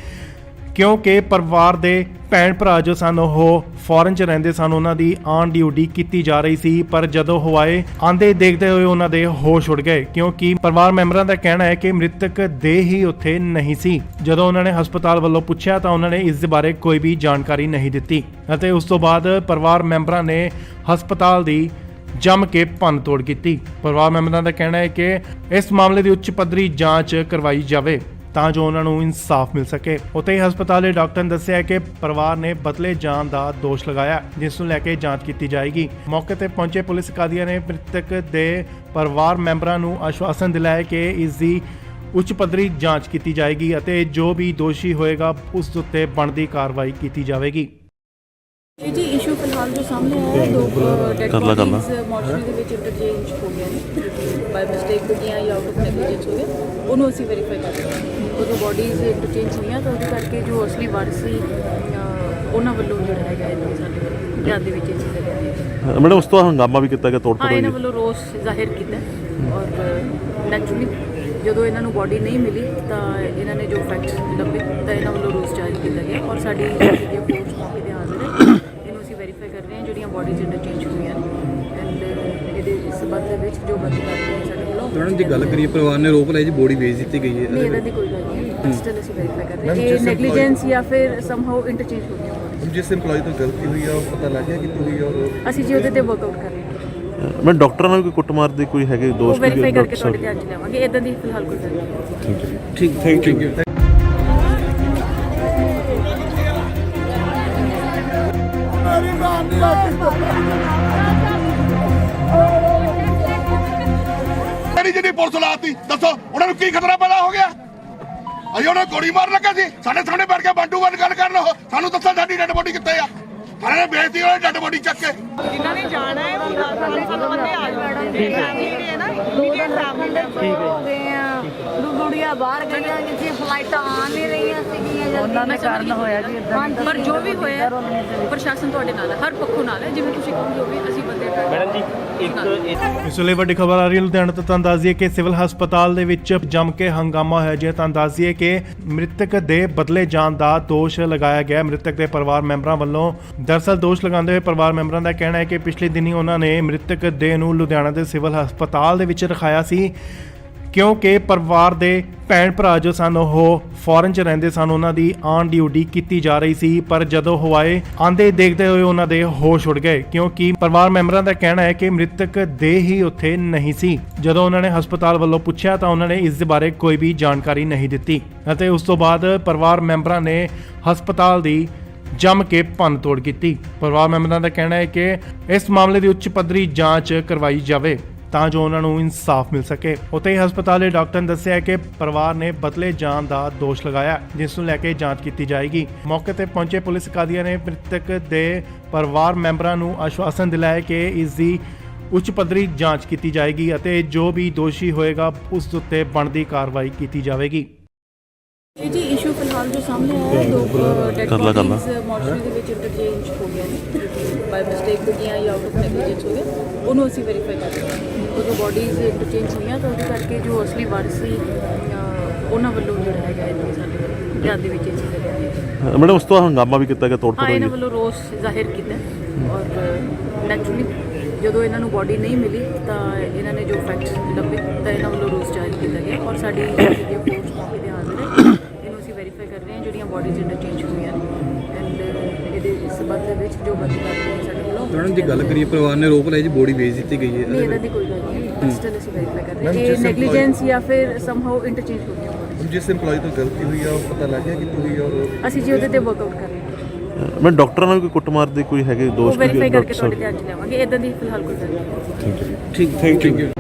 ਕਿਉਂਕਿ ਪਰਿਵਾਰ ਦੇ ਭੈਣ ਭਰਾ ਜੋ ਸਨ ਉਹ ਫੋਰਨ 'ਚ ਰਹਿੰਦੇ ਸਨ, ਉਹਨਾਂ ਦੀ ਆਨ ਡਿਊਟੀ ਕੀਤੀ ਜਾ ਰਹੀ ਸੀ। ਪਰ ਜਦੋਂ ਉਹ ਆਏ ਆਂਦੇ ਦੇਖਦੇ ਹੋਏ ਉਹਨਾਂ ਦੇ ਹੋਸ਼ ਉੱਡ ਗਏ, ਕਿਉਂਕਿ ਪਰਿਵਾਰ ਮੈਂਬਰਾਂ ਦਾ ਕਹਿਣਾ ਹੈ ਕਿ ਮ੍ਰਿਤਕ ਦੇਹ ਹੀ ਉੱਥੇ ਨਹੀਂ ਸੀ। ਜਦੋਂ ਉਹਨਾਂ ਨੇ ਹਸਪਤਾਲ ਵੱਲੋਂ ਪੁੱਛਿਆ ਤਾਂ ਉਹਨਾਂ ਨੇ ਇਸ ਦੇ ਬਾਰੇ ਕੋਈ ਵੀ ਜਾਣਕਾਰੀ ਨਹੀਂ ਦਿੱਤੀ ਅਤੇ ਉਸ ਤੋਂ ਬਾਅਦ ਪਰਿਵਾਰ ਮੈਂਬਰਾਂ ਨੇ ਹਸਪਤਾਲ ਦੀ ਜੰਮ ਕੇ ਭੰਨ ਤੋੜ ਕੀਤੀ। ਪਰਿਵਾਰ ਮੈਂਬਰਾਂ ਦਾ ਕਹਿਣਾ ਹੈ ਕਿ ਇਸ ਮਾਮਲੇ ਦੀ ਉੱਚ ਪੱਧਰੀ ਜਾਂਚ ਕਰਵਾਈ ਜਾਵੇ ਤਾਂ ਜੋ ਉਹਨਾਂ ਨੂੰ ਇਨਸਾਫ ਮਿਲ ਸਕੇ। ਉੱਥੇ ਹੀ ਹਸਪਤਾਲ ਦੇ ਡਾਕਟਰ ਨੇ ਦੱਸਿਆ ਕਿ ਪਰਿਵਾਰ ਨੇ ਬਦਲੇ ਜਾਣ ਦਾ ਦੋਸ਼ ਲਗਾਇਆ, ਜਿਸ ਨੂੰ ਲੈ ਕੇ ਜਾਂਚ ਕੀਤੀ ਜਾਏਗੀ। ਮੌਕੇ ਤੇ ਪਹੁੰਚੇ ਪੁਲਿਸ ਅਧਿਕਾਰੀਆਂ ਨੇ ਮ੍ਰਿਤਕ ਦੇ ਪਰਿਵਾਰ ਮੈਂਬਰਾਂ ਨੂੰ ਆਸ਼ਵਾਸਨ ਦਿਲਾਇਆ ਕਿ ਇਸ ਦੀ ਉੱਚ ਪੱਧਰੀ ਜਾਂਚ ਕੀਤੀ ਜਾਏਗੀ ਅਤੇ ਜੋ ਵੀ ਦੋਸ਼ੀ ਹੋਏਗਾ ਉਸ ਉੱਤੇ ਬਣਦੀ ਕਾਰਵਾਈ ਕੀਤੀ ਜਾਵੇਗੀ। ਇਹ ਜੀ ਇਸ਼ੂ ਫਿਲਹਾਲ ਜੋ ਸਾਹਮਣੇ ਆਇਆ ਹੈ, 2 ਡੈਡ ਬੋਡੀਜ਼ ਮੋਰਚਰੀ ਦੇ ਵਿੱਚ ਇੰਟਰਚੇਂਜ ਹੋ ਗਿਆ ਨੇ, ਬਾਈ ਮਿਸਟੇਕ ਹੋ ਗਿਆ ਜਾਂ ਆਊਟ ਆਫ ਨੈਗਲੀਜੈਂਸ ਹੋ ਗਿਆ, ਉਹਨੂੰ ਅਸੀਂ ਵੈਰੀਫਾਈ ਕਰ ਰਹੇ ਹਾਂ। ਉਦੋਂ ਬੋਡੀਜ਼ ਇੰਟਰਚੇਂਜ ਹੋਈਆਂ ਤਾਂ ਉਹਦੇ ਕਰਕੇ ਜੋ ਅਸਲੀ ਵਾਰਸ ਸੀ ਉਹਨਾਂ ਵੱਲੋਂ ਜਿਹੜਾ ਹੈਗਾ ਇਹ ਸਾਡੇ ਵੱਲੋਂ ਧਿਆਨ ਦੇ ਵਿੱਚ ਇਹ ਚੀਜ਼ ਲਿਆ ਮੈਡਮ ਉਸ ਤੋਂ ਹੰਗਾਮਾ ਵੀ ਕੀਤਾ ਗਿਆ, ਤੋੜ ਹਾਂ, ਫੋੜ ਇਹਨਾਂ ਹੋਈ। ਵੱਲੋਂ ਰੋਸ ਜ਼ਾਹਿਰ ਕੀਤਾ ਔਰ ਨੈਚੁਰਲੀ ਜਦੋਂ ਇਹਨਾਂ ਨੂੰ ਬੋਡੀ ਨਹੀਂ ਮਿਲੀ ਤਾਂ ਇਹਨਾਂ ਨੇ ਜੋ ਫੈਕਟ ਲੱਭੇ ਤਾਂ ਇਹਨਾਂ ਵੱਲੋਂ ਰੋਸ ਜ਼ਾਹਿਰ ਕੀਤਾ ਗਿਆ ਔਰ ਸਾਡੀ ਜਿਹੜੀ ਫੋਰਸ ਮੌਕੇ ਤੇ ਹਾਜ਼ਰ ਹੈ, ਇਹਨੂੰ ਅਸੀਂ ਵੈਰੀਫਾਈ ਕਰ ਰਹੇ ਹਾਂ ਜਿਹੜੀਆਂ ਬੋਡੀਜ਼ ਇੰਟਰਚੇਂਜ ਹੋਈਆਂ ਨੇ ਐਂਡ ਇਹਦੇ ਸਬੰਧ ਦੇ ਵਿੱਚ ਜੋ ਬੰਦੀ ਕਰਦੇ ਨੇ ਸਾਡੇ ਵੱਲੋਂ। ਮੈਡਮ ਦੀ ਗੱਲ ਕਰੀਏ, ਪਰਿਵਾਰ ਨੇ ਰੋਕ ਲਾਈ ਜੀ ਬੋਡੀ ਵੇਚ ਦਿੱਤੀ ਗਈ ਹੈ। ਨਹੀਂ, ਇਹਦਾ ਦੀ ਕੋਈ ਗੱਲ ਨਹੀਂ, ਸਟਿਲ ਅਸੀਂ ਵੈਰੀਫਾਈ ਕਰ ਰਹੇ ਹਾਂ ਇਹ ਨੈਗਲੀਜੈਂਸ ਜਾਂ ਫਿਰ ਸਮਹਾਉ ਇੰਟਰਚੇਂਜ ਹੋ ਗਿਆ। ਜਿਸ EMPLOYE ਤੋਂ ਗਲਤੀ ਹੋਈ ਆ ਉਹ ਪਤਾ ਲੱਗ ਗਿਆ ਕਿੱਥੋਂ ਹੋਈ ਆ ਔਰ ਅਸੀਂ ਜੀ ਉਹਦੇ ਤੇ ਵਰਕਆਊਟ ਕਰ ਰਹੇ ਹਾਂ। ਮੈਂ ਡਾਕਟਰਾਂ ਨਾਲ ਕੋਈ ਕੁੱਟਮਾਰ ਦੇ ਕੋਈ ਹੈਗੇ ਉਹ ਦੋਸ਼? ਵੈਰੀਫਾਈ ਕਰਕੇ ਤੁਹਾਡੇ ਧਿਆਨ 'ਚ ਲਿਆਵਾਂਗੇ। ਇਦਾਂ ਦੀ ਫਿਲਹਾਲ ਕੋਈ ਗੱਲ ਨਹੀਂ। ਠੀਕ ਥੈਂਕ ਯੂ। ਮੇਰੀ ਐਡੀ ਜਿਹੜੀ ਪੁਲਿਸ ਲਾਤੀ ਦੱਸੋ ਉਹਨਾਂ ਨੂੰ ਕੀ ਖਤਰਾ ਪੈਦਾ ਹੋ ਗਿਆ ਅਸੀਂ ਉਹਨਾਂ ਨੂੰ ਗੋਲੀ ਮਾਰਨ ਲੱਗੇ ਸੀ ਸਾਡੇ ਸਾਹਮਣੇ ਬੈਠ ਕੇ ਬੰਦੂਕ ਨਾਲ ਗੱਲ ਕਰਨ ਉਹ ਸਾਨੂੰ ਦੱਸੋ ਸਾਡੀ ਡੈਡ ਬੋਡੀ ਕਿੱਥੇ ਆ ਥਾਣੇ ਨੇ ਵੇਚਤੀ ਉਹਨਾਂ ਡੈਡ ਬੋਡੀ ਚੱਕ ਕੇ ਜਿਨ੍ਹਾਂ ਨੇ ਜਾਣਾ ਹੈ ਉਹ 10 ਬੰਦੇ ਆ ਜਾਣਗੇ ਜਿਹੜੇ ਹੈ ਨਾ ਇਮੀਡੀਏਟ ਫੈਮਿਲੀ ਹੋ ਗਏ ਆ ਗੁੜੀਆ ਬਾਹਰ ਗਈਆਂ ਕਿਸੇ ਫਲਾਈਟਾਂ ਆ ਨਹੀਂ ਰਹੀਆਂ ਸੀਗੀਆਂ ਉਹਨਾਂ ਦੇ ਕਾਰਨ ਹੋਇਆ ਜੀ ਇਦਾਂ ਪਰ ਜੋ ਵੀ ਹੋਇਆ ਪ੍ਰਸ਼ਾਸਨ ਤੁਹਾਡੇ ਨਾਲ ਹੈ, ਹਰ ਪੱਖੋਂ ਨਾਲ ਹੈ। ਜਿਵੇਂ ਤੁਸੀਂ ਕਹੋ ਜੋ ਵੀ ਅਸੀਂ ਬੰਦੇ ਮੈਡਮ ਜੀ ਇੱਕ ਇਸ ਵੇਲੇ ਵੱਡੀ ਖਬਰ ਆ ਰਹੀ ਹੈ ਲੁਧਿਆਣਾ ਤੋਂ। ਤੁਹਾਨੂੰ ਦੱਸ ਦਈਏ ਕਿ ਸਿਵਲ ਹਸਪਤਾਲ ਦੇ ਵਿੱਚ ਜੰਮ ਕੇ ਹੰਗਾਮਾ ਹੋਇਆ ਜੀ। ਤੁਹਾਨੂੰ ਦੱਸ ਦਈਏ ਕਿ ਮ੍ਰਿਤਕ ਦੇ ਬਦਲੇ ਜਾਣ ਦਾ ਦੋਸ਼ ਲਗਾਇਆ ਗਿਆ ਮ੍ਰਿਤਕ ਦੇ ਪਰਿਵਾਰ ਮੈਂਬਰਾਂ ਵੱਲੋਂ। ਦਰਅਸਲ ਦੋਸ਼ ਲਗਾਉਂਦੇ ਹੋਏ ਪਰਿਵਾਰ ਮੈਂਬਰਾਂ ਦਾ ਕਹਿਣਾ ਹੈ ਕਿ ਪਿਛਲੇ ਦਿਨੀ ਉਹਨਾਂ ਨੇ ਮ੍ਰਿਤਕ ਦੇਹ ਨੂੰ ਲੁਧਿਆਣਾ ਦੇ ਸਿਵਲ ਹਸਪਤਾਲ ਦੇ ਵਿੱਚ ਰਖਾਇਆ ਸੀ, ਕਿਉਂਕਿ ਪਰਿਵਾਰ ਦੇ ਭੈਣ ਭਰਾ ਜੋ ਸਨ ਉਹ ਫੋਰਨ 'ਚ ਰਹਿੰਦੇ ਸਨ, ਉਹਨਾਂ ਦੀ ਆਨ ਡਿਊਟੀ ਕੀਤੀ ਜਾ ਰਹੀ ਸੀ। ਪਰ ਜਦੋਂ ਉਹ ਆਏ ਆਂਦੇ ਦੇਖਦੇ ਹੋਏ ਉਹਨਾਂ ਦੇ ਹੋਸ਼ ਉੱਡ ਗਏ, ਕਿਉਂਕਿ ਪਰਿਵਾਰ ਮੈਂਬਰਾਂ ਦਾ ਕਹਿਣਾ ਹੈ ਕਿ ਮ੍ਰਿਤਕ ਦੇਹ ਹੀ ਉੱਥੇ ਨਹੀਂ ਸੀ। ਜਦੋਂ ਉਹਨਾਂ ਨੇ ਹਸਪਤਾਲ ਵੱਲੋਂ ਪੁੱਛਿਆ ਤਾਂ ਉਹਨਾਂ ਨੇ ਇਸ ਦੇ ਬਾਰੇ ਕੋਈ ਵੀ ਜਾਣਕਾਰੀ ਨਹੀਂ ਦਿੱਤੀ ਅਤੇ ਉਸ ਤੋਂ ਬਾਅਦ ਪਰਿਵਾਰ ਮੈਂਬਰਾਂ ਨੇ ਹਸਪਤਾਲ ਦੀ ਜੰਮ ਕੇ ਭੰਨ ਤੋੜ ਕੀਤੀ। ਪਰਿਵਾਰ ਮੈਂਬਰਾਂ ਦਾ ਕਹਿਣਾ ਹੈ ਕਿ ਇਸ ਮਾਮਲੇ ਦੀ ਉੱਚ ਪੱਧਰੀ ਜਾਂਚ ਕਰਵਾਈ ਜਾਵੇ ਤਾਂ ਜੋ ਉਹਨਾਂ ਨੂੰ ਇਨਸਾਫ ਮਿਲ ਸਕੇ। ਉੱਥੇ ਹੀ ਹਸਪਤਾਲ ਦੇ ਡਾਕਟਰ ਨੇ ਦੱਸਿਆ ਕਿ ਪਰਿਵਾਰ ਨੇ ਬਦਲੇ ਜਾਣ ਦਾ ਦੋਸ਼ ਲਗਾਇਆ, ਜਿਸ ਨੂੰ ਲੈ ਕੇ ਜਾਂਚ ਕੀਤੀ ਜਾਏਗੀ। ਮੌਕੇ ਤੇ ਪਹੁੰਚੇ ਪੁਲਿਸ ਅਧਿਕਾਰੀਆਂ ਨੇ ਮ੍ਰਿਤਕ ਦੇ ਪਰਿਵਾਰ ਮੈਂਬਰਾਂ ਨੂੰ ਆਸ਼ਵਾਸਨ ਦਿਲਾਇਆ ਕਿ ਇਸ ਦੀ ਉੱਚ ਪੱਧਰੀ ਜਾਂਚ ਕੀਤੀ ਜਾਏਗੀ ਅਤੇ ਜੋ ਵੀ ਦੋਸ਼ੀ ਹੋਏਗਾ ਉਸ ਉੱਤੇ ਬਣਦੀ ਕਾਰਵਾਈ ਕੀਤੀ ਜਾਵੇਗੀ। ਇਹ ਜੀ ਇਸ਼ੂ ਫਿਲਹਾਲ ਜੋ ਸਾਹਮਣੇ ਆਇਆ ਹੈ, ਦੋ ਡੈਡ ਬੋਡੀਜ਼ ਮੋਰਚਰੀ ਦੇ ਵਿੱਚ ਇੰਟਰਚੇਂਜ ਹੋ ਗਏ ਨੇ, ਬਾਈ ਮਿਸਟੇਕ ਹੋ ਗਈਆਂ ਜਾਂ ਆਊਟ ਆਫ ਨੈਗਲੀਜੈਂਸ ਹੋ ਗਿਆ, ਉਹਨੂੰ ਅਸੀਂ ਵੈਰੀਫਾਈ ਕਰ ਰਹੇ ਹਾਂ। ਉਦੋਂ ਬੋਡੀਜ਼ ਇੰਟਰਚੇਂਜ ਹੋਈਆਂ ਤਾਂ ਉਹਦੇ ਕਰਕੇ ਜੋ ਅਸਲੀ ਵਾਰਸ ਸੀ ਉਹਨਾਂ ਵੱਲੋਂ ਜਿਹੜਾ ਹੈਗਾ ਇਹ ਸਾਡੇ ਧਿਆਨ ਦੇ ਵਿੱਚ ਇਹ ਚੀਜ਼ ਹੈ। ਮੈਡਮ ਉਸ ਤੋਂ ਹੰਗਾਮਾ ਵੀ ਕੀਤਾ ਗਿਆ, ਤੋੜ ਹਾਂ, ਫੋੜ ਇਹਨਾਂ ਹੋਈ। ਵੱਲੋਂ ਰੋਸ ਜ਼ਾਹਿਰ ਕੀਤਾ ਔਰ ਨੈਚੁਰਲੀ ਜਦੋਂ ਇਹਨਾਂ ਨੂੰ ਬੋਡੀ ਨਹੀਂ ਮਿਲੀ ਤਾਂ ਇਹਨਾਂ ਨੇ ਜੋ ਫੈਕਟ ਲੱਭੇ ਤਾਂ ਇਹਨਾਂ ਵੱਲੋਂ ਰੋਸ ਜ਼ਾਹਿਰ ਕੀਤਾ ਗਿਆ ਔਰ ਸਾਡੀ ਜਿਹੜੀ ਫੋਰਸ ਮੌਕੇ ਤੇ ਹਾਜ਼ਰ ਹੈ। ਇਹਨੂੰ ਅਸੀਂ ਵੈਰੀਫਾਈ ਕਰ ਰਹੇ ਹਾਂ ਜਿਹੜੀਆਂ ਬੋਡੀਜ਼ ਇੰਟਰਚੇਂਜ ਹੋਈਆਂ ਨੇ ਐਂਡ ਇਹਦੇ ਸਬੰਧ ਦੇ ਵਿੱਚ ਜੋ ਬੰਦੀ ਕਰ ਰਹੇ ਸਾਡੇ ਵੱਲੋਂ। ਮੈਡਮ ਜੀ ਗੱਲ ਕਰੀਏ ਪਰਿਵਾਰ ਨੇ ਰੋਕ ਲਈ ਜੀ ਬੋਡੀ ਵੇਚ ਦਿੱਤੀ ਗਈ ਹੈ। ਨਹੀਂ, ਇਹਦਾ ਦੀ ਕੋਈ ਗੱਲ ਨਹੀਂ, ਸਟਿਲ ਅਸੀਂ ਵੈਰੀਫਾਈ ਕਰ ਰਹੇ ਹਾਂ ਇਹ ਨੈਗਲੀਜੈਂਸ ਜਾਂ ਫਿਰ ਸਮਹਾਉ ਇੰਟਰਚੇਂਜ ਹੋ ਗਈਆਂ bodies। ਜਿਸ EMPLOYE ਤੋਂ ਗਲਤੀ ਹੋਈ ਆ ਉਹ ਪਤਾ ਲੱਗ ਗਿਆ ਕਿੱਥੋਂ ਹੋਈ ਆ ਔਰ ਅਸੀਂ ਜੀ ਉਹਦੇ ਤੇ ਵਰਕਆਊਟ ਕਰ ਰਹੇ ਹਾਂ। ਮੈਂ ਡਾਕਟਰਾਂ ਨਾਲ ਵੀ ਕੋਈ ਕੁੱਟਮਾਰ ਦੇ ਕੋਈ ਹੈਗੇ ਉਹ ਦੋਸ਼ ਵੈਰੀਫਾਈ ਕਰਕੇ ਤੁਹਾਡੇ ਧਿਆਨ 'ਚ ਲਿਆਵਾਂਗੇ। ਇਦਾਂ ਦੀ ਫਿਲਹਾਲ ਕੋਈ ਗੱਲ ਨਹੀਂ। ਠੀਕ ਥੈਂਕ ਯੂ।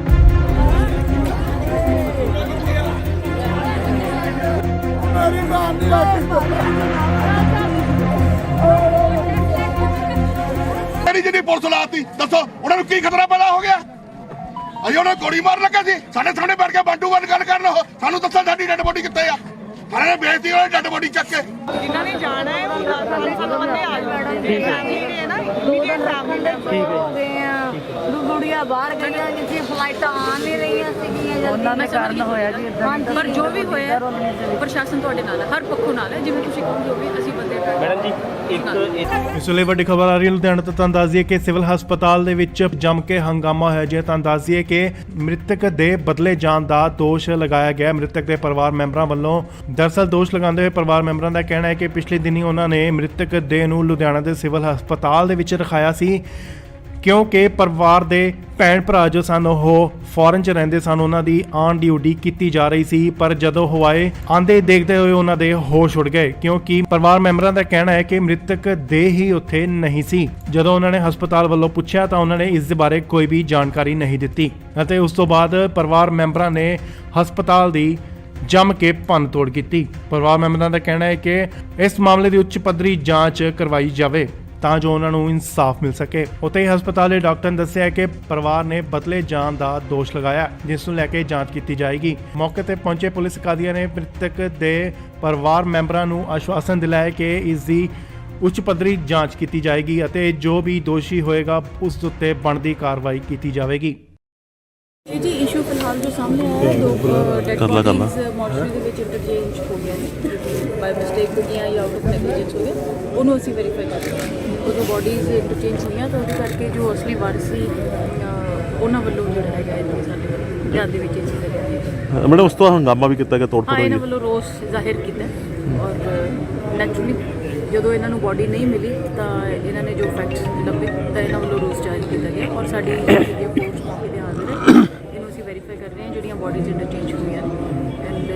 ਐਡੀ ਜਿਹੜੀ ਪੁਲਿਸ ਲਾਤੀ ਦੱਸੋ ਉਹਨਾਂ ਨੂੰ ਕੀ ਖਤਰਾ ਪੈਦਾ ਹੋ ਗਿਆ ਅਸੀਂ ਉਹਨਾਂ ਨੂੰ ਗੋਲੀ ਮਾਰਨ ਲੱਗੇ ਸੀ ਸਾਡੇ ਸਾਹਮਣੇ ਬੈਠ ਕੇ ਬੰਦੂਕ ਨਾਲ ਗੱਲ ਕਰਨ ਉਹ ਸਾਨੂੰ ਦੱਸੋ ਸਾਡੀ ਡੈਡ ਬੋਡੀ ਕਿੱਥੇ ਆ ਥਾਣੇ ਨੇ ਵੇਚਤੀ ਉਹਨਾਂ ਡੈਡ ਬੋਡੀ ਚੱਕ ਕੇ ਜਿਨ੍ਹਾਂ ਨੇ ਜਾਣਾ ਹੈ ਉਹ 10 ਬੰਦੇ ਆ ਜਾਣਗੇ ਜਿਹੜੇ ਹੈ ਨਾ ਇਮੀਡੀਏਟ ਫੈਮਿਲੀ ਹੋ ਗਏ ਆ ਗੁੜੀਆ ਬਾਹਰ ਗਈਆਂ ਕਿਸੇ ਫਲਾਈਟਾਂ ਆ ਨਹੀਂ ਰਹੀਆਂ ਸੀਗੀਆਂ ਉਹਨਾਂ ਦੇ ਕਾਰਨ ਹੋਇਆ ਜੀ ਇਦਾਂ ਪਰ ਜੋ ਵੀ ਹੋਇਆ ਪ੍ਰਸ਼ਾਸਨ ਤੁਹਾਡੇ ਨਾਲ ਹੈ, ਹਰ ਪੱਖੋਂ ਨਾਲ ਹੈ। ਜਿਵੇਂ ਤੁਸੀਂ ਕਹੋ ਜੋ ਵੀ ਅਸੀਂ ਬੰਦੇ ਮੈਡਮ ਜੀ ਇੱਕ ਇਸ ਵੇਲੇ ਵੱਡੀ ਖਬਰ ਆ ਰਹੀ ਹੈ ਲੁਧਿਆਣਾ ਤੋਂ। ਤੁਹਾਨੂੰ ਦੱਸ ਦਈਏ ਕਿ ਸਿਵਲ ਹਸਪਤਾਲ ਦੇ ਵਿੱਚ ਜੰਮ ਕੇ ਹੰਗਾਮਾ ਹੋਇਆ ਜੀ। ਤੁਹਾਨੂੰ ਦੱਸ ਦਈਏ ਕਿ ਮ੍ਰਿਤਕ ਦੇ ਬਦਲੇ ਜਾਣ ਦਾ ਦੋਸ਼ ਲਗਾਇਆ ਗਿਆ ਮ੍ਰਿਤਕ ਦੇ ਪਰਿਵਾਰ ਮੈਂਬਰਾਂ ਵੱਲੋਂ। ਦਰਅਸਲ ਦੋਸ਼ ਲਗਾਉਂਦੇ ਹੋਏ ਪਰਿਵਾਰ ਮੈਂਬਰਾਂ ਦਾ ਕਹਿਣਾ ਹੈ ਕਿ ਪਿਛਲੇ ਦਿਨੀ ਉਹਨਾਂ ਨੇ ਮ੍ਰਿਤਕ ਦੇਹ ਨੂੰ ਲੁਧਿਆਣਾ ਦੇ ਸਿਵਲ ਹਸਪਤਾਲ ਦੇ ਵਿੱਚ ਰਖਾਇਆ ਸੀ, ਕਿਉਂਕਿ ਪਰਿਵਾਰ ਦੇ ਭੈਣ ਭਰਾ ਜੋ ਸਨ ਉਹ ਫੋਰਨ 'ਚ ਰਹਿੰਦੇ ਸਨ, ਉਹਨਾਂ ਦੀ ਆਨ ਡਿਊਟੀ ਕੀਤੀ ਜਾ ਰਹੀ ਸੀ। ਪਰ ਜਦੋਂ ਉਹ ਆਏ ਆਂਦੇ ਦੇਖਦੇ ਹੋਏ ਉਹਨਾਂ ਦੇ ਹੋਸ਼ ਉੱਡ ਗਏ, ਕਿਉਂਕਿ ਪਰਿਵਾਰ ਮੈਂਬਰਾਂ ਦਾ ਕਹਿਣਾ ਹੈ ਕਿ ਮ੍ਰਿਤਕ ਦੇਹ ਹੀ ਉੱਥੇ ਨਹੀਂ ਸੀ। ਜਦੋਂ ਉਹਨਾਂ ਨੇ ਹਸਪਤਾਲ ਵੱਲੋਂ ਪੁੱਛਿਆ ਤਾਂ ਉਹਨਾਂ ਨੇ ਇਸ ਦੇ ਬਾਰੇ ਕੋਈ ਵੀ ਜਾਣਕਾਰੀ ਨਹੀਂ ਦਿੱਤੀ ਅਤੇ ਉਸ ਤੋਂ ਬਾਅਦ ਪਰਿਵਾਰ ਮੈਂਬਰਾਂ ਨੇ ਹਸਪਤਾਲ ਦੀ ਜੰਮ ਕੇ ਭੰਨ ਤੋੜ ਕੀਤੀ। ਪਰਿਵਾਰ ਮੈਂਬਰਾਂ ਦਾ ਕਹਿਣਾ ਹੈ ਕਿ ਇਸ ਮਾਮਲੇ ਦੀ ਉੱਚ ਪੱਧਰੀ ਜਾਂਚ ਕਰਵਾਈ ਜਾਵੇ ਤਾਂ ਜੋ ਉਹਨਾਂ ਨੂੰ ਇਨਸਾਫ ਮਿਲ ਸਕੇ। ਉੱਥੇ ਹੀ ਹਸਪਤਾਲ ਦੇ ਡਾਕਟਰ ਨੇ ਦੱਸਿਆ ਕਿ ਪਰਿਵਾਰ ਨੇ ਬਦਲੇ ਜਾਣ ਦਾ ਦੋਸ਼ ਲਗਾਇਆ, ਜਿਸ ਨੂੰ ਲੈ ਕੇ ਜਾਂਚ ਕੀਤੀ ਜਾਏਗੀ। ਮੌਕੇ ਤੇ ਪਹੁੰਚੇ ਪੁਲਿਸ ਅਧਿਕਾਰੀਆਂ ਨੇ ਮ੍ਰਿਤਕ ਦੇ ਪਰਿਵਾਰ ਮੈਂਬਰਾਂ ਨੂੰ ਆਸ਼ਵਾਸਨ ਦਿਲਾਇਆ ਕਿ ਇਸ ਦੀ ਉੱਚ ਪੱਧਰੀ ਜਾਂਚ ਕੀਤੀ ਜਾਏਗੀ ਅਤੇ ਜੋ ਵੀ ਦੋਸ਼ੀ ਹੋਏਗਾ ਉਸ ਉੱਤੇ ਬਣਦੀ ਕਾਰਵਾਈ ਕੀਤੀ ਜਾਵੇਗੀ। ਇਹ ਜੀ ਇਸ਼ੂ ਫਿਲਹਾਲ ਜੋ ਸਾਹਮਣੇ ਆਇਆ ਹੈ, ਦੋ ਡੈਡ ਬੋਡੀਜ਼ ਮੋਰਚਰੀ ਦੇ ਵਿੱਚ ਇੰਟਰਚੇਂਜ ਹੋ ਗਈਆਂ ਨੇ, ਬਾਈ ਮਿਸਟੇਕ ਹੋ ਗਈਆਂ ਜਾਂ ਆਊਟ ਆਫ ਨੈਗਲੀਜੈਂਸ ਹੋ ਗਿਆ, ਉਹਨੂੰ ਅਸੀਂ ਵੈਰੀਫਾਈ ਕਰ ਰਹੇ ਹਾਂ। ਉਦੋਂ ਬੋਡੀਜ਼ ਇੰਟਰਚੇਂਜ ਹੋਈਆਂ ਤਾਂ ਉਹਦੇ ਕਰਕੇ ਜੋ ਅਸਲੀ ਵਾਰਸ ਸੀ ਉਹਨਾਂ ਵੱਲੋਂ ਜਿਹੜਾ ਹੈਗਾ ਇਹ ਸਾਡੇ ਧਿਆਨ ਦੇ ਵਿੱਚ ਇਹ ਚੀਜ਼ ਹੈ। ਮੈਡਮ ਉਸ ਤੋਂ ਹੰਗਾਮਾ ਵੀ ਕੀਤਾ ਗਿਆ, ਤੋੜ ਫੋੜ ਹਾਂ, ਹੋਈ। ਇਹਨਾਂ ਵੱਲੋਂ ਰੋਸ ਜ਼ਾਹਿਰ ਕੀਤਾ ਔਰ ਨੈਚੁਰਲੀ ਜਦੋਂ ਇਹਨਾਂ ਨੂੰ ਬੋਡੀ ਨਹੀਂ ਮਿਲੀ ਤਾਂ ਇਹਨਾਂ ਨੇ ਜੋ ਫੈਕਟ ਲੱਭੇ ਤਾਂ ਇਹਨਾਂ ਵੱਲੋਂ ਰੋਸ ਜ਼ਾਹਿਰ ਕੀਤਾ ਗਿਆ ਔਰ ਸਾਡੀ ਜਿਹੜੀ ਫੋਰਸ ਮੌਕੇ ਤੇ ਹਾਜ਼ਰ ਹੈ। ਇਹਨੂੰ ਅਸੀਂ ਵੈਰੀਫਾਈ ਕਰ ਰਹੇ ਹਾਂ ਜਿਹੜੀਆਂ ਬੋਡੀਜ਼ ਇੰਟਰਚੇਂਜ ਹੋਈਆਂ ਨੇ ਐਂਡ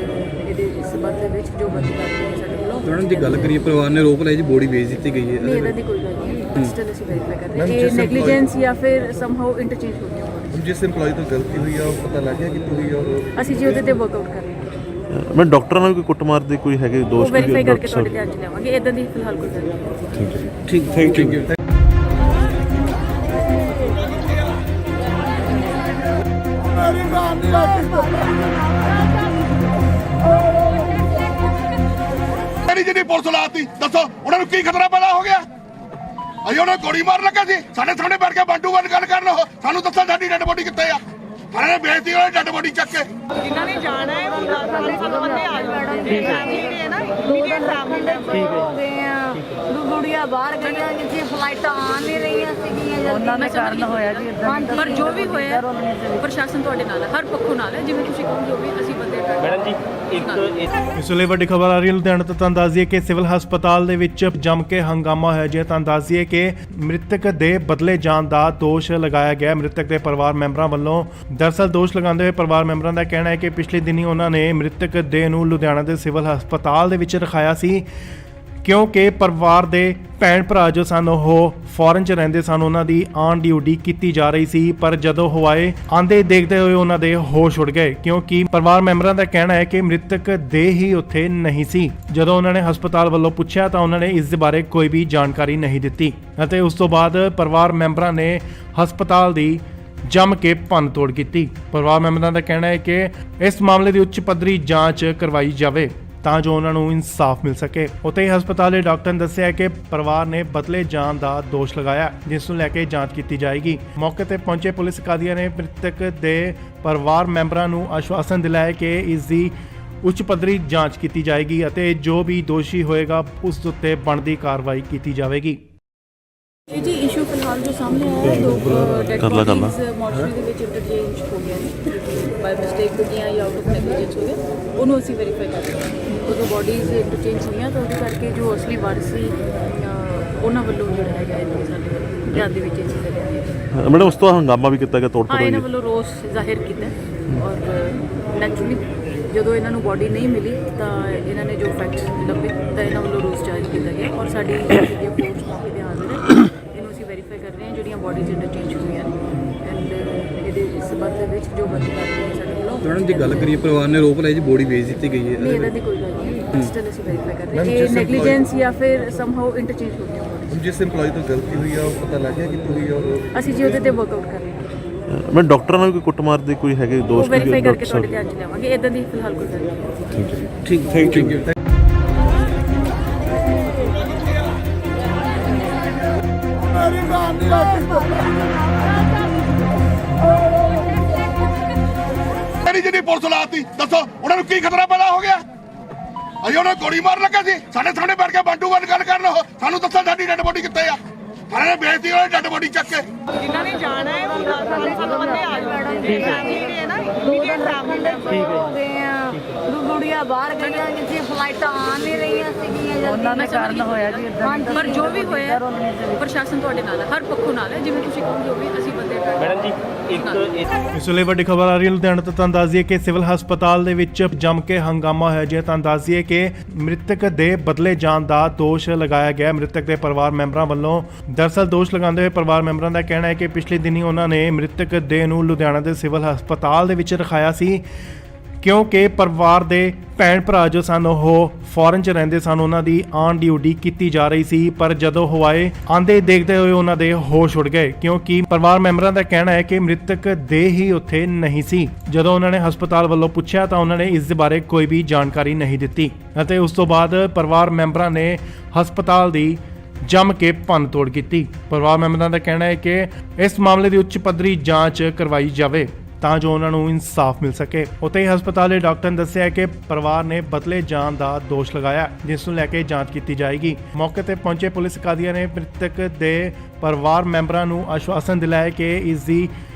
ਇਹਦੇ ਸਬੰਧ ਦੇ ਵਿੱਚ ਜੋ ਬੰਦੀ ਕਰ ਰਹੇ ਸਾਡੇ ਵੱਲੋਂ। ਮੈਡਮ ਜੀ ਗੱਲ ਕਰੀਏ ਪਰਿਵਾਰ ਨੇ ਰੋਕ ਲਈ ਜੀ ਬੋਡੀ ਵੇਚ ਦਿੱਤੀ ਗਈ ਹੈ। ਨਹੀਂ, ਇਹਦਾ ਦੀ ਕੋਈ ਗੱਲ ਨਹੀਂ, ਸਟਿਲ ਅਸੀਂ ਵੈਰੀਫਾਈ ਕਰ ਰਹੇ ਹਾਂ ਇਹ ਨੈਗਲੀਜੈਂਸ ਜਾਂ ਫਿਰ ਸਮਹਾਉ ਇੰਟਰਚੇਂਜ ਹੋ ਗਿਆ ਹੁਣ ਜਿਸ EMPLOYE ਤੋਂ ਗਲਤੀ ਹੋਈ ਆ ਉਹ ਪਤਾ ਲੱਗ ਗਿਆ ਕਿੱਥੋਂ ਹੋਈ ਆ ਔਰ ਅਸੀਂ ਜੀ ਉਹਦੇ ਤੇ ਵਰਕਆਊਟ ਕਰ ਰਹੇ ਹਾਂ ਮੈਂ ਡਾਕਟਰਾਂ ਨਾਲ ਵੀ ਕੋਈ ਕੁੱਟਮਾਰ ਦੇ ਕੋਈ ਹੈਗੇ ਉਹ ਦੋਸ਼ ਵੈਰੀਫਾਈ ਕਰਕੇ ਡਾਕਟਰ ਤੁਹਾਡੇ ਸਾਹਿਬ? ਧਿਆਨ 'ਚ ਲਿਆਵਾਂਗੇ ਇਦਾਂ ਦੀ ਫਿਲਹਾਲ ਕੋਈ ਗੱਲ ਨਹੀਂ ਠੀਕ ਥੈਂਕ ਯੂ ਮੇਰੀ ਜਿਹੜੀ ਪੁਲਿਸ ਲਾਤੀ ਦੱਸੋ ਉਹਨਾਂ ਨੂੰ ਕੀ ਖਤਰਾ ਪੈਦਾ ਹੋ ਗਿਆ ਅਸੀਂ ਉਹਨਾਂ ਨੂੰ ਗੋਲੀ ਮਾਰਨ ਲੱਗਾ ਸੀ ਸਾਡੇ ਸਾਹਮਣੇ ਬੈਠ ਕੇ ਬੰਦੂ ਬੰਦ ਗੱਲ ਕਰਨ ਉਹ ਸਾਨੂੰ ਦੱਸੋ ਸਾਡੀ ਡੈਡ ਬੋਡੀ ਕਿੱਥੇ ਆ ਸਾਰਿਆਂ ਨੇ ਵੇਚਤੀ ਉਹਨਾਂ ਡੈਡ ਬੋਡੀ ਚੱਕ ਕੇ ਜਿਨ੍ਹਾਂ ਨੇ ਜਾਣਾ ਹੈ ਉਹ 10 ਬੰਦੇ ਆ ਜਾਣਗੇ ਜਿਹੜੇ ਹੈ ਨਾ ਇਮੀਡੀਏਟ ਫੈਮਿਲੀ ਹੋ ਗਏ ਆ ਗੁੜੀਆ ਬਾਹਰ ਗਈਆਂ ਜਿੱਥੇ ਫਲਾਈਟਾਂ ਆ ਨਹੀਂ ਰਹੀਆਂ ਸੀਗੀਆਂ ਉਹਨਾਂ ਦੇ ਕਾਰਨ ਹੋਇਆ ਜੀ ਪਰ ਜੋ ਵੀ ਹੋਇਆ ਪ੍ਰਸ਼ਾਸਨ ਤੁਹਾਡੇ ਨਾਲ ਹੈ ਹਰ ਪੱਖੋਂ ਨਾਲ ਹੈ ਜਿਵੇਂ ਤੁਸੀਂ ਕਹੋਗੇ ਉਹ ਵੀ ਅਸੀਂ ਬੰਦੇ ਮੈਡਮ ਜੀ ਇੱਕ ਇਸ ਵੇਲੇ ਵੱਡੀ ਖਬਰ ਆ ਰਹੀ ਹੈ ਲੁਧਿਆਣਾ ਤੋਂ। ਤੁਹਾਨੂੰ ਦੱਸ ਦਈਏ ਕਿ ਸਿਵਲ ਹਸਪਤਾਲ ਦੇ ਵਿੱਚ ਜੰਮ ਕੇ ਹੰਗਾਮਾ ਹੋਇਆ ਜੀ। ਤੁਹਾਨੂੰ ਦੱਸ ਦਈਏ ਕਿ ਮ੍ਰਿਤਕ ਦੇ ਬਦਲੇ ਜਾਣ ਦਾ ਦੋਸ਼ ਲਗਾਇਆ ਗਿਆ ਮ੍ਰਿਤਕ ਦੇ ਪਰਿਵਾਰ ਮੈਂਬਰਾਂ ਵੱਲੋਂ। ਦਰਅਸਲ ਦੋਸ਼ ਲਗਾਉਂਦੇ ਹੋਏ ਪਰਿਵਾਰ ਮੈਂਬਰਾਂ ਦਾ ਕਹਿਣਾ ਹੈ ਕਿ ਪਿਛਲੇ ਦਿਨੀ ਉਹਨਾਂ ਨੇ ਮ੍ਰਿਤਕ ਦੇਹ ਨੂੰ ਲੁਧਿਆਣਾ ਦੇ ਸਿਵਲ ਹਸਪਤਾਲ ਦੇ ਵਿੱਚ ਰਖਾਇਆ ਸੀ ਕਿਉਂਕਿ ਪਰਿਵਾਰ ਦੇ ਭੈਣ ਭਰਾ ਜੋ ਸਨ ਉਹ ਫੋਰਨ 'ਚ ਰਹਿੰਦੇ ਸਨ, ਉਹਨਾਂ ਦੀ ਆਉਣ ਦੀ ਉਡੀਕ ਕੀਤੀ ਜਾ ਰਹੀ ਸੀ। ਪਰ ਜਦੋਂ ਹਵਾਏ ਆਂਦੇ ਦੇਖਦੇ ਹੋਏ ਉਹਨਾਂ ਦੇ ਹੋਸ਼ ਉੱਡ ਗਏ ਕਿਉਂਕਿ ਪਰਿਵਾਰ ਮੈਂਬਰਾਂ ਦਾ ਕਹਿਣਾ ਹੈ ਕਿ ਮ੍ਰਿਤਕ ਦੇਹ ਹੀ ਉੱਥੇ ਨਹੀਂ ਸੀ। ਜਦੋਂ ਉਹਨਾਂ ਨੇ ਹਸਪਤਾਲ ਵੱਲੋਂ ਪੁੱਛਿਆ ਤਾਂ ਉਹਨਾਂ ਨੇ ਇਸ ਦੇ ਬਾਰੇ ਕੋਈ ਵੀ ਜਾਣਕਾਰੀ ਨਹੀਂ ਦਿੱਤੀ ਅਤੇ ਉਸ ਤੋਂ ਬਾਅਦ ਪਰਿਵਾਰ ਮੈਂਬਰਾਂ ਨੇ ਹਸਪਤਾਲ ਦੀ ਜੰਮ ਕੇ ਭੰਨ ਤੋੜ ਕੀਤੀ। ਪਰਿਵਾਰ ਮੈਂਬਰਾਂ ਦਾ ਕਹਿਣਾ ਹੈ ਕਿ ਇਸ ਮਾਮਲੇ ਦੀ ਉੱਚ ਪੱਧਰੀ ਜਾਂਚ ਕਰਵਾਈ ਜਾਵੇ ਤਾਂ ਜੋ ਉਹਨਾਂ ਨੂੰ ਇਨਸਾਫ ਮਿਲ ਸਕੇ। ਉੱਥੇ ਹੀ ਹਸਪਤਾਲ ਦੇ ਡਾਕਟਰ ਨੇ ਦੱਸਿਆ ਕਿ ਪਰਿਵਾਰ ਨੇ ਬਦਲੇ ਜਾਣ ਦਾ ਦੋਸ਼ ਲਗਾਇਆ ਜਿਸ ਨੂੰ ਲੈ ਕੇ ਜਾਂਚ ਕੀਤੀ ਜਾਏਗੀ। ਮੌਕੇ ਤੇ ਪਹੁੰਚੇ ਪੁਲਿਸ ਅਧਿਕਾਰੀਆਂ ਨੇ ਮ੍ਰਿਤਕ ਦੇ ਪਰਿਵਾਰ ਮੈਂਬਰਾਂ ਨੂੰ ਆਸ਼ਵਾਸਨ ਦਿਲਾਇਆ ਕਿ ਇਸ ਦੀ ਉੱਚ ਪੱਧਰੀ ਜਾਂਚ ਕੀਤੀ ਜਾਏਗੀ ਅਤੇ ਜੋ ਵੀ ਦੋਸ਼ੀ ਹੋਏਗਾ ਉਸ ਉੱਤੇ ਬਣਦੀ ਕਾਰਵਾਈ ਕੀਤੀ ਜਾਵੇਗੀ। ਇਹ ਜੀ ਇਸ਼ੂ ਫਿਲਹਾਲ ਜੋ ਸਾਹਮਣੇ ਆਇਆ ਹੈ ਦੋ ਡੈਡ ਬੋਡੀਜ਼ ਮੋਰਚਰੀ ਦੇ ਵਿੱਚ ਇੰਟਰਚੇਂਜ ਹੋ ਗਿਆ ਨੇ ਬਾਈ ਮਿਸਟੇਕ ਹੋ ਗਿਆ ਜਾਂ ਆਊਟ ਆਫ ਨੈਗਲੀਜੈਂਸ ਹੋ ਗਿਆ ਉਹਨੂੰ ਅਸੀਂ ਵੈਰੀਫਾਈ ਕਰ ਰਹੇ ਹਾਂ। ਉਦੋਂ ਬੋਡੀਜ਼ ਇੰਟਰਚੇਂਜ ਹੋਈਆਂ ਤਾਂ ਉਹਦੇ ਕਰਕੇ ਜੋ ਅਸਲੀ ਵਾਰਸ ਸੀ ਉਹਨਾਂ ਵੱਲੋਂ ਜਿਹੜਾ ਹੈਗਾ ਇਹ ਸਾਡੇ ਧਿਆਨ ਦੇ ਵਿੱਚ ਇਹ ਚੀਜ਼ ਹੈ। ਮੈਡਮ ਉਸ ਤੋਂ ਹੰਗਾਮਾ ਵੀ ਕੀਤਾ ਗਿਆ, ਤੋੜ ਹਾਂ ਭੰਨ ਇਹਨਾਂ ਹੋਈ ਵੱਲੋਂ ਰੋਸ ਜ਼ਾਹਿਰ ਕੀਤਾ ਔਰ ਨੈਚੁਰਲੀ ਜਦੋਂ ਇਹਨਾਂ ਨੂੰ ਬੋਡੀ ਨਹੀਂ ਮਿਲੀ ਤਾਂ ਇਹਨਾਂ ਨੇ ਜੋ ਫੈਕਟਸ ਲੱਭੇ ਤਾਂ ਇਹਨਾਂ ਵੱਲੋਂ ਰੋਸ ਜ਼ਾਹਿਰ ਕੀਤਾ ਗਿਆ ਔਰ ਸਾਡੀ ਜਿਹੜੀ ਫੋਰਸ ਮੌਕੇ ਤੇ ਹਾਜ਼ਰ ਹੈ ਇਹਨੂੰ ਅਸੀਂ ਵੈਰੀਫਾਈ ਕਰ ਰਹੇ ਹਾਂ ਜਿਹੜੀਆਂ ਬੋਡੀਜ਼ ਇੰਟਰਚੇਂਜ ਹੋਈਆਂ ਨੇ ਐਂਡ ਇਹਦੇ ਇਸ ਸੰਬੰਧ ਦੇ ਵਿੱਚ ਜੋ ਬੰਦੀ ਕਰਦੇ ਨੇ ਸਾਡੇ ਵੱਲੋਂ। ਮੈਡਮ ਦੀ ਗੱਲ ਕਰੀਏ ਪਰਿਵਾਰ ਨੇ ਰੋਪ ਲਾਇਆ ਜੀ ਬੋਡੀ ਵੇਚ ਦਿੱਤੀ ਗਈ ਹੈ ਨਹੀਂ ਇਹਦਾ ਦੀ ਕੋਈ ਗੱਲ ਨਹੀਂ ਸਟਿਲ ਅਸੀਂ ਵੈਰੀਫਾਈ ਕਰ ਰਹੇ ਹਾਂ ਇਹ ਨੈਗਲੀਜੈਂਸ ਜਾਂ ਫਿਰ ਸਮਹਾਉ ਇੰਟਰਚੇਂਜ ਹੋ ਗਿਆ ਹੁਣ ਜਿਸ EMPLOYE ਤੋਂ ਗਲਤੀ ਹੋਈ ਆ ਉਹ ਪਤਾ ਲੱਗ ਗਿਆ ਕਿੱਥੋਂ ਹੋਈ ਆ ਔਰ ਅਸੀਂ ਜੀ ਉਹਦੇ ਤੇ ਵਰਕਆਊਟ ਕਰ ਰਹੇ ਹਾਂ ਮੈਂ ਡਾਕਟਰਾਂ ਨਾਲ ਵੀ ਕੋਈ ਕੁੱਟਮਾਰ ਦੇ ਕੋਈ ਹੈਗੇ ਉਹ ਦੋਸ਼ ਵੈਰੀਫਾਈ ਕਰਕੇ ਡਾਕਟਰ ਤੁਹਾਡੇ ਸਾਹਿਬ? ਧਿਆਨ 'ਚ ਲਿਆਵਾਂਗੇ ਇਦਾਂ ਦੀ ਫਿਲਹਾਲ ਕੋਈ ਗੱਲ ਨਹੀਂ ਠੀਕ ਥੈਂਕ ਯੂ ਮੇਰੀ ਜਿਹੜੀ ਪੁਲਿਸ ਲਾਤੀ ਦੱਸੋ ਉਹਨਾਂ ਨੂੰ ਕੀ ਖਤਰਾ ਪੈਦਾ ਹੋ ਗਿਆ ਅਸੀਂ ਉਹਨਾਂ ਨੂੰ ਗੋਲੀ ਮਾਰਨ ਲੱਗਾ ਸੀ ਸਾਡੇ ਸਾਹਮਣੇ ਬੈਠ ਕੇ ਬੰਦੂ ਬੰਦ ਗੱਲ ਕਰਨ ਉਹ ਸਾਨੂੰ ਦੱਸੋ ਸਾਡੀ ਡੈਡ ਬੋਡੀ ਕਿੱਥੇ ਆ ਸਾਰਿਆਂ ਨੇ ਵੇਚਤੀ ਉਹਨਾਂ ਡੈਡ ਬੋਡੀ ਚੱਕ ਕੇ ਜਿਨ੍ਹਾਂ ਨੇ ਜਾਣਾ ਹੈ ਉਹ 10 ਬੰਦੇ ਆ ਜਾਣਗੇ ਜਿਹੜੇ ਹੈ ਨਾ ਇਮੀਡੀਏਟ ਫੈਮਿਲੀ ਹੋ ਗਏ ਆ ਗੁੜੀਆ ਬਾਹਰ ਗਈਆਂ ਜਿੱਥੇ ਫਲਾਈਟਾਂ ਆ ਨਹੀਂ ਰਹੀਆਂ ਸੀਗੀਆਂ ਉਹਨਾਂ ਦੇ ਕਾਰਨ ਹੋਇਆ ਜੀ ਪਰ ਜੋ ਵੀ ਹੋਇਆ ਪ੍ਰਸ਼ਾਸਨ ਤੁਹਾਡੇ ਨਾਲ ਹੈ ਹਰ ਪੱਖੋਂ ਨਾਲ ਹੈ ਜਿਵੇਂ ਤੁਸੀਂ ਕਹੋਗੇ ਉਹ ਵੀ ਅਸੀਂ ਬੰਦੇ ਮੈਡਮ ਜੀ ਇੱਕ ਇਸ ਵੇਲੇ ਵੱਡੀ ਖਬਰ ਆ ਰਹੀ ਹੈ ਲੁਧਿਆਣਾ ਤੋਂ। ਤੁਹਾਨੂੰ ਦੱਸ ਦਈਏ ਕਿ ਸਿਵਲ ਹਸਪਤਾਲ ਦੇ ਵਿੱਚ ਜੰਮ ਕੇ ਹੰਗਾਮਾ ਹੋਇਆ ਜੀ। ਤੁਹਾਨੂੰ ਦੱਸ ਦਈਏ ਕਿ ਮ੍ਰਿਤਕ ਦੇ ਬਦਲੇ ਜਾਣ ਦਾ ਦੋਸ਼ ਲਗਾਇਆ ਗਿਆ ਮ੍ਰਿਤਕ ਦੇ ਪਰਿਵਾਰ ਮੈਂਬਰਾਂ ਵੱਲੋਂ। ਦਰਅਸਲ ਦੋਸ਼ ਲਗਾਉਂਦੇ ਹੋਏ ਪਰਿਵਾਰ ਮੈਂਬਰਾਂ ਦਾ ਕਹਿਣਾ ਹੈ ਕਿ ਪਿਛਲੇ ਦਿਨੀ ਉਹਨਾਂ ਨੇ ਮ੍ਰਿਤਕ ਦੇਹ ਨੂੰ ਲੁਧਿਆਣਾ ਦੇ ਸਿਵਲ ਹਸਪਤਾਲ ਦੇ ਵਿੱਚ ਰਖਾਇਆ ਸੀ ਕਿਉਂਕਿ ਪਰਿਵਾਰ ਦੇ ਭੈਣ ਭਰਾ ਜੋ ਸਨ ਉਹ ਫੋਰਨ 'ਚ ਰਹਿੰਦੇ ਸਨ, ਉਹਨਾਂ ਦੀ ਆਉਣ ਦੀ ਉਡੀਕ ਕੀਤੀ ਜਾ ਰਹੀ ਸੀ। ਪਰ ਜਦੋਂ ਹਵਾਏ ਆਂਦੇ ਦੇਖਦੇ ਹੋਏ ਉਹਨਾਂ ਦੇ ਹੋਸ਼ ਉੱਡ ਗਏ ਕਿਉਂਕਿ ਪਰਿਵਾਰ ਮੈਂਬਰਾਂ ਦਾ ਕਹਿਣਾ ਹੈ ਕਿ ਮ੍ਰਿਤਕ ਦੇਹ ਹੀ ਉੱਥੇ ਨਹੀਂ ਸੀ। ਜਦੋਂ ਉਹਨਾਂ ਨੇ ਹਸਪਤਾਲ ਵੱਲੋਂ ਪੁੱਛਿਆ ਤਾਂ ਉਹਨਾਂ ਨੇ ਇਸ ਦੇ ਬਾਰੇ ਕੋਈ ਵੀ ਜਾਣਕਾਰੀ ਨਹੀਂ ਦਿੱਤੀ ਅਤੇ ਉਸ ਤੋਂ ਬਾਅਦ ਪਰਿਵਾਰ ਮੈਂਬਰਾਂ ਨੇ ਹਸਪਤਾਲ ਦੀ ਜੰਮ ਕੇ ਭੰਨ ਤੋੜ ਕੀਤੀ। ਪਰਿਵਾਰ ਮੈਂਬਰਾਂ ਦਾ ਕਹਿਣਾ ਹੈ ਕਿ ਇਸ ਮਾਮਲੇ ਦੀ ਉੱਚ ਪੱਧਰੀ ਜਾਂਚ ਕਰਵਾਈ ਜਾਵੇ ਤਾਂ ਜੋ ਉਹਨਾਂ ਨੂੰ ਇਨਸਾਫ ਮਿਲ ਸਕੇ। ਉੱਥੇ ਹੀ ਹਸਪਤਾਲ ਦੇ ਡਾਕਟਰ ਨੇ ਦੱਸਿਆ ਕਿ ਪਰਿਵਾਰ ਨੇ ਬਦਲੇ ਜਾਣ ਦਾ ਦੋਸ਼ ਲਗਾਇਆ ਜਿਸ ਨੂੰ ਲੈ ਕੇ ਜਾਂਚ ਕੀਤੀ ਜਾਏਗੀ। ਮੌਕੇ ਤੇ ਪਹੁੰਚੇ ਪੁਲਿਸ ਅਧਿਕਾਰੀਆਂ ਨੇ ਮ੍ਰਿਤਕ ਦੇ ਪਰਿਵਾਰ ਮੈਂਬਰਾਂ ਨੂੰ ਆਸ਼ਵਾਸਨ ਦਿਲਾਇਆ ਕਿ ਇਸ ਦੀ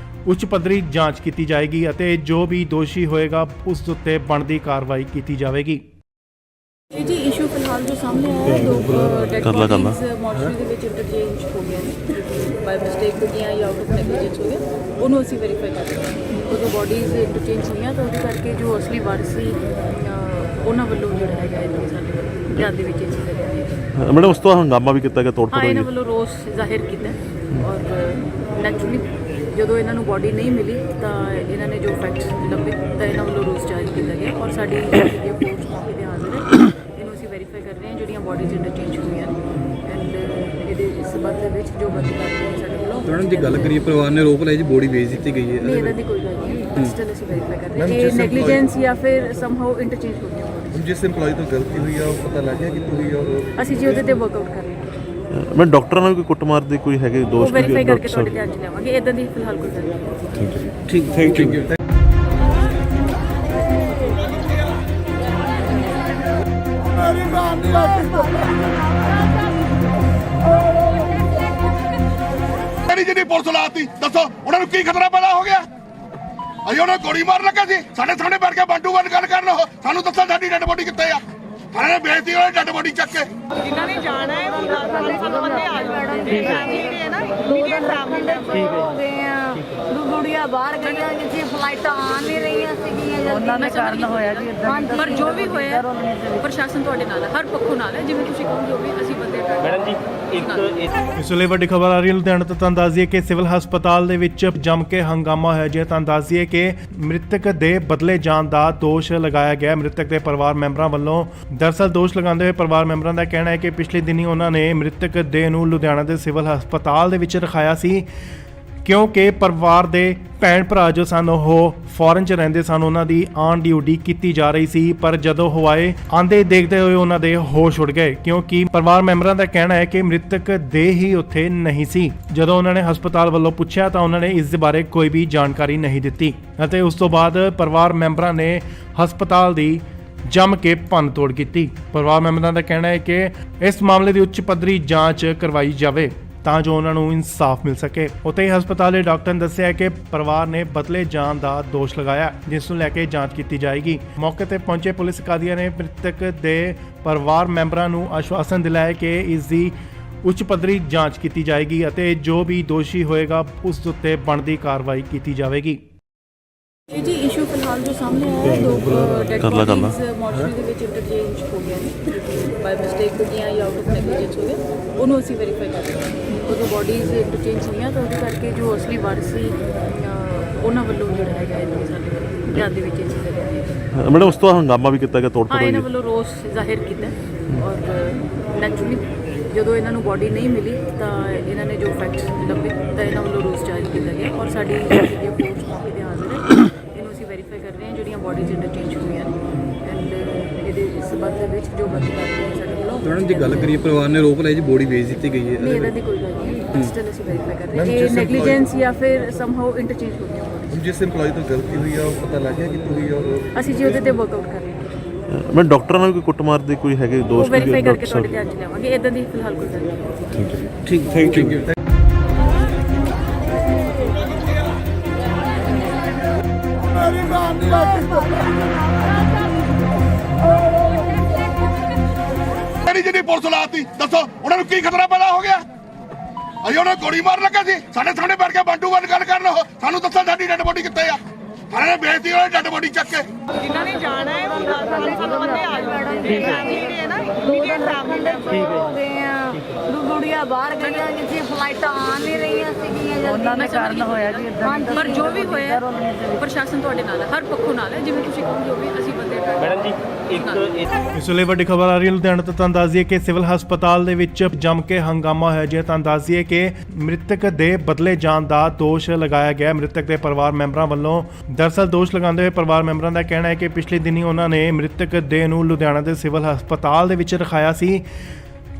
ਉੱਚ ਪੱਧਰੀ ਜਾਂਚ ਕੀਤੀ ਜਾਏਗੀ ਅਤੇ ਜੋ ਵੀ ਦੋਸ਼ੀ ਹੋਏਗਾ ਉਸ ਉੱਤੇ ਬਣਦੀ ਕਾਰਵਾਈ ਕੀਤੀ ਜਾਵੇਗੀ। ਇਹ ਜੀ ਇਸ਼ੂ ਫਿਲਹਾਲ ਜੋ ਸਾਹਮਣੇ ਆਇਆ ਹੈ ਦੋ ਡੈਡ ਬੋਡੀਜ਼ ਮੋਰਚਰੀ ਦੇ ਵਿੱਚ ਇੰਟਰਚੇਂਜ ਹੋ ਗਿਆ ਨੇ ਬਾਈ ਮਿਸਟੇਕ ਹੋ ਗਿਆ ਜਾਂ ਆਊਟ ਆਫ ਨੈਗਲੀਜੈਂਸ ਹੋ ਗਿਆ ਉਹਨੂੰ ਅਸੀਂ ਵੈਰੀਫਾਈ ਕਰ ਰਹੇ ਹਾਂ। ਉਦੋਂ ਬੋਡੀਜ਼ ਇੰਟਰਚੇਂਜ ਹੋਈਆਂ ਤਾਂ ਉਹਦੇ ਕਰਕੇ ਜੋ ਅਸਲੀ ਵਾਰਸ ਸੀ ਉਹਨਾਂ ਵੱਲੋਂ ਜਿਹੜਾ ਹੈਗਾ ਇਹ ਸਾਡੇ ਵੱਲੋਂ ਧਿਆਨ ਦੇ ਵਿੱਚ ਇਹ ਚੀਜ਼ ਲਿਆ ਹੈ। ਮੈਡਮ ਉਸ ਤੋਂ ਹੰਗਾਮਾ ਵੀ ਕੀਤਾ ਗਿਆ, ਤੋੜ ਹਾਂ, ਫੋੜ ਇਹਨਾਂ ਹੋਈ ਵੱਲੋਂ ਰੋਸ ਜ਼ਾਹਿਰ ਕੀਤਾ ਔਰ ਨੈਚੁਰਲੀ ਜਦੋਂ ਇਹਨਾਂ ਨੂੰ ਬੋਡੀ ਨਹੀਂ ਮਿਲੀ ਤਾਂ ਇਹਨਾਂ ਨੇ ਜੋ ਫੈਕਟਸ ਲੱਭੇ ਤਾਂ ਇਹਨਾਂ ਵੱਲੋਂ ਰੋਸ ਜ਼ਾਹਿਰ ਕੀਤਾ ਗਿਆ ਔਰ ਸਾਡੀ ਜਿਹੜੀ ਅਪਰੋਚ ਮੌਕੇ ਤੇ ਹਾਜ਼ਰ ਹੈ, ਇਹਨੂੰ ਅਸੀਂ ਵੈਰੀਫਾਈ ਕਰ ਰਹੇ ਹਾਂ ਜਿਹੜੀਆਂ ਬੋਡੀਜ਼ ਇੰਟਰਚੇਂਜ ਹੋਈਆਂ ਐਂਡ ਇਹਦੇ ਸਬੰਧ ਦੇ ਵਿੱਚ ਜੋ ਬੰਦੀ ਕਰਦੇ ਹੈ ਸਾਡੇ ਵੱਲੋਂ। ਮੈਡਮ ਜੀ ਗੱਲ ਕਰੀਏ ਪਰਿਵਾਰ ਨੇ ਆਰੋਪ ਲਾਇਆ ਜੀ ਬੋਡੀ ਵੇਚ ਦਿੱਤੀ ਗਈ ਨਹੀਂ, ਹੈ। ਇਹਦਾ ਦੀ ਕੋਈ ਗੱਲ ਨਹੀਂ, ਸਟਿਲ ਅਸੀਂ ਵੈਰੀਫਾਈ ਕਰ ਰਹੇ ਹਾਂ ਇਹ ਨੈਗਲੀਜੈਂਸ ਜਾਂ ਫਿਰ ਸਮਹਾਉ ਇੰਟਰਚੇਂਜ ਹੋ ਗਿਆ bodies। ਜਿਸ EMPLOYE ਤੋਂ ਗਲਤੀ ਹੋਈ ਆ ਉਹ ਪਤਾ ਲੱਗ ਗਿਆ ਕਿੱਥੋਂ ਹੋਈ ਆ ਔਰ ਅਸੀਂ ਜੀ ਉਹਦੇ ਤੇ ਵਰਕਆਊਟ ਕਰ ਰਹੇ ਹਾਂ, ਮੈਂ ਡਾਕਟਰਾਂ ਨਾਲ ਵੀ ਕੋਈ ਕੁੱਟਮਾਰ ਦੇ ਕੋਈ ਹੈਗੇ ਉਹ ਦੋਸ਼ ਵੈਰੀਫਾਈ ਕਰਕੇ ਡਾਕਟਰ ਤੁਹਾਡੇ ਸਾਹਿਬ? ਧਿਆਨ ਚ ਲਿਆਵਾਂਗੇ। ਇਦਾਂ ਦੀ ਫਿਲਹਾਲ ਕੋਈ ਗੱਲ ਨਹੀਂ। ਠੀਕ ਥੈਂਕ ਯੂ। ਜਿਹੜੀ ਜਿਹੜੀ ਪੁਲਿਸ ਲਾਤੀ ਦੱਸੋ ਉਹਨਾਂ ਨੂੰ ਕੀ ਖਤਰਾ ਪੈਦਾ ਹੋ ਗਿਆ? ਅਸੀਂ ਉਹਨਾਂ ਨੂੰ ਗੋਲੀ ਮਾਰਨ ਲੱਗਾ ਸੀ, ਸਾਡੇ ਸਾਹਮਣੇ ਬੈਠ ਕੇ ਬੰਟੂ ਬੰਦ ਗੱਲ ਕਰਨ ਉਹ ਸਾਨੂੰ ਦੱਸੋ ਸਾਡੀ ਡੈਡ ਬੋਡੀ ਕਿੱਥੇ ਆ? ਥਾਣੇ ਨੇ ਬੇਇੱਜ਼ਤੀ ਉਹਨਾਂ ਡੈਡ ਬੋਡੀ ਚੱਕ ਕੇ ਜਿਨ੍ਹਾਂ ਨੇ ਜਾਣਾ ਹੈ ਉਹ 5 ਬੰਦੇ ਆ ਜਾਣਗੇ ਜਿਹੜੇ ਹੈ ਨਾ ਇਮੀਡੀਏਟ ਫੈਮਿਲੀ ਹੋ ਗਏ ਆ ਗੁੜੀਆ ਬਾਹਰ ਗਈਆਂ ਕਿਸੇ ਫਲਾਈਟਾਂ ਆ ਨਹੀਂ ਰਹੀਆਂ ਸੀਗੀਆਂ ਉਹਨਾਂ ਦਾ ਕਾਰਨ ਹੋਇਆ ਜੀ ਇਦਾਂ ਪਰ ਜੋ ਵੀ ਹੋਇਆ ਪ੍ਰਸ਼ਾਸਨ ਤੁਹਾਡੇ ਨਾਲ ਹੈ, ਹਰ ਪੱਖੋਂ ਨਾਲ ਹੈ, ਜਿਵੇਂ ਤੁਸੀਂ ਕਹੋਗੇ ਉਹ ਵੀ ਅਸੀਂ ਬੰਦੇ ਮੈਡਮ ਜੀ ਇੱਕ ਇਸ ਵੇਲੇ ਵੱਡੀ ਖਬਰ ਆ ਰਹੀ ਹੈ ਲੁਧਿਆਣਾ ਤੋਂ। ਤੁਹਾਨੂੰ ਦੱਸ ਦਈਏ ਕਿ ਸਿਵਲ ਹਸਪਤਾਲ ਦੇ ਵਿੱਚ ਜੰਮ ਕੇ ਹੰਗਾਮਾ ਹੋਇਆ ਜੀ। ਤੁਹਾਨੂੰ ਦੱਸ ਦਈਏ ਕਿ ਮ੍ਰਿਤਕ ਦੇ ਬਦਲੇ ਜਾਣ ਦਾ ਦੋਸ਼ ਲਗਾਇਆ ਗਿਆ ਮ੍ਰਿਤਕ ਦੇ ਪਰਿਵਾਰ ਮੈਂਬਰਾਂ ਵੱਲੋਂ। ਦਰਅਸਲ ਦੋਸ਼ ਲਗਾਉਂਦੇ ਹੋਏ ਪਰਿਵਾਰ ਮੈਂਬਰਾਂ ਦਾ ਕਹਿਣਾ ਹੈ ਕਿ ਪਿਛਲੇ ਦਿਨੀ ਉਹਨਾਂ ਨੇ ਮ੍ਰਿਤਕ ਦੇਹ ਨੂੰ ਲੁਧਿਆਣਾ ਦੇ ਸਿਵਲ ਹਸਪਤਾਲ ਦੇ ਵਿੱਚ ਰਖਾਇਆ ਸੀ ਕਿਉਂਕਿ ਪਰਿਵਾਰ ਦੇ ਭੈਣ ਭਰਾ ਜੋ ਸਨ ਉਹ ਫੋਰਨ 'ਚ ਰਹਿੰਦੇ ਸਨ, ਉਹਨਾਂ ਦੀ ਆਨ ਡਿਊਟੀ ਕੀਤੀ ਜਾ ਰਹੀ ਸੀ। ਪਰ ਜਦੋਂ ਹਵਾਏ ਆਂਦੇ ਦੇਖਦੇ ਹੋਏ ਉਹਨਾਂ ਦੇ ਹੋਸ਼ ਉੱਡ ਗਏ ਕਿਉਂਕਿ ਪਰਿਵਾਰ ਮੈਂਬਰਾਂ ਦਾ ਕਹਿਣਾ ਹੈ ਕਿ ਮ੍ਰਿਤਕ ਦੇਹ ਹੀ ਉੱਥੇ ਨਹੀਂ ਸੀ। ਜਦੋਂ ਉਹਨਾਂ ਨੇ ਹਸਪਤਾਲ ਵੱਲੋਂ ਪੁੱਛਿਆ ਤਾਂ ਉਹਨਾਂ ਨੇ ਇਸ ਦੇ ਬਾਰੇ ਕੋਈ ਵੀ ਜਾਣਕਾਰੀ ਨਹੀਂ ਦਿੱਤੀ ਅਤੇ ਉਸ ਤੋਂ ਬਾਅਦ ਪਰਿਵਾਰ ਮੈਂਬਰਾਂ ਨੇ ਹਸਪਤਾਲ ਦੀ ਜੰਮ ਕੇ ਭੰਨ ਤੋੜ ਕੀਤੀ। ਪਰਿਵਾਰ ਮੈਂਬਰਾਂ ਦਾ ਕਹਿਣਾ ਹੈ ਕਿ ਇਸ ਮਾਮਲੇ ਦੀ ਉੱਚ ਪੱਧਰੀ ਜਾਂਚ ਕਰਵਾਈ ਜਾਵੇ ਤਾਂ ਜੋ ਉਹਨਾਂ ਨੂੰ ਇਨਸਾਫ ਮਿਲ ਸਕੇ। ਉੱਥੇ ਹੀ ਹਸਪਤਾਲ ਦੇ ਡਾਕਟਰ ਨੇ ਦੱਸਿਆ ਕਿ ਪਰਿਵਾਰ ਨੇ ਬਦਲੇ ਜਾਣ ਦਾ ਦੋਸ਼ ਲਗਾਇਆ ਜਿਸ ਨੂੰ ਲੈ ਕੇ ਜਾਂਚ ਕੀਤੀ ਜਾਏਗੀ। ਮੌਕੇ ਤੇ ਪਹੁੰਚੇ ਪੁਲਿਸ ਅਧਿਕਾਰੀਆਂ ਨੇ ਮ੍ਰਿਤਕ ਦੇ ਪਰਿਵਾਰ ਮੈਂਬਰਾਂ ਨੂੰ ਆਸ਼ਵਾਸਨ ਦਿਲਾਇਆ ਕਿ ਇਸ ਦੀ ਉੱਚ ਪੱਧਰੀ ਜਾਂਚ ਕੀਤੀ ਜਾਏਗੀ ਅਤੇ ਜੋ ਵੀ ਦੋਸ਼ੀ ਹੋਏਗਾ ਉਸ ਉੱਤੇ ਬਣਦੀ ਕਾਰਵਾਈ ਕੀਤੀ ਜਾਵੇਗੀ। ਇਹ ਜੀ ਇਸ਼ੂ ਫਿਲਹਾਲ ਜੋ ਸਾਹਮਣੇ ਆਇਆ ਹੈ, ਦੋ ਡੈਡ ਬੋਡੀਜ਼ ਮੋਰਚਰੀ ਦੇ ਵਿੱਚ ਇੰਟਰਚੇਂਜ ਹੋ ਗਿਆ ਨੇ, ਬਾਈ ਮਿਸਟੇਕ ਹੋ ਗਈਆਂ ਜਾਂ ਆਊਟ ਆਫ ਨੈਗਲੀਜੈਂਸ ਹੋ ਗਿਆ, ਉਹਨੂੰ ਅਸੀਂ ਵੈਰੀਫਾਈ ਕਰ ਰਹੇ ਹਾਂ। ਉਦੋਂ ਬੋਡੀਜ਼ ਇੰਟਰਚੇਂਜ ਹੋਈਆਂ ਤਾਂ ਉਹਦੇ ਕਰਕੇ ਜੋ ਅਸਲੀ ਵਾਰਸ ਸੀ ਉਹਨਾਂ ਵੱਲੋਂ ਜਿਹੜਾ ਹੈਗਾ ਇਹ ਸਾਡੇ ਵੱਲੋਂ ਧਿਆਨ ਦੇ ਵਿੱਚ ਇਹ ਚੀਜ਼ ਲਿਆ ਹੈ। ਮੈਡਮ ਉਸ ਤੋਂ ਹੰਗਾਮਾ ਵੀ ਕੀਤਾ ਗਿਆ, ਤੋੜ ਹਾਂ, ਫੋੜ ਇਹਨਾਂ ਹੋਈ? ਵੱਲੋਂ ਰੋਸ ਜ਼ਾਹਿਰ ਕੀਤਾ ਔਰ ਨੈਚੁਰਲੀ ਜਦੋਂ ਇਹਨਾਂ ਨੂੰ ਬੋਡੀ ਨਹੀਂ ਮਿਲੀ ਤਾਂ ਇਹਨਾਂ ਨੇ ਜੋ ਫੈਕਟਸ ਲੱਭੇ ਤਾਂ ਇਹਨਾਂ ਵੱਲੋਂ ਰੋਸ ਜ਼ਾਹਿਰ ਕੀਤਾ ਗਿਆ ਔਰ ਸਾਡੀ ਜਿਹੜੀ ਅਪਰੋਚ ਮੌਕੇ ਤੇ ਹਾਜ਼ਰ ਹੈ, ਇਹਨੂੰ ਅਸੀਂ ਵੈਰੀਫਾਈ ਕਰ ਰਹੇ ਹਾਂ ਜਿਹੜੀਆਂ ਬੋਡੀਜ਼ ਇੰਟਰਚੇਂਜ ਹੋਈਆਂ ਐਂਡ ਇਹਦੇ ਸਬੰਧ ਦੇ ਵਿੱਚ ਜੋ ਬੰਦੀ ਕਰਦੇ ਹੈ ਸਾਡੇ ਵੱਲੋਂ। ਮੈਡਮ ਜੀ ਗੱਲ ਕਰੀਏ ਪਰਿਵਾਰ ਨੇ ਆਰੋਪ ਲਾਇਆ ਜੀ ਬੋਡੀ ਵੇਚ ਦਿੱਤੀ ਗਈ ਨਹੀਂ, ਹੈ। ਇਹਦਾ ਦੀ ਕੋਈ ਗੱਲ ਨਹੀਂ, ਸਟਿਲ ਅਸੀਂ ਵੈਰੀਫਾਈ ਕਰ ਰਹੇ ਹਾਂ ਇਹ ਨੈਗਲੀਜੈਂਸ ਜਾਂ ਫਿਰ ਸਮਹਾਉ ਇੰਟਰਚੇਂਜ ਹੋ ਗਿਆ bodies। ਜਿਸ EMPLOYE ਤੋਂ ਗਲਤੀ ਹੋਈ ਆ ਉਹ ਪਤਾ ਲੱਗ ਗਿਆ ਕਿੱਥੋਂ ਹੋਈ ਆ ਔਰ ਅਸੀਂ ਜੀ ਉਹਦੇ ਤੇ ਵਰਕਆਊਟ ਕਰ ਰਹੇ ਹਾਂ, ਮੈਂ ਡਾਕਟਰਾਂ ਨਾਲ ਵੀ ਕੋਈ ਕੁੱਟਮਾਰ ਦੇ ਕੋਈ ਹੈਗੇ ਉਹ ਦੋਸ਼ ਵੈਰੀਫਾਈ ਕਰਕੇ ਡਾਕਟਰ ਤੁਹਾਡੇ ਸਾਹਿਬ? ਧਿਆਨ ਚ ਲਿਆਵਾਂਗੇ। ਇਦਾਂ ਦੀ ਫਿਲਹਾਲ ਕੋਈ ਗੱਲ ਨਹੀਂ। ਠੀਕ ਥੈਂਕ ਯੂ। ਜਿਹੜੀ ਜਿਹੜੀ ਪੁਲਿਸ ਲਾਤੀ ਦੱਸੋ ਉਹਨਾਂ ਨੂੰ ਕੀ ਖਤਰਾ ਪੈਦਾ ਹੋ ਗਿਆ? ਅਸੀਂ ਉਹਨਾਂ ਨੂੰ ਗੋਲੀ ਮਾਰਨ ਲੱਗਾ ਸੀ, ਸਾਡੇ ਸਾਹਮਣੇ ਬੈਠ ਕੇ ਬੰਟੂ ਬੰਦ ਗੱਲ ਕਰਨ ਉਹ ਸਾਨੂੰ ਦੱਸੋ ਸਾਡੀ ਡੈਡ ਬੋਡੀ ਕਿੱਥੇ ਆ? ਥਾਣੇ ਨੇ ਬੇਇੱਜ਼ਤੀ ਉਹਨਾਂ ਡੈਡ ਬੋਡੀ ਚੱਕ ਕੇ ਜਿਨ੍ਹਾਂ ਨੇ ਜਾਣਾ ਹੈ ਉਹ 5 ਬੰਦੇ ਆ ਜਾਣਗੇ ਜਿਹੜੇ ਹੈ ਨਾ ਇਮੀਡੀਏਟ ਫੈਮਿਲੀ ਹੋ ਗਏ ਆ ਗੁੜੀਆ ਬਾਹਰ ਗਈਆਂ ਕਿਸੇ ਫਲਾਈਟਾਂ ਆ ਨਹੀਂ ਰਹੀਆਂ ਸੀਗੀਆਂ ਉਹਨਾਂ ਦਾ ਕਾਰਨ ਹੋਇਆ ਜੀ ਇਦਾਂ ਪਰ ਜੋ ਵੀ ਹੋਇਆ ਪ੍ਰਸ਼ਾਸਨ ਤੁਹਾਡੇ ਨਾਲ ਹੈ, ਹਰ ਪੱਖੋਂ ਨਾਲ ਹੈ, ਜਿਵੇਂ ਤੁਸੀਂ ਕਹੋਗੇ ਉਹ ਵੀ ਅਸੀਂ ਬੰਦੇ ਮੈਡਮ ਜੀ ਇੱਕ ਇਸ ਵੇਲੇ ਵੱਡੀ ਖਬਰ ਆ ਰਹੀ ਹੈ ਲੁਧਿਆਣਾ ਤੋਂ। ਤੁਹਾਨੂੰ ਦੱਸ ਦਈਏ ਕਿ ਸਿਵਲ ਹਸਪਤਾਲ ਦੇ ਵਿੱਚ ਜੰਮ ਕੇ ਹੰਗਾਮਾ ਹੋਇਆ ਜੀ। ਤੁਹਾਨੂੰ ਦੱਸ ਦਈਏ ਕਿ ਮ੍ਰਿਤਕ ਦੇ ਬਦਲੇ ਜਾਣ ਦਾ ਦੋਸ਼ ਲਗਾਇਆ ਗਿਆ ਮ੍ਰਿਤਕ ਦੇ ਪਰਿਵਾਰ ਮੈਂਬਰਾਂ ਵੱਲੋਂ। ਦਰਅਸਲ ਦੋਸ਼ ਲਗਾਉਂਦੇ ਹੋਏ ਪਰਿਵਾਰ ਮੈਂਬਰਾਂ ਦਾ ਕਹਿਣਾ ਹੈ ਕਿ ਪਿਛਲੇ ਦਿਨੀ ਉਹਨਾਂ ਨੇ ਮ੍ਰਿਤਕ ਦੇਹ ਨੂੰ ਲੁਧਿਆਣਾ ਦੇ ਸਿਵਲ ਹਸਪਤਾਲ ਦੇ ਵਿੱਚ ਰਖਾਇਆ ਸੀ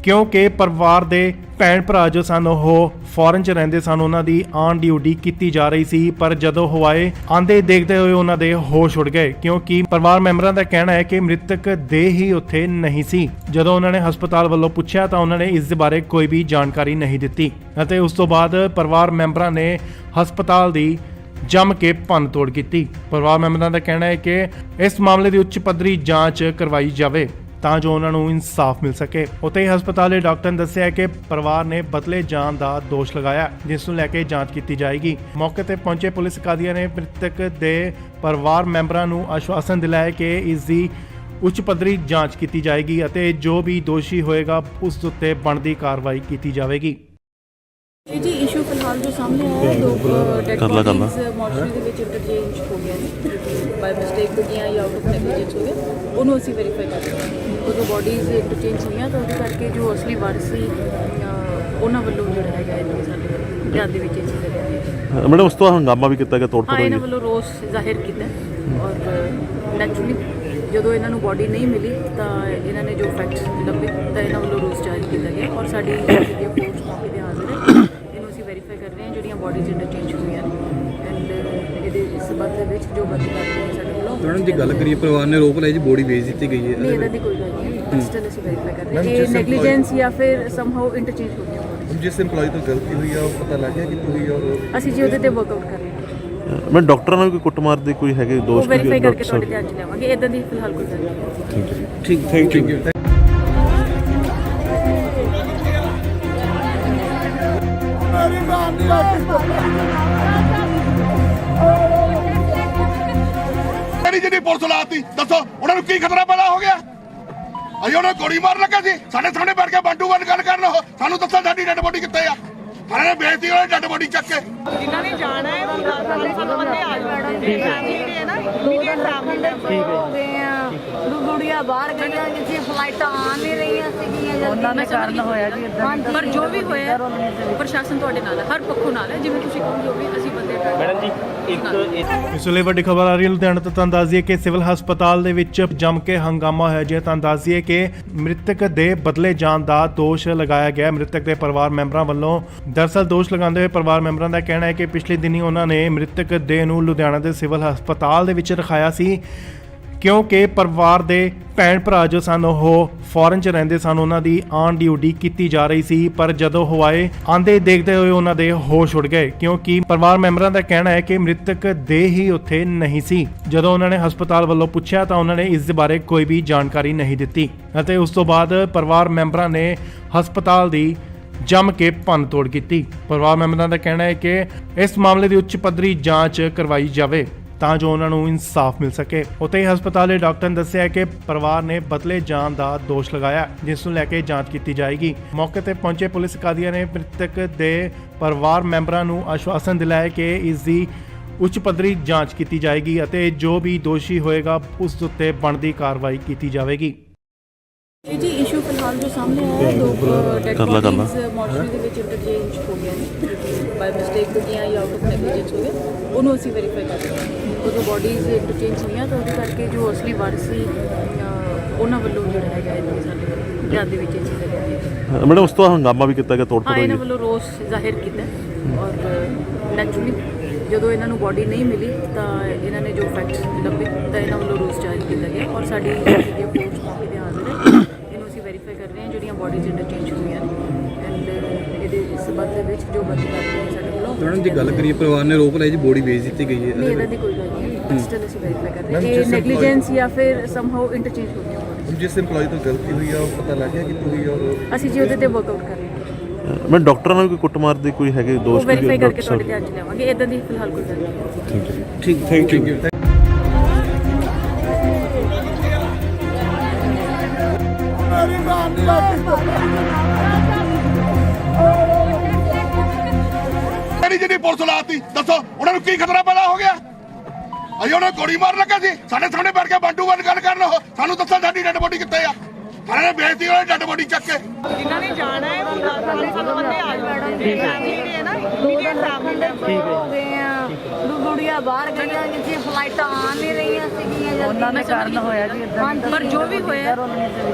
ਕਿਉਂਕਿ ਪਰਿਵਾਰ ਦੇ ਭੈਣ ਭਰਾ ਜੋ ਸਨ ਉਹ ਫੋਰਨ 'ਚ ਰਹਿੰਦੇ ਸਨ, ਉਹਨਾਂ ਦੀ ਆਨ ਡਿਊਟੀ ਕੀਤੀ ਜਾ ਰਹੀ ਸੀ। ਪਰ ਜਦੋਂ ਹਵਾਏ ਆਂਦੇ ਦੇਖਦੇ ਹੋਏ ਉਹਨਾਂ ਦੇ ਹੋਸ਼ ਉੱਡ ਗਏ ਕਿਉਂਕਿ ਪਰਿਵਾਰ ਮੈਂਬਰਾਂ ਦਾ ਕਹਿਣਾ ਹੈ ਕਿ ਮ੍ਰਿਤਕ ਦੇਹ ਹੀ ਉੱਥੇ ਨਹੀਂ ਸੀ। ਜਦੋਂ ਉਹਨਾਂ ਨੇ ਹਸਪਤਾਲ ਵੱਲੋਂ ਪੁੱਛਿਆ ਤਾਂ ਉਹਨਾਂ ਨੇ ਇਸ ਦੇ ਬਾਰੇ ਕੋਈ ਵੀ ਜਾਣਕਾਰੀ ਨਹੀਂ ਦਿੱਤੀ ਅਤੇ ਉਸ ਤੋਂ ਬਾਅਦ ਪਰਿਵਾਰ ਮੈਂਬਰਾਂ ਨੇ ਹਸਪਤਾਲ ਦੀ ਜੰਮ ਕੇ ਭੰਨ ਤੋੜ ਕੀਤੀ। ਪਰਿਵਾਰ ਮੈਂਬਰਾਂ ਦਾ ਕਹਿਣਾ ਹੈ ਕਿ ਇਸ ਮਾਮਲੇ ਦੀ ਉੱਚ ਪੱਧਰੀ ਜਾਂਚ ਕਰਵਾਈ ਜਾਵੇ ਤਾਂ ਜੋ ਉਹਨਾਂ ਨੂੰ ਇਨਸਾਫ ਮਿਲ ਸਕੇ। ਉੱਥੇ ਹੀ ਹਸਪਤਾਲ ਦੇ ਡਾਕਟਰ ਨੇ ਦੱਸਿਆ ਕਿ ਪਰਿਵਾਰ ਨੇ ਬਦਲੇ ਜਾਣ ਦਾ ਦੋਸ਼ ਲਗਾਇਆ ਜਿਸ ਨੂੰ ਲੈ ਕੇ ਜਾਂਚ ਕੀਤੀ ਜਾਏਗੀ। ਮੌਕੇ ਤੇ ਪਹੁੰਚੇ ਪੁਲਿਸ ਅਧਿਕਾਰੀਆਂ ਨੇ ਮ੍ਰਿਤਕ ਦੇ ਪਰਿਵਾਰ ਮੈਂਬਰਾਂ ਨੂੰ ਆਸ਼ਵਾਸਨ ਦਿਲਾਇਆ ਕਿ ਇਸ ਦੀ ਉੱਚ ਪੱਧਰੀ ਜਾਂਚ ਕੀਤੀ ਜਾਏਗੀ ਅਤੇ ਜੋ ਵੀ ਦੋਸ਼ੀ ਹੋਏਗਾ ਉਸ ਉੱਤੇ ਬਣਦੀ ਕਾਰਵਾਈ ਕੀਤੀ ਜਾਵੇਗੀ। ਇਹ ਜੀ ਇਸ਼ੂ ਫਿਲਹਾਲ ਜੋ ਸਾਹਮਣੇ ਆਇਆ ਹੈ, ਦੋ ਡੈਡ ਕਰ ਲਾ। ਬੋਡੀਜ਼ ਮੋਰਚਰੀ ਦੇ ਵਿੱਚ ਇੰਟਰਚੇਂਜ ਹੋ ਗਿਆ ਨੇ, ਬਾਈ ਮਿਸਟੇਕ ਹੋ ਗਈਆਂ ਜਾਂ ਆਊਟ ਆਫ ਨੈਗਲੀਜੈਂਸ ਹੋ ਗਿਆ, ਉਹਨੂੰ ਅਸੀਂ ਵੈਰੀਫਾਈ ਕਰ ਰਹੇ ਹਾਂ। ਉਦੋਂ ਬੋਡੀਜ਼ ਇੰਟਰਚੇਂਜ ਹੋਈਆਂ ਤਾਂ ਉਹਦੇ ਕਰਕੇ ਜੋ ਅਸਲੀ ਵਾਰਸ ਸੀ ਉਹਨਾਂ ਵੱਲੋਂ ਜਿਹੜਾ ਹੈਗਾ ਇਹ ਸਾਡੇ ਵੱਲੋਂ ਧਿਆਨ ਦੇ ਵਿੱਚ ਇਹ ਚੀਜ਼ ਹੈ। ਮੈਡਮ ਉਸ ਤੋਂ ਹੰਗਾਮਾ ਵੀ ਕੀਤਾ ਗਿਆ ਤੋੜ ਹਾਂ, ਫੋੜ ਇਹਨਾਂ ਹੋਈ ਵੱਲੋਂ ਰੋਸ ਜ਼ਾਹਿਰ ਕੀਤਾ ਔਰ ਨੈਚੁਰਲੀ ਜਦੋਂ ਇਹਨਾਂ ਨੂੰ ਬੋਡੀ ਨਹੀਂ ਮਿਲੀ ਤਾਂ ਇਹਨਾਂ ਨੇ ਜੋ ਫੈਕਟਸ ਲੱਭੇ ਤਾਂ ਇਹਨਾਂ ਵੱਲੋਂ ਰੋਸ ਜਾਰੀ ਕੀਤਾ ਗਿਆ ਔਰ ਸਾਡੀ ਜਿਹੜੀ ਫੋਰਸ ਮੌਕੇ ਤੇ ਹਾਜ਼ਰ ਹੈ। ਇਹਨੂੰ ਅਸੀਂ ਵੈਰੀਫਾਈ ਕਰ ਰਹੇ ਹਾਂ ਜਿਹੜੀਆਂ ਬੋਡੀਜ਼ ਇੰਟਰਚੇਂਜ ਹੋਈਆਂ ਨੇ ਐਂਡ ਇਹਦੇ ਸਬੰਧ ਦੇ ਵਿੱਚ ਜੋ ਬੰਦੀ ਕਰਦੇ ਨੇ ਸਾਡੇ ਵੱਲੋਂ। ਮੈਡਮ ਜੀ ਗੱਲ ਕਰੀਏ ਪਰਿਵਾਰ ਨੇ ਰੋਕ ਲਈ ਜੀ ਬੋਡੀ ਵੇਚ ਦਿੱਤੀ ਗਈ ਹੈ ਨਹੀਂ, ਇਹਦਾ ਦੀ ਕੋਈ ਗੱਲ ਨਹੀਂ, ਸਟਿਲ ਅਸੀਂ ਵੈਰੀਫਾਈ ਕਰ ਰਹੇ ਹਾਂ ਇਹ ਨੈਗਲੀਜੈਂਸ ਜਾਂ ਫਿਰ ਸਮਹਾਉ ਇੰਟਰਚੇਂਜ ਹੋ ਗਈਆਂ bodies। ਜਿਸ EMPLOYE ਤੋਂ ਗਲਤੀ ਹੋਈ ਆ ਉਹ ਪਤਾ ਲੱਗ ਗਿਆ ਕਿ ਤੁਸੀਂ ਔਰ ਅਸੀਂ ਜੀ ਉਹਦੇ ਤੇ ਵਰਕਆਊਟ ਕਰ ਰਹੇ ਹਾਂ। ਮੈਂ ਡਾਕਟਰਾਂ ਨਾਲ ਕੋਈ ਕੁੱਟਮਾਰ ਦੇ ਕੋਈ ਹੈਗੇ ਉਹ ਦੋਸ਼ ਵੈਰੀਫਾਈ ਕਰਕੇ ਤੁਹਾਡੇ ਧਿਆਨ ਚ ਲਿਆਵਾਂਗੇ। ਇਦਾਂ ਦੀ ਫਿਲਹਾਲ ਕੋਈ ਗੱਲ ਨਹੀਂ। ਠੀਕ ਥੈਂਕ ਯੂ ਜਿਹੜੀ ਪੁਲਿਸ ਲਾਤੀ ਦੱਸੋ ਉਹਨਾਂ ਨੂੰ ਕੀ ਖਤਰਾ ਪੈਦਾ ਹੋ ਗਿਆ? ਅਸੀਂ ਉਹਨਾਂ ਨੂੰ ਗੋਲੀ ਮਾਰਨ ਲੱਗੇ ਸੀ, ਸਾਡੇ ਸਾਹਮਣੇ ਬੈਠ ਕੇ ਬੰਦੂਕ ਨਾਲ ਗੱਲ ਕਰਨ। ਉਹ ਸਾਨੂੰ ਦੱਸੋ ਸਾਡੀ ਡੈਡ ਬੋਡੀ ਕਿੱਥੇ ਆ? ਸਾਰਿਆਂ ਨੇ ਬੇਇੱਜ਼ਤੀ ਉਹਨਾਂ ਡੈਡ ਬੋਡੀ ਚੱਕ ਕੇ ਜਿਨ੍ਹਾਂ ਨੇ ਜਾਣਾ ਹੈ ਸਾਨੂੰ ਬੰਦੇ ਆ ਜਾਣਗੇ ਜਿਹੜੇ ਹੈ ਨਾ ਮੀਡੀਆ ਸਾਹਮਣੇ ਹੋ ਗਏ ਆ ਗੁੜੀਆਂ ਬਾਹਰ ਗਈਆਂ ਜਿੱਥੇ ਫਲਾਈਟਾਂ ਆ ਨਹੀਂ ਰਹੀਆਂ ਸੀਗੀਆਂ ਉਹਨਾਂ ਦੇ ਕਾਰਨ ਹੋਇਆ ਜੀ ਇਦਾਂ। ਪਰ ਜੋ ਵੀ ਹੋਇਆ ਪ੍ਰਸ਼ਾਸਨ ਤੁਹਾਡੇ ਨਾਲ ਹੈ, ਹਰ ਪੱਖੋਂ ਨਾਲ ਹੈ। ਜਿਵੇਂ ਤੁਸੀਂ ਕਹੋ ਜੋ ਵੀ ਅਸੀਂ ਬੰਦੇ ਮੈਡਮ ਜੀ ਇੱਕ ਇਸ ਵੇਲੇ ਵੱਡੀ ਖਬਰ ਆ ਰਹੀ ਹੈ ਲੁਧਿਆਣਾ ਤੋਂ। ਤੁਹਾਨੂੰ ਦੱਸ ਦਈਏ ਕਿ ਸਿਵਲ ਹਸਪਤਾਲ ਦੇ ਵਿੱਚ ਜੰਮ ਕੇ ਹੰਗਾਮਾ ਹੋਇਆ ਜੀ। ਤੁਹਾਨੂੰ ਦੱਸ ਦਈਏ ਕਿ ਮ੍ਰਿਤਕ ਦੇ ਬਦਲੇ ਜਾਣ ਦਾ ਦੋਸ਼ ਲਗਾਇਆ ਗਿਆ ਮ੍ਰਿਤਕ ਦੇ ਪਰਿਵਾਰ ਮੈਂਬਰਾਂ ਵੱਲੋਂ। ਦਰਅਸਲ ਦੋਸ਼ ਲਗਾਉਂਦੇ ਹੋਏ ਪਰਿਵਾਰ ਮੈਂਬਰਾਂ ਦਾ ਕਹਿਣਾ ਹੈ ਕਿ ਪਿਛਲੇ ਦਿਨੀ ਉਹਨਾਂ ਨੇ ਮ੍ਰਿਤਕ ਦੇਹ ਨੂੰ ਲੁਧਿਆਣਾ ਦੇ ਸਿਵਲ ਹਸਪਤਾਲ ਦੇ ਵਿੱਚ ਰਖਾਇਆ ਸੀ ਕਿਉਂਕਿ ਪਰਿਵਾਰ ਦੇ ਭੈਣ ਭਰਾ ਜੋ ਸਨ ਉਹ ਫੋਰਨ 'ਚ ਰਹਿੰਦੇ ਸਨ, ਉਹਨਾਂ ਦੀ ਆਨ ਡਿਊਟੀ ਕੀਤੀ ਜਾ ਰਹੀ ਸੀ। ਪਰ ਜਦੋਂ ਹਵਾਏ ਆਂਦੇ ਦੇਖਦੇ ਹੋਏ ਉਹਨਾਂ ਦੇ ਹੋਸ਼ ਉੱਡ ਗਏ ਕਿਉਂਕਿ ਪਰਿਵਾਰ ਮੈਂਬਰਾਂ ਦਾ ਕਹਿਣਾ ਹੈ ਕਿ ਮ੍ਰਿਤਕ ਦੇਹ ਹੀ ਉੱਥੇ ਨਹੀਂ ਸੀ। ਜਦੋਂ ਉਹਨਾਂ ਨੇ ਹਸਪਤਾਲ ਵੱਲੋਂ ਪੁੱਛਿਆ ਤਾਂ ਉਹਨਾਂ ਨੇ ਇਸ ਦੇ ਬਾਰੇ ਕੋਈ ਵੀ ਜਾਣਕਾਰੀ ਨਹੀਂ ਦਿੱਤੀ ਅਤੇ ਉਸ ਤੋਂ ਬਾਅਦ ਪਰਿਵਾਰ ਮੈਂਬਰਾਂ ਨੇ ਹਸਪਤਾਲ ਦੀ ਜੰਮ ਕੇ ਭੰਨ ਤੋੜ ਕੀਤੀ। ਪਰਿਵਾਰ ਮੈਂਬਰਾਂ ਦਾ ਕਹਿਣਾ ਹੈ ਕਿ ਇਸ ਮਾਮਲੇ ਦੀ ਉੱਚ ਪੱਧਰੀ ਜਾਂਚ ਕਰਵਾਈ ਜਾਵੇ ਤਾਂ ਜੋ ਉਹਨਾਂ ਨੂੰ ਇਨਸਾਫ ਮਿਲ ਸਕੇ। ਉੱਥੇ ਹੀ ਹਸਪਤਾਲ ਦੇ ਡਾਕਟਰ ਨੇ ਦੱਸਿਆ ਕਿ ਪਰਿਵਾਰ ਨੇ ਬਦਲੇ ਜਾਣ ਦਾ ਦੋਸ਼ ਲਗਾਇਆ ਜਿਸ ਨੂੰ ਲੈ ਕੇ ਜਾਂਚ ਕੀਤੀ ਜਾਏਗੀ। ਮੌਕੇ ਤੇ ਪਹੁੰਚੇ ਪੁਲਿਸ ਅਧਿਕਾਰੀਆਂ ਨੇ ਮ੍ਰਿਤਕ ਦੇ ਪਰਿਵਾਰ ਮੈਂਬਰਾਂ ਨੂੰ ਆਸ਼ਵਾਸਨ ਦਿਲਾਇਆ ਕਿ ਇਸ ਦੀ ਉੱਚ ਪੱਧਰੀ ਜਾਂਚ ਕੀਤੀ ਜਾਏਗੀ ਅਤੇ ਜੋ ਵੀ ਦੋਸ਼ੀ ਹੋਏਗਾ ਉਸ ਉੱਤੇ ਬਣਦੀ ਕਾਰਵਾਈ ਕੀਤੀ ਜਾਵੇਗੀ। ਇਹ ਜੀ ਇਸ਼ੂ ਫਿਲਹਾਲ ਜੋ ਸਾਹਮਣੇ ਆਇਆ ਹੈ, ਦੋ ਡੈਡ ਕਰ ਲਾ। ਬੋਡੀਜ਼ ਮੋਰਚਰੀ ਦੇ ਵਿੱਚ ਇੰਟਰਚੇਂਜ ਹੋ ਗਈਆਂ ਨੇ, ਬਾਈ ਮਿਸਟੇਕ ਹੋ ਗਈਆਂ ਜਾਂ ਆਊਟ ਆਫ ਨੈਗਲੀਜੈਂਸ ਹੋ ਗਿਆ, ਉਹਨੂੰ ਅਸੀਂ ਵੈਰੀਫਾਈ ਕਰ ਰਹੇ ਹਾਂ। ਉਦੋਂ ਬੋਡੀਜ਼ ਇੰਟਰਚੇਂਜ ਹੋਈਆਂ ਤਾਂ ਉਹਦੇ ਕਰਕੇ ਜੋ ਅਸਲੀ ਵਾਰਸ ਸੀ ਉਹਨਾਂ ਵੱਲੋਂ ਜਿਹੜਾ ਹੈਗਾ ਇਹ ਸਾਡੇ ਵੱਲੋਂ ਧਿਆਨ ਦੇ ਵਿੱਚ ਇਹ ਚੀਜ਼ ਹੈ। ਮੈਡਮ ਉਸ ਤੋਂ ਹੰਗਾਮਾ ਵੀ ਕੀਤਾ ਗਿਆ ਤੋੜ ਹਾਂ, ਫੋੜ ਇਹਨਾਂ ਹੋਈ ਵੱਲੋਂ ਰੋਸ ਜ਼ਾਹਿਰ ਕੀਤਾ ਔਰ ਨੈਚੁਰਲੀ ਜਦੋਂ ਇਹਨਾਂ ਨੂੰ ਬੋਡੀ ਨਹੀਂ ਮਿਲੀ ਤਾਂ ਇਹਨਾਂ ਨੇ ਜੋ ਫੈਕਟਸ ਲੱਭੇ ਤਾਂ ਇਹਨਾਂ ਵੱਲੋਂ ਰੋਸ ਜਾਰੀ ਕੀਤਾ ਗਿਆ ਔਰ ਸਾਡੀ ਜਿਹੜੀ ਫੋਰਸ ਮੌਕੇ ਤੇ ਹਾਜ਼ਰ ਹੈ। ਇਹਨੂੰ ਅਸੀਂ ਵੈਰੀਫਾਈ ਕਰ ਰਹੇ ਹਾਂ ਜਿਹੜੀਆਂ ਬੋਡੀਜ਼ ਇੰਟਰਚੇਂਜ ਹੋਈਆਂ ਨੇ ਐਂਡ ਇਹਦੇ ਸਬੰਧ ਦੇ ਵਿੱਚ ਜੋ ਬੰਦੀ ਕਰਦੇ ਨੇ ਸਾਡੇ ਵੱਲੋਂ। ਮੈਡਮ ਜੀ ਗੱਲ ਕਰੀਏ ਪਰਿਵਾਰ ਨੇ ਰੋਕ ਲਈ ਜੀ ਬੋਡੀ ਵੇਚ ਦਿੱਤੀ ਗਈ ਹੈ ਨਹੀਂ, ਇਹਦਾ ਦੀ ਕੋਈ ਗੱਲ ਨਹੀਂ, ਸਟਿਲ ਅਸੀਂ ਵੈਰੀਫਾਈ ਕਰ ਰਹੇ ਹਾਂ ਇਹ ਨੈਗਲੀਜੈਂਸ ਜਾਂ ਫਿਰ ਸਮਹਾਉ ਇੰਟਰਚੇਂਜ ਹੋ ਗਈਆਂ bodies। ਜਿਸ EMPLOYE ਤੋਂ ਗਲਤੀ ਹੋਈ ਆ ਉਹ ਪਤਾ ਲੱਗ ਗਿਆ ਕਿ ਤੁਸੀਂ ਔਰ ਅਸੀਂ ਜੀ ਉਹਦੇ ਤੇ ਵਰਕਆਊਟ ਕਰ ਰਹੇ ਹਾਂ। ਮੈਂ ਡਾਕਟਰਾਂ ਨਾਲ ਕੋਈ ਕੁੱਟਮਾਰ ਦੇ ਕੋਈ ਹੈਗੇ ਉਹ ਦੋਸ਼ ਵੈਰੀਫਾਈ ਕਰਕੇ ਤੁਹਾਡੇ ਧਿਆਨ ਚ ਲਿਆਵਾਂਗੇ। ਇਦਾਂ ਦੀ ਫਿਲਹਾਲ ਕੋਈ ਗੱਲ ਨਹੀਂ। ਠੀਕ ਥੈਂਕ ਯੂ ਜਿਹੜੀ ਪੁਲਿਸ ਲਾਤੀ ਦੱਸੋ ਉਹਨਾਂ ਨੂੰ ਕੀ ਖਤਰਾ ਪੈਦਾ ਹੋ ਗਿਆ? ਅਸੀਂ ਉਹਨਾਂ ਨੂੰ ਗੋਲੀ ਮਾਰਨ ਲੱਗੇ ਸੀ, ਸਾਡੇ ਸਾਹਮਣੇ ਬੈਠ ਕੇ ਬੰਦੂਕ ਨਾਲ ਗੱਲ ਕਰਨ। ਉਹ ਸਾਨੂੰ ਦੱਸੋ ਸਾਡੀ ਡੈਡ ਬੋਡੀ ਕਿੱਥੇ ਆ? ਸਾਰਿਆਂ ਨੇ ਬੇਇੱਜ਼ਤੀ ਉਹਨਾਂ ਡੈਡ ਬੋਡੀ ਚੱਕ ਕੇ ਜਿਨ੍ਹਾਂ ਨੇ ਜਾਣਾ ਹੈ ਸਾਨੂੰ ਬੰਦੇ ਆ ਜਾਣਗੇ ਜਿਹੜੇ ਹੈ ਨਾ ਮੀਡੀਆ ਸਾਹਮਣੇ ਹੋ ਗਏ ਆ ਗੁੜੀਆਂ ਬਾਹਰ ਗਈਆਂ ਜਿੱਥੇ ਫਲਾਈਟਾਂ ਆ ਨਹੀਂ ਰਹੀਆਂ ਸੀਗੀਆਂ ਉਹਨਾਂ ਦੇ ਕਾਰਨ ਹੋਇਆ ਜੀ ਇਦਾਂ। ਪਰ ਜੋ ਵੀ ਹੋਇਆ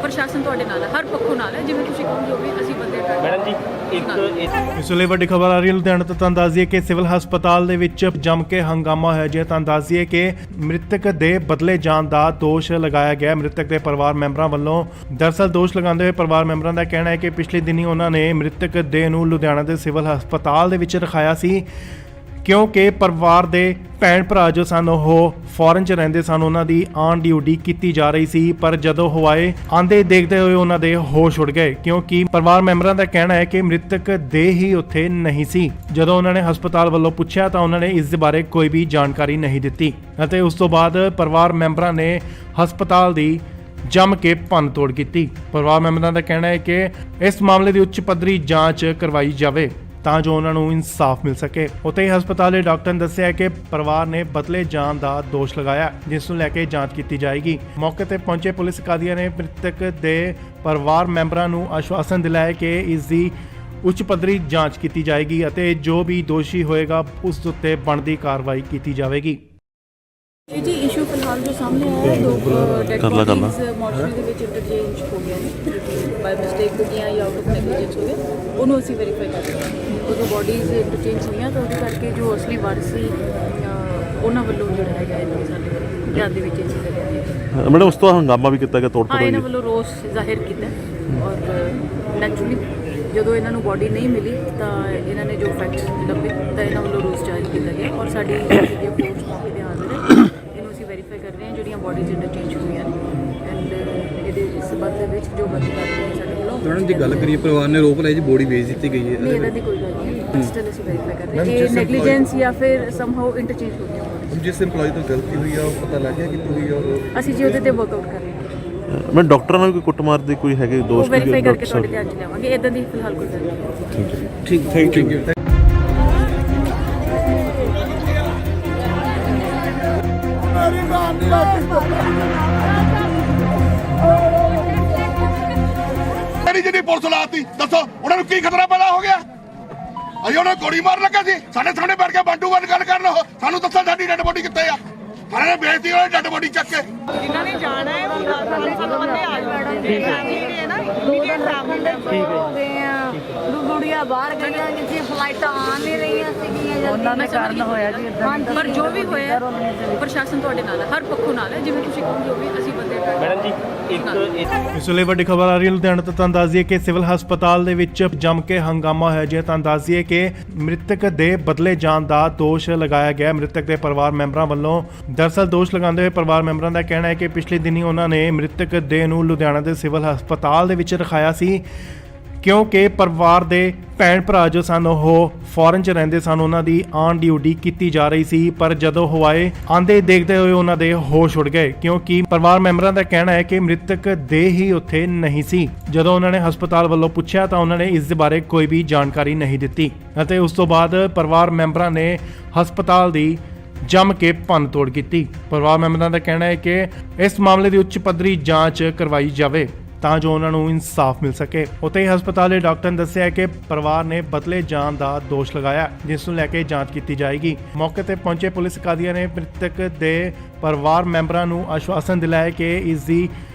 ਪ੍ਰਸ਼ਾਸਨ ਤੁਹਾਡੇ ਨਾਲ ਹੈ, ਹਰ ਪੱਖੋਂ ਨਾਲ ਹੈ। ਜਿਵੇਂ ਤੁਸੀਂ ਕਹੋ ਜੋ ਵੀ ਅਸੀਂ ਬੰਦੇ ਮੈਡਮ ਜੀ ਇੱਕ ਇਸ ਵੇਲੇ ਵੱਡੀ ਖਬਰ ਆ ਰਹੀ ਹੈ ਲੁਧਿਆਣਾ ਤੋਂ। ਤੁਹਾਨੂੰ ਦੱਸ ਦਈਏ ਕਿ ਸਿਵਲ ਹਸਪਤਾਲ ਦੇ ਵਿੱਚ ਜੰਮ ਕੇ ਹੰਗਾਮਾ ਹੋਇਆ ਜੀ। ਤੁਹਾਨੂੰ ਦੱਸ ਦਈਏ ਕਿ ਮ੍ਰਿਤਕ ਦੇ ਬਦਲੇ ਜਾਣ ਦਾ ਦੋਸ਼ ਲਗਾਇਆ ਗਿਆ ਮ੍ਰਿਤਕ ਦੇ ਪਰਿਵਾਰ ਮੈਂਬਰਾਂ ਵੱਲੋਂ। ਦਰਅਸਲ ਦੋਸ਼ ਲਗਾਉਂਦੇ ਹੋਏ ਪਰਿਵਾਰ ਮੈਂਬਰਾਂ ਦਾ ਕਹਿਣਾ ਹੈ ਕਿ ਪਿਛਲੇ ਦਿਨੀ ਉਹਨਾਂ ਨੇ ਮ੍ਰਿਤਕ ਦੇਹ ਨੂੰ ਲੁਧਿਆਣਾ ਦੇ ਸਿਵਲ ਹਸਪਤਾਲ ਦੇ ਵਿੱਚ ਰਖਾਇਆ ਸੀ ਕਿਉਂਕਿ ਪਰਿਵਾਰ ਦੇ ਭੈਣ ਭਰਾ ਜੋ ਸਨ ਉਹ ਫੋਰਨ 'ਚ ਰਹਿੰਦੇ ਸਨ, ਉਹਨਾਂ ਦੀ ਆਨ ਡਿਊਟੀ ਕੀਤੀ ਜਾ ਰਹੀ ਸੀ। ਪਰ ਜਦੋਂ ਹਵਾਏ ਆਂਦੇ ਦੇਖਦੇ ਹੋਏ ਉਹਨਾਂ ਦੇ ਹੋਸ਼ ਉੱਡ ਗਏ ਕਿਉਂਕਿ ਪਰਿਵਾਰ ਮੈਂਬਰਾਂ ਦਾ ਕਹਿਣਾ ਹੈ ਕਿ ਮ੍ਰਿਤਕ ਦੇਹ ਹੀ ਉੱਥੇ ਨਹੀਂ ਸੀ। ਜਦੋਂ ਉਹਨਾਂ ਨੇ ਹਸਪਤਾਲ ਵੱਲੋਂ ਪੁੱਛਿਆ ਤਾਂ ਉਹਨਾਂ ਨੇ ਇਸ ਦੇ ਬਾਰੇ ਕੋਈ ਵੀ ਜਾਣਕਾਰੀ ਨਹੀਂ ਦਿੱਤੀ ਅਤੇ ਉਸ ਤੋਂ ਬਾਅਦ ਪਰਿਵਾਰ ਮੈਂਬਰਾਂ ਨੇ ਹਸਪਤਾਲ ਦੀ ਜੰਮ ਕੇ ਭੰਨਤੋੜ ਕੀਤੀ। ਪਰਿਵਾਰ ਮੈਂਬਰਾਂ ਦਾ ਕਹਿਣਾ ਹੈ ਕਿ ਇਸ ਮਾਮਲੇ ਦੀ ਉੱਚ ਪੱਧਰੀ ਜਾਂਚ ਕਰਵਾਈ ਜਾਵੇ ਤਾਂ ਜੋ ਉਹਨਾਂ ਨੂੰ ਇਨਸਾਫ ਮਿਲ ਸਕੇ। ਉੱਥੇ ਹੀ ਹਸਪਤਾਲ ਦੇ ਡਾਕਟਰ ਨੇ ਦੱਸਿਆ ਕਿ ਪਰਿਵਾਰ ਨੇ ਬਦਲੇ ਜਾਣ ਦਾ ਦੋਸ਼ ਲਗਾਇਆ, ਜਿਸ ਨੂੰ ਲੈ ਕੇ ਜਾਂਚ ਕੀਤੀ ਜਾਏਗੀ। ਮੌਕੇ ਤੇ ਪਹੁੰਚੇ ਪੁਲਿਸ ਅਧਿਕਾਰੀਆਂ ਨੇ ਮ੍ਰਿਤਕ ਦੇ ਪਰਿਵਾਰ ਮੈਂਬਰਾਂ ਨੂੰ ਆਸ਼ਵਾਸਨ ਦਿਲਾਇਆ ਕਿ ਇਸ ਦੀ ਉੱਚ ਪੱਧਰੀ ਜਾਂਚ ਕੀਤੀ ਜਾਏਗੀ ਅਤੇ ਜੋ ਵੀ ਦੋਸ਼ੀ ਹੋਏਗਾ ਉਸ ਉੱਤੇ ਬਣਦੀ ਕਾਰਵਾਈ ਕੀਤੀ ਜਾਵੇਗੀ। ਇਹ ਜੀ ਇਸ਼ੂ ਫਿਲਹਾਲ ਜੋ ਸਾਹਮਣੇ ਆਇਆ ਹੈ, ਦੋ ਡੈਡ ਬੋਡੀਜ਼ ਮੋਰਚਰੀ ਦੇ ਵਿੱਚ ਇੰਟਰਚੇਂਜ ਹੋ ਗਿਆ ਨੇ, ਬਾਈ ਮਿਸਟੇਕ ਹੋ ਗਿਆ ਜਾਂ ਆਊਟ ਆਫ ਨੈਗਲੀਜੈਂਸ ਹੋ ਗਿਆ, ਉਹਨੂੰ ਅਸੀਂ ਵੈਰੀਫਾਈ ਕਰ ਰਹੇ ਹਾਂ। ਉਹ ਜੋ ਬੋਡੀਜ਼ ਇੰਟਰਚੇਂਜ ਹੋਈਆਂ ਤਾਂ ਉਹਦੇ ਕਰਕੇ ਜੋ ਅਸਲੀ ਵਾਰਸ ਸੀ ਉਹਨਾਂ ਵੱਲੋਂ ਜਿਹੜਾ ਹੈਗਾ ਇਹ ਸਾਡੇ ਧਿਆਨ ਦੇ ਵਿੱਚ ਇਹ ਚੀਜ਼ ਹੈ। ਮੈਡਮ ਉਸ ਤੋਂ ਹੰਗਾਮਾ ਵੀ ਕੀਤਾ ਗਿਆ, ਤੋੜ ਹਾਂ, ਭੰਨ ਇਹਨਾਂ ਹੋਈ ਵੱਲੋਂ ਰੋਸ ਜ਼ਾਹਿਰ ਕੀਤਾ ਔਰ ਨੈਚੁਰਲੀ ਜਦੋਂ ਇਹਨਾਂ ਨੂੰ ਬੋਡੀ ਨਹੀਂ ਮਿਲੀ ਤਾਂ ਇਹਨਾਂ ਨੇ ਜੋ ਫੈਕਟ ਲੱਭੇ ਤਾਂ ਇਹਨਾਂ ਵੱਲੋਂ ਰੋਸ ਜ਼ਾਹਿਰ ਕੀਤਾ ਗਿਆ ਔਰ ਸਾਡੀ ਜਿਹੜੀ ਅਪਰੋਚ ਮੌਕੇ ਤੇ ਹਾਜ਼ਰ ਹੈ, ਇਹਨੂੰ ਅਸੀਂ ਵੈਰੀਫਾਈ ਕਰ ਰਹੇ ਹਾਂ ਜਿਹੜੀਆਂ ਬੋਡੀਜ਼ ਇੰਟਰਚੇਂਜ ਹੋਈਆਂ ਨੇ ਐਂਡ ਇਹਦੇ ਇਸ ਸੰਬੰਧ ਦੇ ਵਿੱਚ ਜੋ ਬੰਦੀ ਕਰਦੇ ਨੇ ਸਾਡੇ ਵੱਲੋਂ। ਮੈਡਮ ਦੀ ਗੱਲ ਕਰੀਏ, ਪਰਿਵਾਰ ਨੇ ਰੋਪ ਲਾਇਆ ਜੀ ਬੋਡੀ ਵੇਚ ਦਿੱਤੀ ਗਈ ਹੈ। ਨਹੀਂ, ਇਹਦਾ ਦੀ ਕੋਈ ਗੱਲ ਨਹੀਂ, ਸਟਿਲ ਅਸੀਂ ਵੈਰੀਫਾਈ ਕਰ ਰਹੇ ਹਾਂ ਇਹ ਨੈਗਲੀਜੈਂਸ ਜਾਂ ਫਿਰ ਸਮਹਾਉ ਇੰਟਰਚੇਂਜ ਹੋ ਗਿਆ। ਜਿਸ ਏਮਪਲੋਈ ਤੋਂ ਗਲਤੀ ਹੋਈ ਆ ਉਹ ਪਤਾ ਲੱਗ ਗਿਆ ਕਿ ਹੋਈ ਔਰ ਅਸੀਂ ਜੀ ਉਹਦੇ ਤੇ ਵਰਕਆਊਟ ਕਰ ਰਹੇ ਹਾਂ। ਮੈਂ ਡਾਕਟਰਾਂ ਨਾਲ ਕੋਈ ਕੁੱਟਮਾਰ ਦੇ ਕੋਈ ਹੈਗੇ ਉਹ ਦੋਸ਼ ਵੈਰੀਫਾਈ ਕਰਕੇ ਤੁਹਾਡੇ ਧਿਆਨ 'ਚ ਲਿਆਵਾਂਗੇ। ਇਦਾਂ ਦੀ ਫਿਲਹਾਲ ਕੋਈ ਗੱਲ ਨਹੀਂ। ਠੀਕ ਥੈਂਕ ਯੂ। ਮੇਰੀ ਜਿਹੜੀ ਪੁਲਿਸ ਲਾਤੀ ਦੱਸੋ ਉਹਨਾਂ ਨੂੰ ਕੀ ਖਤਰਾ ਪੈਦਾ ਹੋ ਗਿਆ? ਅਸੀਂ ਉਹਨਾਂ ਨੂੰ ਗੋਲੀ ਮਾਰਨ ਲੱਗਾ ਸੀ, ਸਾਡੇ ਸਾਹਮਣੇ ਬੈਠ ਕੇ ਬੰਟੂ ਗੱਲ ਕਰਨ ਉਹ ਸਾਨੂੰ ਦੱਸੋ ਸਾਡੀ ਡੈਡ ਬੋਡੀ ਕਿੱਥੇ ਆ? ਸਾਰਿਆਂ ਨੇ ਬੇਇੱਜ਼ਤੀ ਉਹਨਾਂ ਡੈਡ ਬੋਡੀ ਚੱਕ ਕੇ ਜਿਨ੍ਹਾਂ ਨੇ ਜਾਣਾ ਹੈ ਉਹ 10 ਬੰਦੇ ਆ ਜਾਣਗੇ ਜਿਹੜੇ ਨਾ ਇਮੀਡੀਏਟ ਫੈਮਿਲੀ ਹੋ ਗਏ ਆ ਗੁੜੀਆਂ ਬਾਹਰ ਗਈਆਂ ਜਿੱਥੇ ਫਲਾਈਟਾਂ ਆ ਨਹੀਂ ਰਹੀਆਂ ਸੀਗੀਆਂ ਉਹਨਾਂ ਦਾ ਕਾਰਨ ਹੋਇਆ ਜੀ ਇਦਾਂ। ਪਰ ਜੋ ਵੀ ਹੋਇਆ ਪ੍ਰਸ਼ਾਸਨ ਤੁਹਾਡੇ ਨਾਲ ਹੈ, ਹਰ ਪੱਖੋਂ ਨਾਲ ਹੈ। ਜਿਵੇਂ ਤੁਸੀਂ ਕਹੋਗੇ ਉਹ ਵੀ ਅਸੀਂ ਬੰਦੇ ਮੈਡਮ ਜੀ ਇੱਕ ਇਸ ਵੇਲੇ ਵੱਡੀ ਖਬਰ ਆ ਰਹੀ ਹੈ ਲੁਧਿਆਣਾ ਤੋਂ। ਤੁਹਾਨੂੰ ਦੱਸ ਦਈਏ ਕਿ ਸਿਵਲ ਹਸਪਤਾਲ ਦੇ ਵਿੱਚ ਜੰਮ ਕੇ ਹੰਗਾਮਾ ਹੋਇਆ ਜੀ। ਤੁਹਾਨੂੰ ਦੱਸ ਦਈਏ ਕਿ ਮ੍ਰਿਤਕ ਦੇ ਬਦਲੇ ਜਾਣ ਦਾ ਦੋਸ਼ ਲਗਾਇਆ ਗਿਆ ਮ੍ਰਿਤਕ ਦੇ ਪਰਿਵਾਰ ਮੈਂਬਰਾਂ ਵੱਲੋਂ। ਦਰਅਸਲ ਦੋਸ਼ ਲਗਾਉਂਦੇ ਹੋਏ ਪਰਿਵਾਰ ਮੈਂਬਰਾਂ ਦਾ ਕਹਿਣਾ ਹੈ ਕਿ ਪਿਛਲੇ ਦਿਨੀ ਉਹਨਾਂ ਨੇ ਮ੍ਰਿਤਕ ਦੇਹ ਨੂੰ ਲੁਧਿਆਣਾ ਦੇ ਸਿਵਲ ਹਸਪਤਾਲ ਦੇ ਵਿੱਚ ਰਖਾਇਆ ਸੀ ਕਿਉਂਕਿ ਪਰਿਵਾਰ ਦੇ ਭੈਣ ਭਰਾ ਜੋ ਸਨ ਉਹ ਫੋਰਨ 'ਚ ਰਹਿੰਦੇ ਸਨ, ਉਹਨਾਂ ਦੀ ਆਨ ਡਿਊਟੀ ਕੀਤੀ ਜਾ ਰਹੀ ਸੀ। ਪਰ ਜਦੋਂ ਹਵਾਏ ਆਂਦੇ ਦੇਖਦੇ ਹੋਏ ਉਹਨਾਂ ਦੇ ਹੋਸ਼ ਉੱਡ ਗਏ ਕਿਉਂਕਿ ਪਰਿਵਾਰ ਮੈਂਬਰਾਂ ਦਾ ਕਹਿਣਾ ਹੈ ਕਿ ਮ੍ਰਿਤਕ ਦੇਹ ਹੀ ਉੱਥੇ ਨਹੀਂ ਸੀ। ਜਦੋਂ ਉਹਨਾਂ ਨੇ ਹਸਪਤਾਲ ਵੱਲੋਂ ਪੁੱਛਿਆ ਤਾਂ ਉਹਨਾਂ ਨੇ ਇਸ ਦੇ ਬਾਰੇ ਕੋਈ ਵੀ ਜਾਣਕਾਰੀ ਨਹੀਂ ਦਿੱਤੀ ਅਤੇ ਉਸ ਤੋਂ ਬਾਅਦ ਪਰਿਵਾਰ ਮੈਂਬਰਾਂ ਨੇ ਹਸਪਤਾਲ ਦੀ ਜੰਮ ਕੇ ਭੰਨਤੋੜ ਕੀਤੀ। ਪਰਿਵਾਰ ਮੈਂਬਰਾਂ ਦਾ ਕਹਿਣਾ ਹੈ ਕਿ ਇਸ ਮਾਮਲੇ ਦੀ ਉੱਚ ਪੱਧਰੀ ਜਾਂਚ ਕਰਵਾਈ ਜਾਵੇ ਤਾਂ ਜੋ ਉਹਨਾਂ ਨੂੰ ਇਨਸਾਫ ਮਿਲ ਸਕੇ। ਉੱਥੇ ਹੀ ਹਸਪਤਾਲ ਦੇ ਡਾਕਟਰ ਨੇ ਦੱਸਿਆ ਕਿ ਪਰਿਵਾਰ ਨੇ ਬਦਲੇ ਜਾਣ ਦਾ ਦੋਸ਼ ਲਗਾਇਆ, ਜਿਸ ਨੂੰ ਲੈ ਕੇ ਜਾਂਚ ਕੀਤੀ ਜਾਏਗੀ। ਮੌਕੇ ਤੇ ਪਹੁੰਚੇ ਪੁਲਿਸ ਅਧਿਕਾਰੀਆਂ ਨੇ ਮ੍ਰਿਤਕ ਦੇ ਪਰਿਵਾਰ ਮੈਂਬਰਾਂ ਨੂੰ ਆਸ਼ਵਾਸਨ ਦਿਲਾਇਆ ਕਿ ਇਸ ਦੀ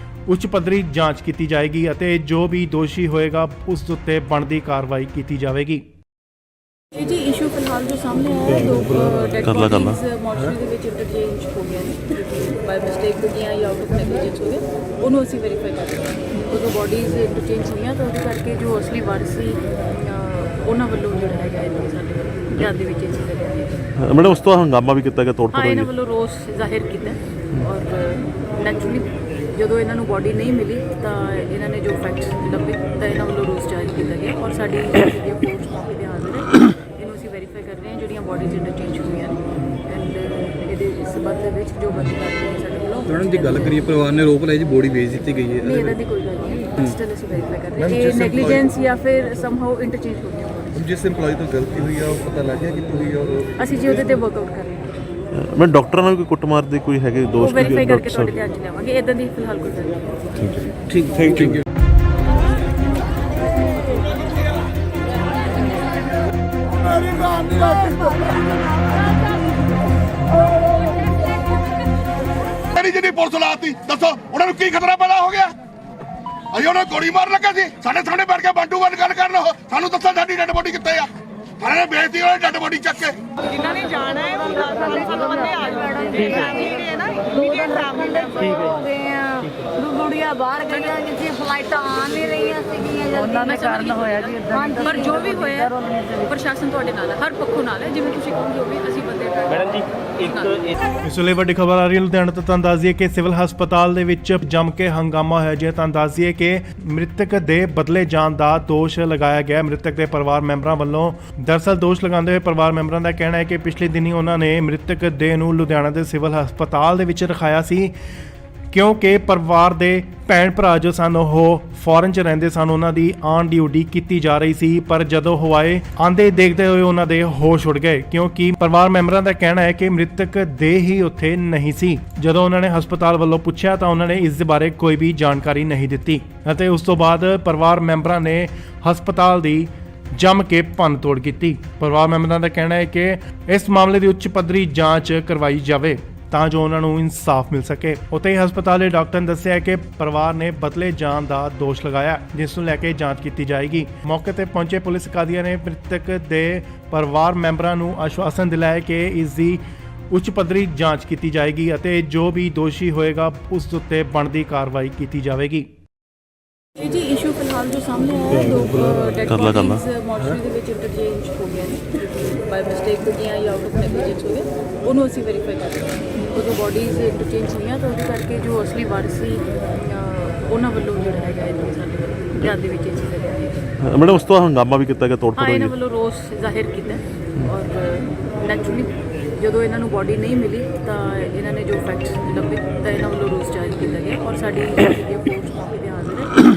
ਉੱਚ ਪੱਧਰੀ ਜਾਂਚ ਕੀਤੀ ਜਾਏਗੀ ਅਤੇ ਜੋ ਵੀ ਦੋਸ਼ੀ ਹੋਏਗਾ ਉਸ ਉੱਤੇ ਬਣਦੀ ਕਾਰਵਾਈ ਕੀਤੀ ਜਾਵੇਗੀ। ਇਹ ਜੀ ਇਸ਼ੂ ਫਿਲਹਾਲ ਜੋ ਸਾਹਮਣੇ ਆਇਆ ਹੈ, ਦੋ ਡੈਡ ਬੋਡੀਜ਼ ਮੋਰਚਰੀ ਦੇ ਵਿੱਚ ਇੰਟਰਚੇਂਜ ਹੋ ਗਿਆ ਨੇ, ਬਾਈ ਮਿਸਟੇਕ ਹੋ ਗਿਆ ਜਾਂ ਆਊਟ ਆਫ ਨੈਗਲੀਜੈਂਸ ਹੋ ਗਿਆ, ਉਹਨੂੰ ਅਸੀਂ ਵੈਰੀਫਾਈ ਕਰ ਰਹੇ ਹਾਂ। ਉਹ ਜੋ ਬੋਡੀਜ਼ ਇੰਟਰਚੇਂਜ ਹੋਈਆਂ ਤਾਂ ਉਹਦੇ ਕਰਕੇ ਜੋ ਅਸਲੀ ਵਾਰਸ ਸੀ ਉਹਨਾਂ ਵੱਲੋਂ ਜਿਹੜਾ ਹੈਗਾ ਇਹ ਸਾਡੇ ਧਿਆਨ ਦੇ ਵਿੱਚ ਇਹ ਚੀਜ਼ ਹੈ। ਮੈਡਮ ਉਸ ਤੋਂ ਹੰਗਾਮਾ ਵੀ ਕੀਤਾ ਗਿਆ, ਤੋੜ ਹਾਂ, ਭੰਨ ਇਹਨਾਂ ਹੋਈ ਵੱਲੋਂ ਰੋਸ ਜ਼ਾਹਿਰ ਕੀਤਾ ਔਰ ਨੈਚੁਰਲੀ ਜਦੋਂ ਇਹਨਾਂ ਨੂੰ ਬੋਡੀ ਨਹੀਂ ਮਿਲੀ ਤਾਂ ਇਹਨਾਂ ਨੇ ਜੋ ਫੈਕਟ ਲੱਭੇ ਤਾਂ ਇਹਨਾਂ ਵੱਲੋਂ ਰੋਸ ਜ਼ਾਹਿਰ ਕੀਤਾ ਗਿਆ ਔਰ ਸਾਡੀ ਜਿਹੜੀ ਅਪਰੋਚ ਮੌਕੇ ਤੇ ਹਾਜ਼ਰ ਹੈ, ਇਹਨੂੰ ਅਸੀਂ ਵੈਰੀਫਾਈ ਕਰ ਰਹੇ ਹਾਂ ਜਿਹੜੀਆਂ ਬੋਡੀਜ਼ ਇੰਟਰਚੇਂਜ ਹੋਈਆਂ ਨੇ ਐਂਡ ਇਹਦੇ ਇਸ ਸੰਬੰਧ ਦੇ ਵਿੱਚ ਜੋ ਬੰਦੀ ਕਰਦੇ ਨੇ ਸਾਡੇ ਵੱਲੋਂ। ਮੈਡਮ ਦੀ ਗੱਲ ਕਰੀਏ, ਪਰਿਵਾਰ ਨੇ ਰੋਪ ਲਾਇਆ ਜੀ ਬੋਡੀ ਵੇਚ ਦਿੱਤੀ ਗਈ ਹੈ। ਨਹੀਂ, ਇਹਦਾ ਦੀ ਕੋਈ ਗੱਲ ਨਹੀਂ, ਸਟਿਲ ਅਸੀਂ ਵੈਰੀਫਾਈ ਕਰ ਰਹੇ ਹਾਂ ਇਹ ਨੈਗਲੀਜੈਂਸ ਜਾਂ ਫਿਰ ਸਮਹਾਉ ਇੰਟਰਚੇਂਜ ਹੋ ਗਿਆ। ਜਿਸ ਏਮਪਲੋਈ ਤੋਂ ਗਲਤੀ ਹੋਈ ਆ ਉਹ ਪਤਾ ਲੱਗ ਗਿਆ ਕਿ ਹੋਈ ਔਰ ਅਸੀਂ ਜੀ ਉਹਦੇ ਤੇ ਵਰਕਆਊਟ ਕਰ ਰਹੇ ਹਾਂ। ਮੈਂ ਡਾਕਟਰਾਂ ਨਾਲ ਕੋਈ ਕੁੱਟਮਾਰ ਦੇ ਕੋਈ ਹੈਗੇ ਉਹ ਦੋਸ਼ ਵੈਰੀਫਾਈ ਕਰਕੇ ਤੁਹਾਡੇ ਧਿਆਨ 'ਚ ਲਿਆਵਾਂਗੇ। ਇਦਾਂ ਦੀ ਫਿਲਹਾਲ ਕੋਈ ਗੱਲ ਨਹੀਂ। ਠੀਕ ਥੈਂਕ ਯੂ। ਮੇਰੀ ਜਿਹੜੀ ਪੁਲਿਸ ਲਾਤੀ ਦੱਸੋ ਉਹਨਾਂ ਨੂੰ ਕੀ ਖਤਰਾ ਪੈਦਾ ਹੋ ਗਿਆ? ਅਸੀਂ ਉਹਨਾਂ ਨੂੰ ਗੋਲੀ ਮਾਰਨ ਲੱਗਾ ਸੀ, ਸਾਡੇ ਸਾਹਮਣੇ ਬੈਠ ਕੇ ਬੰਟੂ ਗੱਲ ਕਰਨ ਉਹ ਸਾਨੂੰ ਦੱਸੋ ਸਾਡੀ ਡੈਡ ਬੋਡੀ ਕਿੱਥੇ ਆ? ਸਾਰਿਆਂ ਨੇ ਬੇਇੱਜ਼ਤੀ ਉਹਨਾਂ ਡੈਡ ਬੋਡੀ ਚੱਕ ਕੇ ਜਿਨ੍ਹਾਂ ਨੇ ਜਾਣਾ ਹੈ ਉਹ 10 ਬੰਦੇ ਆ ਜਾਣਗੇ ਜਿਹੜੇ ਨਾ ਇਮੀਡੀਏਟ ਫੈਮਿਲੀ ਹੋ ਗਏ ਆ ਗੁੜੀਆਂ ਬਾਹਰ ਗਈਆਂ ਜਿੱਥੇ ਫਲਾਈਟਾਂ ਆ ਨਹੀਂ ਰਹੀਆਂ ਸੀਗੀਆਂ ਉਹਨਾਂ ਦਾ ਕਾਰਨ ਹੋਇਆ ਜੀ ਇਦਾਂ। ਪਰ ਜੋ ਵੀ ਹੋਇਆ ਪ੍ਰਸ਼ਾਸਨ ਤੁਹਾਡੇ ਨਾਲ ਹੈ, ਹਰ ਪੱਖੋਂ ਨਾਲ ਹੈ। ਜਿਵੇਂ ਤੁਸੀਂ ਕਹੋਗੇ ਉਹ ਵੀ ਅਸੀਂ ਬੰਦੇ ਮੈਡਮ ਜੀ ਇੱਕ ਇਸ ਵੇਲੇ ਵੱਡੀ ਖਬਰ ਆ ਰਹੀ ਹੈ ਲੁਧਿਆਣਾ ਤੋਂ। ਤੁਹਾਨੂੰ ਦੱਸ ਦਈਏ ਕਿ ਸਿਵਲ ਹਸਪਤਾਲ ਦੇ ਵਿੱਚ ਜੰਮ ਕੇ ਹੰਗਾਮਾ ਹੋਇਆ ਜੀ। ਤੁਹਾਨੂੰ ਦੱਸ ਦਈਏ ਕਿ ਮ੍ਰਿਤਕ ਦੇ ਬਦਲੇ ਜਾਣ ਦਾ ਦੋਸ਼ ਲਗਾਇਆ ਗਿਆ ਮ੍ਰਿਤਕ ਦੇ ਪਰਿਵਾਰ ਮੈਂਬਰਾਂ ਵੱਲੋਂ। ਦਰਅਸਲ ਦੋਸ਼ ਲਗਾਉਂਦੇ ਹੋਏ ਪਰਿਵਾਰ ਮੈਂਬਰਾਂ ਦਾ ਕਹਿਣਾ ਹੈ ਕਿ ਪਿਛਲੇ ਦਿਨੀ ਉਹਨਾਂ ਨੇ ਮ੍ਰਿਤਕ ਦੇਹ ਨੂੰ ਲੁਧਿਆਣਾ ਦੇ ਸਿਵਲ ਹਸਪਤਾਲ ਦੇ ਵਿੱਚ ਰਖਾਇਆ ਸੀ ਕਿਉਂਕਿ ਪਰਿਵਾਰ ਦੇ ਭੈਣ ਭਰਾ ਜੋ ਸਨ ਉਹ ਫੋਰਨ 'ਚ ਰਹਿੰਦੇ ਸਨ, ਉਹਨਾਂ ਦੀ ਆਉਣ ਦੀ ਉਡੀਕ ਕੀਤੀ ਜਾ ਰਹੀ ਸੀ। ਪਰ ਜਦੋਂ ਉਹ ਆਏ, ਆਂਦੇ ਦੇਖਦੇ ਹੋਏ ਉਹਨਾਂ ਦੇ ਹੋਸ਼ ਉੱਡ ਗਏ, ਕਿਉਂਕਿ ਪਰਿਵਾਰ ਮੈਂਬਰਾਂ ਦਾ ਕਹਿਣਾ ਹੈ ਕਿ ਮ੍ਰਿਤਕ ਦੇਹ ਹੀ ਉੱਥੇ ਨਹੀਂ ਸੀ। ਜਦੋਂ ਉਹਨਾਂ ਨੇ ਹਸਪਤਾਲ ਵੱਲੋਂ ਪੁੱਛਿਆ ਤਾਂ ਉਹਨਾਂ ਨੇ ਇਸ ਦੇ ਬਾਰੇ ਕੋਈ ਵੀ ਜਾਣਕਾਰੀ ਨਹੀਂ ਦਿੱਤੀ ਅਤੇ ਉਸ ਤੋਂ ਬਾਅਦ ਪਰਿਵਾਰ ਮੈਂਬਰਾਂ ਨੇ ਹਸਪਤਾਲ ਦੀ ਜੰਮ ਕੇ ਭੰਨ ਤੋੜ ਕੀਤੀ। ਪਰਿਵਾਰ ਮੈਂਬਰਾਂ ਦਾ ਕਹਿਣਾ ਹੈ ਕਿ ਇਸ ਮਾਮਲੇ ਦੀ ਉੱਚ ਪੱਧਰੀ ਜਾਂਚ ਕਰਵਾਈ ਜਾਵੇ ਤਾਂ ਜੋ ਉਹਨਾਂ ਨੂੰ ਇਨਸਾਫ ਮਿਲ ਸਕੇ। ਉੱਥੇ ਹੀ ਹਸਪਤਾਲ ਦੇ ਡਾਕਟਰ ਨੇ ਦੱਸਿਆ ਕਿ ਪਰਿਵਾਰ ਨੇ ਬਦਲੇ ਜਾਣ ਦਾ ਦੋਸ਼ ਲਗਾਇਆ, ਜਿਸ ਨੂੰ ਲੈ ਕੇ ਜਾਂਚ ਕੀਤੀ ਜਾਏਗੀ। ਮੌਕੇ ਤੇ ਪਹੁੰਚੇ ਪੁਲਿਸ ਅਧਿਕਾਰੀਆਂ ਨੇ ਮ੍ਰਿਤਕ ਦੇ ਪਰਿਵਾਰ ਮੈਂਬਰਾਂ ਨੂੰ ਆਸ਼ਵਾਸਨ ਦਿਲਾਇਆ ਕਿ ਇਸ ਦੀ ਉੱਚ ਪੱਧਰੀ ਜਾਂਚ ਕੀਤੀ ਜਾਏਗੀ ਅਤੇ ਜੋ ਵੀ ਦੋਸ਼ੀ ਹੋਏਗਾ ਉਸ ਉੱਤੇ ਬਣਦੀ ਕਾਰਵਾਈ ਕੀਤੀ ਜਾਵੇਗੀ। ਇਹ ਜੀ ਇਸ਼ੂ ਫਿਲਹਾਲ ਜੋ ਸਾਹਮਣੇ ਆਇਆ ਹੈ, ਦੋ ਡੈਡ ਬੋਡੀਜ਼ ਮੋਰਚਰੀ ਦੇ ਵਿੱਚ ਇੰਟਰਚੇਂਜ ਹੋ ਗਏ ਨੇ, ਬਾਈ ਮਿਸਟੇਕ ਹੋ ਗਈਆਂ ਜਾਂ ਆਊਟ ਆਫ ਨੈਗਲੀਜੈਂਸ ਹੋ ਗਿਆ, ਉਹਨੂੰ ਅਸੀਂ ਵੈਰੀਫਾਈ ਕਰ ਰਹੇ ਹਾਂ। ਉਦੋਂ ਬੋਡੀਜ਼ ਇੰਟਰਚੇਂਜ ਹੋਈਆਂ ਤਾਂ ਉਹਦੇ ਕਰਕੇ ਜੋ ਅਸਲੀ ਵਾਰਸ ਸੀ ਉਹਨਾਂ ਵੱਲੋਂ ਜਿਹੜਾ ਹੈਗਾ ਇਹ ਸਾਡੇ ਧਿਆਨ ਦੇ ਵਿੱਚ ਇਹ ਚੀਜ਼ ਹੈ। ਮੈਡਮ ਉਸ ਤੋਂ ਹੰਗਾਮਾ ਵੀ ਕੀਤਾ ਗਿਆ, ਤੋੜ ਹਾਂ, ਫੋੜ ਇਹਨਾਂ ਹੋਈ ਵੱਲੋਂ ਰੋਸ ਜ਼ਾਹਿਰ ਕੀਤਾ ਔਰ ਨੈਚੁਰਲੀ ਜਦੋਂ ਇਹਨਾਂ ਨੂੰ ਬੋਡੀ ਨਹੀਂ ਮਿਲੀ ਤਾਂ ਇਹਨਾਂ ਨੇ ਜੋ ਫੈਕਟਸ ਲੱਭੇ ਤਾਂ ਇਹਨਾਂ ਵੱਲੋਂ ਰੋਸ ਜ਼ਾਹਿਰ ਕੀਤਾ ਗਿਆ ਔਰ ਸਾਡੀ ਜਿਹੜੀ ਫੋਰਸ ਮੌਕੇ ਤੇ ਹਾਜ਼ਰ ਹੈ।